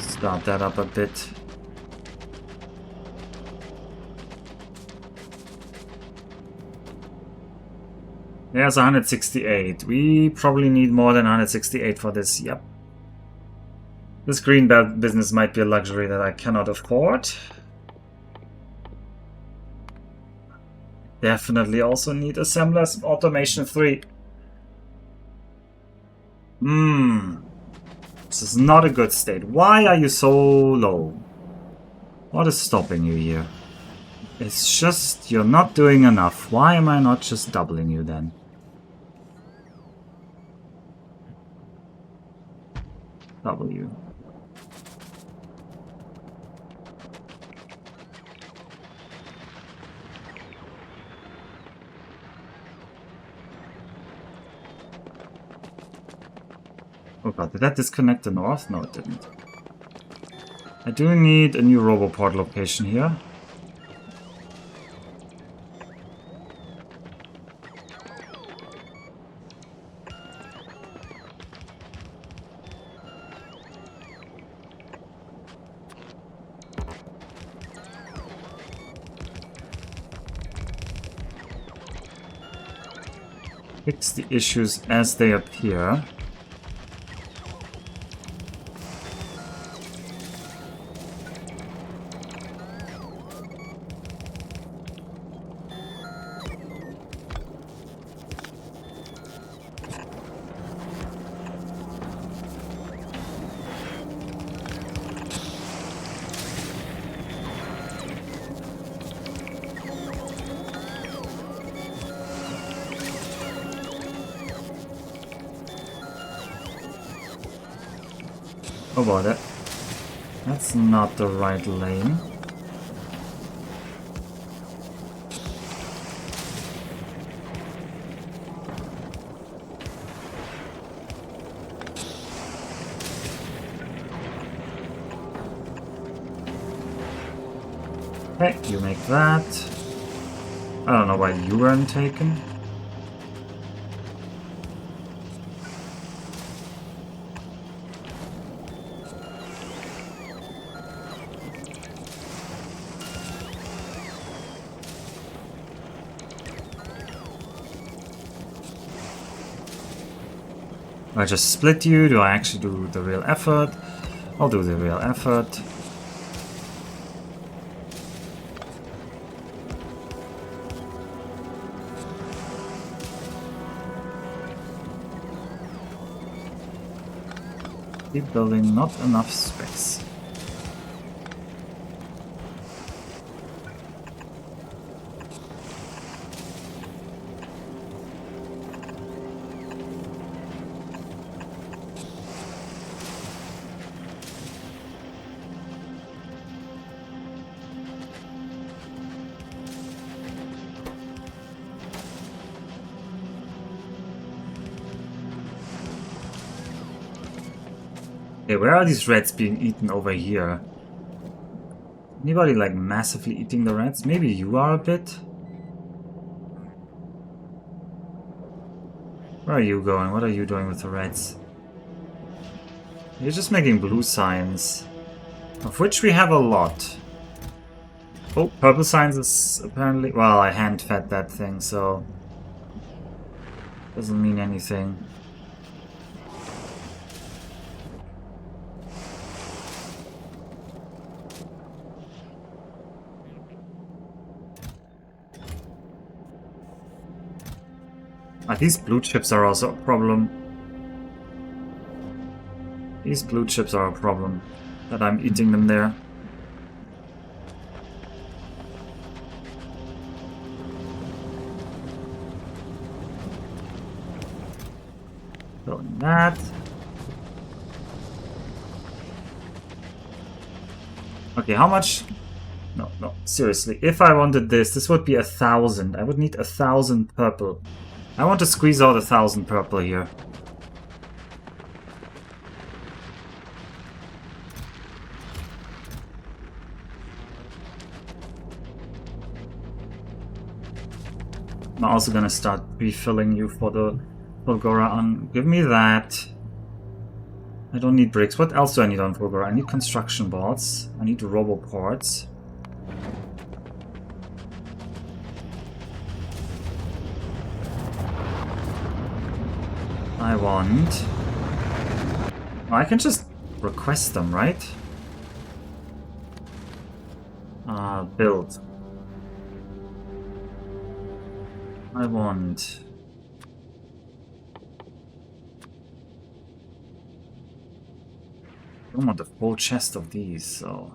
Start that up a bit. There's 168. We probably need more than 168 for this. Yep. This green belt business might be a luxury that I cannot afford. Definitely also need assemblers automation 3. This is not a good state. Why are you so low? What is stopping you here? It's just you're not doing enough. Why am I not just doubling you then? W. Oh god, did that disconnect the north? No, it didn't. I do need a new roboport location here. Fix the issues as they appear. How about it? That's not the right lane. Okay, you make that. I don't know why you weren't taken. Do I just split you? Do I actually do the real effort? I'll do the real effort. Keep building, not enough space. Okay, where are these rats being eaten over here? Anybody like massively eating the rats? Maybe you are a bit? Where are you going? What are you doing with the rats? You're just making blue signs, of which we have a lot. Oh, purple signs is apparently... Well, I hand-fed that thing, so... Doesn't mean anything. These blue chips are also a problem. These blue chips are a problem. That I'm eating them there. Building that. Okay, how much? No, seriously. If I wanted this, this would be 1,000. I would need 1,000 purple. I want to squeeze out 1,000 purple here. I'm also gonna start refilling you for the Fulgora on. Give me that. I don't need bricks. What else do I need on Fulgora? I need construction boards. I need roboports. I want... Oh, I can just request them, right? Build. I want... I don't want a full chest of these, so...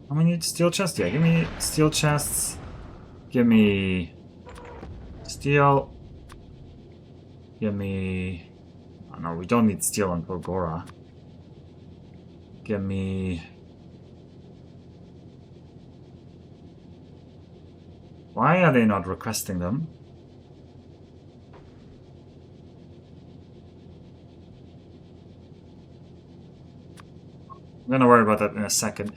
How many steel chests? Yeah, give me steel chests. Give me... steel. Give me... Oh, no, we don't need steel on Fulgora. Give me... Why are they not requesting them? I'm gonna worry about that in a second.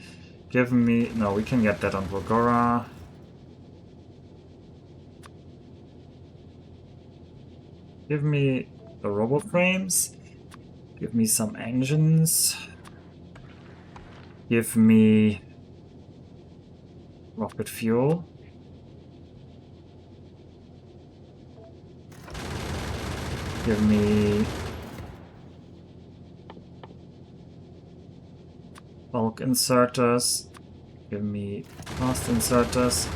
Give me... No, we can get that on Fulgora. Give me the robo frames. Give me some engines. Give me rocket fuel. Give me bulk inserters. Give me fast inserters.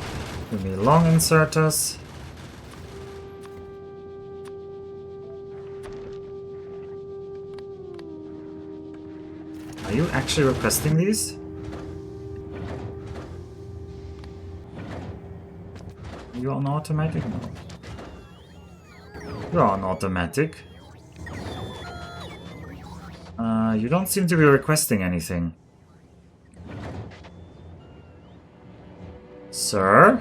Give me long inserters. Are you actually requesting these? Are you on automatic? No. You're on automatic. You don't seem to be requesting anything. Sir?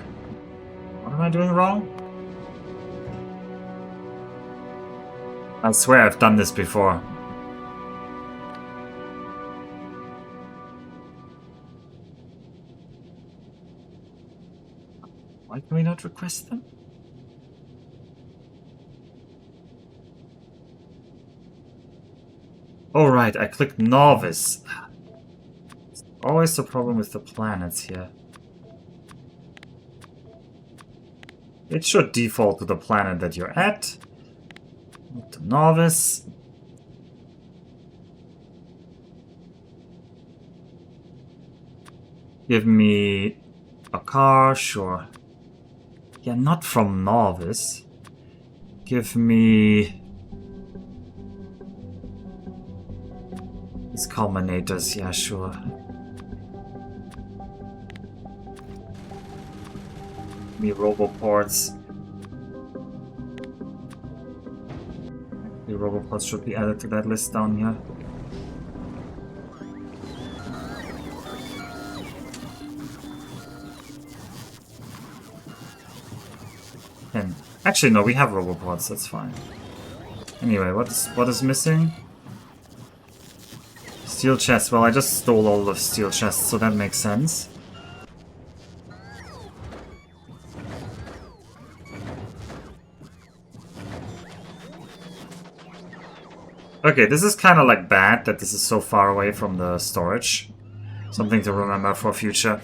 What am I doing wrong? I swear I've done this before. Why can we not request them? Oh right, I clicked Novice. It's always the problem with the planets here. It should default to the planet that you're at. Not to Novice. Give me a car, sure. Yeah, not from Novice. Give me... these Combinators, yeah, sure. Give me Roboports. The Roboports should be added to that list down here. Actually, no, we have Roboports, that's fine. Anyway, what is missing? Steel chest. Well, I just stole all the steel chests, so that makes sense. Okay, this is kind of like bad that this is so far away from the storage. Something to remember for future.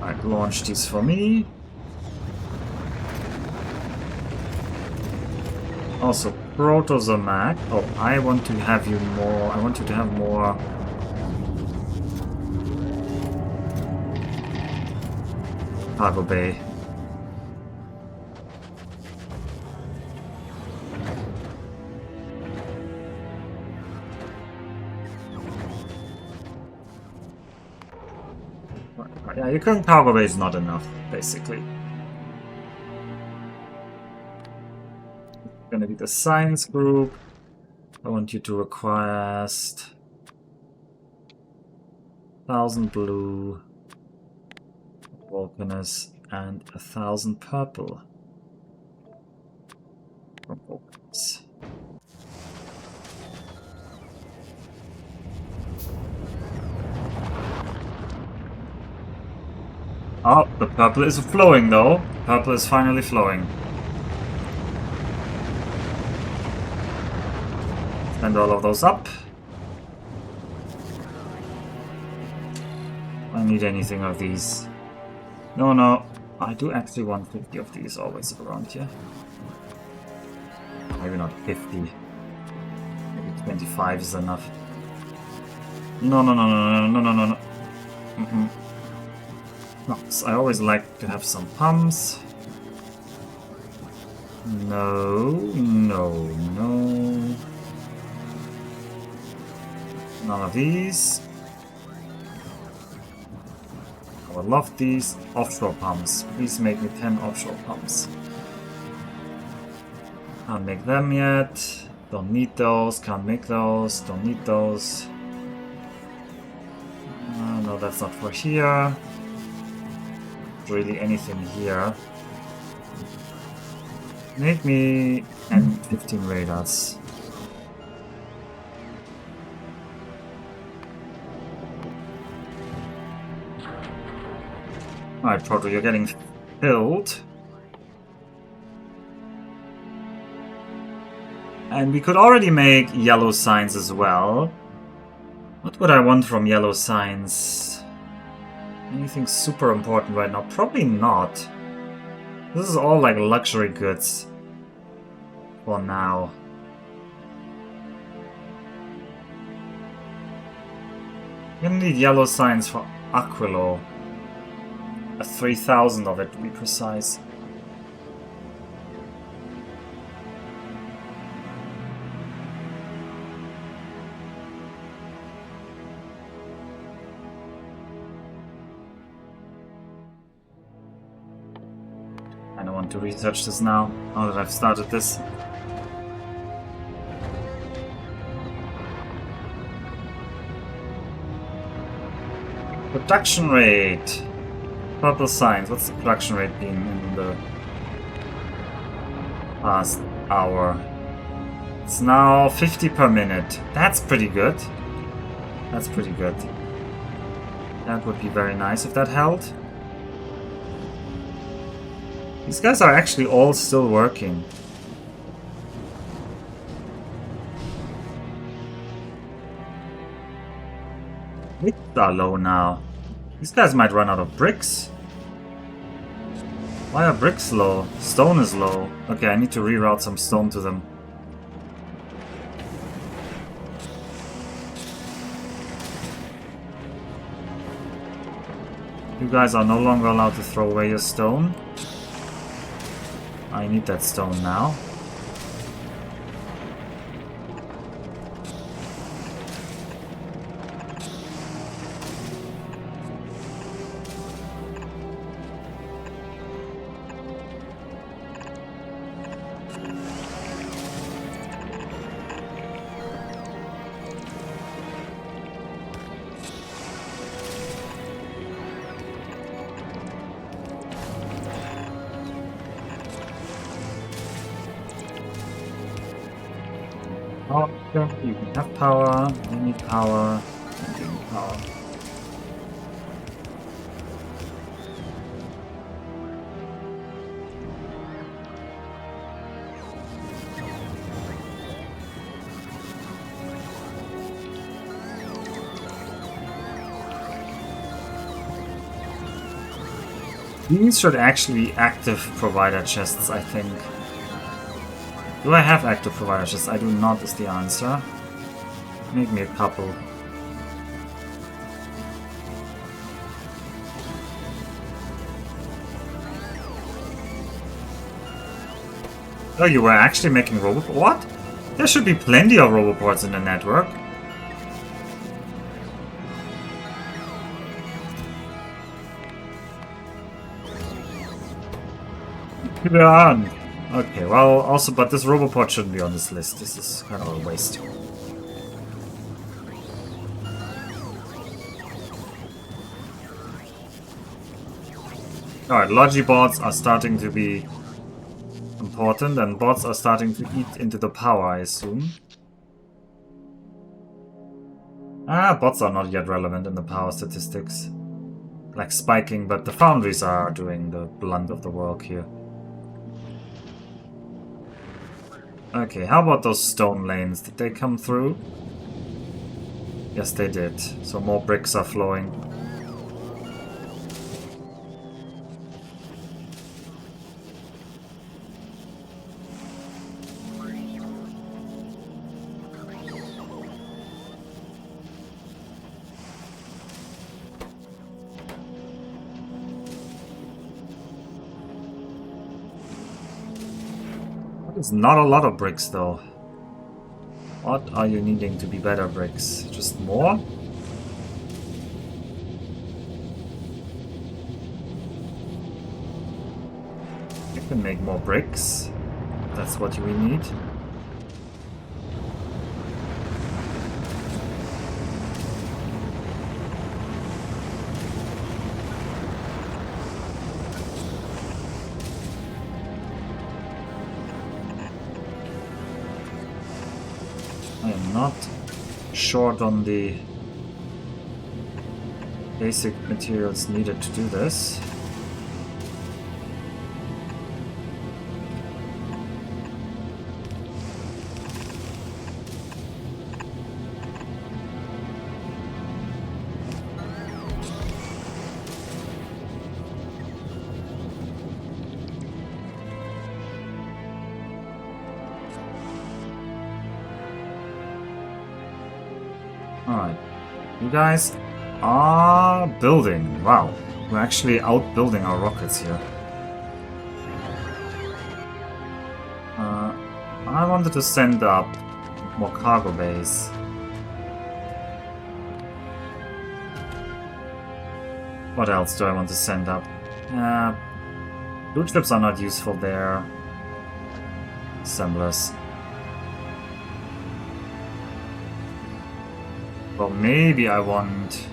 Alright, launch these for me. Also, Proto-Zamac. Oh, I want to have you more. I want you to have more. Cargo bay. Yeah, your current cargo bay is not enough, basically. Gonna be the science group. I want you to request 1,000 blue, Vulcanus, and 1,000 purple from Vulcanus. Oh, the purple is flowing though. Purple is finally flowing. Send all of those up. I need anything of these. No, no. I do actually want 50 of these always around here. Maybe not 50. Maybe 25 is enough. No, no, no, no, no, no, no, no. Mm-mm. No, so I always like to have some pumps. No, no, no. None of these. I would love these offshore pumps. Please make me 10 offshore pumps. Can't make them yet. Don't need those. Can't make those. Don't need those. No, that's not for here. Really anything here. Make me 10, 15 radars. Alright, Proto, you're getting filled. And we could already make yellow signs as well. What would I want from yellow signs? Anything super important right now? Probably not. This is all like luxury goods. For now. We're gonna need yellow signs for Aquilo. 3,000 of it to be precise. I don't want to research this now that I've started this. Production rate. Purple signs. What's the production rate been in the past hour? It's now 50 per minute. That's pretty good. That's pretty good. That would be very nice if that held. These guys are actually all still working. Bricks are low now. These guys might run out of bricks. Why are bricks low? Stone is low. Okay, I need to reroute some stone to them. You guys are no longer allowed to throw away your stone. I need that stone now. You can have power, you need power, and you need power. These should actually be active provider chests, I think. Do I have active provider chests? I do not is the answer. Make me a couple. Oh, you were actually making robot? What? There should be plenty of roboports in the network. There aren't. Okay, well, also, but this roboport shouldn't be on this list. This is kind of a waste. Alright, Logibots are starting to be important, and bots are starting to eat into the power, I assume. Bots are not yet relevant in the power statistics. Like spiking, but the foundries are doing the blunt of the work here. Okay, how about those stone lanes? Did they come through? Yes, they did. So more bricks are flowing. It's not a lot of bricks though. What are you needing to be better bricks? Just more? You can make more bricks. That's what we need. I am not short on the basic materials needed to do this. Alright, you guys are building. Wow, we're actually outbuilding our rockets here. I wanted to send up more cargo bays. What else do I want to send up? Loot ships are not useful there. Assemblers. Well, maybe I want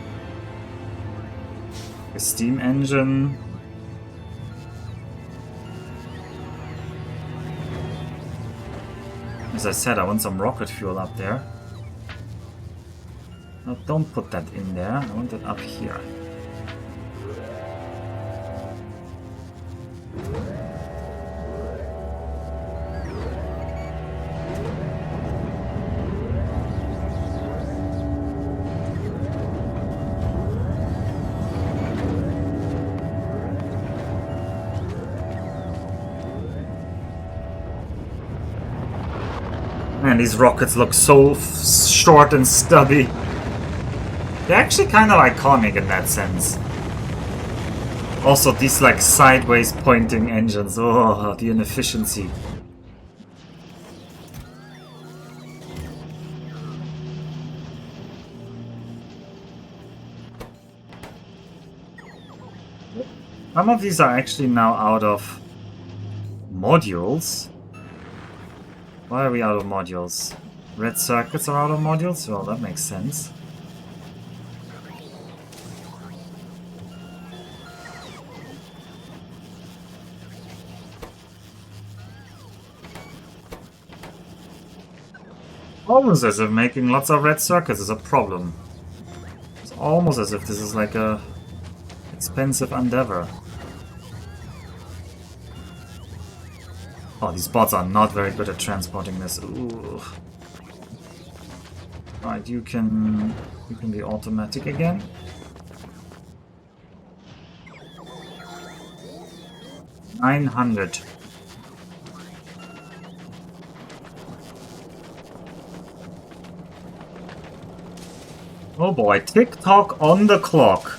a steam engine. As I said, I want some rocket fuel up there. No, don't put that in there. I want it up here. Man, these rockets look so short and stubby. They're actually kind of iconic in that sense. Also, these like sideways pointing engines. Oh, the inefficiency. Some of these are actually now out of modules. Why are we out of modules? Red circuits are out of modules? Well, that makes sense. Almost as if making lots of red circuits is a problem. It's almost as if this is like a expensive endeavor. Oh, these bots are not very good at transporting this. Ooh. Right, you can be automatic again. $900. Oh boy, tick-tock on the clock.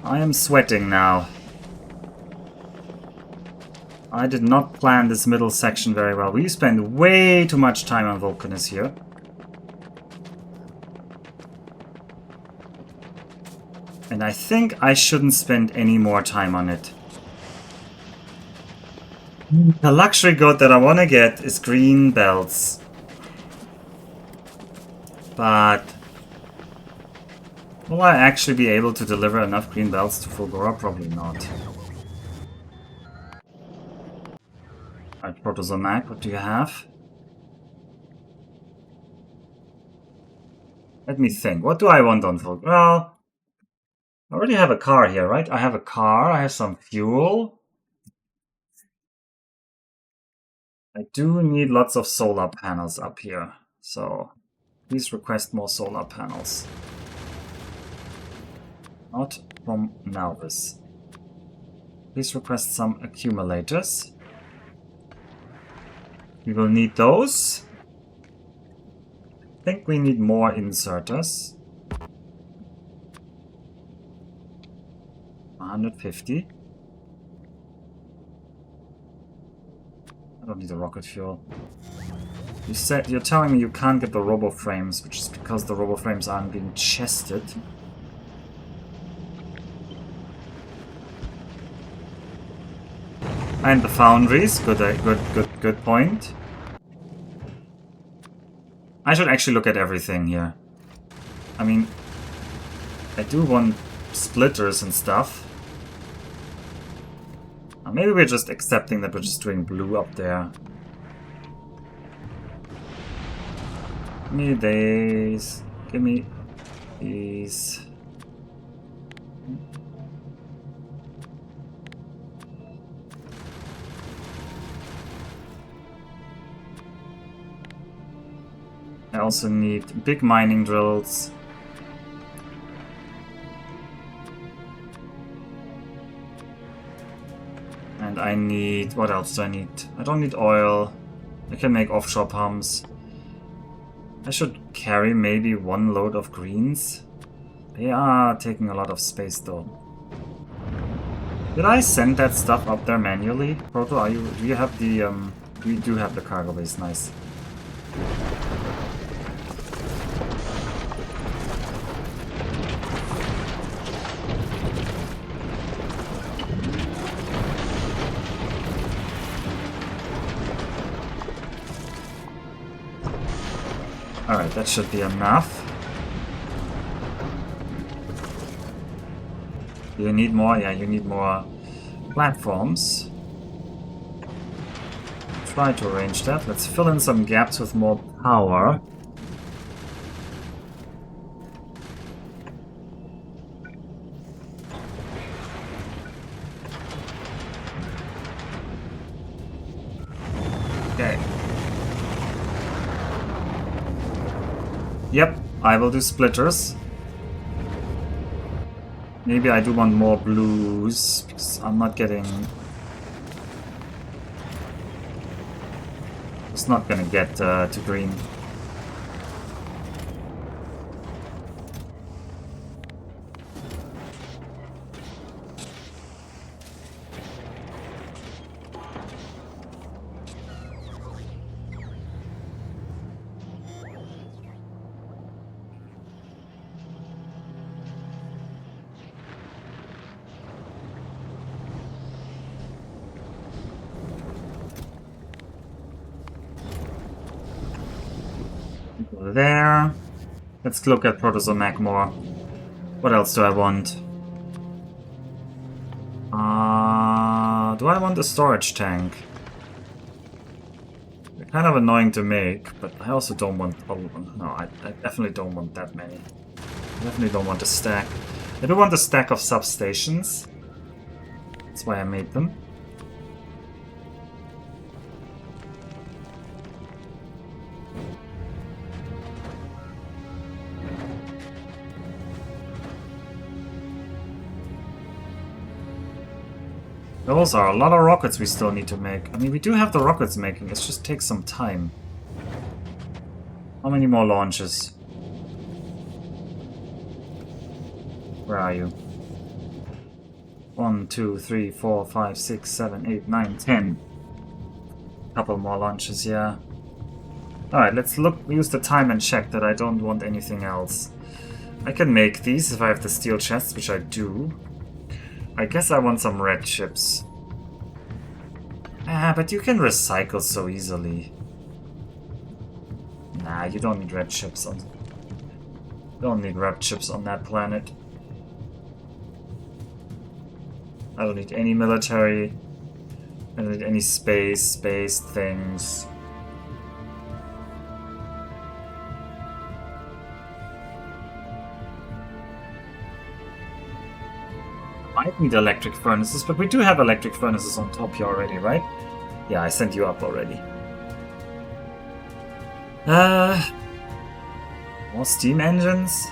I am sweating now. I did not plan this middle section very well. We spend way too much time on Vulcanus here. And I think I shouldn't spend any more time on it. The luxury good that I want to get is green belts. But will I actually be able to deliver enough green belts to Fulgora? Probably not. Alright, Proto Mac, what do you have? Let me think. What do I want on Fulgora? Well, I already have a car here, right? I have a car, I have some fuel. I do need lots of solar panels up here, so please request more solar panels. Not from Malvis. Please request some accumulators. We will need those. I think we need more inserters. 150. don't need the rocket fuel. You said you're telling me you can't get the robo frames, which is because the robo frames aren't being chested. And the foundries, good point. I should actually look at everything here. I mean, I do want splitters and stuff. Maybe we're just accepting that we're just doing blue up there. Give me these. Give me these. I also need big mining drills. And I need... what else do I need? I don't need oil. I can make offshore pumps. I should carry maybe one load of greens. They are taking a lot of space though. Did I send that stuff up there manually? Proto, do you have the we do have the cargo base, nice. Alright, that should be enough. You need more? Yeah, you need more platforms. Try to arrange that. Let's fill in some gaps with more power. Okay. Yep, I will do splitters. Maybe I do want more blues, because I'm not getting... It's not gonna get to green. There. Let's look at Proto more. What else do I want? Do I want a storage tank? They're kind of annoying to make, but I also don't want... Oh, no, I definitely don't want that many. I definitely don't want a stack. I do want a stack of substations. That's why I made them. Those are a lot of rockets we still need to make. I mean, we do have the rockets making, it just takes some time. How many more launches? Where are you? 1, 2, 3, 4, 5, 6, 7, 8, 9, 10. Couple more launches, yeah. Alright, let's use the time and check that I don't want anything else. I can make these if I have the steel chests, which I do. I guess I want some red chips. Ah, but you can recycle so easily. Nah, you don't need red chips on... Don't need red chips on that planet. I don't need any military. I don't need any space-based things. Might need electric furnaces, but we do have electric furnaces on top here already, right? Yeah, I sent you up already. More steam engines?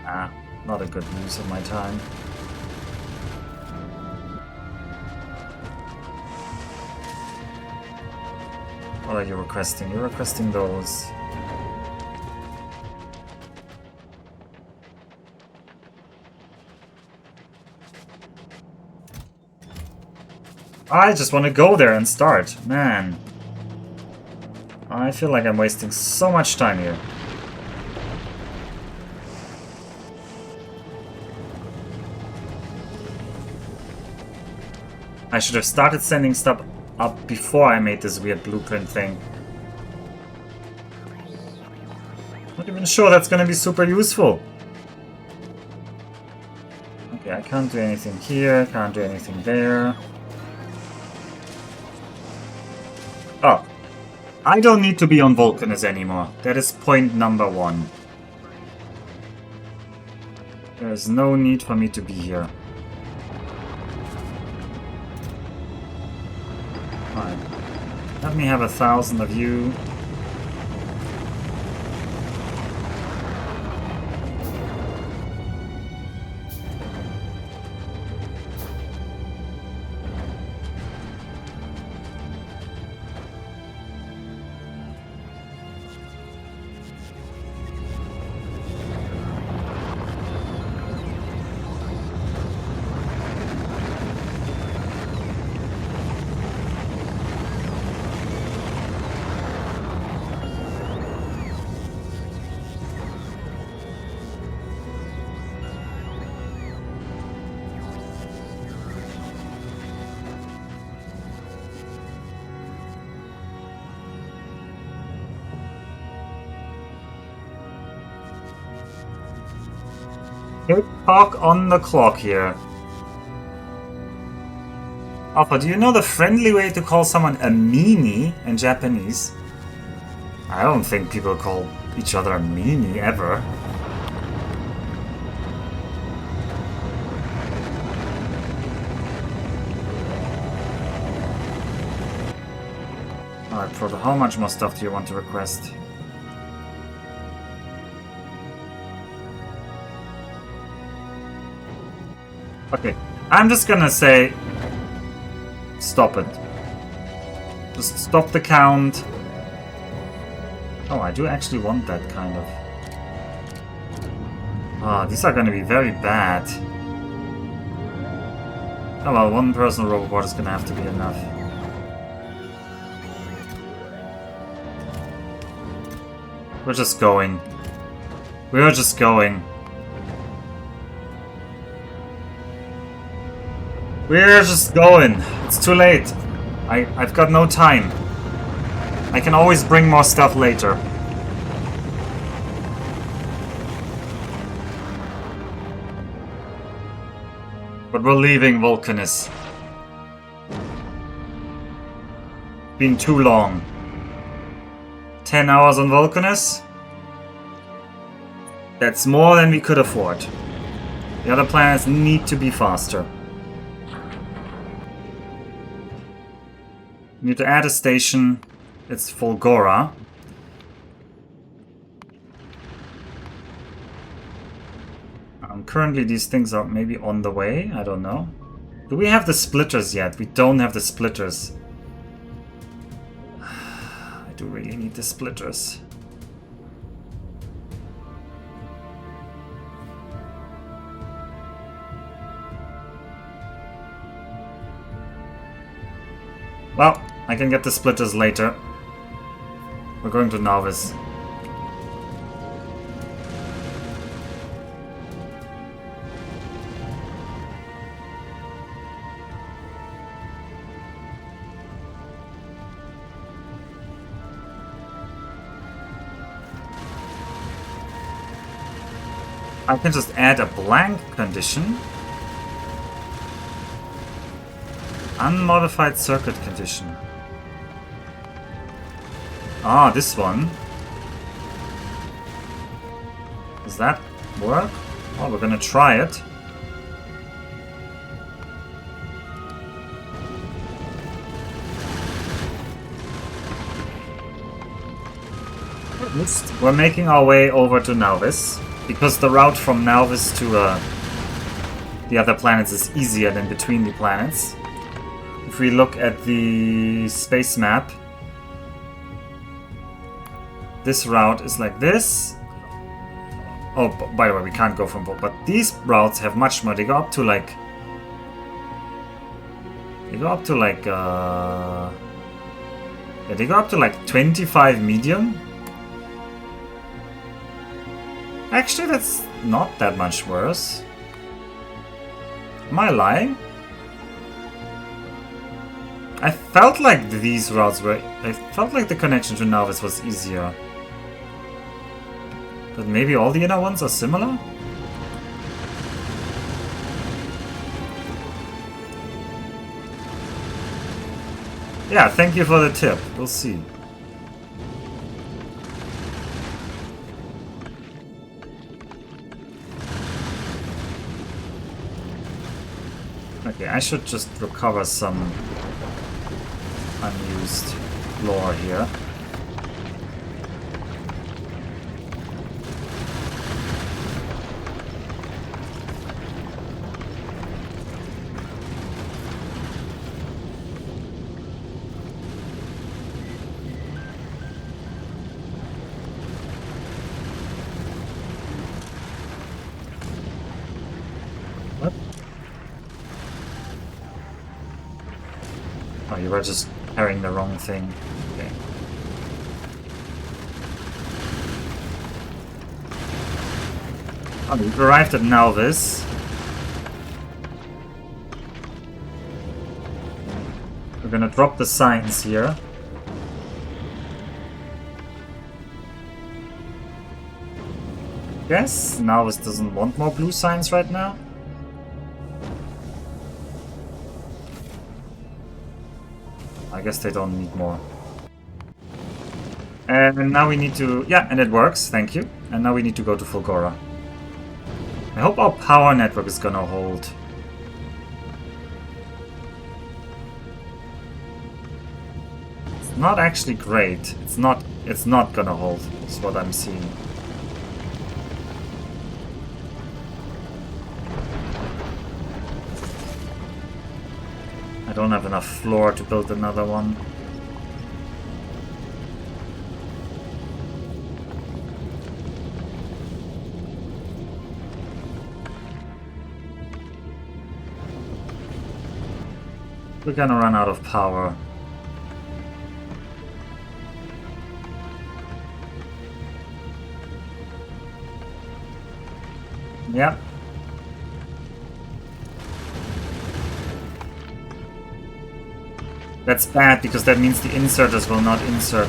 Ah, not a good use of my time. What are you requesting? You're requesting those. I just want to go there and start. Man. I feel like I'm wasting so much time here. I should have started sending stuff up before I made this weird blueprint thing. Not even sure that's gonna be super useful. Okay, I can't do anything here, can't do anything there. Oh. I don't need to be on Vulcanus anymore. That is point number 1. There's no need for me to be here. Fine. Let me have 1,000 of you. Talk on the clock here. Alpha, do you know the friendly way to call someone a meanie in Japanese? I don't think people call each other a meanie ever. Alright, Proto, how much more stuff do you want to request? Okay, I'm just gonna say, stop it. Just stop the count. Oh, I do actually want that kind of. Ah, these are gonna be very bad. Oh well, one personal robot is gonna have to be enough. We're just going. We're just going. We're just going. It's too late. I've got no time. I can always bring more stuff later. But we're leaving Vulcanus. Been too long. 10 hours on Vulcanus? That's more than we could afford. The other planets need to be faster. We need to add a station. It's Fulgora. Currently these things are maybe on the way. I don't know. Do we have the splitters yet? We don't have the splitters. I do really need the splitters. Well, I can get the splitters later. We're going to Novice. I can just add a blank condition. Unmodified circuit condition. Ah, this one. Does that work? Well, we're gonna try it. We're making our way over to Nauvis, because the route from Nauvis to the other planets is easier than between the planets. If we look at the space map, this route is like this. Oh, by the way, we can't go from both, but these routes have much more. They go up to like go up to like yeah, they go up to like 25 medium. Actually, that's not that much worse. Am I lying? I felt like these routes were... I felt like the connection to Nauvis was easier. But maybe all the inner ones are similar? Yeah, thank you for the tip. We'll see. Okay, I should just recover some unused lore here. What? Oh, you were just carrying the wrong thing. Okay. Oh, we've arrived at Nauvis. We're gonna drop the signs here. Yes, Nauvis doesn't want more blue signs right now. I guess they don't need more. And now we need to... Yeah, and it works, thank you. And now we need to go to Fulgora. I hope our power network is gonna hold. It's not actually great. It's not gonna hold, is what I'm seeing. I don't have enough floor to build another one. We're gonna run out of power. Yep. That's bad, because that means the inserters will not insert.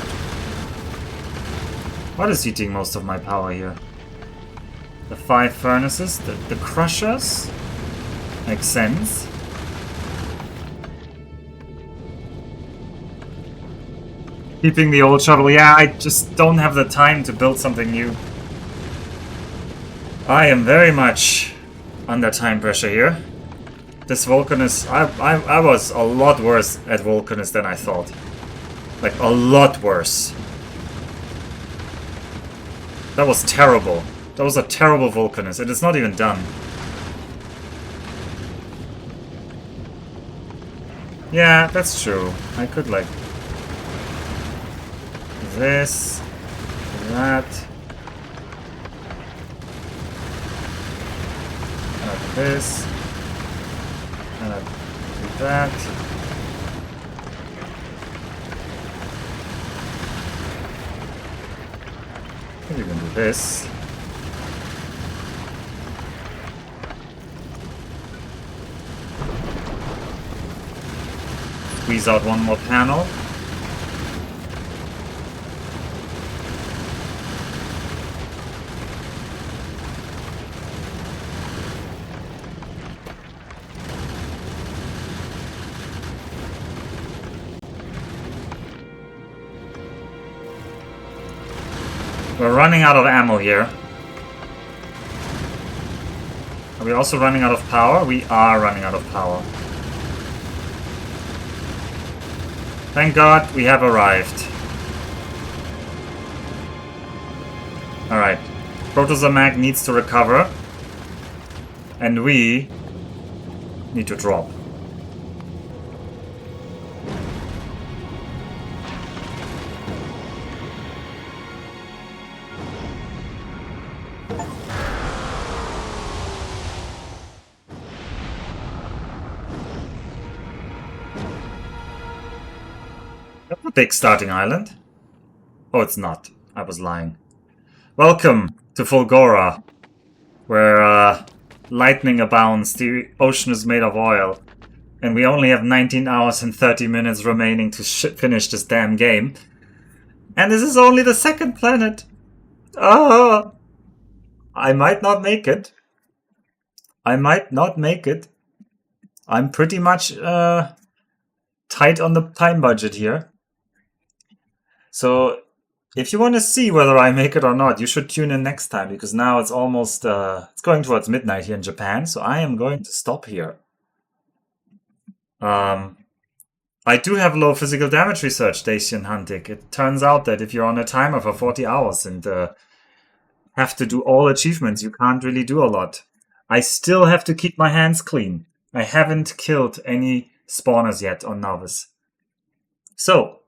What is eating most of my power here? The 5 furnaces? The crushers? Makes sense. Keeping the old shuttle. Yeah, I just don't have the time to build something new. I am very much under time pressure here. This Vulcanus, I was a lot worse at Vulcanus than I thought. Like, a lot worse. That was terrible. That was a terrible Vulcanus, and it's not even done. Yeah, that's true. I could, like... this... that... this... and I do that. I think we can do this. Squeeze out one more panel. We're running out of ammo here. Are we also running out of power? We are running out of power. Thank God we have arrived. Alright. Proto needs to recover. And we need to drop. big starting island. Oh, it's not. I was lying. Welcome to Fulgora, where lightning abounds, the ocean is made of oil, and we only have 19 hours and 30 minutes remaining to finish this damn game. And this is only the second planet. I might not make it. I might not make it. I'm pretty much tight on the time budget here. So if you want to see whether I make it or not, you should tune in next time, because now it's almost it's going towards midnight here in Japan, so I am going to stop here. I do have low physical damage research, Dacian Huntic. It turns out that if you're on a timer for 40 hours and have to do all achievements, you can't really do a lot. I still have to keep my hands clean. I haven't killed any spawners yet on Novice. So,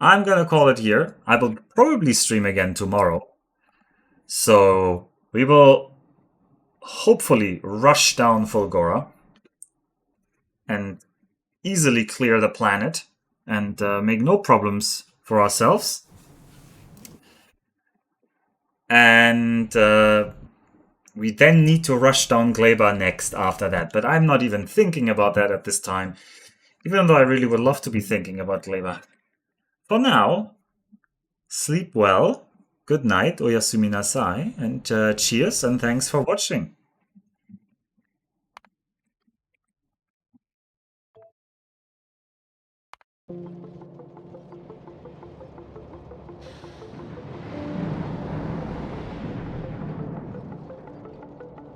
I'm gonna call it here. I will probably stream again tomorrow. So, we will hopefully rush down Fulgora and easily clear the planet and make no problems for ourselves. And we then need to rush down Gleba next after that. But I'm not even thinking about that at this time, even though I really would love to be thinking about Gleba. For now, sleep well, good night, oyasumi nasai, and cheers and thanks for watching.